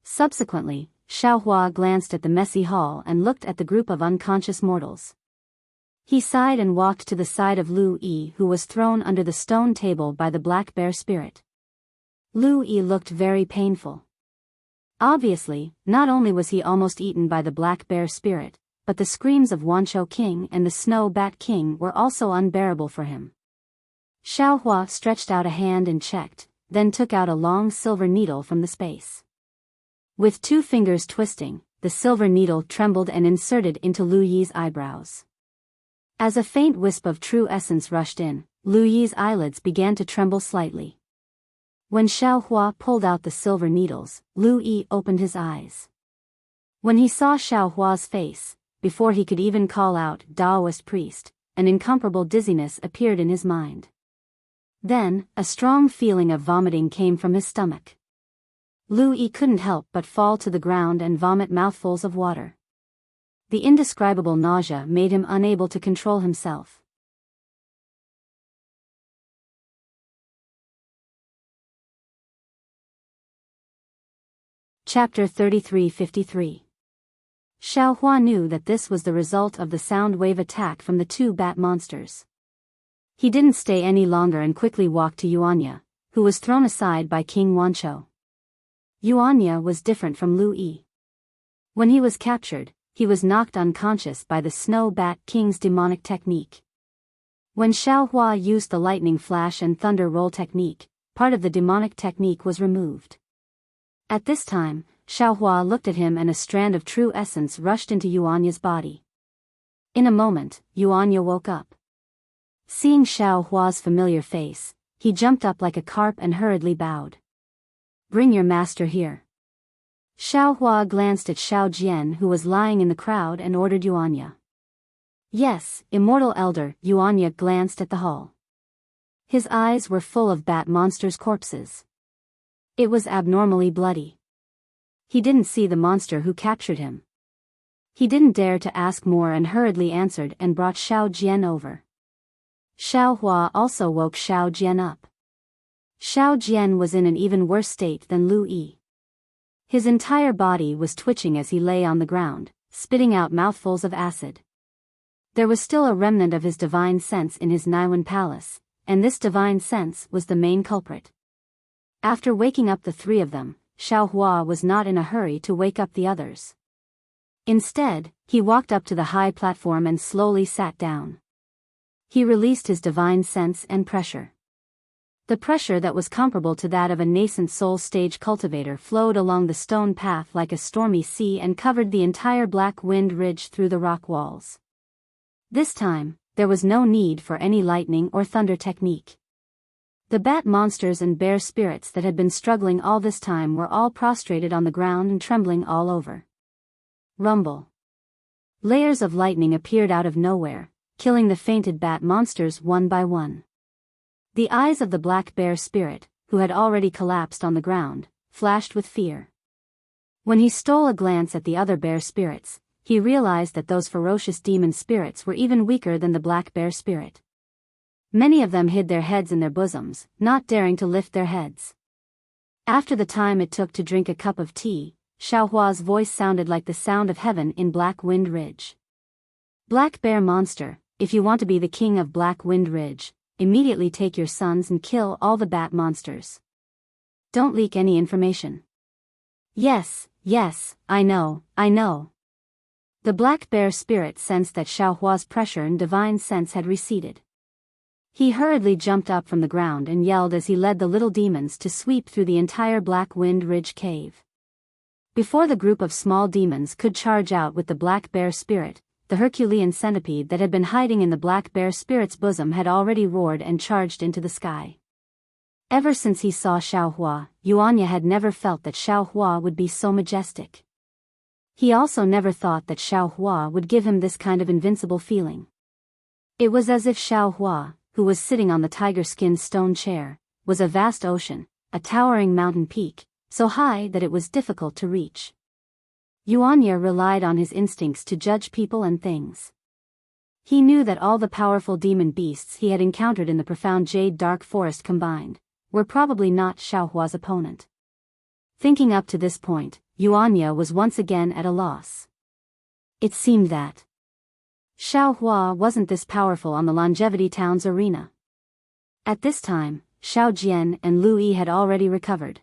Subsequently, Xiao Hua glanced at the messy hall and looked at the group of unconscious mortals. He sighed and walked to the side of Lu Yi, who was thrown under the stone table by the black bear spirit. Lu Yi looked very painful. Obviously, not only was he almost eaten by the black bear spirit, but the screams of Wanshou King and the Snow Bat King were also unbearable for him. Xiao Hua stretched out a hand and checked, then took out a long silver needle from the space. With 2 fingers twisting, the silver needle trembled and inserted into Lu Yi's eyebrows. As a faint wisp of true essence rushed in, Lu Yi's eyelids began to tremble slightly. When Xiao Hua pulled out the silver needles, Lu Yi opened his eyes. When he saw Xiao Hua's face, before he could even call out Taoist priest, an incomparable dizziness appeared in his mind. Then, a strong feeling of vomiting came from his stomach. Lu Yi couldn't help but fall to the ground and vomit mouthfuls of water. The indescribable nausea made him unable to control himself. Chapter 3353. Xiao Hua knew that this was the result of the sound wave attack from the 2 bat monsters. He didn't stay any longer and quickly walked to Yuanya, who was thrown aside by King Wanshou. Yuanya was different from Lu Yi. When he was captured, he was knocked unconscious by the Snow Bat King's demonic technique. When Xiao Hua used the lightning flash and thunder roll technique, part of the demonic technique was removed. At this time, Xiao Hua looked at him and a strand of true essence rushed into Yuanya's body. In a moment, Yuanya woke up. Seeing Xiao Hua's familiar face, he jumped up like a carp and hurriedly bowed. "Bring your master here." Xiao Hua glanced at Xiao Jian, who was lying in the crowd, and ordered Yuanya. "Yes, Immortal Elder." Yuanya glanced at the hall. His eyes were full of bat monsters' corpses. It was abnormally bloody. He didn't see the monster who captured him. He didn't dare to ask more and hurriedly answered and brought Xiao Jian over. Xiao Hua also woke Xiao Jian up. Xiao Jian was in an even worse state than Lu Yi. His entire body was twitching as he lay on the ground, spitting out mouthfuls of acid. There was still a remnant of his divine sense in his Naiwan palace, and this divine sense was the main culprit. After waking up the three of them, Xiaohua was not in a hurry to wake up the others. Instead, he walked up to the high platform and slowly sat down. He released his divine sense and pressure. The pressure that was comparable to that of a nascent soul stage cultivator flowed along the stone path like a stormy sea and covered the entire black wind ridge through the rock walls. This time, there was no need for any lightning or thunder technique. The bat monsters and bear spirits that had been struggling all this time were all prostrated on the ground and trembling all over. Rumble. Layers of lightning appeared out of nowhere, killing the fainted bat monsters one by one. The eyes of the black bear spirit, who had already collapsed on the ground, flashed with fear. When he stole a glance at the other bear spirits, he realized that those ferocious demon spirits were even weaker than the black bear spirit. Many of them hid their heads in their bosoms, not daring to lift their heads. After the time it took to drink a cup of tea, Xiaohua's voice sounded like the sound of heaven in Black Wind Ridge. Black Bear Monster, if you want to be the king of Black Wind Ridge, immediately take your sons and kill all the bat monsters. Don't leak any information. Yes, I know. The black bear spirit sensed that Xiaohua's pressure and divine sense had receded. He hurriedly jumped up from the ground and yelled as he led the little demons to sweep through the entire Black Wind Ridge cave. Before the group of small demons could charge out with the black bear spirit, the Herculean centipede that had been hiding in the black bear spirit's bosom had already roared and charged into the sky. Ever since he saw Xiaohua, Yuanya had never felt that Xiaohua would be so majestic. He also never thought that Xiaohua would give him this kind of invincible feeling. It was as if Xiaohua, who was sitting on the tiger-skin stone chair, was a vast ocean, a towering mountain peak, so high that it was difficult to reach. Yuanya relied on his instincts to judge people and things. He knew that all the powerful demon beasts he had encountered in the profound Jade Dark Forest combined were probably not Xiaohua's opponent. Thinking up to this point, Yuanya was once again at a loss. It seemed that Xiaohua wasn't this powerful on the Longevity Town's arena. At this time, Xiao Jian and Lu Yi had already recovered.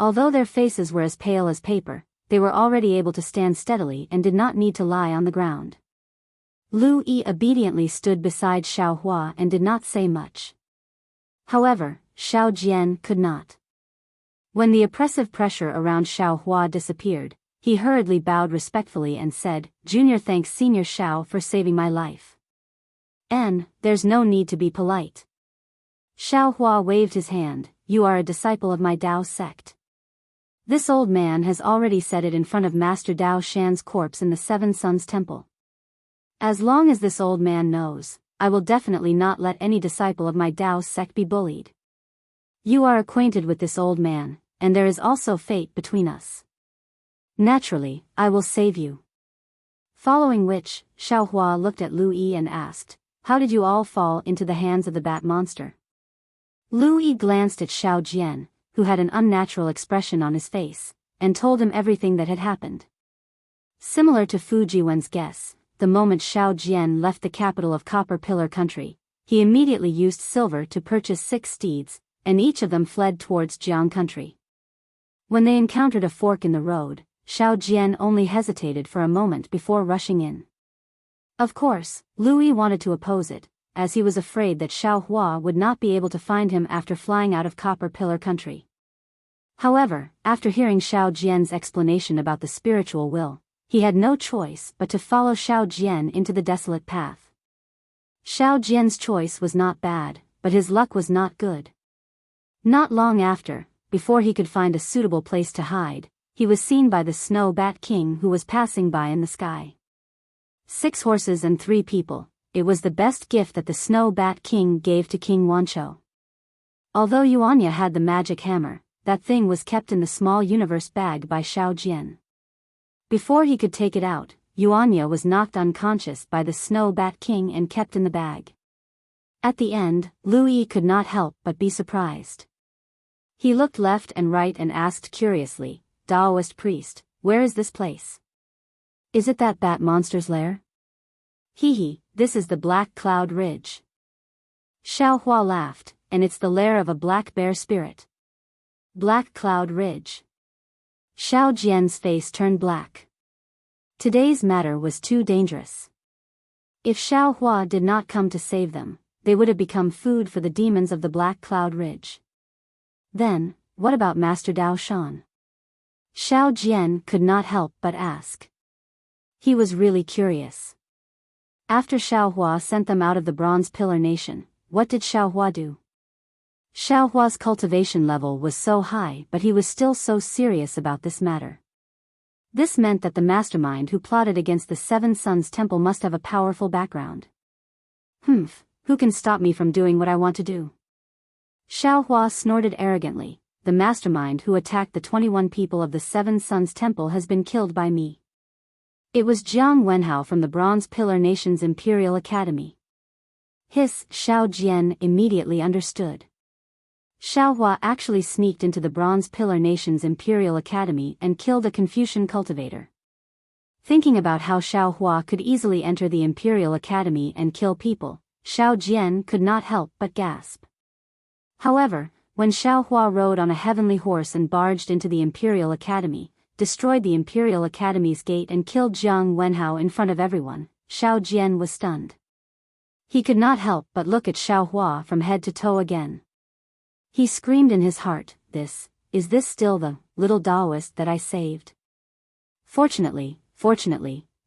Although their faces were as pale as paper, they were already able to stand steadily and did not need to lie on the ground. Lu Yi obediently stood beside Xiaohua and did not say much. However, Xiao Jian could not. When the oppressive pressure around Xiaohua disappeared, he hurriedly bowed respectfully and said, "Junior thanks Senior Xiao for saving my life. There's no need to be polite." Xiaohua waved his hand, "You are a disciple of my Dao sect." This old man has already said it in front of Master Dao Shan's corpse in the Seven Suns Temple. As long as this old man knows, I will definitely not let any disciple of my Dao sect be bullied. You are acquainted with this old man, and there is also fate between us. Naturally, I will save you. Following which, Xiaohua looked at Lu Yi and asked, "How did you all fall into the hands of the bat monster?" Lu Yi glanced at Xiao Jian, who had an unnatural expression on his face, and told him everything that had happened. Similar to Fuji Wen's guess, the moment Xiao Jian left the capital of Copper Pillar Country, he immediately used silver to purchase 6 steeds, and each of them fled towards Jiang Country. When they encountered a fork in the road, Xiao Jian only hesitated for a moment before rushing in. Of course, Lu Yi wanted to oppose it, as he was afraid that Xiaohua would not be able to find him after flying out of Copper Pillar Country. However, after hearing Xiao Jian's explanation about the spiritual will, he had no choice but to follow Xiao Jian into the desolate path. Xiao Jian's choice was not bad, but his luck was not good. Not long after, before he could find a suitable place to hide, he was seen by the Snow Bat King who was passing by in the sky. 6 horses and 3 people. It was the best gift that the Snow Bat King gave to King Wanchou. Although Yuanya had the magic hammer, that thing was kept in the small universe bag by Xiao Jian. Before he could take it out, Yuanya was knocked unconscious by the Snow Bat King and kept in the bag. At the end, Lu Yi could not help but be surprised. He looked left and right and asked curiously, "Daoist priest, where is this place? Is it that bat monster's lair?" "Hee, this is the Black Cloud Ridge." Xiaohua laughed, "And it's the lair of a black bear spirit." Black Cloud Ridge. Xiao Jian's face turned black. Today's matter was too dangerous. If Xiao Hua did not come to save them, they would have become food for the demons of the Black Cloud Ridge. Then, what about Master Dao Shan? Xiao Jian could not help but ask. He was really curious. After Xiao Hua sent them out of the Bronze Pillar Nation, what did Xiao Hua do? Xiao Hua's cultivation level was so high, but he was still so serious about this matter. This meant that the mastermind who plotted against the Seven Suns Temple must have a powerful background. Who can stop me from doing what I want to do? Xiao Hua snorted arrogantly. The mastermind who attacked the 21 people of the Seven Suns Temple has been killed by me. It was Jiang Wenhao from the Bronze Pillar Nation's Imperial Academy. Xiao Jian immediately understood. Xiao Hua actually sneaked into the Bronze Pillar Nation's Imperial Academy and killed a Confucian cultivator. Thinking about how Xiao Hua could easily enter the Imperial Academy and kill people, Xiao Jian could not help but gasp. However, when Xiao Hua rode on a heavenly horse and barged into the Imperial Academy, destroyed the Imperial Academy's gate and killed Jiang Wenhao in front of everyone, Xiao Jian was stunned. He could not help but look at Xiao Hua from head to toe again. He screamed in his heart, is this still the little Taoist that I saved? Fortunately,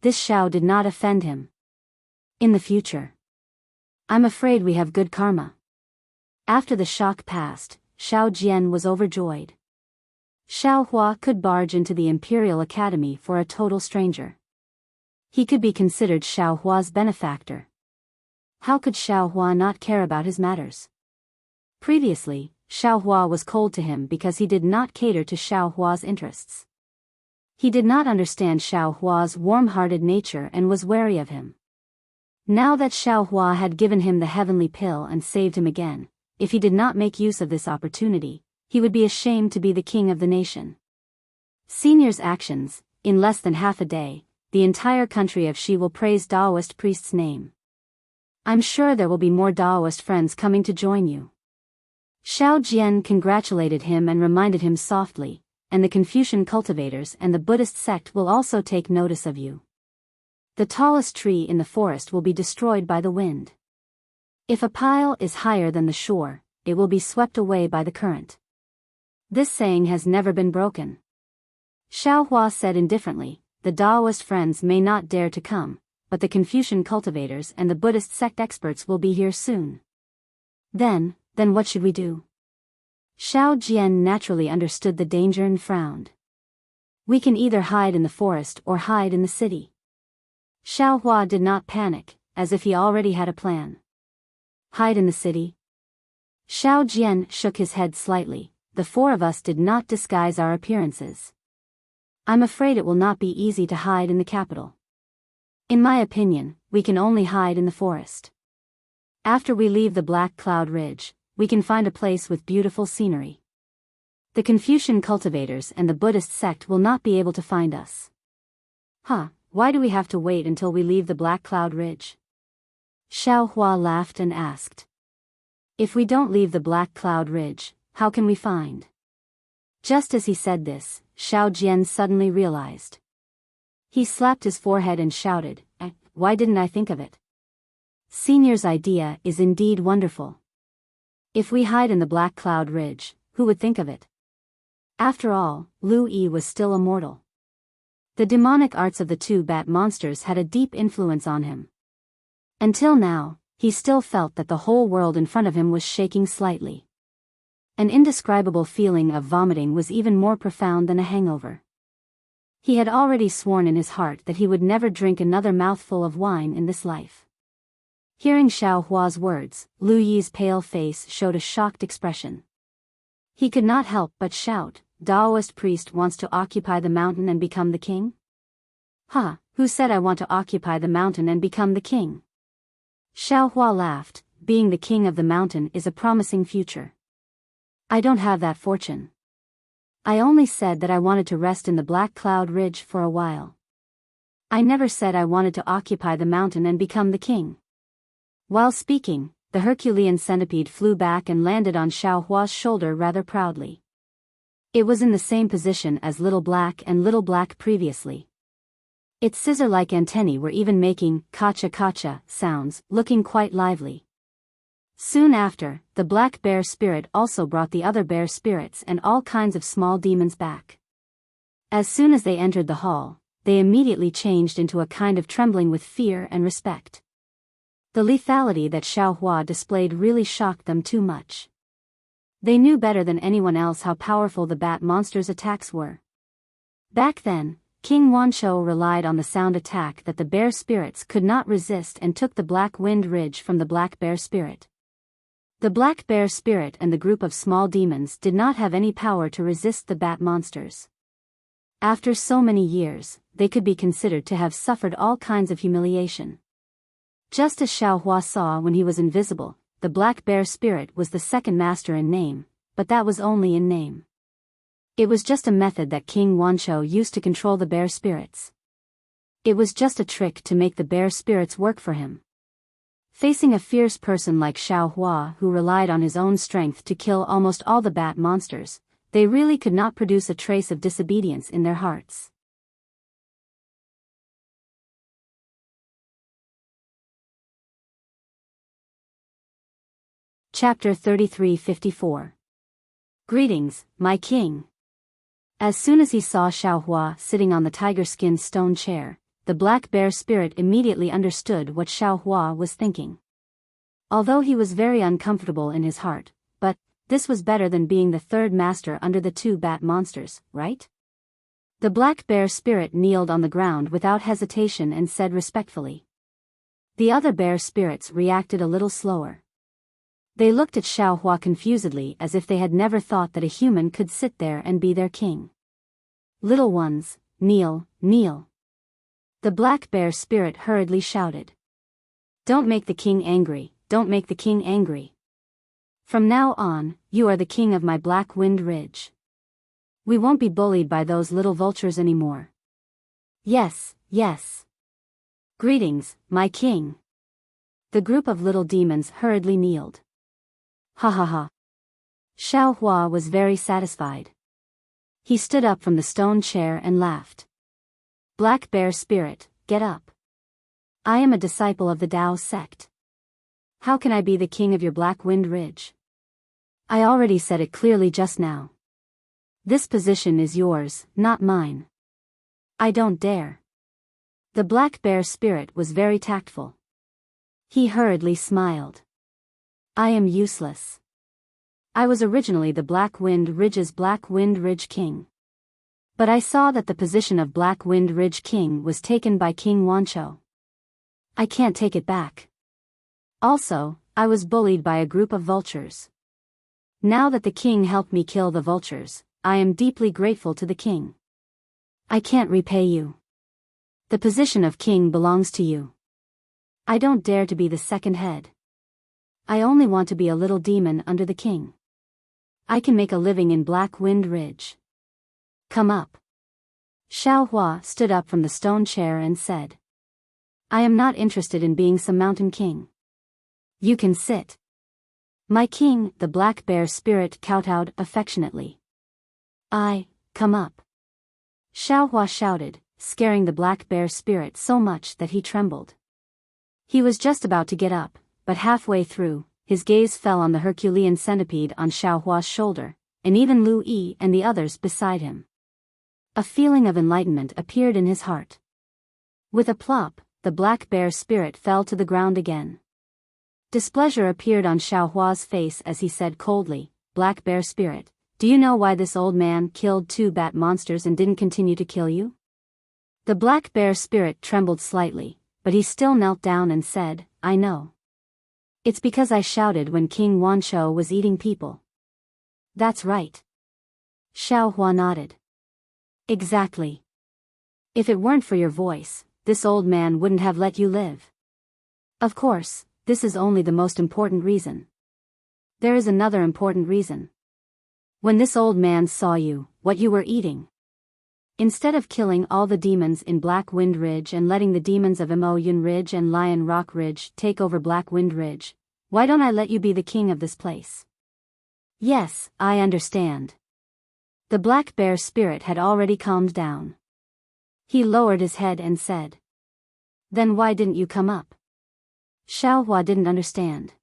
this Xiao did not offend him. In the future, I'm afraid we have good karma. After the shock passed, Xiao Jian was overjoyed. Xiao Hua could barge into the Imperial Academy for a total stranger. He could be considered Xiao Hua's benefactor. How could Xiao Hua not care about his matters? Previously, Xiao Hua was cold to him because he did not cater to Xiao Hua's interests. He did not understand Xiao Hua's warm-hearted nature and was wary of him. Now that Xiao Hua had given him the heavenly pill and saved him again, if he did not make use of this opportunity, he would be ashamed to be the king of the nation. Senior's actions, in less than half a day, the entire country of Xi will praise Taoist priest's name. I'm sure there will be more Taoist friends coming to join you. Xiao Jian congratulated him and reminded him softly, and the Confucian cultivators and the Buddhist sect will also take notice of you. The tallest tree in the forest will be destroyed by the wind. If a pile is higher than the shore, it will be swept away by the current. This saying has never been broken. Xiao Hua said indifferently, the Taoist friends may not dare to come, but the Confucian cultivators and the Buddhist sect experts will be here soon. Then what should we do? Xiao Jian naturally understood the danger and frowned. We can either hide in the forest or hide in the city. Xiao Hua did not panic, as if he already had a plan. Hide in the city? Xiao Jian shook his head slightly. The four of us did not disguise our appearances. I'm afraid it will not be easy to hide in the capital. In my opinion, we can only hide in the forest. After we leave the Black Cloud Ridge, we can find a place with beautiful scenery. The Confucian cultivators and the Buddhist sect will not be able to find us. Why do we have to wait until we leave the Black Cloud Ridge? Xiao Hua laughed and asked. If we don't leave the Black Cloud Ridge, how can we find? Just as he said this, Xiao Jian suddenly realized. He slapped his forehead and shouted, why didn't I think of it? Senior's idea is indeed wonderful. If we hide in the Black Cloud Ridge, who would think of it? After all, Lu Yi was still immortal. The demonic arts of the two bat monsters had a deep influence on him. Until now, he still felt that the whole world in front of him was shaking slightly. An indescribable feeling of vomiting was even more profound than a hangover. He had already sworn in his heart that he would never drink another mouthful of wine in this life. Hearing Xiao Hua's words, Lu Yi's pale face showed a shocked expression. He could not help but shout, Taoist priest wants to occupy the mountain and become the king? Who said I want to occupy the mountain and become the king? Xiao Hua laughed, being the king of the mountain is a promising future. I don't have that fortune. I only said that I wanted to rest in the Black Cloud Ridge for a while. I never said I wanted to occupy the mountain and become the king. While speaking, the Herculean centipede flew back and landed on Xiao Hua's shoulder rather proudly. It was in the same position as Little Black and Little Black previously. Its scissor-like antennae were even making kacha-kacha sounds, looking quite lively. Soon after, the black bear spirit also brought the other bear spirits and all kinds of small demons back. As soon as they entered the hall, they immediately changed into a kind of trembling with fear and respect. The lethality that Xiaohua displayed really shocked them too much. They knew better than anyone else how powerful the bat monster's attacks were. Back then, King Wanshou relied on the sound attack that the bear spirits could not resist and took the Black Wind Ridge from the black bear spirit. The black bear spirit and the group of small demons did not have any power to resist the bat monsters. After so many years, they could be considered to have suffered all kinds of humiliation. Just as Xiaohua saw when he was invisible, the black bear spirit was the second master in name, but that was only in name. It was just a method that King Wanshou used to control the bear spirits. It was just a trick to make the bear spirits work for him. Facing a fierce person like Xiaohua who relied on his own strength to kill almost all the bat monsters, they really could not produce a trace of disobedience in their hearts. Chapter 33-54. Greetings, my king. As soon as he saw Xiaohua sitting on the tiger-skin stone chair, the black bear spirit immediately understood what Xiaohua was thinking. Although he was very uncomfortable in his heart, but this was better than being the third master under the two bat monsters, right? The black bear spirit kneeled on the ground without hesitation and said respectfully. The other bear spirits reacted a little slower. They looked at Xiaohua confusedly as if they had never thought that a human could sit there and be their king. Little ones, kneel, kneel. The black bear spirit hurriedly shouted. Don't make the king angry, don't make the king angry. From now on, you are the king of my Black Wind Ridge. We won't be bullied by those little vultures anymore. Yes, yes. Greetings, my king. The group of little demons hurriedly kneeled. Ha ha ha. Xiaohua was very satisfied. He stood up from the stone chair and laughed. Black bear spirit, get up. I am a disciple of the Dao sect. How can I be the king of your Black Wind Ridge? I already said it clearly just now. This position is yours, not mine. I don't dare. The black bear spirit was very tactful. He hurriedly smiled. I am useless. I was originally the Black Wind Ridge's Black Wind Ridge king. But I saw that the position of Black Wind Ridge king was taken by King Wanshou. I can't take it back. Also, I was bullied by a group of vultures. Now that the king helped me kill the vultures, I am deeply grateful to the king. I can't repay you. The position of king belongs to you. I don't dare to be the second head. I only want to be a little demon under the king. I can make a living in Black Wind Ridge. Come up. Xiaohua stood up from the stone chair and said. I am not interested in being some mountain king. You can sit. My king, the black bear spirit kowtowed affectionately. Come up. Xiaohua shouted, scaring the black bear spirit so much that he trembled. He was just about to get up, but halfway through, his gaze fell on the Herculean centipede on Xiaohua's shoulder, and even Lu Yi and the others beside him. A feeling of enlightenment appeared in his heart. With a plop, the black bear spirit fell to the ground again. Displeasure appeared on Xiaohua's face as he said coldly, Black bear spirit, do you know why this old man killed 2 bat monsters and didn't continue to kill you? The black bear spirit trembled slightly, but he still knelt down and said, I know. It's because I shouted when King Wanshou was eating people. That's right. Xiaohua nodded. Exactly. If it weren't for your voice, this old man wouldn't have let you live. Of course, this is only the most important reason. There is another important reason. When this old man saw you, what you were eating. Instead of killing all the demons in Black Wind Ridge and letting the demons of Emoyun Ridge and Lion Rock Ridge take over Black Wind Ridge, why don't I let you be the king of this place? Yes, I understand. The black bear spirit had already calmed down. He lowered his head and said, "Then why didn't you come up?" Xiaohua didn't understand.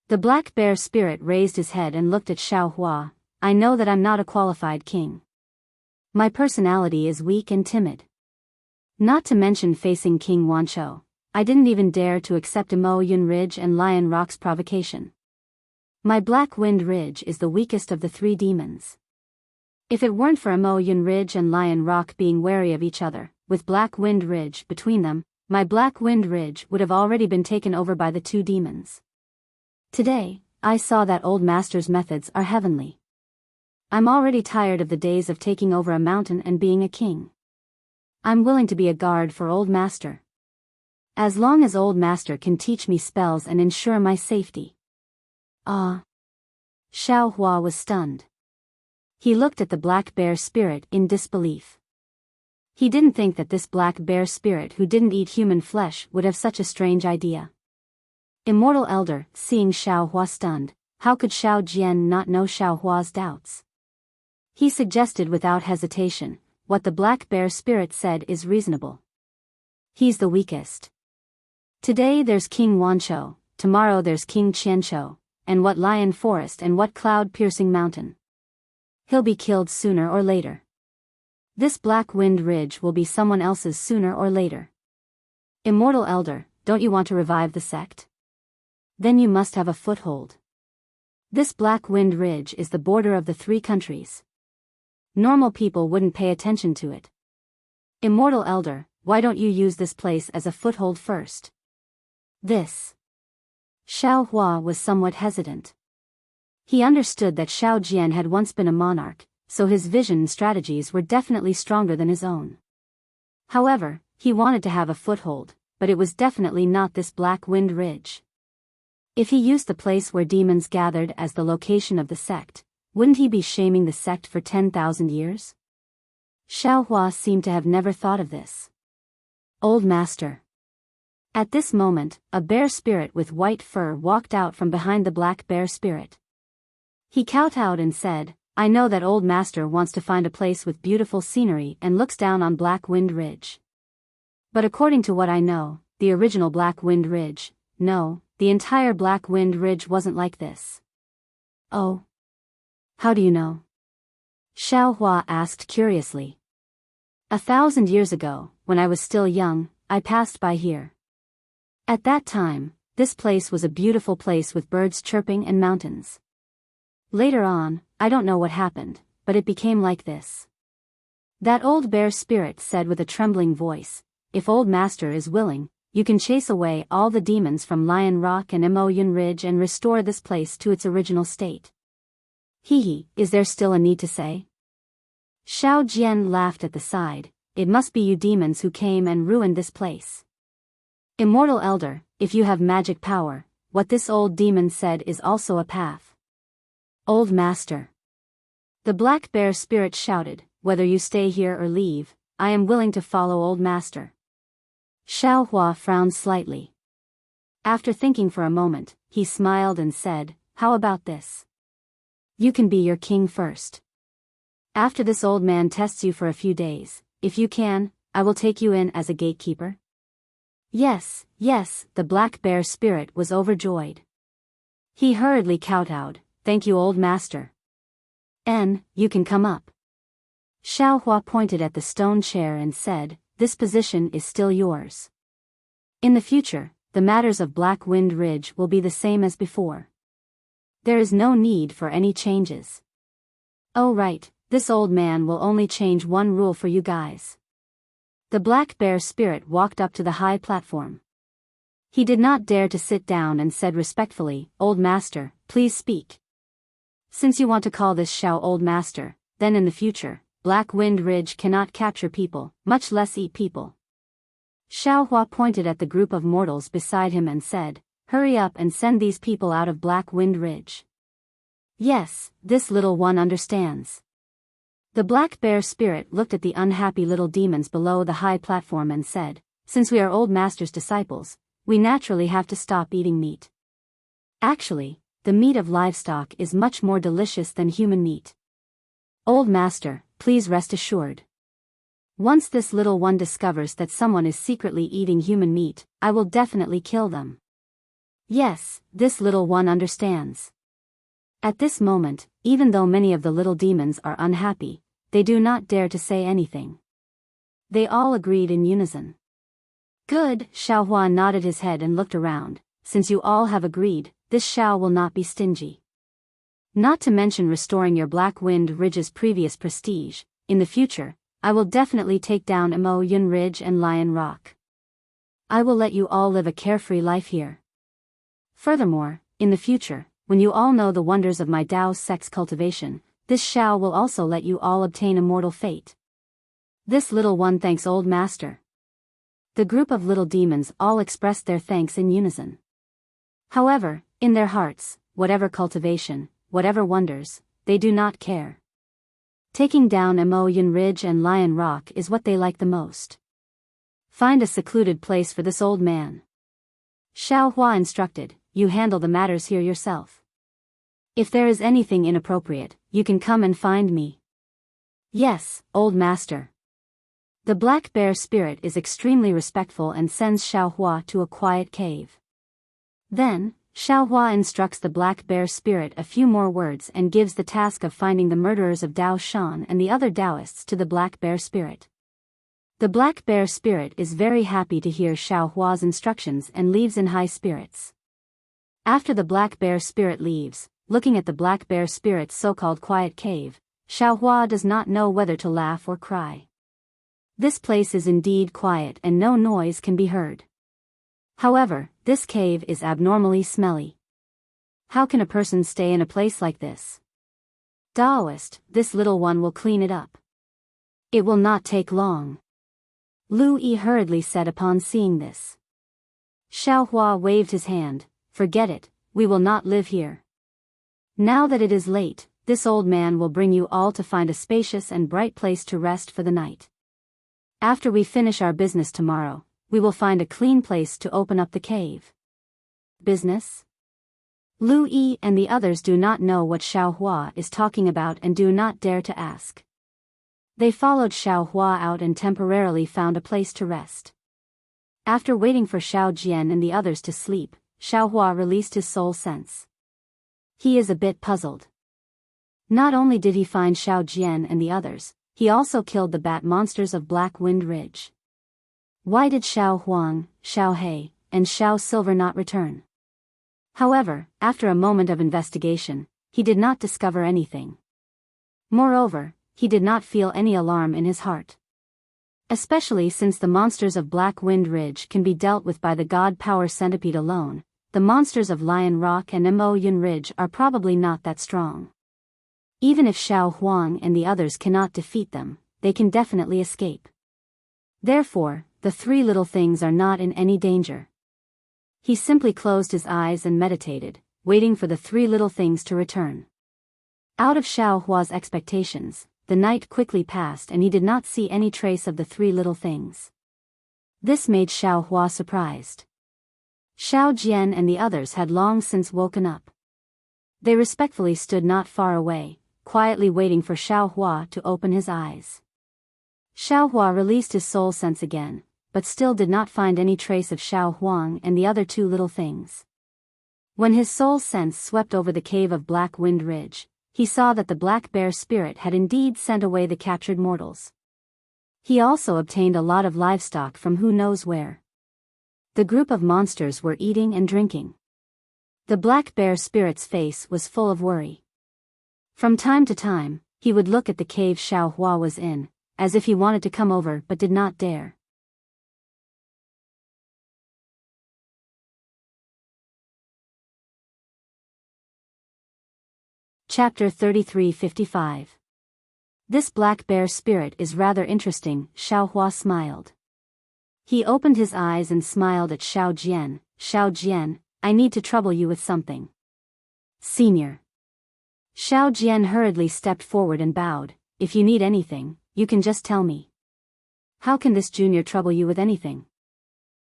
The black bear spirit raised his head and looked at Xiaohua. "I know that I'm not a qualified king. My personality is weak and timid. Not to mention facing King Wanchou, I didn't even dare to accept Imo Yun Ridge and Lion Rock's provocation. My Black Wind Ridge is the weakest of the 3 demons. If it weren't for Imo Yun Ridge and Lion Rock being wary of each other, with Black Wind Ridge between them, my Black Wind Ridge would have already been taken over by the 2 demons. Today, I saw that Old Master's methods are heavenly. I'm already tired of the days of taking over a mountain and being a king. I'm willing to be a guard for Old Master. As long as Old Master can teach me spells and ensure my safety." Ah! Xiaohua was stunned. He looked at the black bear spirit in disbelief. He didn't think that this black bear spirit who didn't eat human flesh would have such a strange idea. Immortal Elder, seeing Xiaohua stunned, how could Xiao Jian not know Xiaohua's doubts? He suggested without hesitation, "What the black bear spirit said is reasonable. He's the weakest. Today there's King Wanchou, tomorrow there's King Qianchou, and what lion forest and what cloud-piercing mountain. He'll be killed sooner or later. This Black Wind Ridge will be someone else's sooner or later. Immortal Elder, don't you want to revive the sect? Then you must have a foothold. This Black Wind Ridge is the border of the 3 countries. Normal people wouldn't pay attention to it. Immortal Elder, why don't you use this place as a foothold first?" This. Xiaohua was somewhat hesitant. He understood that Xiao Jian had once been a monarch, so his vision and strategies were definitely stronger than his own. However, he wanted to have a foothold, but it was definitely not this Black Wind Ridge. If he used the place where demons gathered as the location of the sect, wouldn't he be shaming the sect for 10,000 years? Xiaohua seemed to have never thought of this. Old Master. At this moment, a bear spirit with white fur walked out from behind the black bear spirit. He kowtowed and said, "I know that Old Master wants to find a place with beautiful scenery and looks down on Black Wind Ridge. But according to what I know, the original Black Wind Ridge, no, the entire Black Wind Ridge wasn't like this." "Oh? How do you know?" Xiaohua asked curiously. 1,000 years ago, when I was still young, I passed by here. At that time, this place was a beautiful place with birds chirping and mountains. Later on, I don't know what happened, but it became like this." That old bear spirit said with a trembling voice, "If Old Master is willing, you can chase away all the demons from Lion Rock and Imo Yun Ridge and restore this place to its original state." "Hee, is there still a need to say?" Xiao Jian laughed at the side, "It must be you demons who came and ruined this place. Immortal Elder, if you have magic power, what this old demon said is also a path." "Old Master." The black bear spirit shouted, "Whether you stay here or leave, I am willing to follow Old Master." Xiaohua frowned slightly. After thinking for a moment, he smiled and said, "How about this? You can be your king first. After this old man tests you for a few days, if you can, I will take you in as a gatekeeper." "Yes, yes," the black bear spirit was overjoyed. He hurriedly kowtowed, "Thank you, Old Master. You can come up." Xiaohua pointed at the stone chair and said, "This position is still yours. In the future, the matters of Black Wind Ridge will be the same as before. There is no need for any changes. Oh right, this old man will only change one rule for you guys." The black bear spirit walked up to the high platform. He did not dare to sit down and said respectfully, "Old Master, please speak. Since you want to call this Xiao Old Master, then in the future, Black Wind Ridge cannot capture people, much less eat people." Xiaohua pointed at the group of mortals beside him and said, "Hurry up and send these people out of Black Wind Ridge." "Yes, this little one understands." The black bear spirit looked at the unhappy little demons below the high platform and said, "Since we are Old Master's disciples, we naturally have to stop eating meat. Actually, the meat of livestock is much more delicious than human meat. Old master, please rest assured. Once this little one discovers that someone is secretly eating human meat, I will definitely kill them. Yes, this little one understands. At this moment, even though many of the little demons are unhappy, they do not dare to say anything. They all agreed in unison. Good, Xiaohua nodded his head and looked around. Since you all have agreed, this Xiao will not be stingy. Not to mention restoring your Black Wind Ridge's previous prestige, in the future, I will definitely take down Emoyun Ridge and Lion Rock. I will let you all live a carefree life here. Furthermore, in the future, when you all know the wonders of my Dao sex cultivation, this Xiao will also let you all obtain immortal fate. This little one thanks old master. The group of little demons all expressed their thanks in unison. However, in their hearts, whatever cultivation, whatever wonders, they do not care. Taking down Emoyun Ridge and Lion Rock is what they like the most. Find a secluded place for this old man. Xiao Hua instructed, you handle the matters here yourself. If there is anything inappropriate, you can come and find me. Yes, old master. The black bear spirit is extremely respectful and sends Xiao Hua to a quiet cave. Then, Xiao Hua instructs the black bear spirit a few more words and gives the task of finding the murderers of Dao Shan and the other Taoists to the black bear spirit. The black bear spirit is very happy to hear Xiao Hua's instructions and leaves in high spirits. After the black bear spirit leaves, looking at the black bear spirit's so-called quiet cave, Xiao Hua does not know whether to laugh or cry. This place is indeed quiet and no noise can be heard. However, this cave is abnormally smelly. How can a person stay in a place like this? Taoist, this little one will clean it up. It will not take long. Lu Yi hurriedly said upon seeing this. Xiao Hua waved his hand, forget it, we will not live here. Now that it is late, this old man will bring you all to find a spacious and bright place to rest for the night. After we finish our business tomorrow, we will find a clean place to open up the cave. Business? Lu Yi and the others do not know what Xiao Hua is talking about and do not dare to ask. They followed Xiao Hua out and temporarily found a place to rest. After waiting for Xiao Jian and the others to sleep, Xiao Hua released his soul sense. He is a bit puzzled. Not only did he find Xiao Jian and the others, he also killed the bat monsters of Black Wind Ridge. Why did Xiao Huang, Xiao He, and Xiao Silver not return? However, after a moment of investigation, he did not discover anything. Moreover, he did not feel any alarm in his heart. Especially since the monsters of Black Wind Ridge can be dealt with by the God Power Centipede alone, the monsters of Lion Rock and Emoyun Ridge are probably not that strong. Even if Xiao Huang and the others cannot defeat them, they can definitely escape. Therefore, the three little things are not in any danger. He simply closed his eyes and meditated, waiting for the three little things to return. Out of Xiao Hua's expectations, the night quickly passed and he did not see any trace of the three little things. This made Xiao Hua surprised. Xiao Jian and the others had long since woken up. They respectfully stood not far away, quietly waiting for Xiao Hua to open his eyes. Xiao Hua released his soul sense again, but still did not find any trace of Xiao Huang and the other two little things. When his soul sense swept over the cave of Black Wind Ridge, he saw that the black bear spirit had indeed sent away the captured mortals. He also obtained a lot of livestock from who knows where. The group of monsters were eating and drinking. The black bear spirit's face was full of worry. From time to time, he would look at the cave Xiao Hua was in, as if he wanted to come over but did not dare. Chapter 33:55. This black bear spirit is rather interesting, Xiao Hua smiled. He opened his eyes and smiled at Xiao Jian. Xiao Jian, I need to trouble you with something. Senior. Xiao Jian hurriedly stepped forward and bowed. If you need anything, you can just tell me. How can this junior trouble you with anything?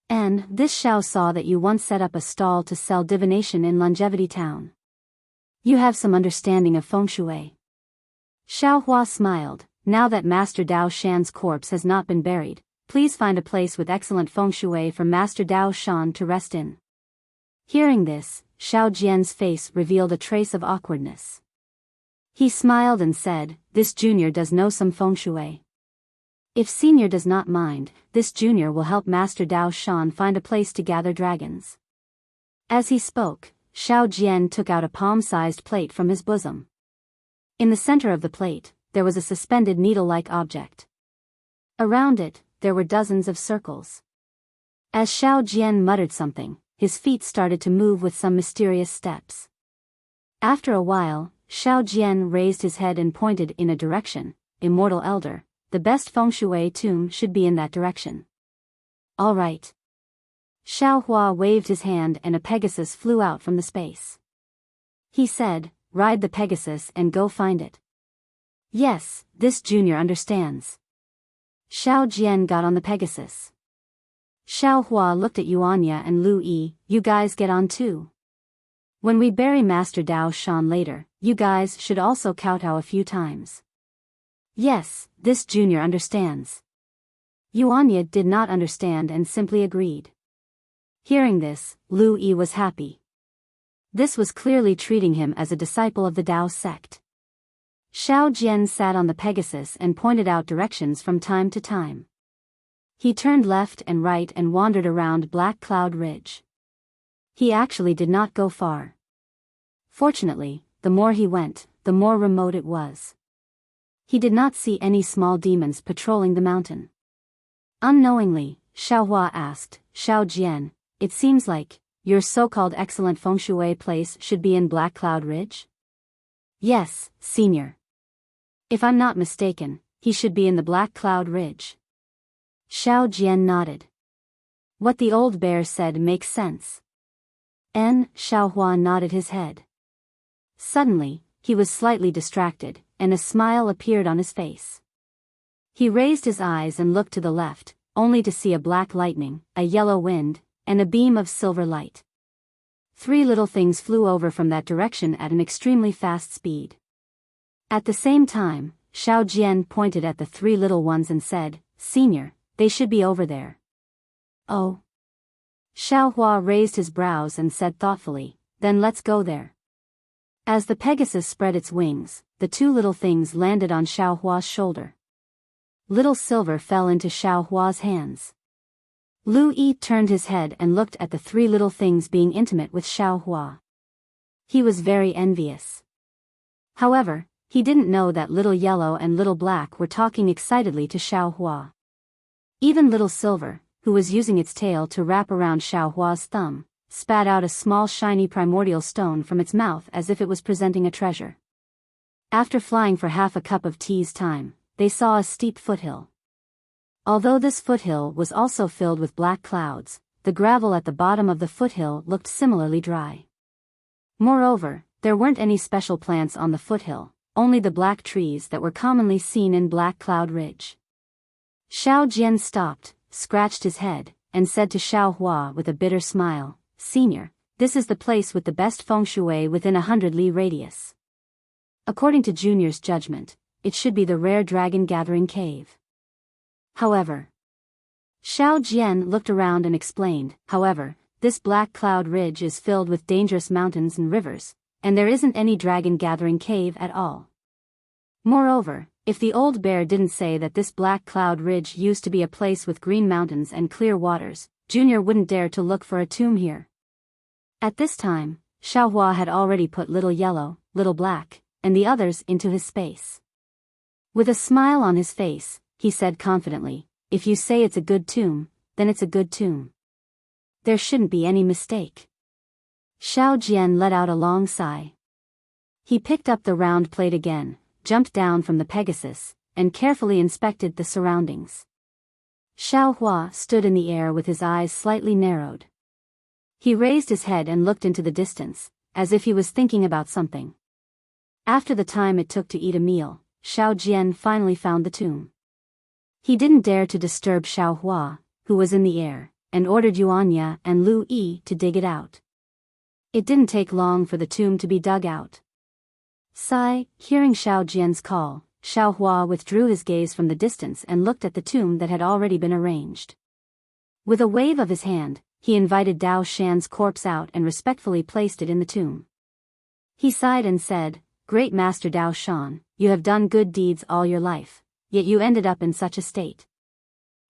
And this Xiao saw that you once set up a stall to sell divination in Longevity Town. You have some understanding of feng shui. Xiao Hua smiled. Now that Master Dao Shan's corpse has not been buried, please find a place with excellent feng shui for Master Dao Shan to rest in. Hearing this, Xiao Jian's face revealed a trace of awkwardness. He smiled and said, "This junior does know some feng shui. If senior does not mind, this junior will help Master Dao Shan find a place to gather dragons." As he spoke, Xiao Jian took out a palm-sized plate from his bosom. In the center of the plate, there was a suspended needle-like object. Around it, there were dozens of circles. As Xiao Jian muttered something, his feet started to move with some mysterious steps. After a while, Xiao Jian raised his head and pointed in a direction. "Immortal Elder, the best feng shui tomb should be in that direction." "All right." Xiao Hua waved his hand and a Pegasus flew out from the space. He said, "Ride the Pegasus and go find it." "Yes, this junior understands." Xiao Jian got on the Pegasus. Xiao Hua looked at Yuanya and Lu Yi. "You guys get on too. When we bury Master Dao Shan later, you guys should also kowtow a few times." "Yes, this junior understands." Yuanya did not understand and simply agreed. Hearing this, Lu Yi was happy. This was clearly treating him as a disciple of the Dao sect. Xiao Jian sat on the Pegasus and pointed out directions from time to time. He turned left and right and wandered around Black Cloud Ridge. He actually did not go far. Fortunately, the more he went, the more remote it was. He did not see any small demons patrolling the mountain. Unknowingly, Xiao Hua asked, "Xiao Jian, it seems like your so-called excellent feng shui place should be in Black Cloud Ridge?" "Yes, senior. If I'm not mistaken, he should be in the Black Cloud Ridge." Xiao Jian nodded. "What the old bear said makes sense." Xiao Hua nodded his head. Suddenly, he was slightly distracted, and a smile appeared on his face. He raised his eyes and looked to the left, only to see a black lightning, a yellow wind, and a beam of silver light. 3 little things flew over from that direction at an extremely fast speed. At the same time, Xiao Jian pointed at the 3 little ones and said, "Senior, they should be over there." "Oh." Xiao Hua raised his brows and said thoughtfully, "Then let's go there." As the Pegasus spread its wings, the 2 little things landed on Xiao Hua's shoulder. Little silver fell into Xiao Hua's hands. Lu Yi turned his head and looked at the 3 little things being intimate with Xiao Hua. He was very envious. However, he didn't know that Little Yellow and Little Black were talking excitedly to Xiao Hua. Even Little Silver, who was using its tail to wrap around Xiao Hua's thumb, spat out a small shiny primordial stone from its mouth as if it was presenting a treasure. After flying for half a cup of tea's time, they saw a steep foothill. Although this foothill was also filled with black clouds, the gravel at the bottom of the foothill looked similarly dry. Moreover, there weren't any special plants on the foothill, only the black trees that were commonly seen in Black Cloud Ridge. Xiao Jian stopped, scratched his head, and said to Xiao Hua with a bitter smile, "Senior, this is the place with the best feng shui within 100 li radius. According to Junior's judgment, it should be the rare dragon gathering cave." However, Xiao Jian looked around and explained, "However, this Black Cloud Ridge is filled with dangerous mountains and rivers, and there isn't any dragon gathering cave at all. Moreover, if the old bear didn't say that this Black Cloud Ridge used to be a place with green mountains and clear waters, Junior wouldn't dare to look for a tomb here." At this time, Xiao Hua had already put Little Yellow, Little Black, and the others into his space. With a smile on his face, he said confidently, "If you say it's a good tomb, then it's a good tomb. There shouldn't be any mistake." Xiao Jian let out a long sigh. He picked up the round plate again, jumped down from the Pegasus, and carefully inspected the surroundings. Xiao Hua stood in the air with his eyes slightly narrowed. He raised his head and looked into the distance, as if he was thinking about something. After the time it took to eat a meal, Xiao Jian finally found the tomb. He didn't dare to disturb Xiao Hua, who was in the air, and ordered Yuanya and Lu Yi to dig it out. It didn't take long for the tomb to be dug out. Sigh, hearing Xiao Jian's call, Xiao Hua withdrew his gaze from the distance and looked at the tomb that had already been arranged. With a wave of his hand, he invited Dao Shan's corpse out and respectfully placed it in the tomb. He sighed and said, "Great Master Dao Shan, you have done good deeds all your life, yet you ended up in such a state.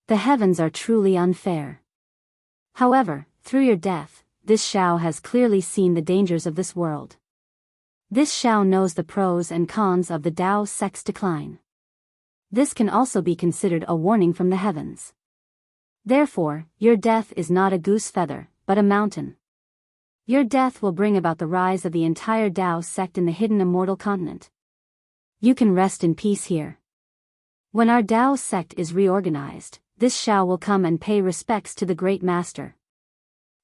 The heavens are truly unfair. However, through your death, this Xiao has clearly seen the dangers of this world. This Xiao knows the pros and cons of the Dao sect's decline. This can also be considered a warning from the heavens. Therefore, your death is not a goose feather, but a mountain. Your death will bring about the rise of the entire Dao sect in the hidden Immortal continent. You can rest in peace here. When our Dao sect is reorganized, this Xiao will come and pay respects to the Great Master."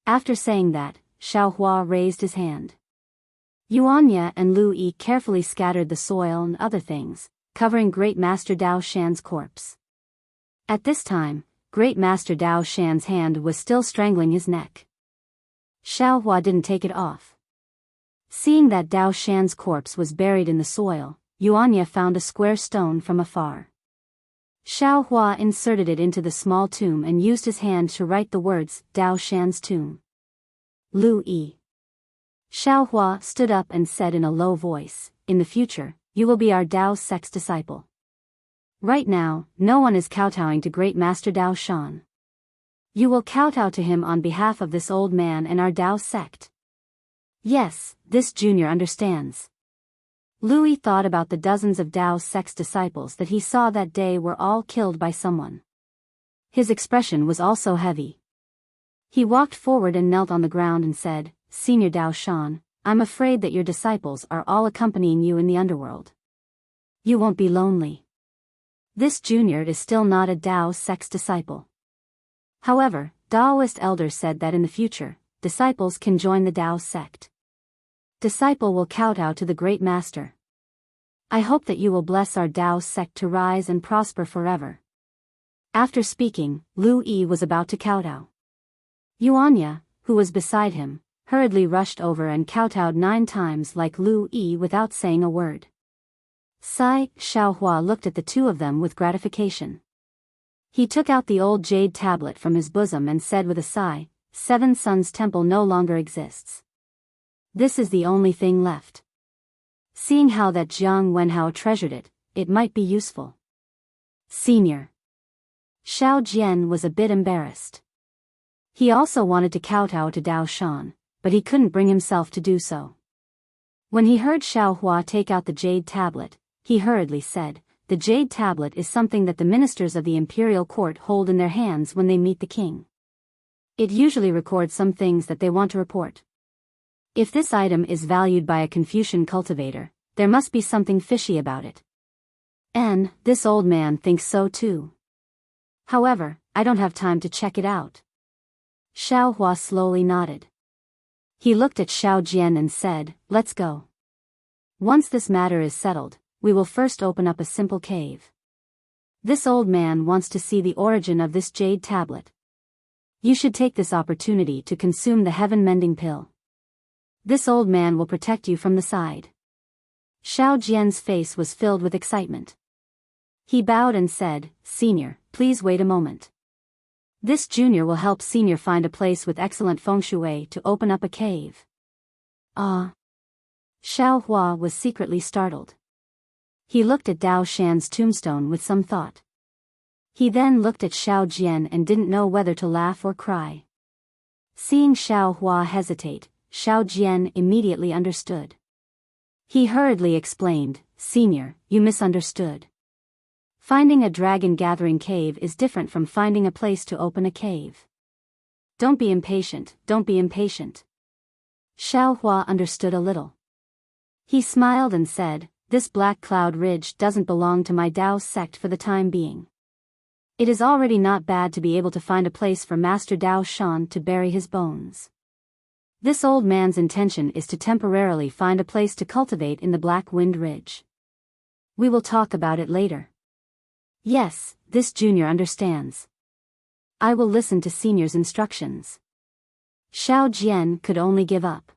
After saying that, Xiao Hua raised his hand. Yuanya and Lu Yi carefully scattered the soil and other things, covering Great Master Dao Shan's corpse. At this time, Great Master Dao Shan's hand was still strangling his neck. Xiao Hua didn't take it off. Seeing that Dao Shan's corpse was buried in the soil, Yuanya found a square stone from afar. Xiao Hua inserted it into the small tomb and used his hand to write the words, Dao Shan's tomb. Lu Yi. Xiao Hua stood up and said in a low voice, "In the future, you will be our Dao sect's disciple. Right now, no one is kowtowing to Great Master Dao Shan. You will kowtow to him on behalf of this old man and our Dao sect." Yes, this junior understands. Louis thought about the dozens of Dao sect's disciples that he saw that day were all killed by someone. His expression was also heavy. He walked forward and knelt on the ground and said, "Senior Dao Shan, I'm afraid that your disciples are all accompanying you in the underworld. You won't be lonely. This junior is still not a Dao sect's disciple. However, Daoist elders said that in the future, disciples can join the Dao sect. Disciple will kowtow to the Great Master. I hope that you will bless our Dao sect to rise and prosper forever." After speaking, Lu Yi was about to kowtow. Yuanya, who was beside him, hurriedly rushed over and kowtowed 9 times like Lu Yi without saying a word. Sigh, Xiao Hua looked at the two of them with gratification. He took out the old jade tablet from his bosom and said with a sigh, "Seven Suns Temple no longer exists. This is the only thing left. Seeing how that Jiang Wenhao treasured it, it might be useful." Senior. Xiao Jian was a bit embarrassed. He also wanted to kowtow to Dao Shan, but he couldn't bring himself to do so. When he heard Xiao Hua take out the jade tablet, he hurriedly said, "The jade tablet is something that the ministers of the imperial court hold in their hands when they meet the king. It usually records some things that they want to report. If this item is valued by a Confucian cultivator, there must be something fishy about it. And this old man thinks so too. However, I don't have time to check it out." Xiao Hua slowly nodded. He looked at Xiao Jian and said, "Let's go. Once this matter is settled, we will first open up a simple cave. This old man wants to see the origin of this jade tablet. You should take this opportunity to consume the heaven-mending pill. This old man will protect you from the side." Xiao Jian's face was filled with excitement. He bowed and said, "Senior, please wait a moment. This junior will help Senior find a place with excellent feng shui to open up a cave." Ah. Xiao Hua was secretly startled. He looked at Dao Shan's tombstone with some thought. He then looked at Xiao Jian and didn't know whether to laugh or cry. Seeing Xiao Hua hesitate, Xiao Jian immediately understood. He hurriedly explained, "Senior, you misunderstood. Finding a dragon-gathering cave is different from finding a place to open a cave. Don't be impatient, don't be impatient." Xiao Hua understood a little. He smiled and said, "This Black Cloud Ridge doesn't belong to my Dao sect for the time being. It is already not bad to be able to find a place for Master Dao Shan to bury his bones. This old man's intention is to temporarily find a place to cultivate in the Black Wind Ridge. We will talk about it later. Yes, this junior understands. I will listen to senior's instructions." Xiao Jian could only give up.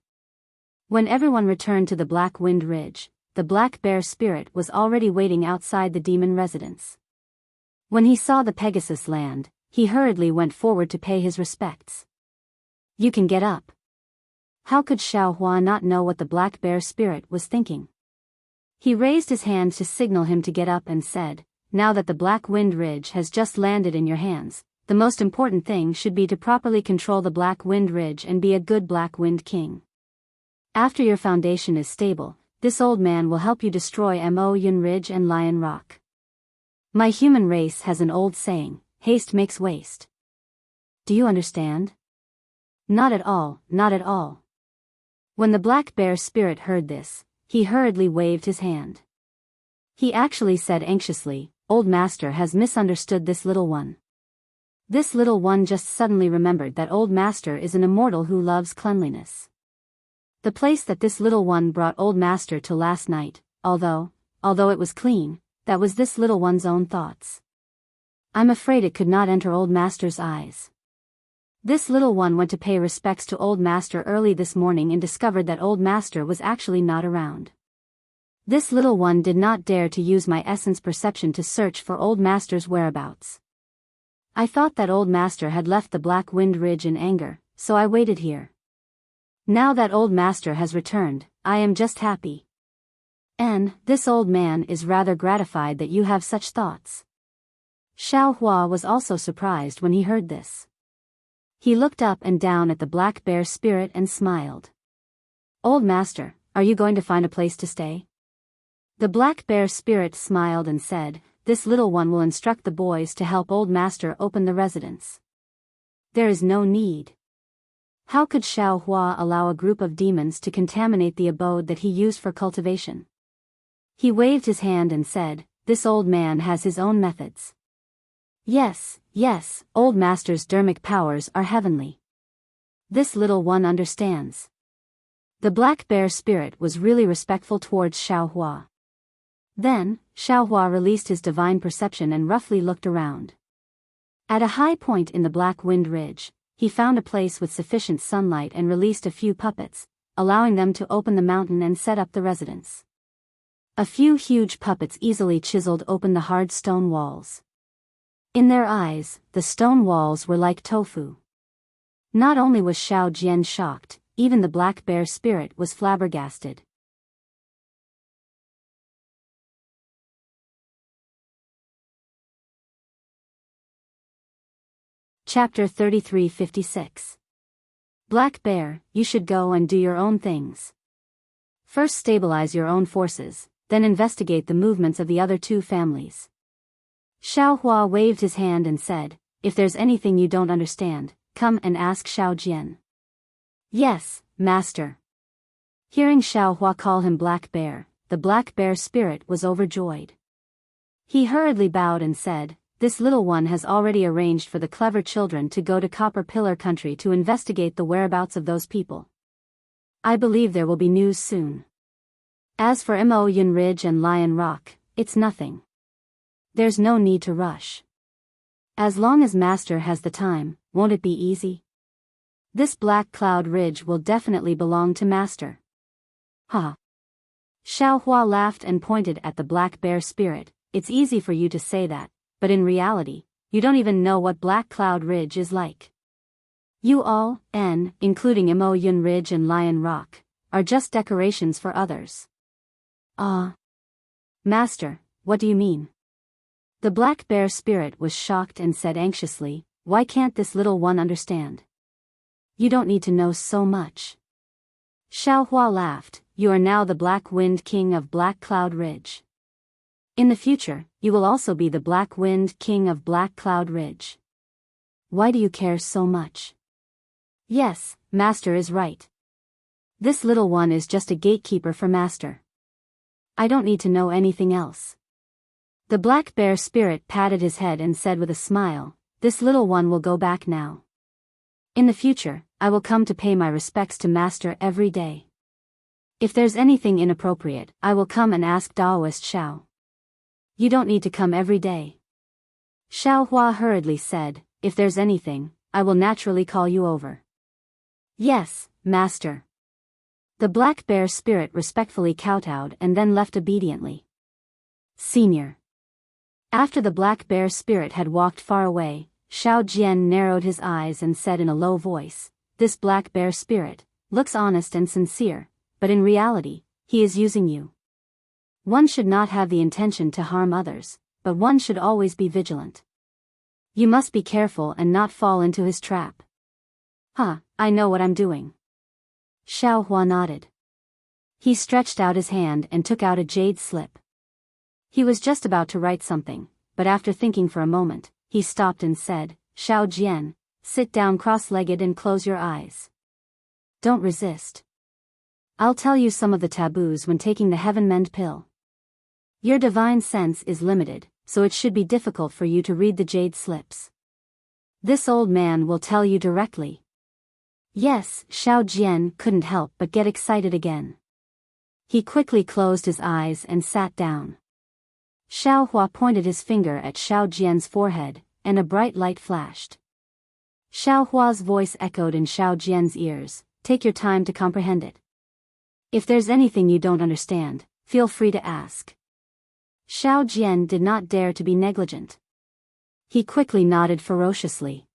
When everyone returned to the Black Wind Ridge, the black bear spirit was already waiting outside the demon residence. When he saw the Pegasus land, he hurriedly went forward to pay his respects. "You can get up." How could Xiao Hua not know what the black bear spirit was thinking? He raised his hand to signal him to get up and said, "Now that the Black Wind Ridge has just landed in your hands, the most important thing should be to properly control the Black Wind Ridge and be a good Black Wind King. After your foundation is stable, this old man will help you destroy Mo Yun Ridge and Lion Rock. My human race has an old saying, haste makes waste. Do you understand?" "Not at all, not at all." When the black bear spirit heard this, he hurriedly waved his hand. He actually said anxiously, "Old master has misunderstood this little one." This little one just suddenly remembered that old master is an immortal who loves cleanliness. The place that this little one brought old master to last night, although it was clean, that was this little one's own thoughts. I'm afraid it could not enter old master's eyes. This little one went to pay respects to old master early this morning and discovered that old master was actually not around. This little one did not dare to use my essence perception to search for old master's whereabouts. I thought that old master had left the Black Wind Ridge in anger, so I waited here. Now that old master has returned, I am just happy. And this old man is rather gratified that you have such thoughts." Xiao Hua was also surprised when he heard this. He looked up and down at the black bear spirit and smiled. "Old master, are you going to find a place to stay?" The black bear spirit smiled and said, "This little one will instruct the boys to help old master open the residence. There is no need." How could Xiao Hua allow a group of demons to contaminate the abode that he used for cultivation? He waved his hand and said, "This old man has his own methods. Yes, old master's dermic powers are heavenly. This little one understands." The black bear spirit was really respectful towards Xiao Hua. Then, Xiao Hua released his divine perception and roughly looked around. At a high point in the Black Wind Ridge, he found a place with sufficient sunlight and released a few puppets, allowing them to open the mountain and set up the residence. A few huge puppets easily chiseled open the hard stone walls. In their eyes, the stone walls were like tofu. Not only was Xiao Jian shocked, even the black bear spirit was flabbergasted. Chapter 3356. Black Bear, you should go and do your own things. First stabilize your own forces, then investigate the movements of the other two families. Xiao Hua waved his hand and said, "If there's anything you don't understand, come and ask Xiao Jian." "Yes, master." Hearing Xiao Hua call him Black Bear, the black bear spirit was overjoyed. He hurriedly bowed and said, "This little one has already arranged for the clever children to go to Copper Pillar Country to investigate the whereabouts of those people. I believe there will be news soon. As for Mo Yun Ridge and Lion Rock, it's nothing. There's no need to rush. As long as Master has the time, won't it be easy? This Black Cloud Ridge will definitely belong to Master." "Ha!" Xiao Hua laughed and pointed at the black bear spirit. "It's easy for you to say that, but in reality, you don't even know what Black Cloud Ridge is like. You all, including Mo Yun Ridge and Lion Rock, are just decorations for others." Master, what do you mean?" The black bear spirit was shocked and said anxiously, "Why can't this little one understand? You don't need to know so much." Xiao Hua laughed, "You are now the Black Wind King of Black Cloud Ridge. In the future, you will also be the Black Wind King of Black Cloud Ridge. Why do you care so much?" "Yes, Master is right. This little one is just a gatekeeper for Master. I don't need to know anything else." The black bear spirit patted his head and said with a smile, "This little one will go back now. In the future, I will come to pay my respects to Master every day. If there's anything inappropriate, I will come and ask Daoist Xiao. You don't need to come every day." Xiao Hua hurriedly said, "If there's anything, I will naturally call you over." "Yes, Master." The black bear spirit respectfully kowtowed and then left obediently. Senior. After the black bear spirit had walked far away, Xiao Jian narrowed his eyes and said in a low voice, "This black bear spirit looks honest and sincere, but in reality, he is using you. One should not have the intention to harm others, but one should always be vigilant. You must be careful and not fall into his trap." I know what I'm doing." Xiao Hua nodded. He stretched out his hand and took out a jade slip. He was just about to write something, but after thinking for a moment, he stopped and said, "Xiao Jian, sit down cross-legged and close your eyes. Don't resist. I'll tell you some of the taboos when taking the Heaven Mend pill. Your divine sense is limited, so it should be difficult for you to read the jade slips. This old man will tell you directly." Yes, Xiao Jian couldn't help but get excited again. He quickly closed his eyes and sat down. Xiao Hua pointed his finger at Xiao Jian's forehead, and a bright light flashed. Xiao Hua's voice echoed in Xiao Jian's ears, "Take your time to comprehend it. If there's anything you don't understand, feel free to ask." Xiao Jian did not dare to be negligent. He quickly nodded ferociously.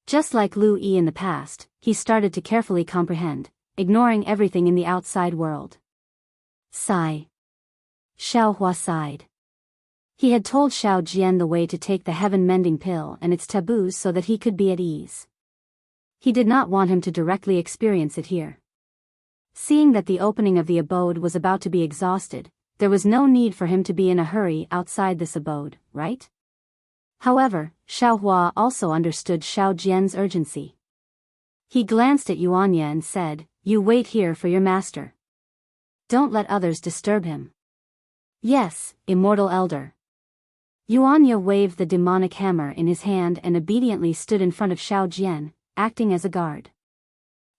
Just like Lu Yi in the past, he started to carefully comprehend, ignoring everything in the outside world. Sigh. Xiao Hua sighed. He had told Xiao Jian the way to take the heaven-mending pill and its taboos so that he could be at ease. He did not want him to directly experience it here. Seeing that the opening of the abode was about to be exhausted, there was no need for him to be in a hurry outside this abode, right? However, Xiao Hua also understood Xiao Jian's urgency. He glanced at Yuanya and said, "You wait here for your master. Don't let others disturb him." "Yes, Immortal Elder." Yuanya waved the demonic hammer in his hand and obediently stood in front of Xiao Jian, acting as a guard.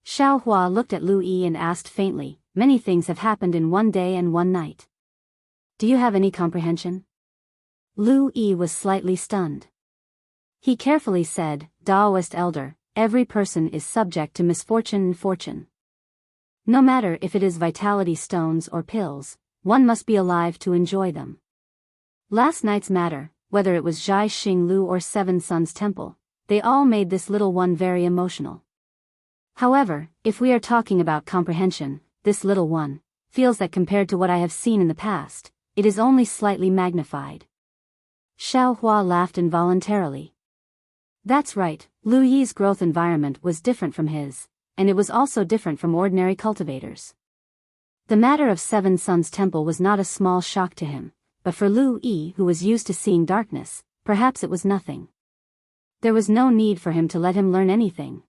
Xiao Hua looked at Lu Yi and asked faintly, "Many things have happened in one day and one night. Do you have any comprehension?" Lu Yi was slightly stunned. He carefully said, "Daoist Elder, every person is subject to misfortune and fortune. No matter if it is vitality stones or pills, one must be alive to enjoy them. Last night's matter, whether it was Zhai Xing Lu or Seven Suns Temple, they all made this little one very emotional. However, if we are talking about comprehension, this little one feels that compared to what I have seen in the past, it is only slightly magnified." Xiao Hua laughed involuntarily. That's right, Lu Yi's growth environment was different from his, and it was also different from ordinary cultivators. The matter of Seven Suns Temple was not a small shock to him, but for Lu Yi, who was used to seeing darkness, perhaps it was nothing. There was no need for him to let him learn anything.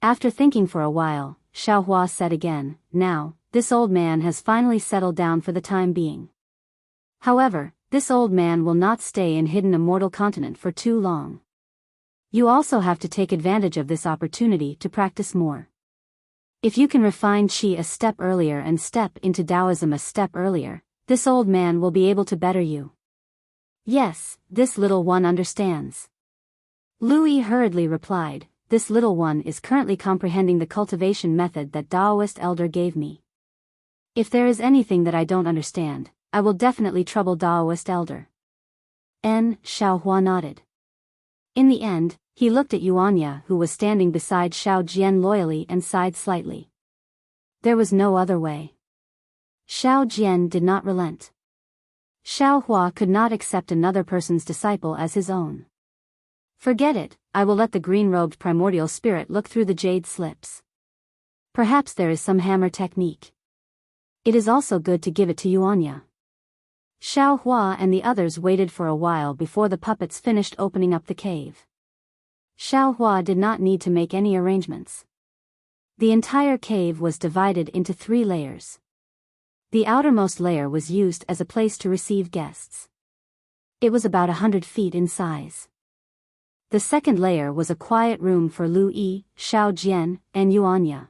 After thinking for a while, Xiao Hua said again, "Now, this old man has finally settled down for the time being. However, this old man will not stay in hidden immortal continent for too long. You also have to take advantage of this opportunity to practice more. If you can refine Qi a step earlier and step into Taoism a step earlier, this old man will be able to better you." "Yes, this little one understands." Lu Yi hurriedly replied, "This little one is currently comprehending the cultivation method that Daoist Elder gave me. If there is anything that I don't understand, I will definitely trouble Daoist Elder." Xiao Hua nodded. In the end, he looked at Yuanya, who was standing beside Xiao Jian loyally, and sighed slightly. There was no other way. Xiao Jian did not relent. Xiao Hua could not accept another person's disciple as his own. "Forget it, I will let the green-robed primordial spirit look through the jade slips. Perhaps there is some hammer technique. It is also good to give it to Yuanya." Xiao Hua and the others waited for a while before the puppets finished opening up the cave. Xiao Hua did not need to make any arrangements. The entire cave was divided into 3 layers. The outermost layer was used as a place to receive guests. It was about 100 feet in size. The second layer was a quiet room for Lu Yi, Xiao Jian, and Yuanya.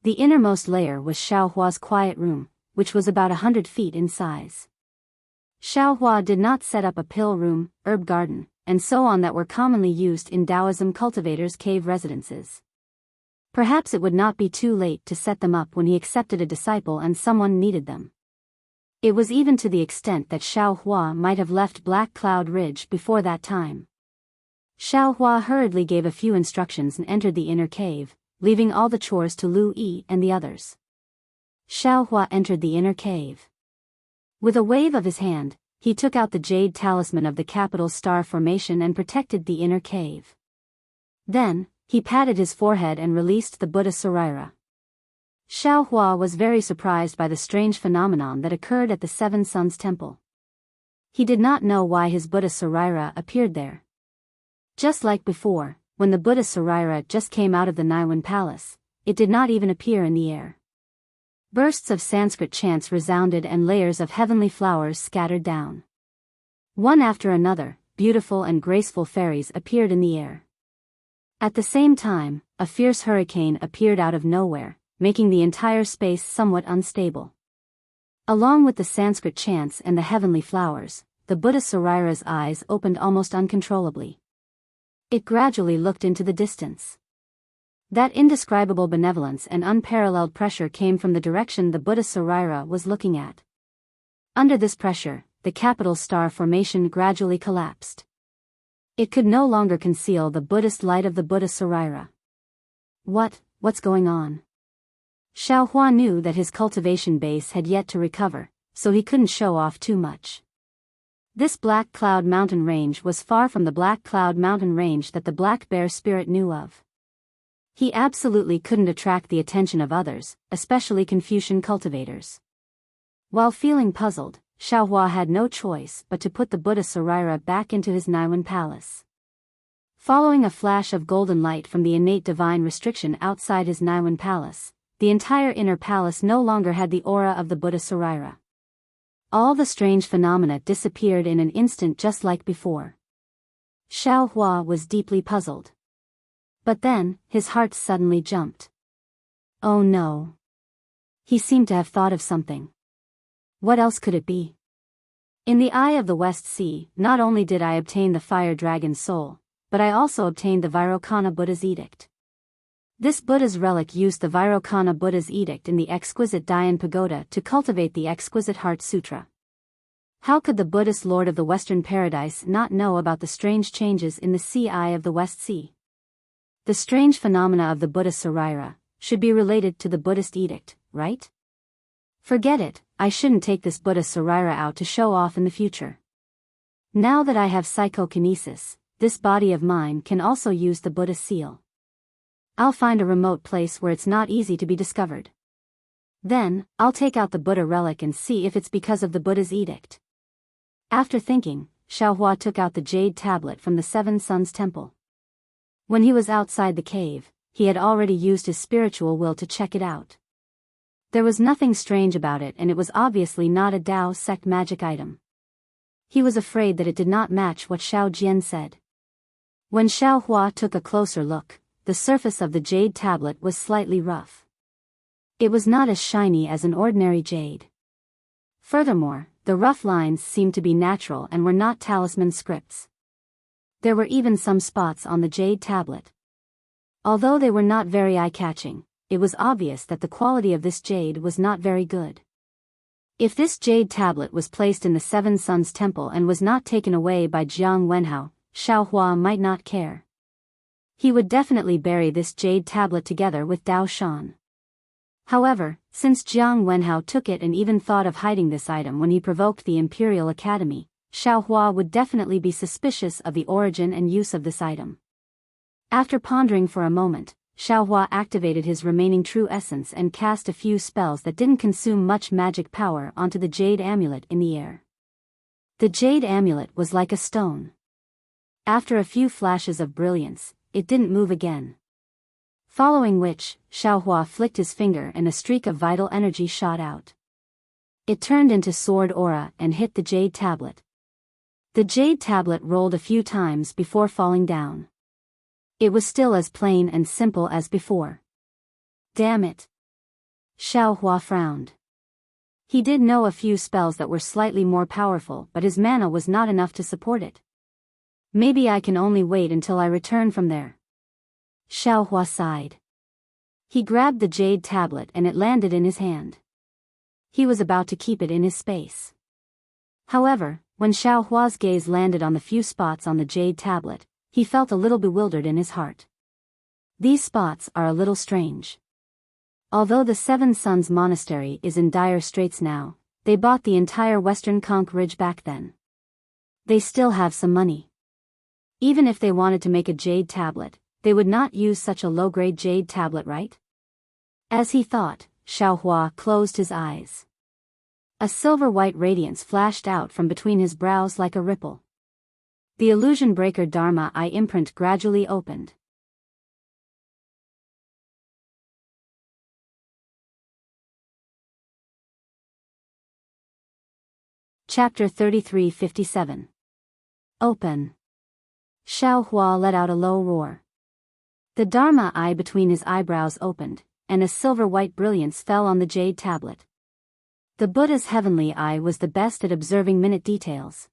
The innermost layer was Xiao Hua's quiet room, which was about 100 feet in size. Xiao Hua did not set up a pill room, herb garden, and so on that were commonly used in Taoism cultivators' cave residences. Perhaps it would not be too late to set them up when he accepted a disciple and someone needed them. It was even to the extent that Xiao Hua might have left Black Cloud Ridge before that time. Xiao Hua hurriedly gave a few instructions and entered the inner cave, leaving all the chores to Lu Yi and the others. Xiao Hua entered the inner cave. With a wave of his hand, he took out the jade talisman of the capital star formation and protected the inner cave. Then, he patted his forehead and released the Buddha Sarira. Xiao Hua was very surprised by the strange phenomenon that occurred at the Seven Suns Temple. He did not know why his Buddha Sarira appeared there. Just like before, when the Buddha Sarira just came out of the Naiwan Palace, it did not even appear in the air. Bursts of Sanskrit chants resounded and layers of heavenly flowers scattered down. One after another, beautiful and graceful fairies appeared in the air. At the same time, a fierce hurricane appeared out of nowhere, making the entire space somewhat unstable. Along with the Sanskrit chants and the heavenly flowers, the Buddha Sarira's eyes opened almost uncontrollably. It gradually looked into the distance. That indescribable benevolence and unparalleled pressure came from the direction the Buddha Sarira was looking at. Under this pressure, the capital star formation gradually collapsed. It could no longer conceal the Buddhist light of the Buddha Sarira. What's going on? Xiao Hua knew that his cultivation base had yet to recover, so he couldn't show off too much. This Black Cloud Mountain Range was far from the Black Cloud Mountain Range that the Black Bear spirit knew of. He absolutely couldn't attract the attention of others, especially Confucian cultivators. While feeling puzzled, Xiao Hua had no choice but to put the Buddha Sarira back into his Naiwan palace. Following a flash of golden light from the innate divine restriction outside his Naiwan palace, the entire inner palace no longer had the aura of the Buddha Sarira. All the strange phenomena disappeared in an instant just like before. Xiao Hua was deeply puzzled. But then, his heart suddenly jumped. Oh no. He seemed to have thought of something. What else could it be? In the eye of the West Sea, not only did I obtain the fire dragon's soul, but I also obtained the Vairocana Buddha's edict. This Buddha's relic used the Vairocana Buddha's edict in the exquisite Dayan Pagoda to cultivate the exquisite Heart Sutra. How could the Buddhist Lord of the Western Paradise not know about the strange changes in the sea eye of the West Sea? The strange phenomena of the Buddha Sarira should be related to the Buddhist edict, right? Forget it, I shouldn't take this Buddha Sarira out to show off in the future. Now that I have psychokinesis, this body of mine can also use the Buddha seal. I'll find a remote place where it's not easy to be discovered. Then, I'll take out the Buddha relic and see if it's because of the Buddha's edict. After thinking, Xiao Hua took out the jade tablet from the Seven Suns Temple. When he was outside the cave, he had already used his spiritual will to check it out. There was nothing strange about it and it was obviously not a Dao sect magic item. He was afraid that it did not match what Xiao Jian said. When Xiao Hua took a closer look, the surface of the jade tablet was slightly rough. It was not as shiny as an ordinary jade. Furthermore, the rough lines seemed to be natural and were not talisman scripts. There were even some spots on the jade tablet. Although they were not very eye-catching, it was obvious that the quality of this jade was not very good. If this jade tablet was placed in the Seven Suns Temple and was not taken away by Jiang Wenhao, Xiao Hua might not care. He would definitely bury this jade tablet together with Dao Shan. However, since Jiang Wenhao took it and even thought of hiding this item when he provoked the Imperial Academy, Xiao Hua would definitely be suspicious of the origin and use of this item. After pondering for a moment, Xiao Hua activated his remaining true essence and cast a few spells that didn't consume much magic power onto the jade amulet in the air. The jade amulet was like a stone. After a few flashes of brilliance, it didn't move again. Following which, Xiao Hua flicked his finger and a streak of vital energy shot out. It turned into sword aura and hit the jade tablet. The jade tablet rolled a few times before falling down. It was still as plain and simple as before. Damn it. Xiao Hua frowned. He did know a few spells that were slightly more powerful, but his mana was not enough to support it. Maybe I can only wait until I return from there. Xiao Hua sighed. He grabbed the jade tablet and it landed in his hand. He was about to keep it in his space. However, when Xiao Hua's gaze landed on the few spots on the jade tablet, he felt a little bewildered in his heart. These spots are a little strange. Although the Seven Suns Monastery is in dire straits now, they bought the entire Western Conch Ridge back then. They still have some money. Even if they wanted to make a jade tablet, they would not use such a low-grade jade tablet, right? As he thought, Xiao Hua closed his eyes. A silver-white radiance flashed out from between his brows like a ripple. The illusion breaker Dharma Eye imprint gradually opened. Chapter 3357. Open. Xiao Hua let out a low roar. The Dharma Eye between his eyebrows opened, and a silver-white brilliance fell on the jade tablet. The Buddha's heavenly eye was the best at observing minute details.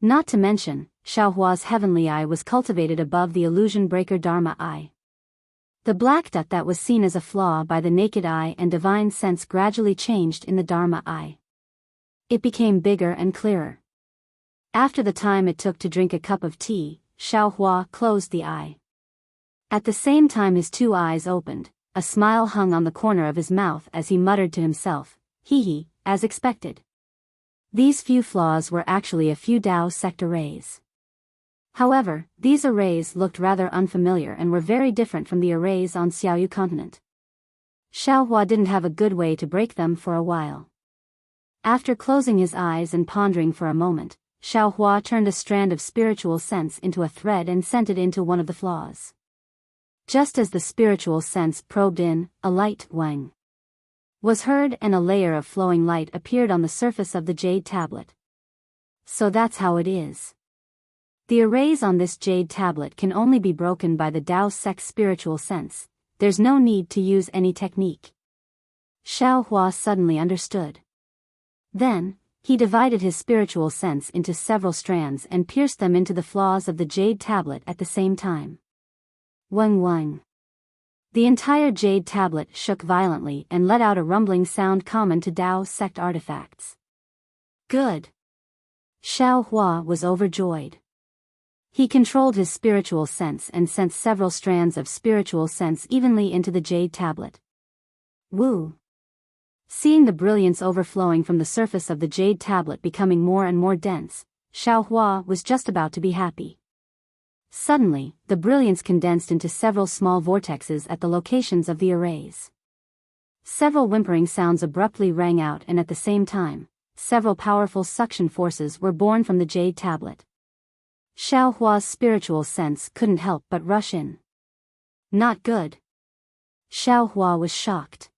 Not to mention, Xiao Hua's heavenly eye was cultivated above the illusion breaker Dharma Eye. The black dot that was seen as a flaw by the naked eye and divine sense gradually changed in the Dharma Eye. It became bigger and clearer. After the time it took to drink a cup of tea, Xiao Hua closed the eye. At the same time his two eyes opened, a smile hung on the corner of his mouth as he muttered to himself, "Hee, as expected." These few flaws were actually a few Dao sect arrays. However, these arrays looked rather unfamiliar and were very different from the arrays on Xiaoyu continent. Xiao Hua didn't have a good way to break them for a while. After closing his eyes and pondering for a moment, Xiao Hua turned a strand of spiritual sense into a thread and sent it into one of the flaws. Just as the spiritual sense probed in, a light wang was heard and a layer of flowing light appeared on the surface of the jade tablet. So that's how it is. The arrays on this jade tablet can only be broken by the Dao sect's spiritual sense. There's no need to use any technique. Xiao Hua suddenly understood. Then, he divided his spiritual sense into several strands and pierced them into the flaws of the jade tablet at the same time. Wang wang. The entire jade tablet shook violently and let out a rumbling sound common to Dao sect artifacts. Good. Xiao Hua was overjoyed. He controlled his spiritual sense and sent several strands of spiritual sense evenly into the jade tablet. Woo! Seeing the brilliance overflowing from the surface of the jade tablet becoming more and more dense, Xiao Hua was just about to be happy. Suddenly, the brilliance condensed into several small vortexes at the locations of the arrays. Several whimpering sounds abruptly rang out and at the same time, several powerful suction forces were born from the jade tablet. Xiao Hua's spiritual sense couldn't help but rush in. Not good. Xiao Hua was shocked.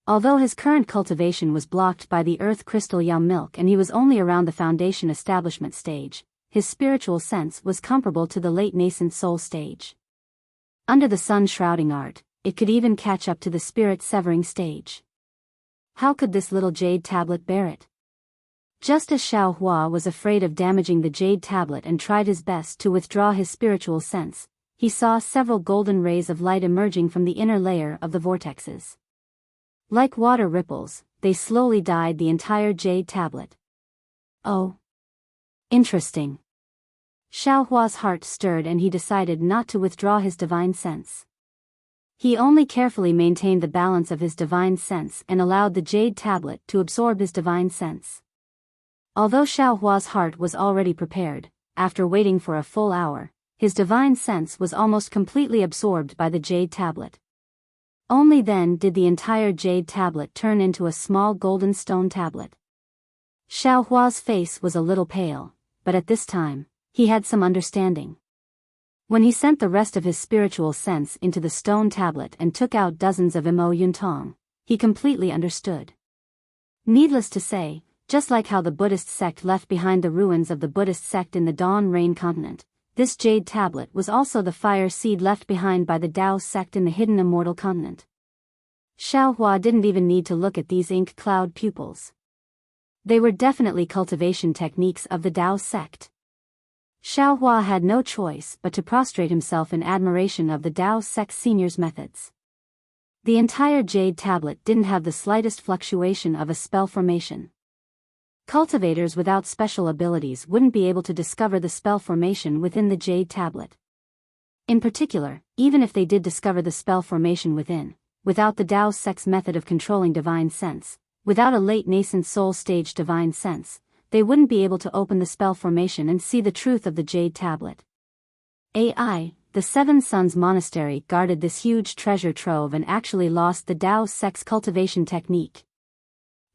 Although his current cultivation was blocked by the earth crystal Yao milk and he was only around the foundation establishment stage, his spiritual sense was comparable to the late nascent soul stage. Under the sun shrouding art, it could even catch up to the spirit severing stage. How could this little jade tablet bear it? Just as Xiao Hua was afraid of damaging the jade tablet and tried his best to withdraw his spiritual sense, he saw several golden rays of light emerging from the inner layer of the vortexes. Like water ripples, they slowly dyed the entire jade tablet. Oh. Interesting. Xiao Hua's heart stirred and he decided not to withdraw his divine sense. He only carefully maintained the balance of his divine sense and allowed the jade tablet to absorb his divine sense. Although Xiao Hua's heart was already prepared, after waiting for a full hour, his divine sense was almost completely absorbed by the jade tablet. Only then did the entire jade tablet turn into a small golden stone tablet. Xiao Hua's face was a little pale, but at this time, he had some understanding. When he sent the rest of his spiritual sense into the stone tablet and took out dozens of Mo Yuntong, he completely understood. Needless to say, just like how the Buddhist sect left behind the ruins of the Buddhist sect in the Dawn Rain continent, this jade tablet was also the fire seed left behind by the Dao sect in the hidden Immortal continent. Xiao Hua didn't even need to look at these ink cloud pupils. They were definitely cultivation techniques of the Dao sect. Xiao Hua had no choice but to prostrate himself in admiration of the Dao sect senior's methods. The entire jade tablet didn't have the slightest fluctuation of a spell formation. Cultivators without special abilities wouldn't be able to discover the spell formation within the jade tablet. In particular, even if they did discover the spell formation without the Dao Sex method of controlling divine sense, without a late nascent soul stage divine sense, they wouldn't be able to open the spell formation and see the truth of the jade tablet. AI, the Seven Sons Monastery guarded this huge treasure trove and actually lost the Dao Sex cultivation technique.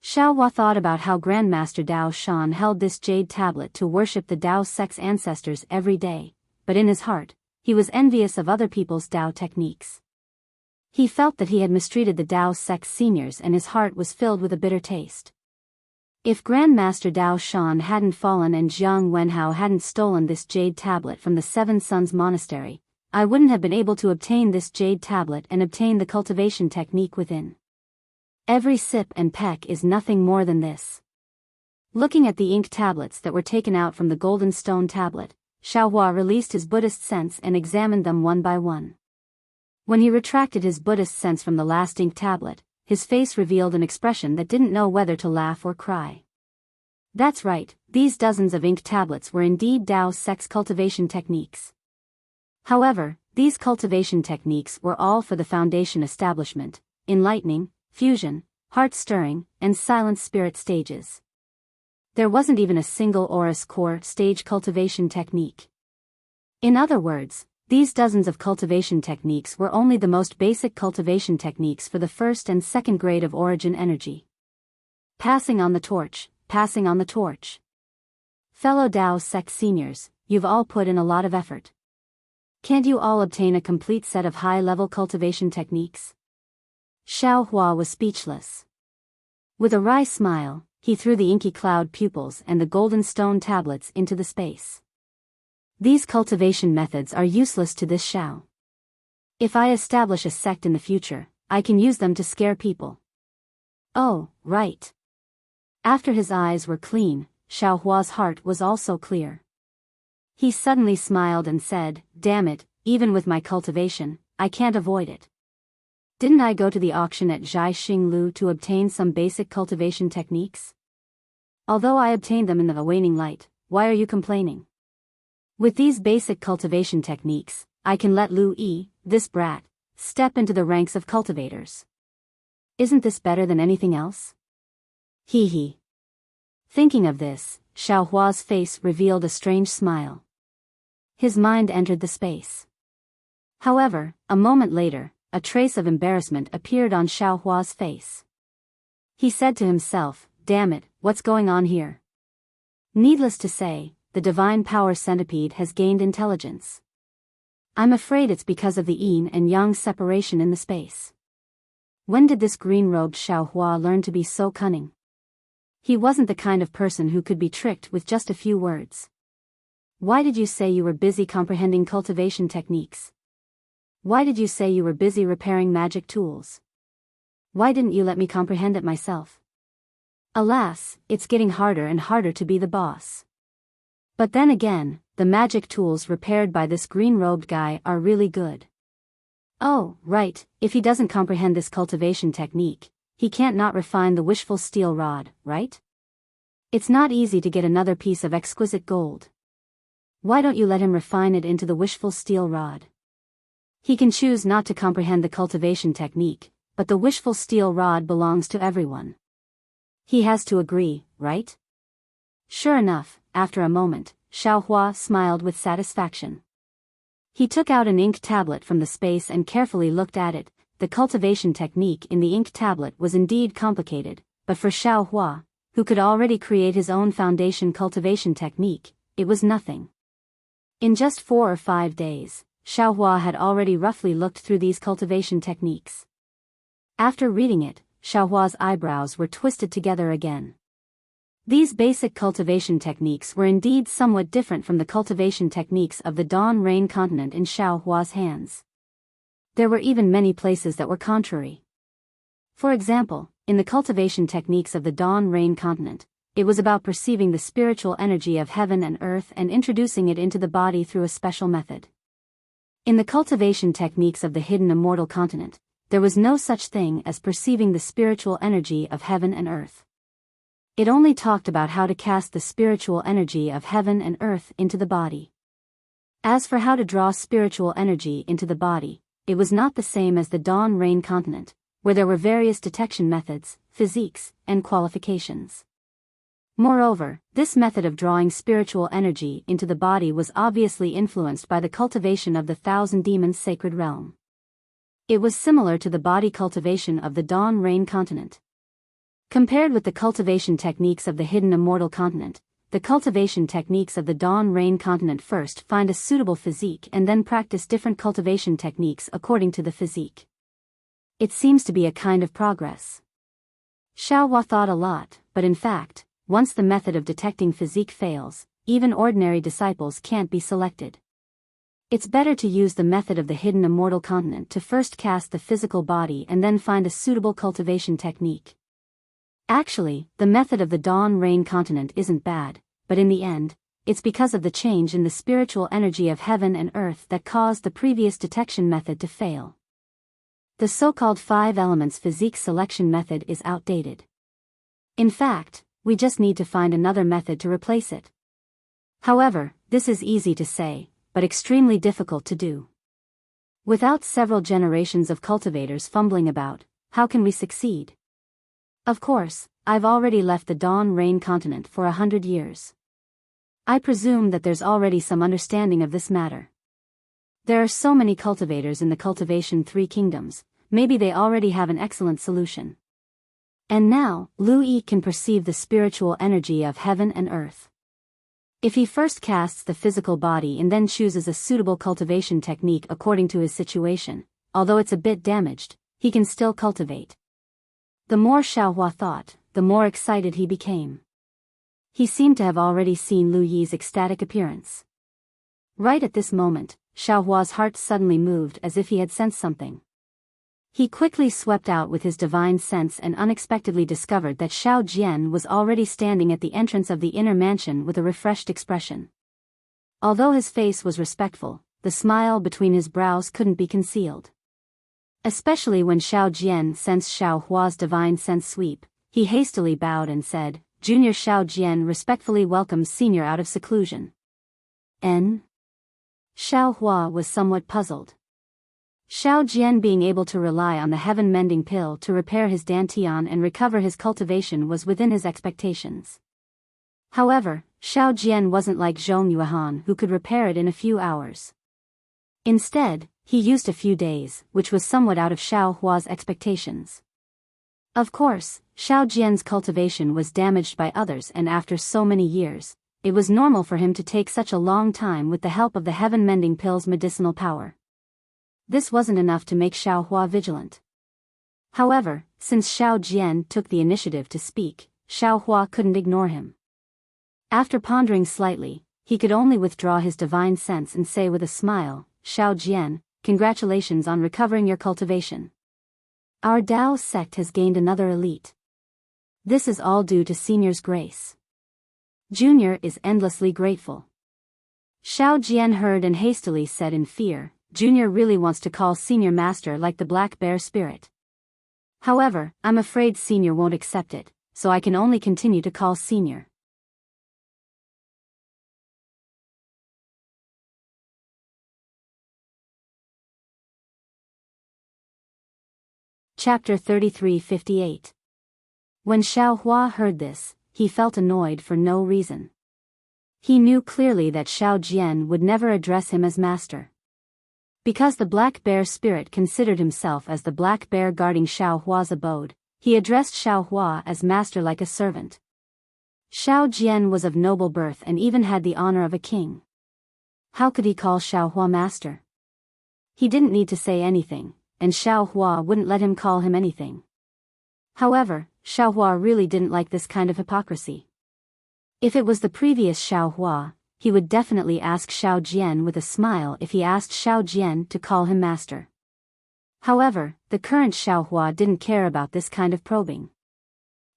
Xiao Hua thought about how Grandmaster Dao Shan held this jade tablet to worship the Dao Sex ancestors every day, but in his heart, he was envious of other people's Dao techniques. He felt that he had mistreated the Dao Sex seniors and his heart was filled with a bitter taste. If Grandmaster Dao Shan hadn't fallen and Jiang Wenhao hadn't stolen this jade tablet from the Seven Sons Monastery, I wouldn't have been able to obtain this jade tablet and obtain the cultivation technique within. Every sip and peck is nothing more than this. Looking at the ink tablets that were taken out from the golden stone tablet, Xiao Hua released his Buddhist sense and examined them one by one. When he retracted his Buddhist sense from the last ink tablet, his face revealed an expression that didn't know whether to laugh or cry. That's right, these dozens of ink tablets were indeed Dao Sex cultivation techniques. However, these cultivation techniques were all for the foundation establishment, enlightening, fusion, heart-stirring, and silent spirit stages. There wasn't even a single Aurus core stage cultivation technique. In other words, these dozens of cultivation techniques were only the most basic cultivation techniques for the first and second grade of origin energy. Passing on the torch, passing on the torch. Fellow Dao Sex seniors, you've all put in a lot of effort. Can't you all obtain a complete set of high-level cultivation techniques? Xiao Hua was speechless. With a wry smile, he threw the inky cloud pupils and the golden stone tablets into the space. These cultivation methods are useless to this Xiao. If I establish a sect in the future, I can use them to scare people. Oh, right. After his eyes were clean, Xiao Hua's heart was also clear. He suddenly smiled and said, "Damn it, even with my cultivation, I can't avoid it. Didn't I go to the auction at Zhai Xinglu to obtain some basic cultivation techniques? Although I obtained them in the waning light, why are you complaining? With these basic cultivation techniques, I can let Lu Yi, this brat, step into the ranks of cultivators. Isn't this better than anything else? Hee hee." Thinking of this, Xiao Hua's face revealed a strange smile. His mind entered the space. However, a moment later, a trace of embarrassment appeared on Xiao Hua's face. He said to himself, "Damn it, what's going on here?" Needless to say, the divine power centipede has gained intelligence. I'm afraid it's because of the yin and yang separation in the space. When did this green-robed Xiao Hua learn to be so cunning? He wasn't the kind of person who could be tricked with just a few words. Why did you say you were busy comprehending cultivation techniques? Why did you say you were busy repairing magic tools? Why didn't you let me comprehend it myself? Alas, it's getting harder and harder to be the boss. But then again, the magic tools repaired by this green-robed guy are really good. Oh, right, if he doesn't comprehend this cultivation technique, he can't not refine the wishful steel rod, right? It's not easy to get another piece of exquisite gold. Why don't you let him refine it into the wishful steel rod? He can choose not to comprehend the cultivation technique, but the wishful steel rod belongs to everyone. He has to agree, right? Sure enough, after a moment, Xiao Hua smiled with satisfaction. He took out an ink tablet from the space and carefully looked at it. The cultivation technique in the ink tablet was indeed complicated, but for Xiao Hua, who could already create his own foundation cultivation technique, it was nothing. In just 4 or 5 days, Xiao Hua had already roughly looked through these cultivation techniques. After reading it, Xiao Hua's eyebrows were twisted together again. These basic cultivation techniques were indeed somewhat different from the cultivation techniques of the Dawn Rain continent in Xiao Hua's hands. There were even many places that were contrary. For example, in the cultivation techniques of the Dawn Rain continent, it was about perceiving the spiritual energy of heaven and earth and introducing it into the body through a special method. In the cultivation techniques of the hidden Immortal continent, there was no such thing as perceiving the spiritual energy of heaven and earth. It only talked about how to cast the spiritual energy of heaven and earth into the body. As for how to draw spiritual energy into the body, it was not the same as the Dawn Rain continent, where there were various detection methods, physiques, and qualifications. Moreover, this method of drawing spiritual energy into the body was obviously influenced by the cultivation of the Thousand Demons' sacred realm. It was similar to the body cultivation of the Dawn Rain continent. Compared with the cultivation techniques of the hidden Immortal continent, the cultivation techniques of the Dawn Rain continent first find a suitable physique and then practice different cultivation techniques according to the physique. It seems to be a kind of progress. Xiaohua thought a lot, but in fact, once the method of detecting physique fails, even ordinary disciples can't be selected. It's better to use the method of the hidden Immortal continent to first cast the physical body and then find a suitable cultivation technique. Actually, the method of the Dawn Rain continent isn't bad, but in the end, it's because of the change in the spiritual energy of heaven and earth that caused the previous detection method to fail. The so-called 5 elements physique selection method is outdated. In fact, we just need to find another method to replace it. However, this is easy to say, but extremely difficult to do. Without several generations of cultivators fumbling about, how can we succeed? Of course, I've already left the Dawn Rain continent for 100 years. I presume that there's already some understanding of this matter. There are so many cultivators in the Cultivation 3 kingdoms, maybe they already have an excellent solution. And now, Lu Yi can perceive the spiritual energy of heaven and earth. If he first casts the physical body and then chooses a suitable cultivation technique according to his situation, although it's a bit damaged, he can still cultivate. The more Xiaohua thought, the more excited he became. He seemed to have already seen Lu Yi's ecstatic appearance. Right at this moment, Xiaohua's heart suddenly moved as if he had sensed something. He quickly swept out with his divine sense and unexpectedly discovered that Xiao Jian was already standing at the entrance of the inner mansion with a refreshed expression. Although his face was respectful, the smile between his brows couldn't be concealed. Especially when Xiao Jian sensed Xiaohua's divine sense sweep, he hastily bowed and said, "Junior Xiao Jian respectfully welcomes Senior out of seclusion." N. Xiaohua was somewhat puzzled. Xiao Jian being able to rely on the heaven-mending pill to repair his dantian and recover his cultivation was within his expectations. However, Xiao Jian wasn't like Zhong Yuan who could repair it in a few hours. Instead, he used a few days, which was somewhat out of Xiaohua's expectations. Of course, Xiao Jian's cultivation was damaged by others, and after so many years, it was normal for him to take such a long time with the help of the heaven-mending pill's medicinal power. This wasn't enough to make Xiaohua vigilant. However, since Xiao Jian took the initiative to speak, Xiaohua couldn't ignore him. After pondering slightly, he could only withdraw his divine sense and say with a smile, "Xiao Jian, congratulations on recovering your cultivation. Our Dao sect has gained another elite. This is all due to Senior's grace. Junior is endlessly grateful." Xiao Jian heard and hastily said in fear, "Junior really wants to call Senior Master like the Black Bear Spirit. However, I'm afraid Senior won't accept it, so I can only continue to call Senior." Chapter 3358. When Xiaohua heard this, he felt annoyed for no reason. He knew clearly that Xiao Jian would never address him as master. Because the Black Bear Spirit considered himself as the Black Bear guarding Xiaohua's abode, he addressed Xiaohua as master like a servant. Xiao Jian was of noble birth and even had the honor of a king. How could he call Xiaohua master? He didn't need to say anything, and Xiaohua wouldn't let him call him anything. However, Xiaohua really didn't like this kind of hypocrisy. If it was the previous Xiaohua, he would definitely ask Xiao Jian with a smile if he asked Xiao Jian to call him master. However, the current Xiaohua didn't care about this kind of probing.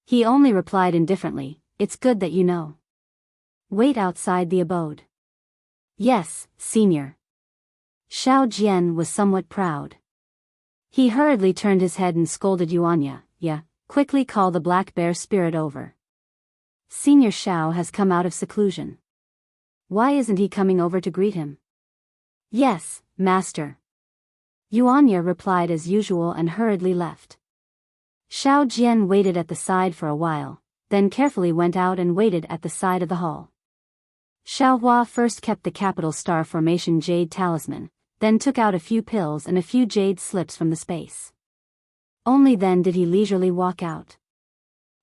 He only replied indifferently, "It's good that you know. Wait outside the abode." "Yes, Senior." Xiao Jian was somewhat proud. He hurriedly turned his head and scolded Yuanya. "Yeah, quickly call the black bear spirit over. Senior Shao has come out of seclusion. Why isn't he coming over to greet him?" "Yes, master." Yuanya replied as usual and hurriedly left. Shao Jian waited at the side for a while, then carefully went out and waited at the side of the hall. Xiaohua first kept the capital star formation jade talisman, then took out a few pills and a few jade slips from the space. Only then did he leisurely walk out.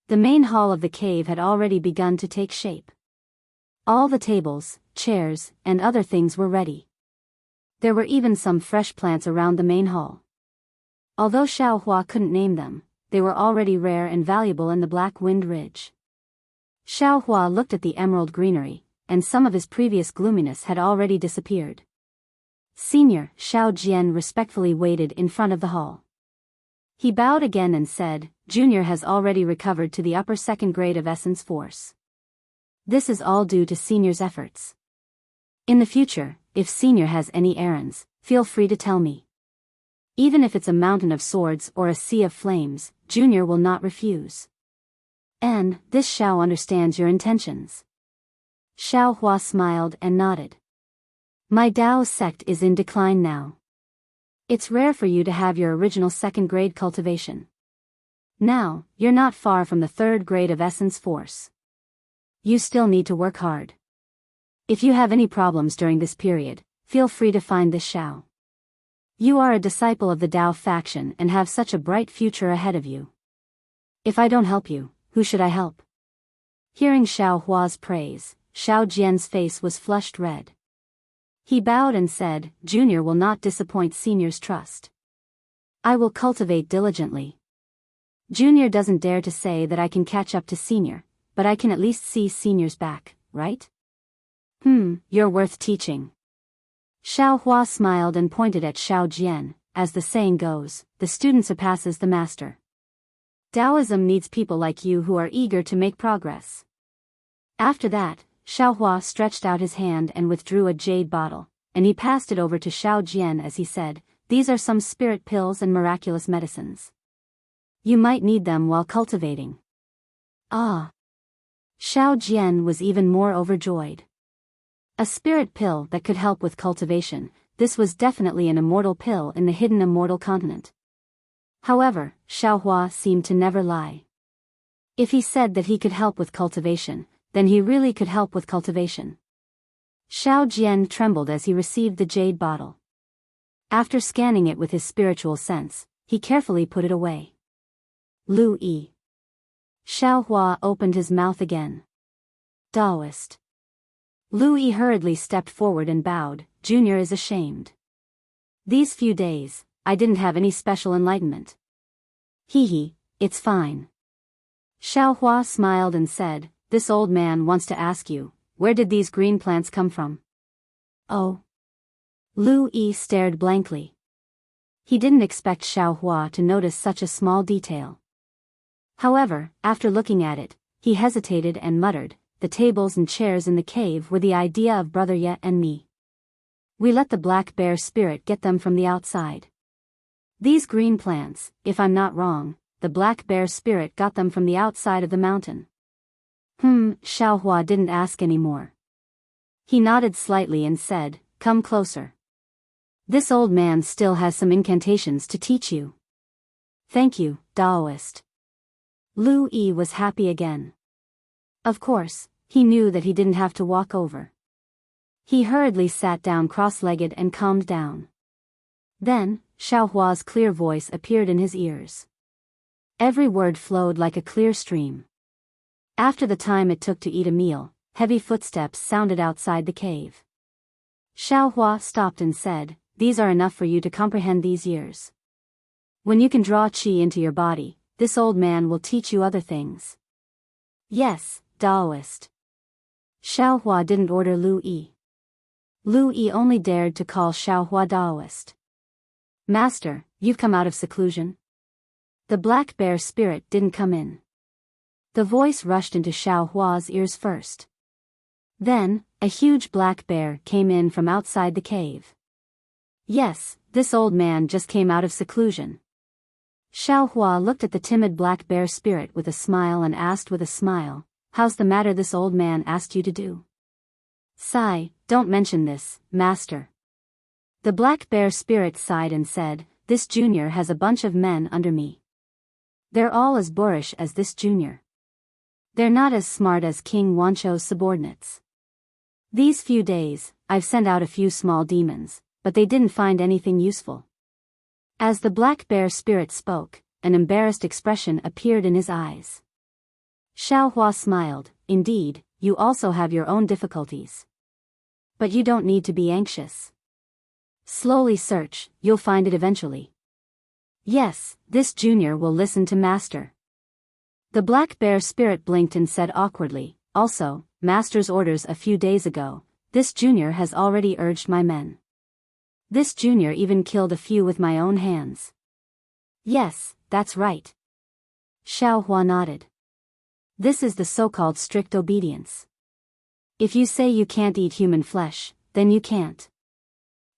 The main hall of the cave had already begun to take shape. All the tables, chairs, and other things were ready. There were even some fresh plants around the main hall. Although Xiaohua couldn't name them, they were already rare and valuable in the Black Wind Ridge. Xiaohua looked at the emerald greenery, and some of his previous gloominess had already disappeared. Senior Shao Jian respectfully waited in front of the hall. He bowed again and said, "Junior has already recovered to the upper second grade of essence force. This is all due to Senior's efforts. In the future, if Senior has any errands, feel free to tell me. Even if it's a mountain of swords or a sea of flames, Junior will not refuse. And, this Shao understands your intentions." Xiaohua smiled and nodded. "My Dao sect is in decline now. It's rare for you to have your original second grade cultivation. Now, you're not far from the third grade of essence force. You still need to work hard. If you have any problems during this period, feel free to find this Shao. You are a disciple of the Dao faction and have such a bright future ahead of you. If I don't help you, who should I help?" Hearing Xiaohua's praise, Shao Jian's face was flushed red. He bowed and said, "Junior will not disappoint Senior's trust. I will cultivate diligently. Junior doesn't dare to say that I can catch up to Senior, but I can at least see Senior's back, right? You're worth teaching." Xiaohua smiled and pointed at Shao Jian. As the saying goes, the student surpasses the master. Taoism needs people like you who are eager to make progress. After that, Xiaohua stretched out his hand and withdrew a jade bottle, and he passed it over to Shao Jian as he said, "These are some spirit pills and miraculous medicines. You might need them while cultivating." Ah! Shao Jian was even more overjoyed. A spirit pill that could help with cultivation, this was definitely an immortal pill in the hidden immortal continent. However, Xiaohua seemed to never lie. If he said that he could help with cultivation, then he really could help with cultivation. Shao Jian trembled as he received the jade bottle. After scanning it with his spiritual sense, he carefully put it away. Lu Yi. Xiaohua opened his mouth again. Taoist. Lu Yi hurriedly stepped forward and bowed. "Junior is ashamed. These few days, I didn't have any special enlightenment." Hee, it's fine." Xiaohua smiled and said, "This old man wants to ask you, where did these green plants come from?" "Oh." Lu Yi stared blankly. He didn't expect Xiaohua to notice such a small detail. However, after looking at it, he hesitated and muttered, "The tables and chairs in the cave were the idea of Brother Ye and me. We let the black bear spirit get them from the outside. These green plants, if I'm not wrong, the black bear spirit got them from the outside of the mountain." Xiaohua didn't ask any more. He nodded slightly and said, "Come closer. This old man still has some incantations to teach you." "Thank you, Taoist." Lu Yi was happy again. Of course, he knew that he didn't have to walk over. He hurriedly sat down cross-legged and calmed down. Then, Xiaohua's clear voice appeared in his ears. Every word flowed like a clear stream. After the time it took to eat a meal, heavy footsteps sounded outside the cave. Xiaohua stopped and said, "These are enough for you to comprehend these years. When you can draw qi into your body, this old man will teach you other things." "Yes, Taoist." Xiaohua didn't order Lu Yi. Lu Yi only dared to call Xiaohua Taoist. "Master, you've come out of seclusion?" The black bear spirit didn't come in. The voice rushed into Xiaohua's ears first. Then, a huge black bear came in from outside the cave. "Yes, this old man just came out of seclusion," Xiao Hua looked at the timid black bear spirit with a smile and asked with a smile, "How's the matter this old man asked you to do?" "Sigh, don't mention this, master." The black bear spirit sighed and said, "This junior has a bunch of men under me. They're all as boorish as this junior. They're not as smart as King Wancho's subordinates. These few days, I've sent out a few small demons, but they didn't find anything useful." As the black bear spirit spoke, an embarrassed expression appeared in his eyes. Xiao Hua smiled, "Indeed, you also have your own difficulties. But you don't need to be anxious. Slowly search, you'll find it eventually. Yes, this junior will listen to master." The black bear spirit blinked and said awkwardly, "Also, master's orders a few days ago, this junior has already urged my men. This junior even killed a few with my own hands." "Yes, that's right." Xiao Hua nodded. "This is the so-called strict obedience. If you say you can't eat human flesh, then you can't.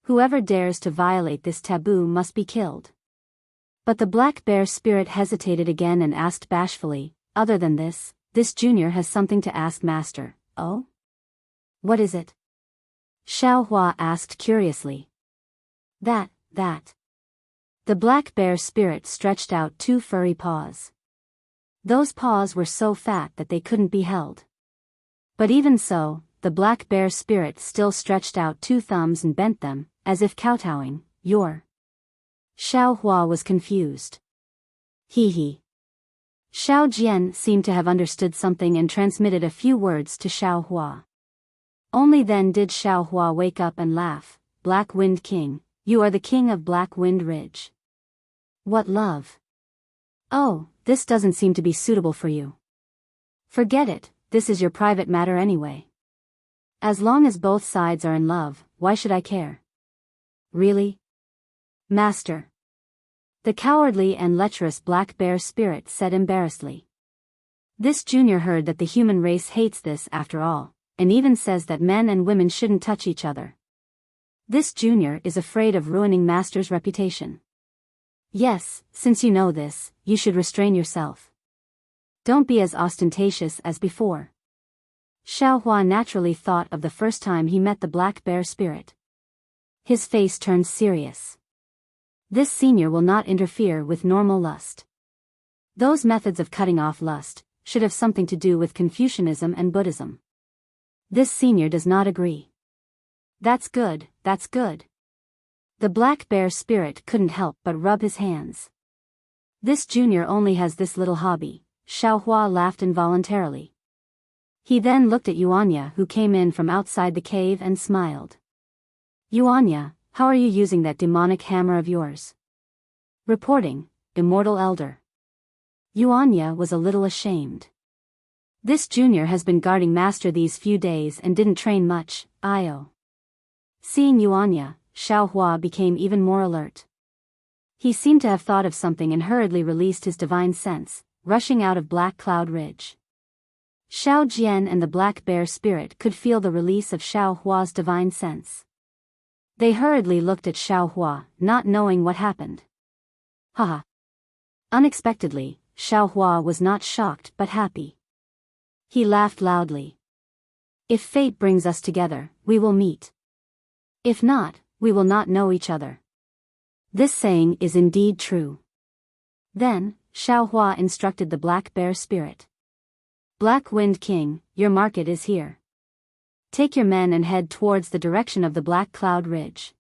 Whoever dares to violate this taboo must be killed." But the black bear spirit hesitated again and asked bashfully, "Other than this junior has something to ask master." "Oh? What is it?" Xiao Hua asked curiously. That. The black bear spirit stretched out two furry paws. Those paws were so fat that they couldn't be held. But even so, the black bear spirit still stretched out two thumbs and bent them, as if kowtowing. "Your..." Xiao Hua was confused. He. Xiao Jian seemed to have understood something and transmitted a few words to Xiao Hua. Only then did Xiao Hua wake up and laugh. "Black Wind King, you are the king of Black Wind Ridge. What love? Oh, this doesn't seem to be suitable for you. Forget it, this is your private matter anyway. As long as both sides are in love, why should I care?" "Really? Master?" The cowardly and lecherous black bear spirit said embarrassedly. "This junior heard that the human race hates this after all, and even says that men and women shouldn't touch each other. This junior is afraid of ruining master's reputation. Yes, since you know this, you should restrain yourself. Don't be as ostentatious as before." Xiao Hua naturally thought of the first time he met the black bear spirit. His face turned serious. This senior will not interfere with normal lust. Those methods of cutting off lust should have something to do with Confucianism and Buddhism. This senior does not agree. That's good. The black bear spirit couldn't help but rub his hands. This junior only has this little hobby. Xiao Hua laughed involuntarily. He then looked at Yuanya, who came in from outside the cave, and smiled. "Yuanya, how are you using that demonic hammer of yours?" "Reporting, Immortal Elder." Yuanya was a little ashamed. This junior has been guarding master these few days and didn't train much, Io. Seeing Yuanya, Xiao Hua became even more alert. He seemed to have thought of something and hurriedly released his divine sense, rushing out of Black Cloud Ridge. Xiao Jian and the black bear spirit could feel the release of Xiao Hua's divine sense. They hurriedly looked at Xiao Hua, not knowing what happened. Haha. Unexpectedly, Xiao Hua was not shocked but happy. He laughed loudly. "If fate brings us together, we will meet. If not, we will not know each other." This saying is indeed true. Then, Xiao Hua instructed the black bear spirit. "Black Wind King, your market is here. Take your men and head towards the direction of the Black Cloud Ridge.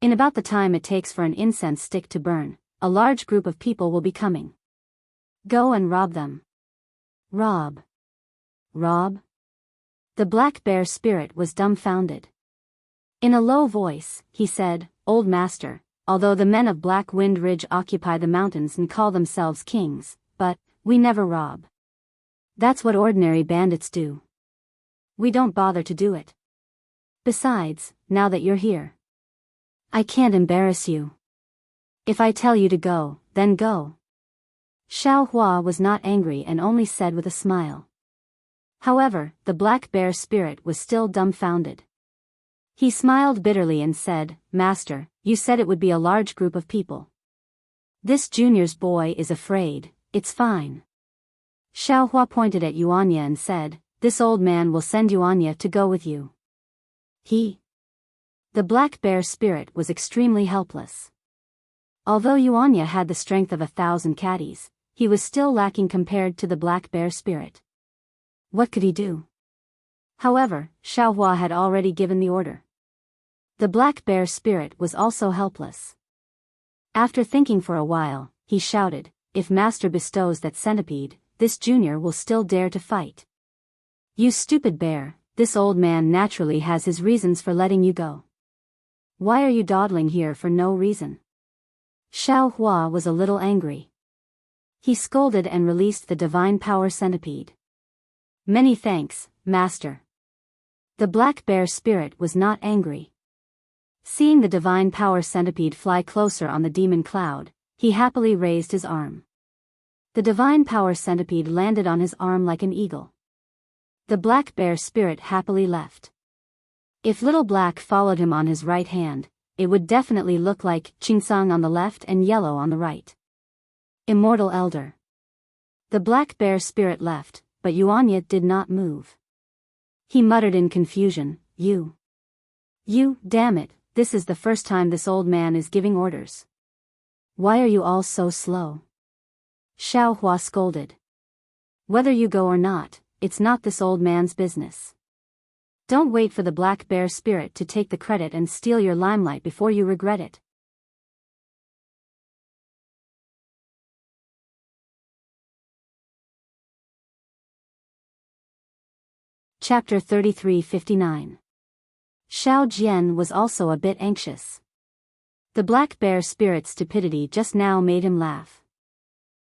In about the time it takes for an incense stick to burn, a large group of people will be coming. Go and rob them." "Rob? The black bear spirit was dumbfounded. In a low voice, he said, "Old master, although the men of Black Wind Ridge occupy the mountains and call themselves kings, but we never rob. That's what ordinary bandits do. We don't bother to do it. Besides, now that you're here, I can't embarrass you. If I tell you to go, then go." Xiao Hua was not angry and only said with a smile. However, the black bear spirit was still dumbfounded. He smiled bitterly and said, "Master, you said it would be a large group of people. This junior's boy is afraid, it's fine. Xiaohua pointed at Yuanya and said, this old man will send Yuanya to go with you. The black bear spirit was extremely helpless. Although Yuanya had the strength of 1,000 caddies, he was still lacking compared to the black bear spirit. What could he do? However, Xiaohua had already given the order. The black bear spirit was also helpless. After thinking for a while, he shouted, if Master bestows that centipede, this junior will still dare to fight. You stupid bear, this old man naturally has his reasons for letting you go. Why are you dawdling here for no reason? Xiaohua was a little angry. He scolded and released the divine power centipede. Many thanks, Master. The black bear spirit was not angry. Seeing the divine power centipede fly closer on the demon cloud, he happily raised his arm. The divine power centipede landed on his arm like an eagle. The black bear spirit happily left. If Little Black followed him on his right hand, it would definitely look like Qingsang on the left and yellow on the right. Immortal Elder. The black bear spirit left, but Yuanya did not move. He muttered in confusion, You, damn it, this is the first time this old man is giving orders. Why are you all so slow? Xiaohua scolded. Whether you go or not, it's not this old man's business. Don't wait for the black bear spirit to take the credit and steal your limelight before you regret it. Chapter 33:59. Xiao Jian was also a bit anxious. The black bear spirit's stupidity just now made him laugh.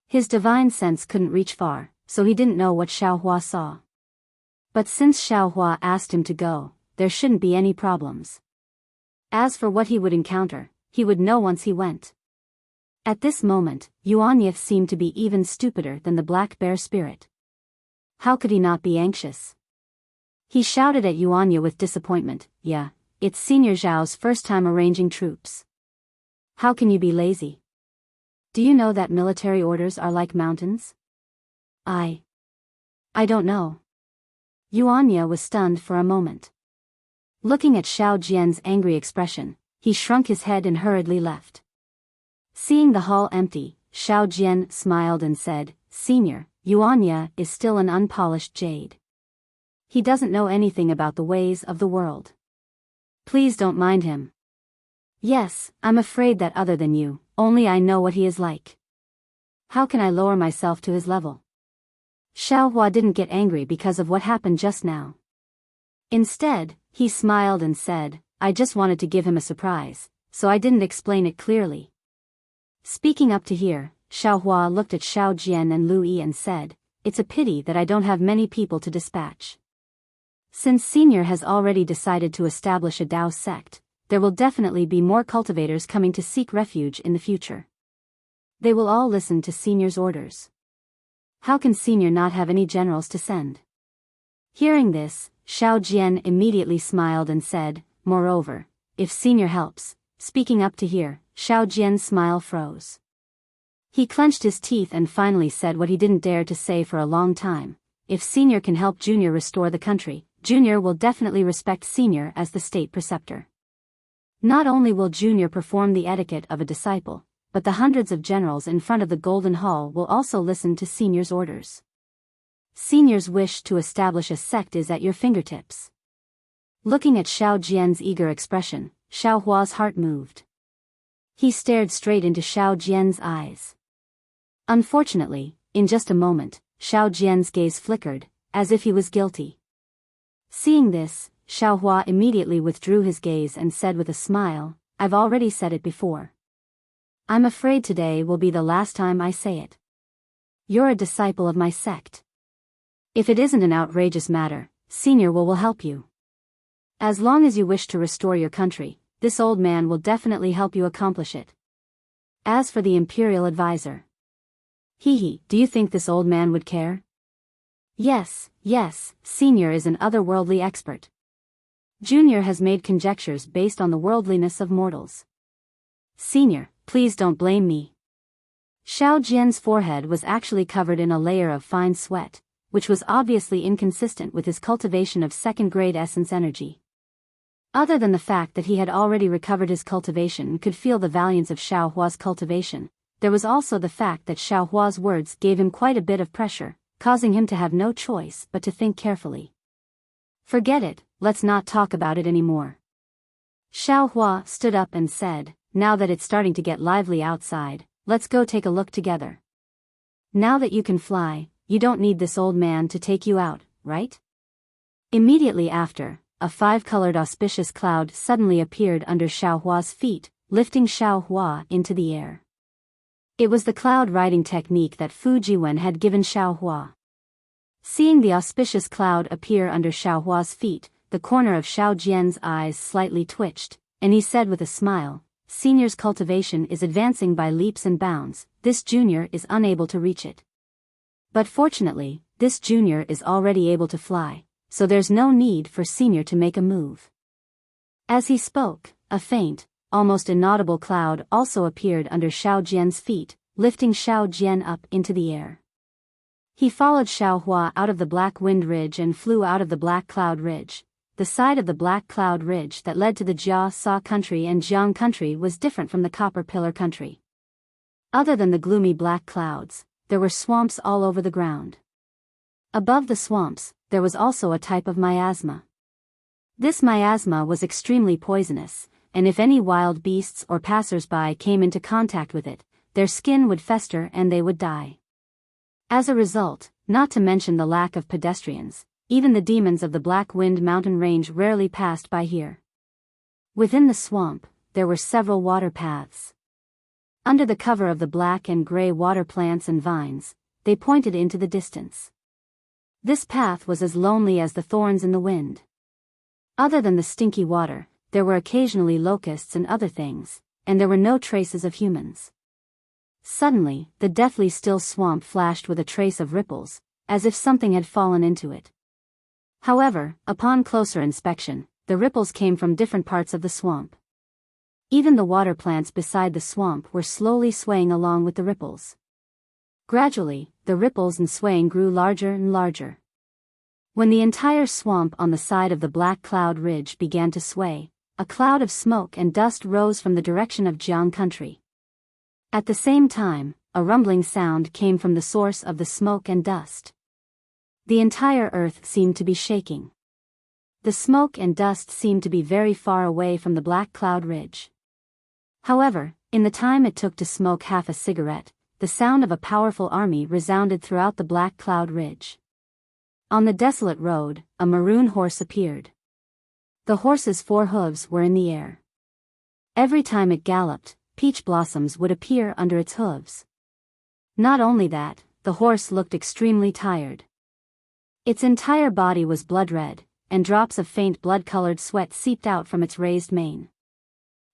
His divine sense couldn't reach far, so he didn't know what Xiaohua saw. But since Xiaohua asked him to go, there shouldn't be any problems. As for what he would encounter, he would know once he went. At this moment, Yuanya seemed to be even stupider than the black bear spirit. How could he not be anxious? He shouted at Yuanya with disappointment, Yeah, it's Senior Zhao's first time arranging troops. How can you be lazy? Do you know that military orders are like mountains? I don't know. Yuanya was stunned for a moment. Looking at Xiao Jian's angry expression, he shrunk his head and hurriedly left. Seeing the hall empty, Xiao Jian smiled and said, Senior, Yuanya is still an unpolished jade. He doesn't know anything about the ways of the world. Please don't mind him. Yes, I'm afraid that other than you, only I know what he is like. How can I lower myself to his level? Xiaohua didn't get angry because of what happened just now. Instead, he smiled and said, I just wanted to give him a surprise, so I didn't explain it clearly. Speaking up to here, Xiaohua looked at Xiao Jian and Lu Yi and said, It's a pity that I don't have many people to dispatch. Since Senior has already decided to establish a Dao sect, there will definitely be more cultivators coming to seek refuge in the future. They will all listen to Senior's orders. How can Senior not have any generals to send? Hearing this, Xiao Jian immediately smiled and said, Moreover, if Senior helps, speaking up to here, Xiao Jian's smile froze. He clenched his teeth and finally said what he didn't dare to say for a long time. If Senior can help Junior restore the country, Junior will definitely respect Senior as the state preceptor. Not only will Junior perform the etiquette of a disciple, but the hundreds of generals in front of the Golden Hall will also listen to Senior's orders. Senior's wish to establish a sect is at your fingertips. Looking at Xiao Jian's eager expression, Xiaohua's heart moved. He stared straight into Xiao Jian's eyes. Unfortunately, in just a moment, Xiao Jian's gaze flickered, as if he was guilty. Seeing this, Xiaohua immediately withdrew his gaze and said with a smile, I've already said it before. I'm afraid today will be the last time I say it. You're a disciple of my sect. If it isn't an outrageous matter, Senior will help you. As long as you wish to restore your country, this old man will definitely help you accomplish it. As for the imperial advisor. Do you think this old man would care? Yes, Senior is an otherworldly expert. Junior has made conjectures based on the worldliness of mortals. Senior, please don't blame me. Xiao Jian's forehead was actually covered in a layer of fine sweat, which was obviously inconsistent with his cultivation of second-grade essence energy. Other than the fact that he had already recovered his cultivation and could feel the valiance of Xiao Hua's cultivation, there was also the fact that Xiao Hua's words gave him quite a bit of pressure, causing him to have no choice but to think carefully. Forget it, let's not talk about it anymore. Xiao Hua stood up and said, now that it's starting to get lively outside, let's go take a look together. Now that you can fly, you don't need this old man to take you out, right? Immediately after, a 5-colored auspicious cloud suddenly appeared under Xiao Hua's feet, lifting Xiao Hua into the air. It was the cloud riding technique that Fu Jiwen had given Xiao Hua. Seeing the auspicious cloud appear under Xiao Hua's feet, the corner of Xiao Jian's eyes slightly twitched, and he said with a smile, Senior's cultivation is advancing by leaps and bounds, this junior is unable to reach it. But fortunately, this junior is already able to fly, so there's no need for Senior to make a move. As he spoke, a faint, almost inaudible cloud also appeared under Xiao Jian's feet, lifting Xiao Jian up into the air. He followed Xiao Hua out of the Black Wind Ridge and flew out of the Black Cloud Ridge. The side of the Black Cloud Ridge that led to the Jia Sa country and Jiang country was different from the Copper Pillar country. Other than the gloomy black clouds, there were swamps all over the ground. Above the swamps, there was also a type of miasma. This miasma was extremely poisonous, and if any wild beasts or passers-by came into contact with it, their skin would fester and they would die. As a result, not to mention the lack of pedestrians, even the demons of the Black Wind Mountain Range rarely passed by here. Within the swamp, there were several water paths. Under the cover of the black and gray water plants and vines, they pointed into the distance. This path was as lonely as the thorns in the wind. Other than the stinky water, there were occasionally locusts and other things, and there were no traces of humans. Suddenly, the deathly still swamp flashed with a trace of ripples, as if something had fallen into it. However, upon closer inspection, the ripples came from different parts of the swamp. Even the water plants beside the swamp were slowly swaying along with the ripples. Gradually, the ripples and swaying grew larger and larger. When the entire swamp on the side of the Black Cloud Ridge began to sway, a cloud of smoke and dust rose from the direction of Jiang country. At the same time, a rumbling sound came from the source of the smoke and dust. The entire earth seemed to be shaking. The smoke and dust seemed to be very far away from the Black Cloud Ridge. However, in the time it took to smoke half a cigarette, the sound of a powerful army resounded throughout the Black Cloud Ridge. On the desolate road, a maroon horse appeared. The horse's 4 hooves were in the air. Every time it galloped, peach blossoms would appear under its hooves. Not only that, the horse looked extremely tired. Its entire body was blood red, and drops of faint blood-colored sweat seeped out from its raised mane.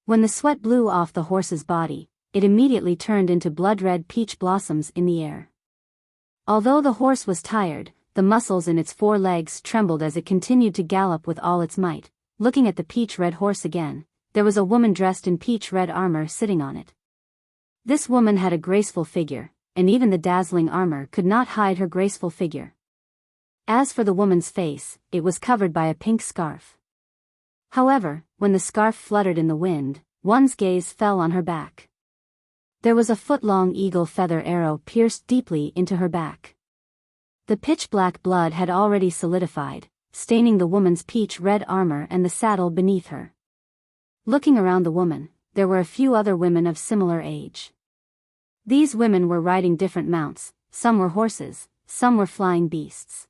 When the sweat blew off the horse's body, it immediately turned into blood-red peach blossoms in the air. Although the horse was tired, the muscles in its 4 legs trembled as it continued to gallop with all its might. Looking at the peach-red horse again, there was a woman dressed in peach-red armor sitting on it. This woman had a graceful figure, and even the dazzling armor could not hide her graceful figure. As for the woman's face, it was covered by a pink scarf. However, when the scarf fluttered in the wind, one's gaze fell on her back. There was a foot-long eagle feather arrow pierced deeply into her back. The pitch-black blood had already solidified, staining the woman's peach-red armor and the saddle beneath her. Looking around the woman, there were a few other women of similar age. These women were riding different mounts, some were horses, some were flying beasts.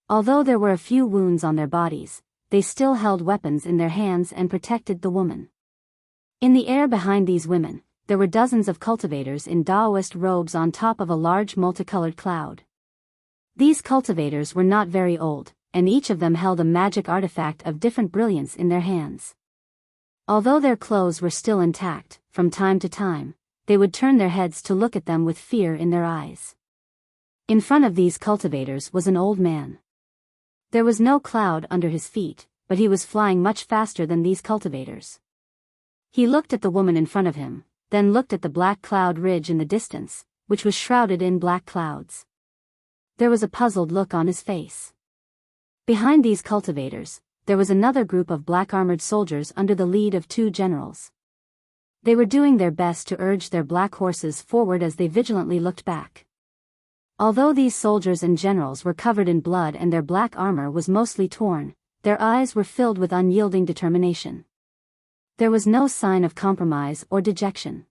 Although there were a few wounds on their bodies, they still held weapons in their hands and protected the woman. In the air behind these women, there were dozens of cultivators in Daoist robes on top of a large multicolored cloud. These cultivators were not very old, and each of them held a magic artifact of different brilliance in their hands. Although their clothes were still intact, from time to time, they would turn their heads to look at them with fear in their eyes. In front of these cultivators was an old man. There was no cloud under his feet, but he was flying much faster than these cultivators. He looked at the woman in front of him, then looked at the black cloud ridge in the distance, which was shrouded in black clouds. There was a puzzled look on his face. Behind these cultivators, there was another group of black-armored soldiers under the lead of 2 generals. They were doing their best to urge their black horses forward as they vigilantly looked back. Although these soldiers and generals were covered in blood and their black armor was mostly torn, their eyes were filled with unyielding determination. There was no sign of compromise or dejection.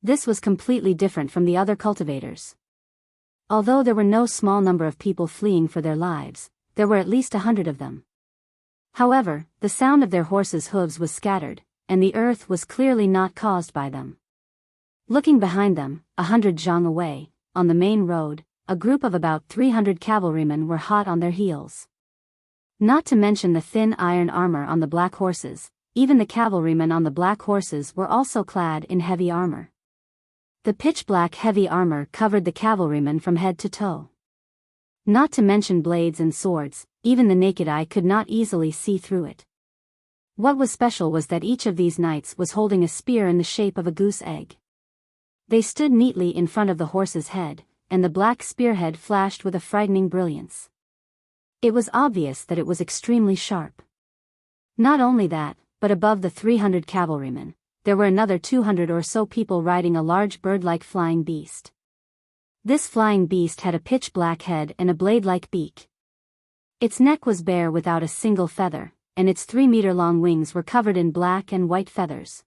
This was completely different from the other cultivators. Although there were no small number of people fleeing for their lives, there were at least 100 of them. However, the sound of their horses' hooves was scattered, and the earth was clearly not caused by them. Looking behind them, 100 zhang away, on the main road, a group of about 300 cavalrymen were hot on their heels. Not to mention the thin iron armor on the black horses, even the cavalrymen on the black horses were also clad in heavy armor. The pitch-black heavy armor covered the cavalrymen from head to toe. Not to mention blades and swords, even the naked eye could not easily see through it. What was special was that each of these knights was holding a spear in the shape of a goose egg. They stood neatly in front of the horse's head, and the black spearhead flashed with a frightening brilliance. It was obvious that it was extremely sharp. Not only that, but above the 300 cavalrymen, there were another 200 or so people riding a large bird-like flying beast. This flying beast had a pitch-black head and a blade-like beak. Its neck was bare without a single feather, and its 3-meter-long wings were covered in black and white feathers.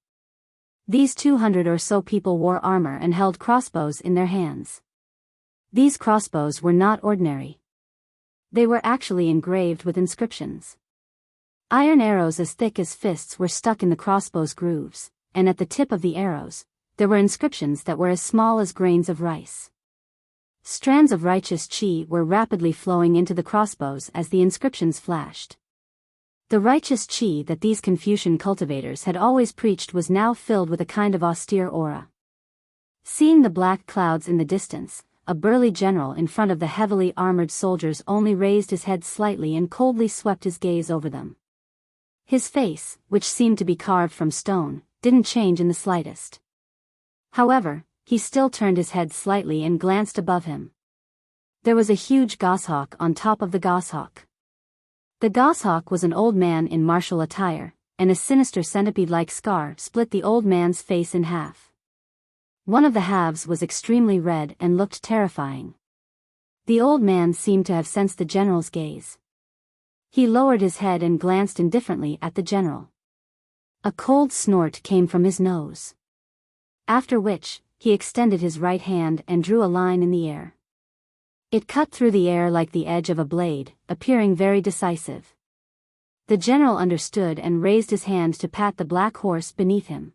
These 200 or so people wore armor and held crossbows in their hands. These crossbows were not ordinary. They were actually engraved with inscriptions. Iron arrows as thick as fists were stuck in the crossbow's grooves, and at the tip of the arrows, there were inscriptions that were as small as grains of rice. Strands of righteous chi were rapidly flowing into the crossbows as the inscriptions flashed. The righteous chi that these Confucian cultivators had always preached was now filled with a kind of austere aura. Seeing the black clouds in the distance, a burly general in front of the heavily armored soldiers only raised his head slightly and coldly swept his gaze over them. His face, which seemed to be carved from stone, didn't change in the slightest. However, he still turned his head slightly and glanced above him. There was a huge goshawk on top of the goshawk. The goshawk was an old man in martial attire, and a sinister centipede-like scar split the old man's face in half. One of the halves was extremely red and looked terrifying. The old man seemed to have sensed the general's gaze. He lowered his head and glanced indifferently at the general. A cold snort came from his nose. After which, he extended his right hand and drew a line in the air. It cut through the air like the edge of a blade, appearing very decisive. The general understood and raised his hand to pat the black horse beneath him.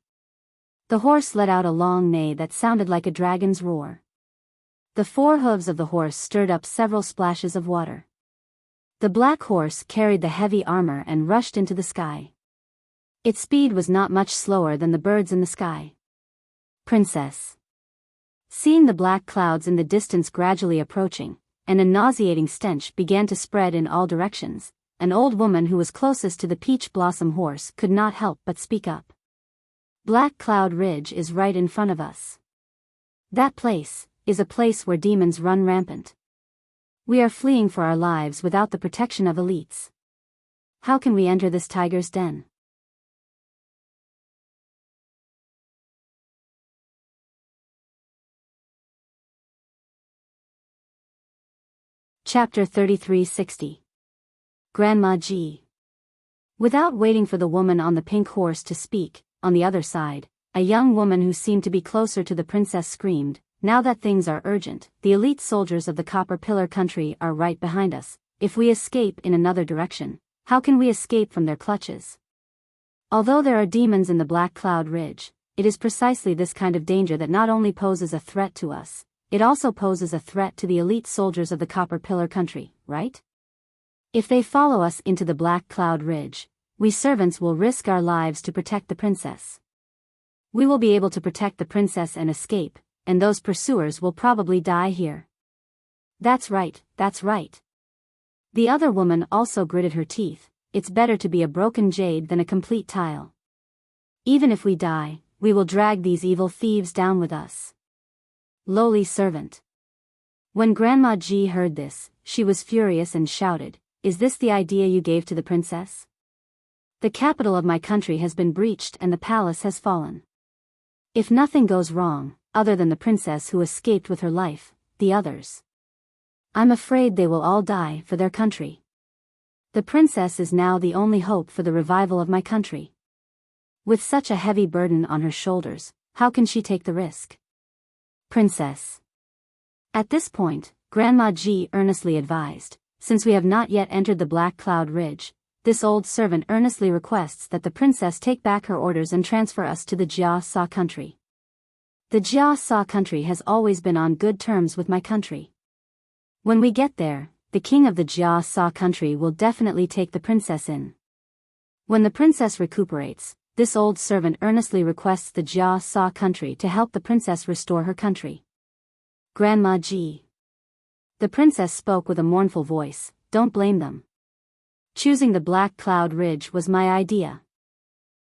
The horse let out a long neigh that sounded like a dragon's roar. The 4 hooves of the horse stirred up several splashes of water. The black horse carried the heavy armor and rushed into the sky. Its speed was not much slower than the birds in the sky. Princess. Seeing the black clouds in the distance gradually approaching, and a nauseating stench began to spread in all directions, an old woman who was closest to the peach blossom horse could not help but speak up. Black Cloud Ridge is right in front of us. That place is a place where demons run rampant. We are fleeing for our lives without the protection of elites. How can we enter this tiger's den? Chapter 3360. Grandma Ji. Without waiting for the woman on the pink horse to speak, on the other side, a young woman who seemed to be closer to the princess screamed, "Now that things are urgent, the elite soldiers of the Copper Pillar country are right behind us. If we escape in another direction, how can we escape from their clutches? Although there are demons in the Black Cloud Ridge, it is precisely this kind of danger that not only poses a threat to us, it also poses a threat to the elite soldiers of the Copper Pillar country, right? If they follow us into the Black Cloud Ridge, we servants will risk our lives to protect the princess. We will be able to protect the princess and escape, and those pursuers will probably die here." That's right, that's right. The other woman also gritted her teeth. It's better to be a broken jade than a complete tile. Even if we die, we will drag these evil thieves down with us. Lowly servant. When Grandma Ji heard this, she was furious and shouted, "Is this the idea you gave to the princess? The capital of my country has been breached and the palace has fallen. If nothing goes wrong, other than the princess who escaped with her life, the others, I'm afraid they will all die for their country. The princess is now the only hope for the revival of my country. With such a heavy burden on her shoulders, how can she take the risk? Princess." At this point, Grandma Ji earnestly advised, "Since we have not yet entered the Black Cloud Ridge, this old servant earnestly requests that the princess take back her orders and transfer us to the Jia Sa country. The Jia Sa country has always been on good terms with my country. When we get there, the king of the Jia Sa country will definitely take the princess in. When the princess recuperates, this old servant earnestly requests the Jia Sa country to help the princess restore her country." Grandma Ji. The princess spoke with a mournful voice, "Don't blame them. Choosing the Black Cloud Ridge was my idea.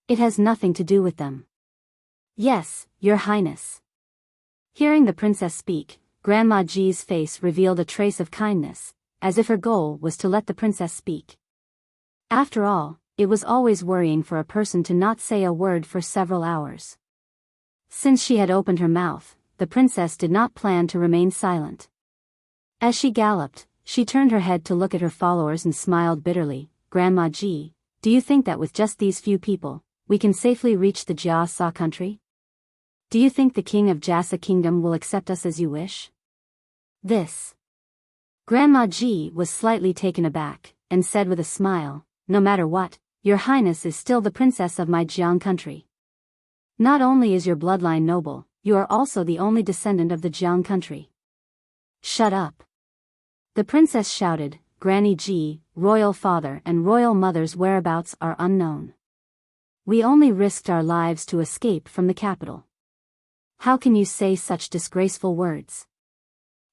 It has nothing to do with them." "Yes, Your Highness." Hearing the princess speak, Grandma Ji's face revealed a trace of kindness, as if her goal was to let the princess speak. After all, it was always worrying for a person to not say a word for several hours. Since she had opened her mouth, the princess did not plan to remain silent. As she galloped, she turned her head to look at her followers and smiled bitterly. "Grandma Ji, do you think that with just these few people, we can safely reach the Jia Sa country? Do you think the king of Jasa kingdom will accept us as you wish?" This. Grandma Ji was slightly taken aback, and said with a smile, "No matter what, Your Highness is still the princess of my Jiang country. Not only is your bloodline noble, you are also the only descendant of the Jiang country." "Shut up." The princess shouted, "Granny Ji, royal father and royal mother's whereabouts are unknown. We only risked our lives to escape from the capital. How can you say such disgraceful words?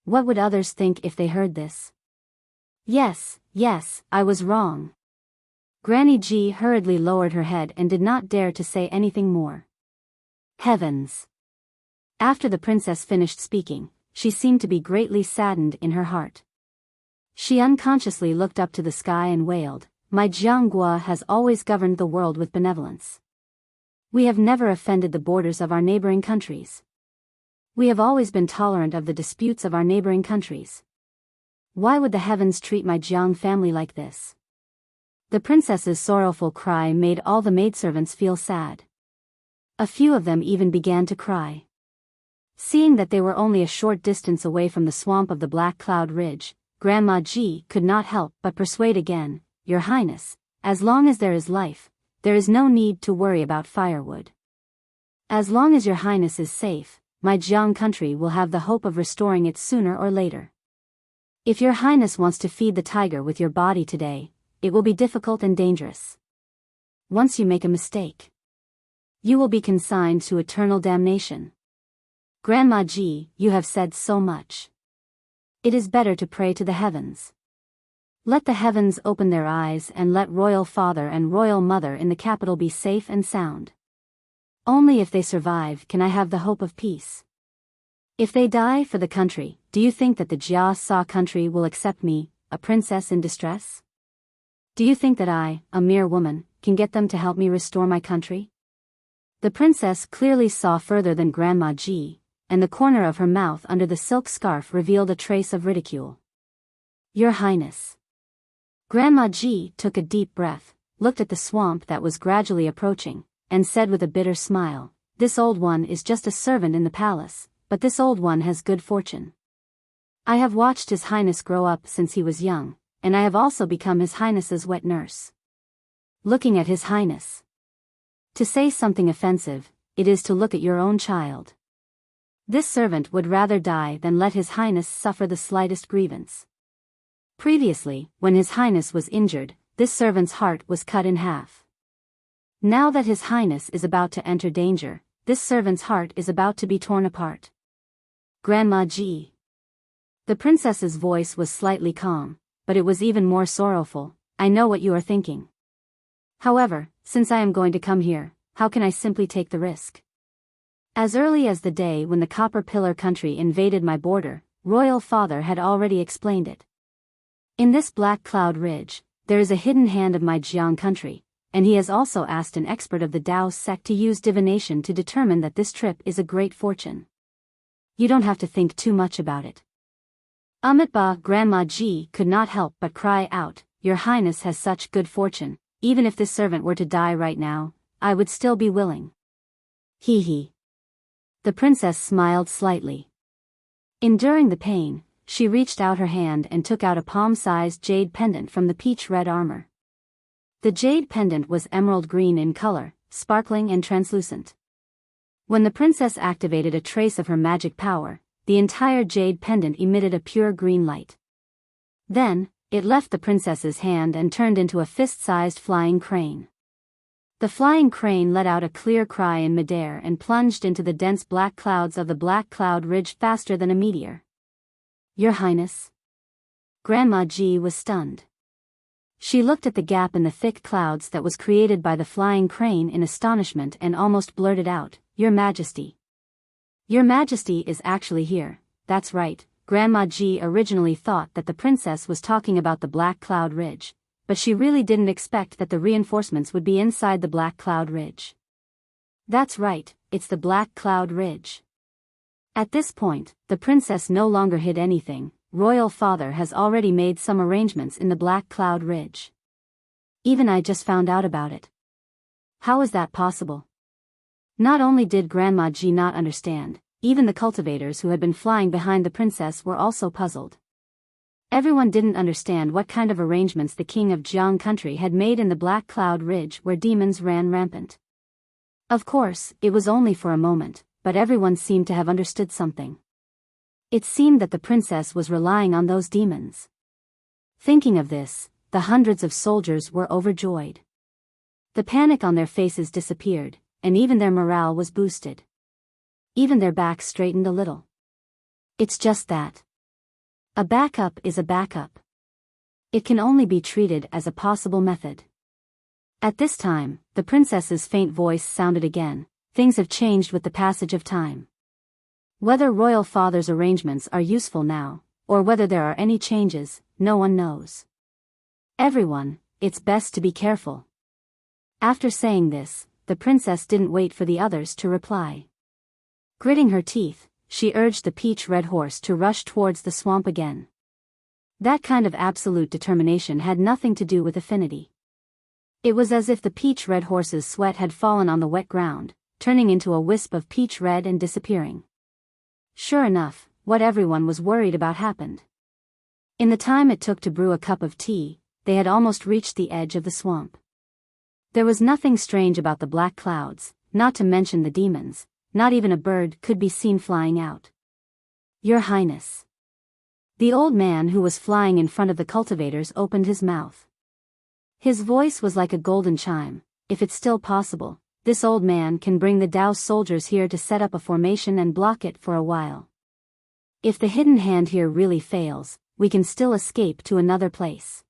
What would others think if they heard this?" Yes, I was wrong." Granny Ji hurriedly lowered her head and did not dare to say anything more. Heavens! After the princess finished speaking, she seemed to be greatly saddened in her heart. She unconsciously looked up to the sky and wailed, "My Jianghua has always governed the world with benevolence. We have never offended the borders of our neighboring countries. We have always been tolerant of the disputes of our neighboring countries. Why would the heavens treat my Jiang family like this?" The princess's sorrowful cry made all the maidservants feel sad. A few of them even began to cry. Seeing that they were only a short distance away from the swamp of the Black Cloud Ridge, Grandma Ji could not help but persuade again, "Your Highness, as long as there is life, there is no need to worry about firewood. As long as Your Highness is safe, my Jiang country will have the hope of restoring it sooner or later. If Your Highness wants to feed the tiger with your body today, it will be difficult and dangerous. Once you make a mistake, you will be consigned to eternal damnation. Grandma Ji, you have said so much. It is better to pray to the heavens. Let the heavens open their eyes and let royal father and royal mother in the capital be safe and sound. Only if they survive can I have the hope of peace. If they die for the country, do you think that the Jia Sa country will accept me, a princess in distress? Do you think that I, a mere woman, can get them to help me restore my country?" The princess clearly saw further than Grandma Ji, and the corner of her mouth under the silk scarf revealed a trace of ridicule. "Your Highness." Grandma Ji took a deep breath, looked at the swamp that was gradually approaching, and said with a bitter smile, "This old one is just a servant in the palace, but this old one has good fortune. I have watched His Highness grow up since he was young, and I have also become His Highness's wet nurse. Looking at His Highness. To say something offensive, it is to look at your own child. This servant would rather die than let His Highness suffer the slightest grievance. Previously, when His Highness was injured, this servant's heart was cut in half. Now that His Highness is about to enter danger, this servant's heart is about to be torn apart." Grandma Ji. The princess's voice was slightly calm, but it was even more sorrowful. "I know what you are thinking. However, since I am going to come here, how can I simply take the risk? As early as the day when the Copper Pillar country invaded my border, Royal Father had already explained it. In this Black Cloud Ridge, there is a hidden hand of my Jiang country, and he has also asked an expert of the Dao sect to use divination to determine that this trip is a great fortune. You don't have to think too much about it. Amitabha Grandma Ji could not help but cry out, Your Highness has such good fortune, even if this servant were to die right now, I would still be willing. Hee hee. The princess smiled slightly. Enduring the pain, she reached out her hand and took out a palm-sized jade pendant from the peach-red armor. The jade pendant was emerald green in color, sparkling and translucent. When the princess activated a trace of her magic power, the entire jade pendant emitted a pure green light. Then, it left the princess's hand and turned into a fist-sized flying crane. The flying crane let out a clear cry in midair and plunged into the dense black clouds of the Black Cloud Ridge faster than a meteor. Your Highness. Grandma Ji was stunned. She looked at the gap in the thick clouds that was created by the flying crane in astonishment and almost blurted out, Your Majesty. Your Majesty is actually here, that's right. Grandma Ji originally thought that the princess was talking about the Black Cloud Ridge, but she really didn't expect that the reinforcements would be inside the Black Cloud Ridge. That's right, it's the Black Cloud Ridge. At this point, the princess no longer hid anything. Royal Father has already made some arrangements in the Black Cloud Ridge. Even I just found out about it. How is that possible? Not only did Grandma Ji not understand, even the cultivators who had been flying behind the princess were also puzzled. Everyone didn't understand what kind of arrangements the king of Jiang country had made in the Black Cloud Ridge where demons ran rampant. Of course, it was only for a moment, but everyone seemed to have understood something. It seemed that the princess was relying on those demons. Thinking of this, the hundreds of soldiers were overjoyed. The panic on their faces disappeared, and even their morale was boosted. Even their backs straightened a little. It's just that. A backup is a backup. It can only be treated as a possible method. At this time, the princess's faint voice sounded again. Things have changed with the passage of time. Whether Royal Father's arrangements are useful now, or whether there are any changes, no one knows. Everyone, it's best to be careful. After saying this, the princess didn't wait for the others to reply. Gritting her teeth, she urged the peach-red horse to rush towards the swamp again. That kind of absolute determination had nothing to do with affinity. It was as if the peach-red horse's sweat had fallen on the wet ground, turning into a wisp of peach red and disappearing. Sure enough, what everyone was worried about happened. In the time it took to brew a cup of tea, they had almost reached the edge of the swamp. There was nothing strange about the black clouds, not to mention the demons. Not even a bird could be seen flying out. Your Highness. The old man who was flying in front of the cultivators opened his mouth. His voice was like a golden chime. If it's still possible, this old man can bring the Dao soldiers here to set up a formation and block it for a while. If the hidden hand here really fails, we can still escape to another place.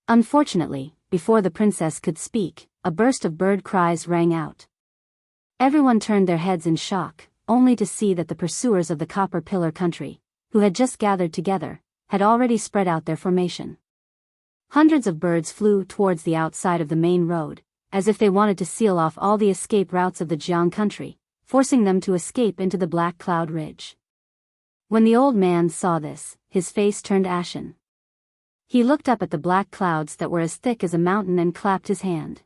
Unfortunately, before the princess could speak, a burst of bird cries rang out. Everyone turned their heads in shock, only to see that the pursuers of the Copper Pillar country, who had just gathered together, had already spread out their formation. Hundreds of birds flew towards the outside of the main road, as if they wanted to seal off all the escape routes of the Jiang country, forcing them to escape into the Black Cloud Ridge. When the old man saw this, his face turned ashen. He looked up at the black clouds that were as thick as a mountain and clapped his hand.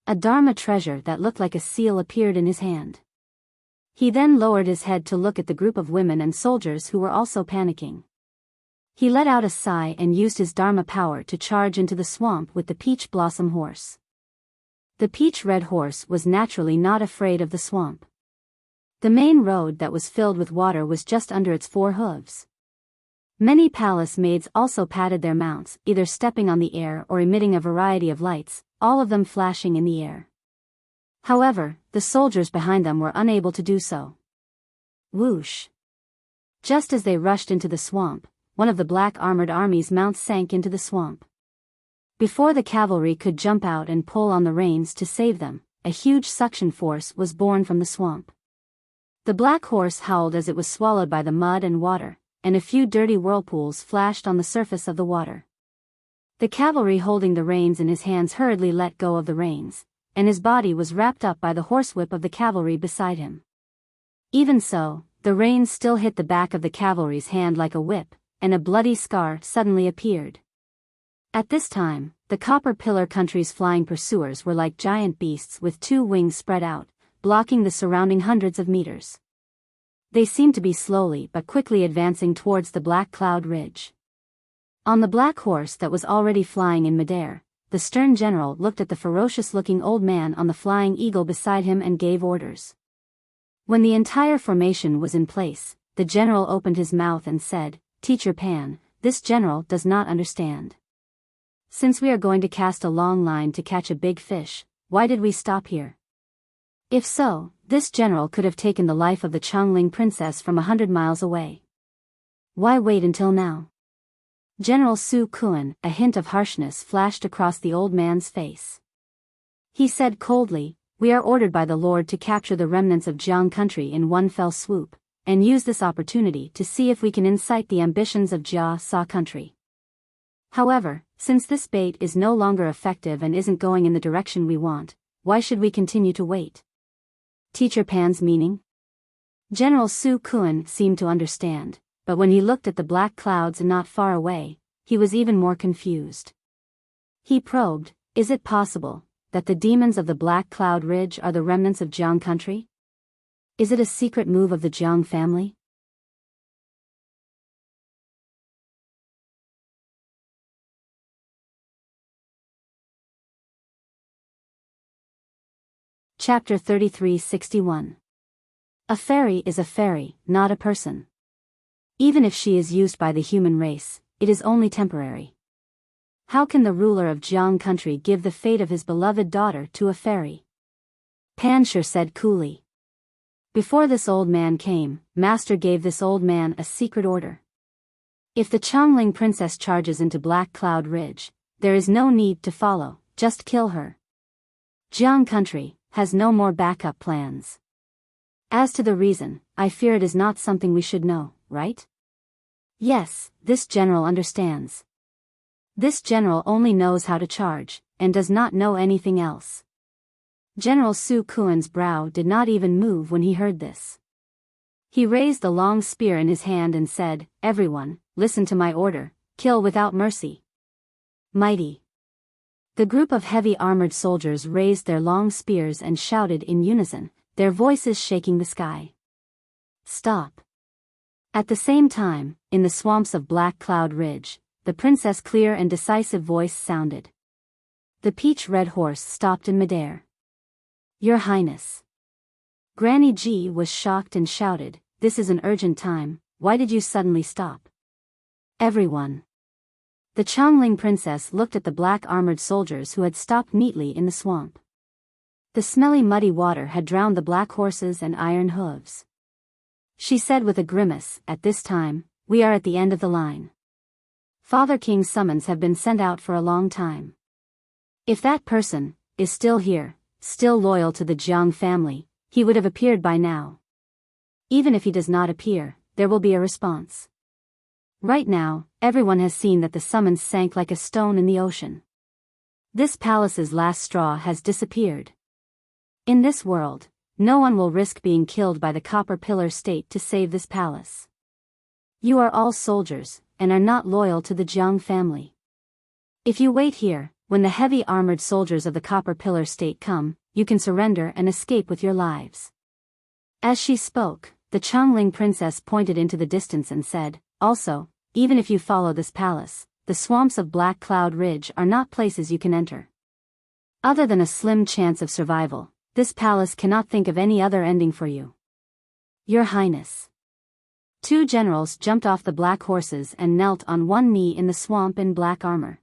A Dharma treasure that looked like a seal appeared in his hand. He then lowered his head to look at the group of women and soldiers who were also panicking. He let out a sigh and used his Dharma power to charge into the swamp with the peach blossom horse. The peach-red horse was naturally not afraid of the swamp. The main road that was filled with water was just under its 4 hooves. Many palace maids also patted their mounts, either stepping on the air or emitting a variety of lights, all of them flashing in the air. However, the soldiers behind them were unable to do so. Whoosh! Just as they rushed into the swamp, one of the black armored army's mounts sank into the swamp. Before the cavalry could jump out and pull on the reins to save them, a huge suction force was born from the swamp. The black horse howled as it was swallowed by the mud and water, and a few dirty whirlpools flashed on the surface of the water. The cavalry holding the reins in his hands hurriedly let go of the reins, and his body was wrapped up by the horsewhip of the cavalry beside him. Even so, the reins still hit the back of the cavalry's hand like a whip, and a bloody scar suddenly appeared. At this time, the Copper Pillar country's flying pursuers were like giant beasts with two wings spread out, blocking the surrounding hundreds of meters. They seemed to be slowly but quickly advancing towards the Black Cloud Ridge. On the black horse that was already flying in midair, the stern general looked at the ferocious-looking old man on the flying eagle beside him and gave orders. When the entire formation was in place, the general opened his mouth and said, "Teacher Pan, this general does not understand. Since we are going to cast a long line to catch a big fish, why did we stop here? If so, this general could have taken the life of the Chongling princess from 100 miles away. Why wait until now?" General Su Kuan, a hint of harshness flashed across the old man's face. He said coldly, "We are ordered by the Lord to capture the remnants of Jiang country in one fell swoop, and use this opportunity to see if we can incite the ambitions of Jia Sa country. However, since this bait is no longer effective and isn't going in the direction we want, why should we continue to wait?" Teacher Pan's meaning? General Su Kuan seemed to understand, but when he looked at the black clouds not far away, he was even more confused. He probed, "Is it possible that the demons of the Black Cloud Ridge are the remnants of Jiang country? Is it a secret move of the Jiang family?" Chapter 3361. A fairy is a fairy, not a person. Even if she is used by the human race, it is only temporary. How can the ruler of Jiang country give the fate of his beloved daughter to a fairy? Pan Shi said coolly. Before this old man came, Master gave this old man a secret order. If the Chongling princess charges into Black Cloud Ridge, there is no need to follow, just kill her. Jiang country has no more backup plans. As to the reason, I fear it is not something we should know, right? Yes, this general understands. This general only knows how to charge, and does not know anything else. General Su Kuan's brow did not even move when he heard this. He raised the long spear in his hand and said, "Everyone, listen to my order, kill without mercy." Mighty. The group of heavy armored soldiers raised their long spears and shouted in unison, their voices shaking the sky. "Stop." At the same time, in the swamps of Black Cloud Ridge, the princess' clear and decisive voice sounded. The peach-red horse stopped in midair. "Your Highness." Granny Ji was shocked and shouted, "This is an urgent time, why did you suddenly stop?" Everyone. The Chongling princess looked at the black-armored soldiers who had stopped neatly in the swamp. The smelly muddy water had drowned the black horses and iron hooves. She said with a grimace, "At this time, we are at the end of the line. Father King's summons have been sent out for a long time. If that person is still here, still loyal to the Jiang family, he would have appeared by now. Even if he does not appear, there will be a response. Right now, everyone has seen that the summons sank like a stone in the ocean. This palace's last straw has disappeared. In this world, no one will risk being killed by the Copper Pillar state to save this palace. You are all soldiers, and are not loyal to the Jiang family. If you wait here, when the heavy armored soldiers of the Copper Pillar state come, you can surrender and escape with your lives." As she spoke, the Chongling princess pointed into the distance and said, "Also, even if you follow this palace, the swamps of Black Cloud Ridge are not places you can enter. Other than a slim chance of survival, this palace cannot think of any other ending for you." "Your Highness." Two generals jumped off the black horses and knelt on one knee in the swamp in black armor.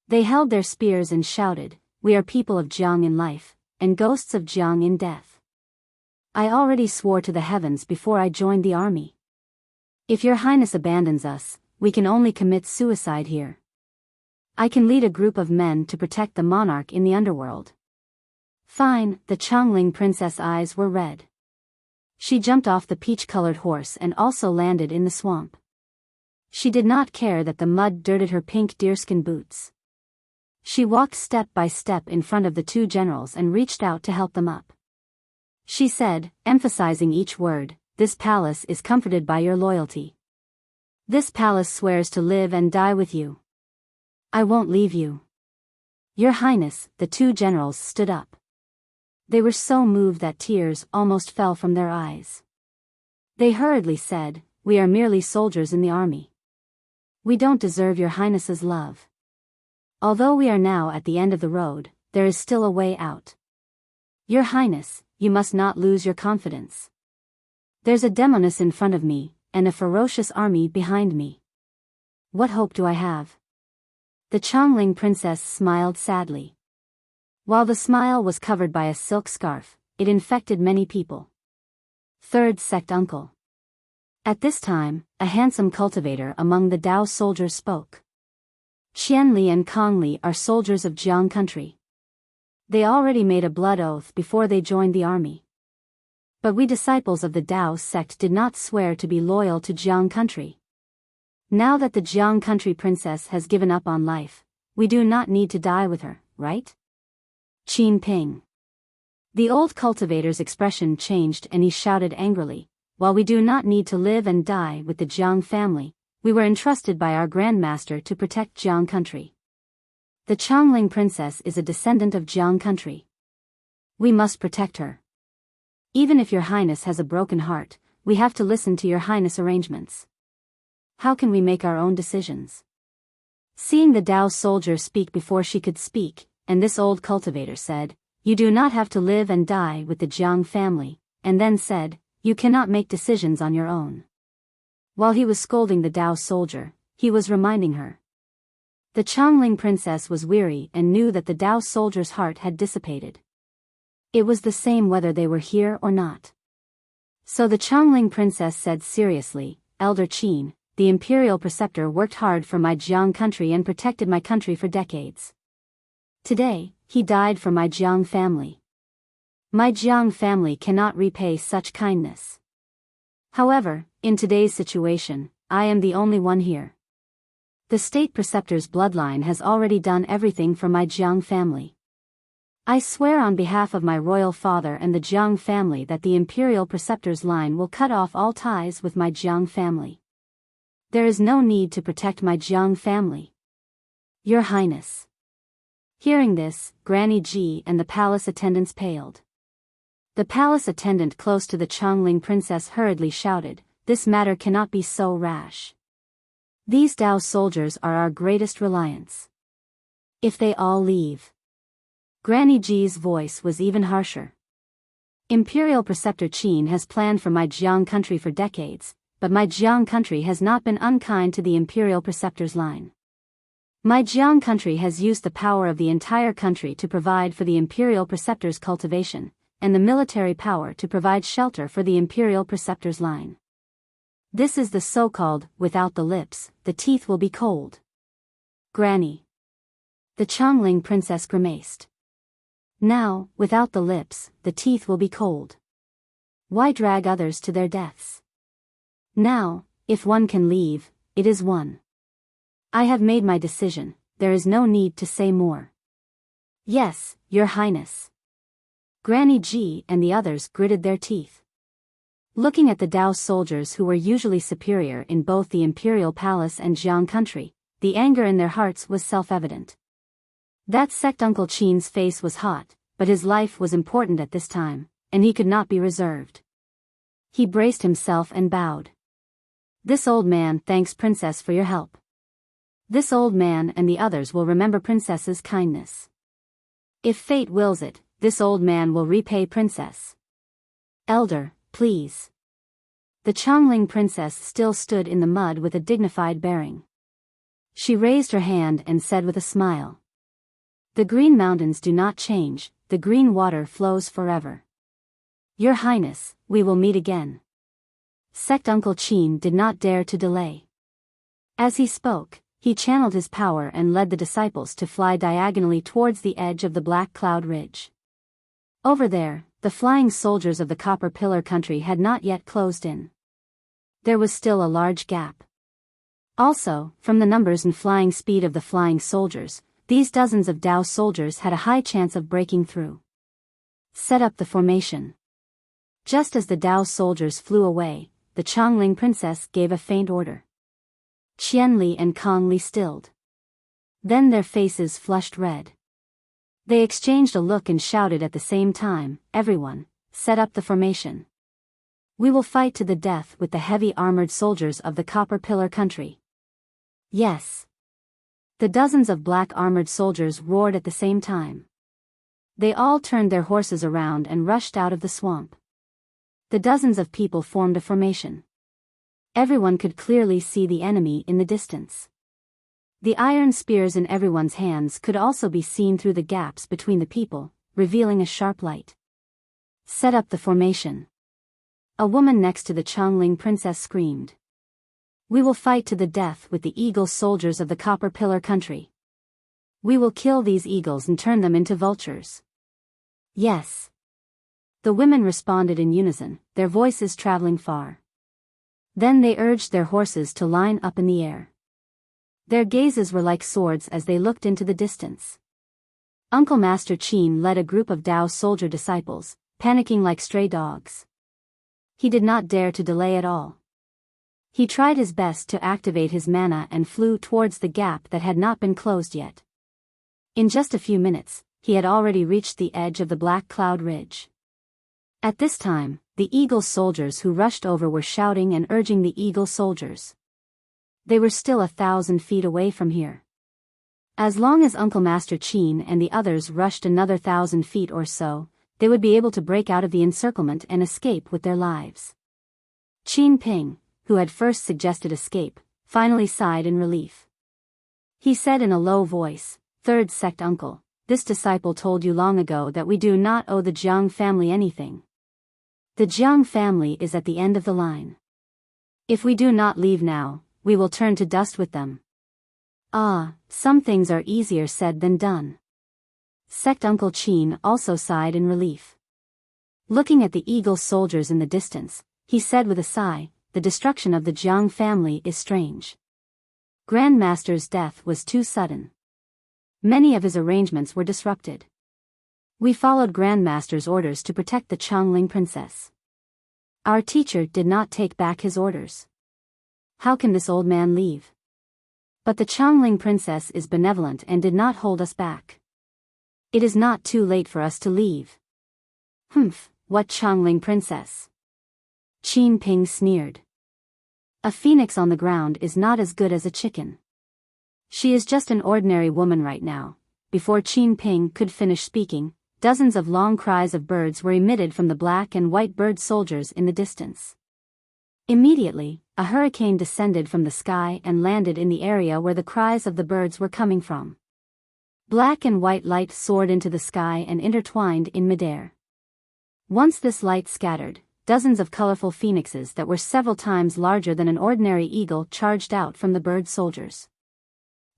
They held their spears and shouted, "We are people of Jiang in life, and ghosts of Jiang in death. I already swore to the heavens before I joined the army. If your Highness abandons us, we can only commit suicide here. I can lead a group of men to protect the monarch in the underworld." "Fine," the Chongling princess' eyes were red. She jumped off the peach-colored horse and also landed in the swamp. She did not care that the mud dirted her pink deerskin boots. She walked step by step in front of the two generals and reached out to help them up. She said, emphasizing each word, "This palace is comforted by your loyalty. This palace swears to live and die with you. I won't leave you." "Your Highness," the two generals stood up. They were so moved that tears almost fell from their eyes. They hurriedly said, "We are merely soldiers in the army. We don't deserve your Highness's love. Although we are now at the end of the road, there is still a way out. Your Highness, you must not lose your confidence. There's a demoness in front of me, and a ferocious army behind me. What hope do I have?" The Chongling princess smiled sadly. While the smile was covered by a silk scarf, it infected many people. Third sect uncle. At this time, a handsome cultivator among the Dao soldiers spoke. Qian Li and Kong Li are soldiers of Jiang country. They already made a blood oath before they joined the army. But we disciples of the Dao sect did not swear to be loyal to Jiang country. Now that the Jiang country princess has given up on life, we do not need to die with her, right? Qin Ping. The old cultivator's expression changed and he shouted angrily, "While we do not need to live and die with the Jiang family, we were entrusted by our grandmaster to protect Jiang country. The Chongling princess is a descendant of Jiang country. We must protect her. Even if your Highness has a broken heart, we have to listen to your Highness arrangements. How can we make our own decisions?" Seeing the Dao soldier speak before she could speak, and this old cultivator said, "You do not have to live and die with the Jiang family," and then said, "You cannot make decisions on your own." While he was scolding the Dao soldier, he was reminding her. The Chongling princess was weary and knew that the Dao soldier's heart had dissipated. It was the same whether they were here or not. So the Chongling princess said seriously, "Elder Qin, the imperial preceptor worked hard for my Jiang country and protected my country for decades. Today, he died for my Jiang family. My Jiang family cannot repay such kindness. However, in today's situation, I am the only one here. The state preceptor's bloodline has already done everything for my Jiang family. I swear on behalf of my royal father and the Jiang family that the imperial preceptor's line will cut off all ties with my Jiang family. There is no need to protect my Jiang family. Your Highness." Hearing this, Granny Ji and the palace attendants paled. The palace attendant close to the Chongling princess hurriedly shouted, "This matter cannot be so rash. These Dao soldiers are our greatest reliance. If they all leave..." Granny Ji's voice was even harsher. "Imperial Preceptor Qin has planned for my Jiang country for decades, but my Jiang country has not been unkind to the Imperial Preceptor's line. My Jiang country has used the power of the entire country to provide for the Imperial Preceptor's cultivation, and the military power to provide shelter for the Imperial Preceptor's line. This is the so-called, without the lips, the teeth will be cold." Granny. The Chongling princess grimaced. Now, without the lips, the teeth will be cold. Why drag others to their deaths? Now, if one can leave, it is one. I have made my decision, there is no need to say more. Yes, Your Highness. Granny Ji and the others gritted their teeth. Looking at the Dao soldiers who were usually superior in both the imperial palace and Jiang country, the anger in their hearts was self-evident. That sect Uncle Qin's face was hot, but his life was important at this time, and he could not be reserved. He braced himself and bowed. "This old man thanks Princess for your help. This old man and the others will remember Princess's kindness. If fate wills it, this old man will repay Princess. Elder, please." The Chongling princess still stood in the mud with a dignified bearing. She raised her hand and said with a smile, "The green mountains do not change, the green water flows forever. Your Highness, we will meet again." Sect Uncle Qin did not dare to delay. As he spoke, he channeled his power and led the disciples to fly diagonally towards the edge of the black cloud ridge. Over there, the flying soldiers of the Copper Pillar country had not yet closed in. There was still a large gap. Also, from the numbers and flying speed of the flying soldiers, these dozens of Dao soldiers had a high chance of breaking through. Set up the formation. Just as the Dao soldiers flew away, the Chongling princess gave a faint order. Qianli and Kongli stilled. Then their faces flushed red. They exchanged a look and shouted at the same time, "Everyone, set up the formation. We will fight to the death with the heavy armored soldiers of the Copper Pillar country." Yes. The dozens of black armored soldiers roared at the same time. They all turned their horses around and rushed out of the swamp. The dozens of people formed a formation. Everyone could clearly see the enemy in the distance. The iron spears in everyone's hands could also be seen through the gaps between the people, revealing a sharp light. Set up the formation. A woman next to the Chongling princess screamed. "We will fight to the death with the eagle soldiers of the Copper Pillar country. We will kill these eagles and turn them into vultures." Yes. The women responded in unison, their voices traveling far. Then they urged their horses to line up in the air. Their gazes were like swords as they looked into the distance. Uncle Master Qin led a group of Dao soldier disciples, panicking like stray dogs. He did not dare to delay at all. He tried his best to activate his mana and flew towards the gap that had not been closed yet. In just a few minutes, he had already reached the edge of the Black Cloud Ridge. At this time, the Eagle soldiers who rushed over were shouting and urging the Eagle soldiers. They were still 1,000 feet away from here. As long as Uncle Master Qin and the others rushed another 1,000 feet or so, they would be able to break out of the encirclement and escape with their lives. Qin Ping, who had first suggested escape, finally sighed in relief. He said in a low voice, "Third sect uncle, this disciple told you long ago that we do not owe the Jiang family anything. The Jiang family is at the end of the line. If we do not leave now, we will turn to dust with them." Ah, some things are easier said than done. Sect Uncle Qin also sighed in relief. Looking at the eagle soldiers in the distance, he said with a sigh, "The destruction of the Jiang family is strange. Grandmaster's death was too sudden. Many of his arrangements were disrupted. We followed Grandmaster's orders to protect the Chongling princess. Our teacher did not take back his orders. How can this old man leave? But the Chongling princess is benevolent and did not hold us back. It is not too late for us to leave." "Humph, what Chongling princess?" Qin Ping sneered. "A phoenix on the ground is not as good as a chicken. She is just an ordinary woman right now." Before Qin Ping could finish speaking, dozens of long cries of birds were emitted from the black and white bird soldiers in the distance. Immediately, a hurricane descended from the sky and landed in the area where the cries of the birds were coming from. Black and white light soared into the sky and intertwined in midair. Once this light scattered, dozens of colorful phoenixes that were several times larger than an ordinary eagle charged out from the bird soldiers.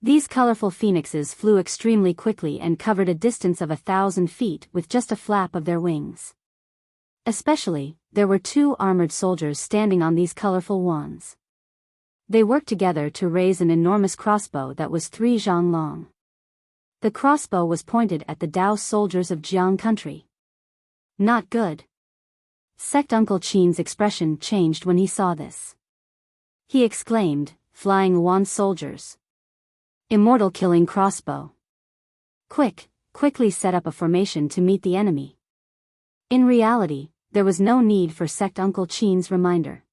These colorful phoenixes flew extremely quickly and covered a distance of 1,000 feet with just a flap of their wings. Especially, there were 2 armored soldiers standing on these colorful wands. They worked together to raise an enormous crossbow that was 3 zhang long. The crossbow was pointed at the Dao soldiers of Jiang country. Not good. Sect Uncle Qin's expression changed when he saw this. He exclaimed, "Flying wand soldiers. Immortal killing crossbow. Quickly set up a formation to meet the enemy." In reality, there was no need for Sect Uncle Qin's reminder.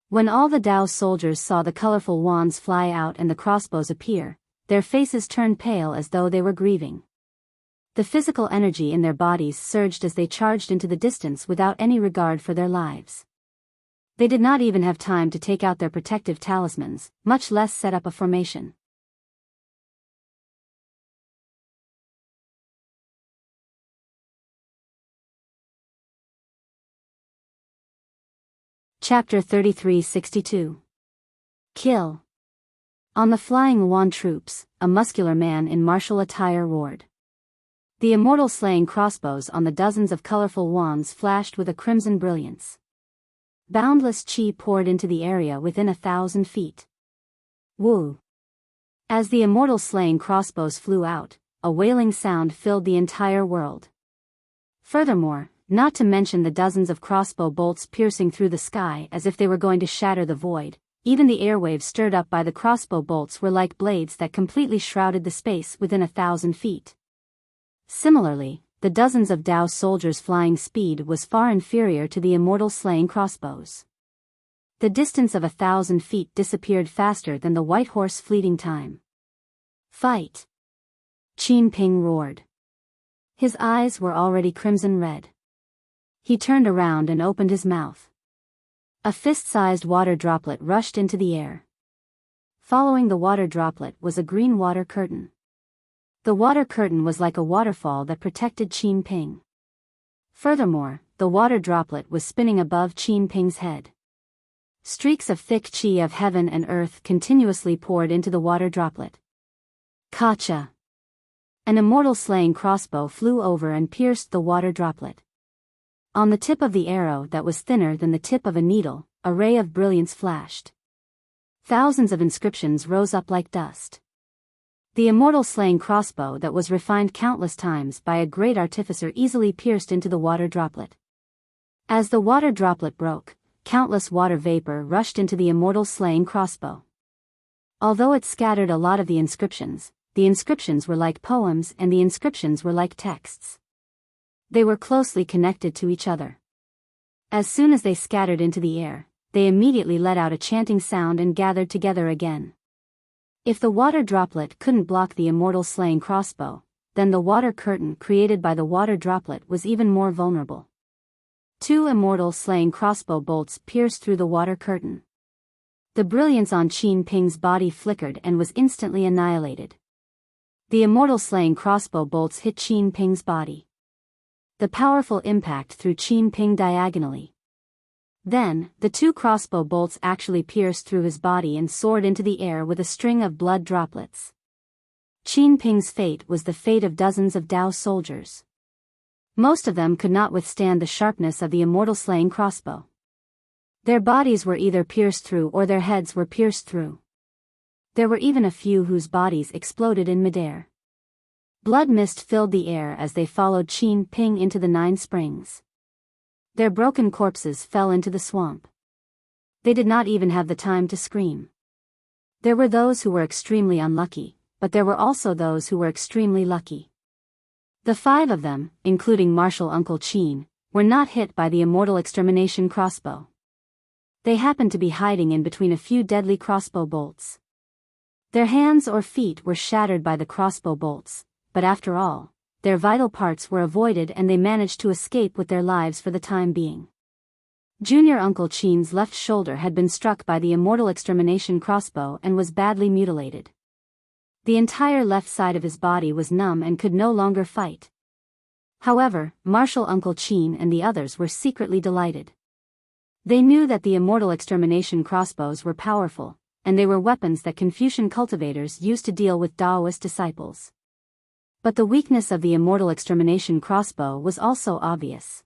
When all the Dao soldiers saw the colorful wands fly out and the crossbows appear, their faces turned pale as though they were grieving. The physical energy in their bodies surged as they charged into the distance without any regard for their lives. They did not even have time to take out their protective talismans, much less set up a formation. Chapter 3362. Kill. On the flying wand troops, a muscular man in martial attire roared. The immortal slaying crossbows on the dozens of colorful wands flashed with a crimson brilliance. Boundless chi poured into the area within 1,000 feet. Woo! As the immortal slaying crossbows flew out, a wailing sound filled the entire world. Furthermore, not to mention the dozens of crossbow bolts piercing through the sky as if they were going to shatter the void, even the airwaves stirred up by the crossbow bolts were like blades that completely shrouded the space within 1,000 feet. Similarly, the dozens of Dao soldiers' flying speed was far inferior to the immortal slaying crossbows. The distance of 1,000 feet disappeared faster than the white horse fleeting time. Fight! Qin Ping roared. His eyes were already crimson red. He turned around and opened his mouth. A fist-sized water droplet rushed into the air. Following the water droplet was a green water curtain. The water curtain was like a waterfall that protected Qin Ping. Furthermore, the water droplet was spinning above Qin Ping's head. Streaks of thick qi of heaven and earth continuously poured into the water droplet. Kacha! An immortal slaying crossbow flew over and pierced the water droplet. On the tip of the arrow that was thinner than the tip of a needle, a ray of brilliance flashed. Thousands of inscriptions rose up like dust. The immortal slaying crossbow that was refined countless times by a great artificer easily pierced into the water droplet. As the water droplet broke, countless water vapor rushed into the immortal slaying crossbow. Although it scattered a lot of the inscriptions were like poems and the inscriptions were like texts. They were closely connected to each other. As soon as they scattered into the air, they immediately let out a chanting sound and gathered together again. If the water droplet couldn't block the immortal slaying crossbow, then the water curtain created by the water droplet was even more vulnerable. 2 immortal slaying crossbow bolts pierced through the water curtain. The brilliance on Qin Ping's body flickered and was instantly annihilated. The immortal slaying crossbow bolts hit Qin Ping's body. The powerful impact threw Qin Ping diagonally. Then, the 2 crossbow bolts actually pierced through his body and soared into the air with a string of blood droplets. Qin Ping's fate was the fate of dozens of Dao soldiers. Most of them could not withstand the sharpness of the immortal slaying crossbow. Their bodies were either pierced through or their heads were pierced through. There were even a few whose bodies exploded in midair. Blood mist filled the air as they followed Qin Ping into the 9 springs. Their broken corpses fell into the swamp. They did not even have the time to scream. There were those who were extremely unlucky, but there were also those who were extremely lucky. The 5 of them, including Martial Uncle Qin, were not hit by the immortal extermination crossbow. They happened to be hiding in between a few deadly crossbow bolts. Their hands or feet were shattered by the crossbow bolts, but after all, their vital parts were avoided and they managed to escape with their lives for the time being. Junior Uncle Qin's left shoulder had been struck by the immortal extermination crossbow and was badly mutilated. The entire left side of his body was numb and could no longer fight. However, Martial Uncle Qin and the others were secretly delighted. They knew that the immortal extermination crossbows were powerful, and they were weapons that Confucian cultivators used to deal with Taoist disciples. But the weakness of the immortal extermination crossbow was also obvious.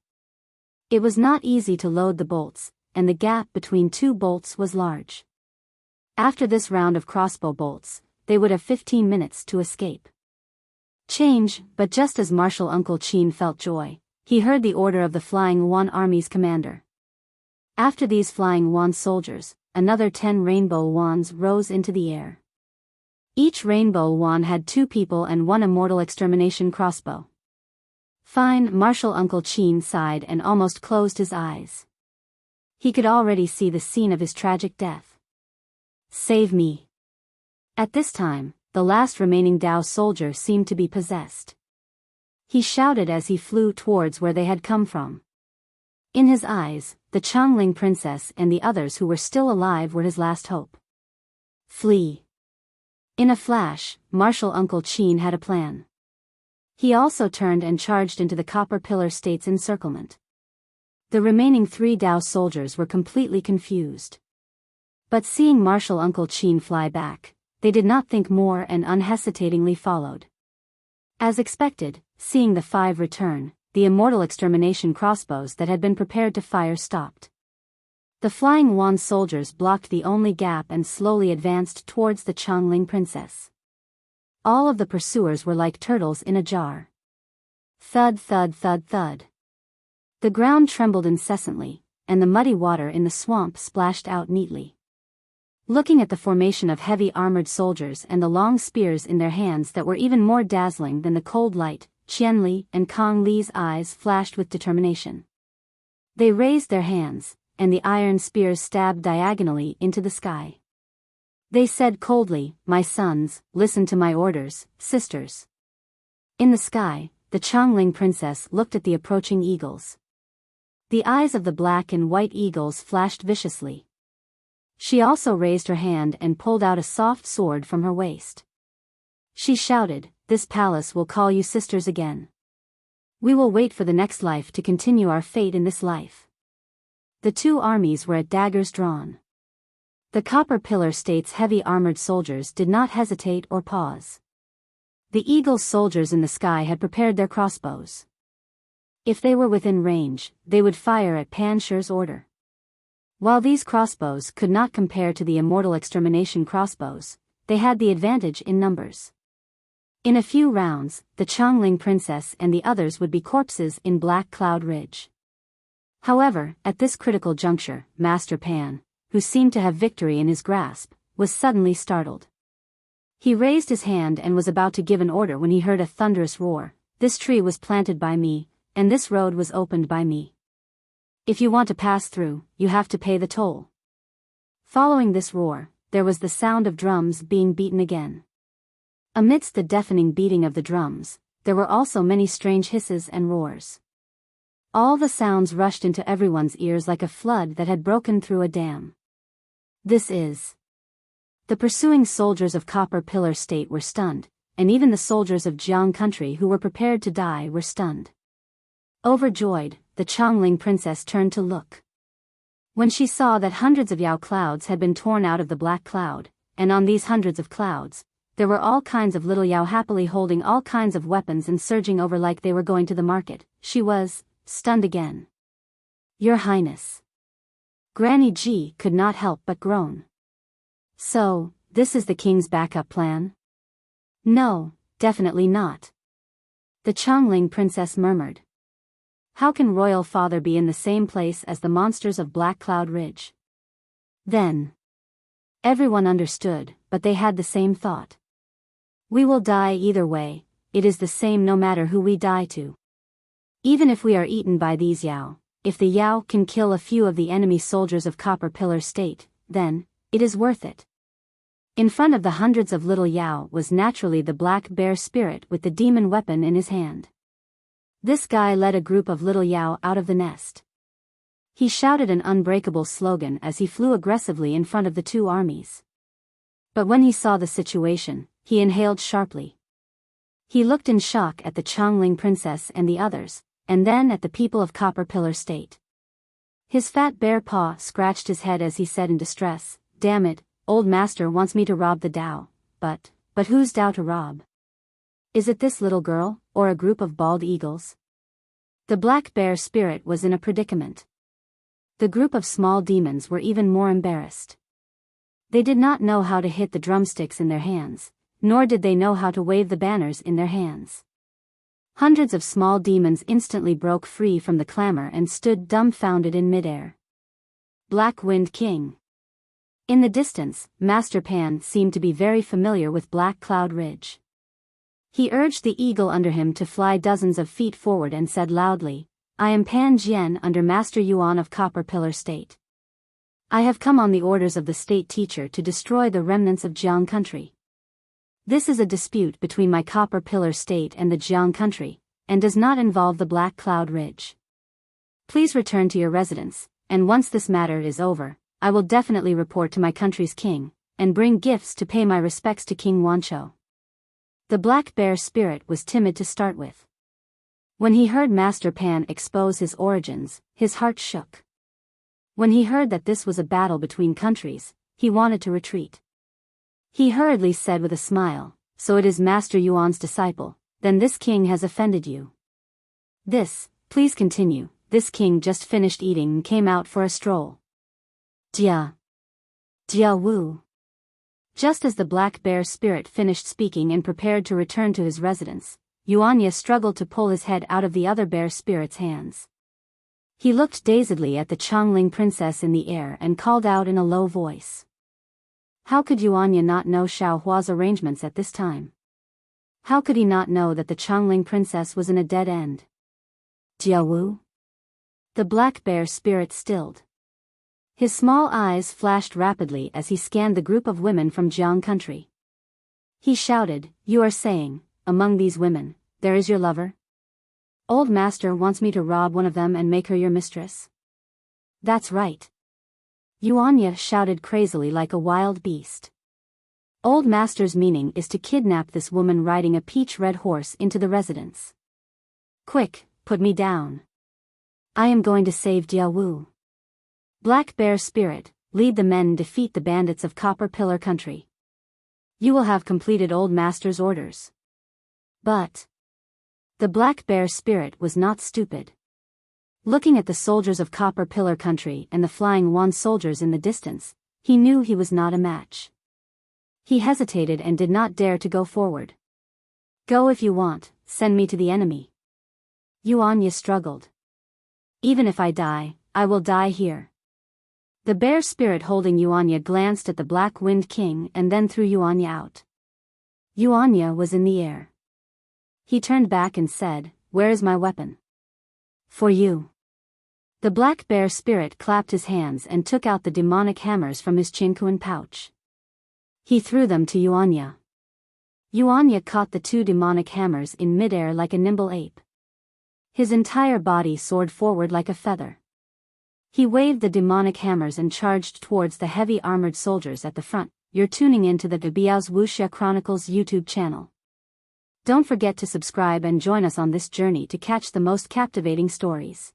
It was not easy to load the bolts, and the gap between 2 bolts was large. After this round of crossbow bolts, they would have 15 minutes to escape. But just as Martial Uncle Qin felt joy, he heard the order of the Flying Yuan Army's commander. After these Flying Yuan soldiers, another 10 rainbow wands rose into the air. Each rainbow wand had 2 people and 1 immortal extermination crossbow. Fine, Martial Uncle Qin sighed and almost closed his eyes. He could already see the scene of his tragic death. Save me. At this time, the last remaining Dao soldier seemed to be possessed. He shouted as he flew towards where they had come from. In his eyes, the Changling princess and the others who were still alive were his last hope. Flee. In a flash, Martial Uncle Qin had a plan. He also turned and charged into the Copper Pillar State's encirclement. The remaining 3 Dao soldiers were completely confused. But seeing Martial Uncle Qin fly back, they did not think more and unhesitatingly followed. As expected, seeing the 5 return, the immortal extermination crossbows that had been prepared to fire stopped. The flying wand soldiers blocked the only gap and slowly advanced towards the Chongling princess. All of the pursuers were like turtles in a jar. Thud, thud, thud, thud. The ground trembled incessantly, and the muddy water in the swamp splashed out neatly. Looking at the formation of heavy armored soldiers and the long spears in their hands that were even more dazzling than the cold light, Qian Li and Kong Li's eyes flashed with determination. They raised their hands, and the iron spears stabbed diagonally into the sky. They said coldly, "My sons, listen to my orders, sisters." In the sky, the Chongling princess looked at the approaching eagles. The eyes of the black and white eagles flashed viciously. She also raised her hand and pulled out a soft sword from her waist. She shouted, "This palace will call you sisters again. We will wait for the next life to continue our fate in this life." The 2 armies were at daggers drawn. The Copper Pillar State's heavy armored soldiers did not hesitate or pause. The eagle's soldiers in the sky had prepared their crossbows. If they were within range, they would fire at Pan Shi's order. While these crossbows could not compare to the immortal extermination crossbows, they had the advantage in numbers. In a few rounds, the Chongling princess and the others would be corpses in Black Cloud Ridge. However, at this critical juncture, Master Pan, who seemed to have victory in his grasp, was suddenly startled. He raised his hand and was about to give an order when he heard a thunderous roar. "This tree was planted by me, and this road was opened by me. If you want to pass through, you have to pay the toll." Following this roar, there was the sound of drums being beaten again. Amidst the deafening beating of the drums, there were also many strange hisses and roars. All the sounds rushed into everyone's ears like a flood that had broken through a dam. This is... The pursuing soldiers of Copper Pillar State were stunned, and even the soldiers of Jiang country who were prepared to die were stunned. Overjoyed, the Chongling princess turned to look. When she saw that hundreds of Yao clouds had been torn out of the black cloud, and on these hundreds of clouds, there were all kinds of little Yao happily holding all kinds of weapons and surging over like they were going to the market, she was stunned again. "Your Highness." Granny Ji could not help but groan. "So, this is the king's backup plan?" "No, definitely not," the Chongling princess murmured. "How can royal father be in the same place as the monsters of Black Cloud Ridge?" Then everyone understood, but they had the same thought. "We will die either way, it is the same no matter who we die to. Even if we are eaten by these Yao, if the Yao can kill a few of the enemy soldiers of Copper Pillar State, then it is worth it." In front of the hundreds of little Yao was naturally the black bear spirit with the demon weapon in his hand. This guy led a group of little Yao out of the nest. He shouted an unbreakable slogan as he flew aggressively in front of the 2 armies. But when he saw the situation, he inhaled sharply. He looked in shock at the Chongling princess and the others, and then at the people of Copper Pillar State. His fat bear paw scratched his head as he said in distress, "Damn it, old master wants me to rob the Dao, but whose Dao to rob? Is it this little girl, or a group of bald eagles?" The black bear spirit was in a predicament. The group of small demons were even more embarrassed. They did not know how to hit the drumsticks in their hands, nor did they know how to wave the banners in their hands. Hundreds of small demons instantly broke free from the clamor and stood dumbfounded in midair. Black Wind King. In the distance, Master Pan seemed to be very familiar with Black Cloud Ridge. He urged the eagle under him to fly dozens of feet forward and said loudly, "I am Pan Jian under Master Yuan of Copper Pillar State. I have come on the orders of the state teacher to destroy the remnants of Jiang country. This is a dispute between my Copper Pillar State and the Jiang country, and does not involve the Black Cloud Ridge. Please return to your residence, and once this matter is over, I will definitely report to my country's king, and bring gifts to pay my respects to King Wancho." The black bear spirit was timid to start with. When he heard Master Pan expose his origins, his heart shook. When he heard that this was a battle between countries, he wanted to retreat. He hurriedly said with a smile, "So it is Master Yuan's disciple, then this king has offended you. Please continue, this king just finished eating and came out for a stroll. Jia Wu. Just as the black bear spirit finished speaking and prepared to return to his residence, Yuanya struggled to pull his head out of the other bear spirit's hands. He looked dazedly at the Chongling princess in the air and called out in a low voice. How could Yuanya not know Xiao Hua's arrangements at this time? How could he not know that the Chongling princess was in a dead end? Jia Wu? The black bear spirit stilled. His small eyes flashed rapidly as he scanned the group of women from Jiang country. He shouted, "You are saying, among these women, there is your lover? Old master wants me to rob one of them and make her your mistress?" "That's right." Yuanya shouted crazily like a wild beast. Old master's meaning is to kidnap this woman riding a peach-red horse into the residence. Quick, put me down. I am going to save Jia Wu. Black Bear Spirit, lead the men and defeat the bandits of Copper Pillar Country. You will have completed Old Master's orders. But the Black Bear Spirit was not stupid. Looking at the soldiers of Copper Pillar Country and the flying Wan soldiers in the distance, he knew he was not a match. He hesitated and did not dare to go forward. Go if you want, send me to the enemy. Yuanya struggled. Even if I die, I will die here. The bear spirit holding Yuanya glanced at the Black Wind King and then threw Yuanya out. Yuanya was in the air. He turned back and said, "Where is my weapon?" "For you." The black bear spirit clapped his hands and took out the demonic hammers from his Qingkuan pouch. He threw them to Yuanya. Yuanya caught the two demonic hammers in midair like a nimble ape. His entire body soared forward like a feather. He waved the demonic hammers and charged towards the heavy armored soldiers at the front. You're tuning in to the Biyao's Wuxia Chronicles YouTube channel. Don't forget to subscribe and join us on this journey to catch the most captivating stories.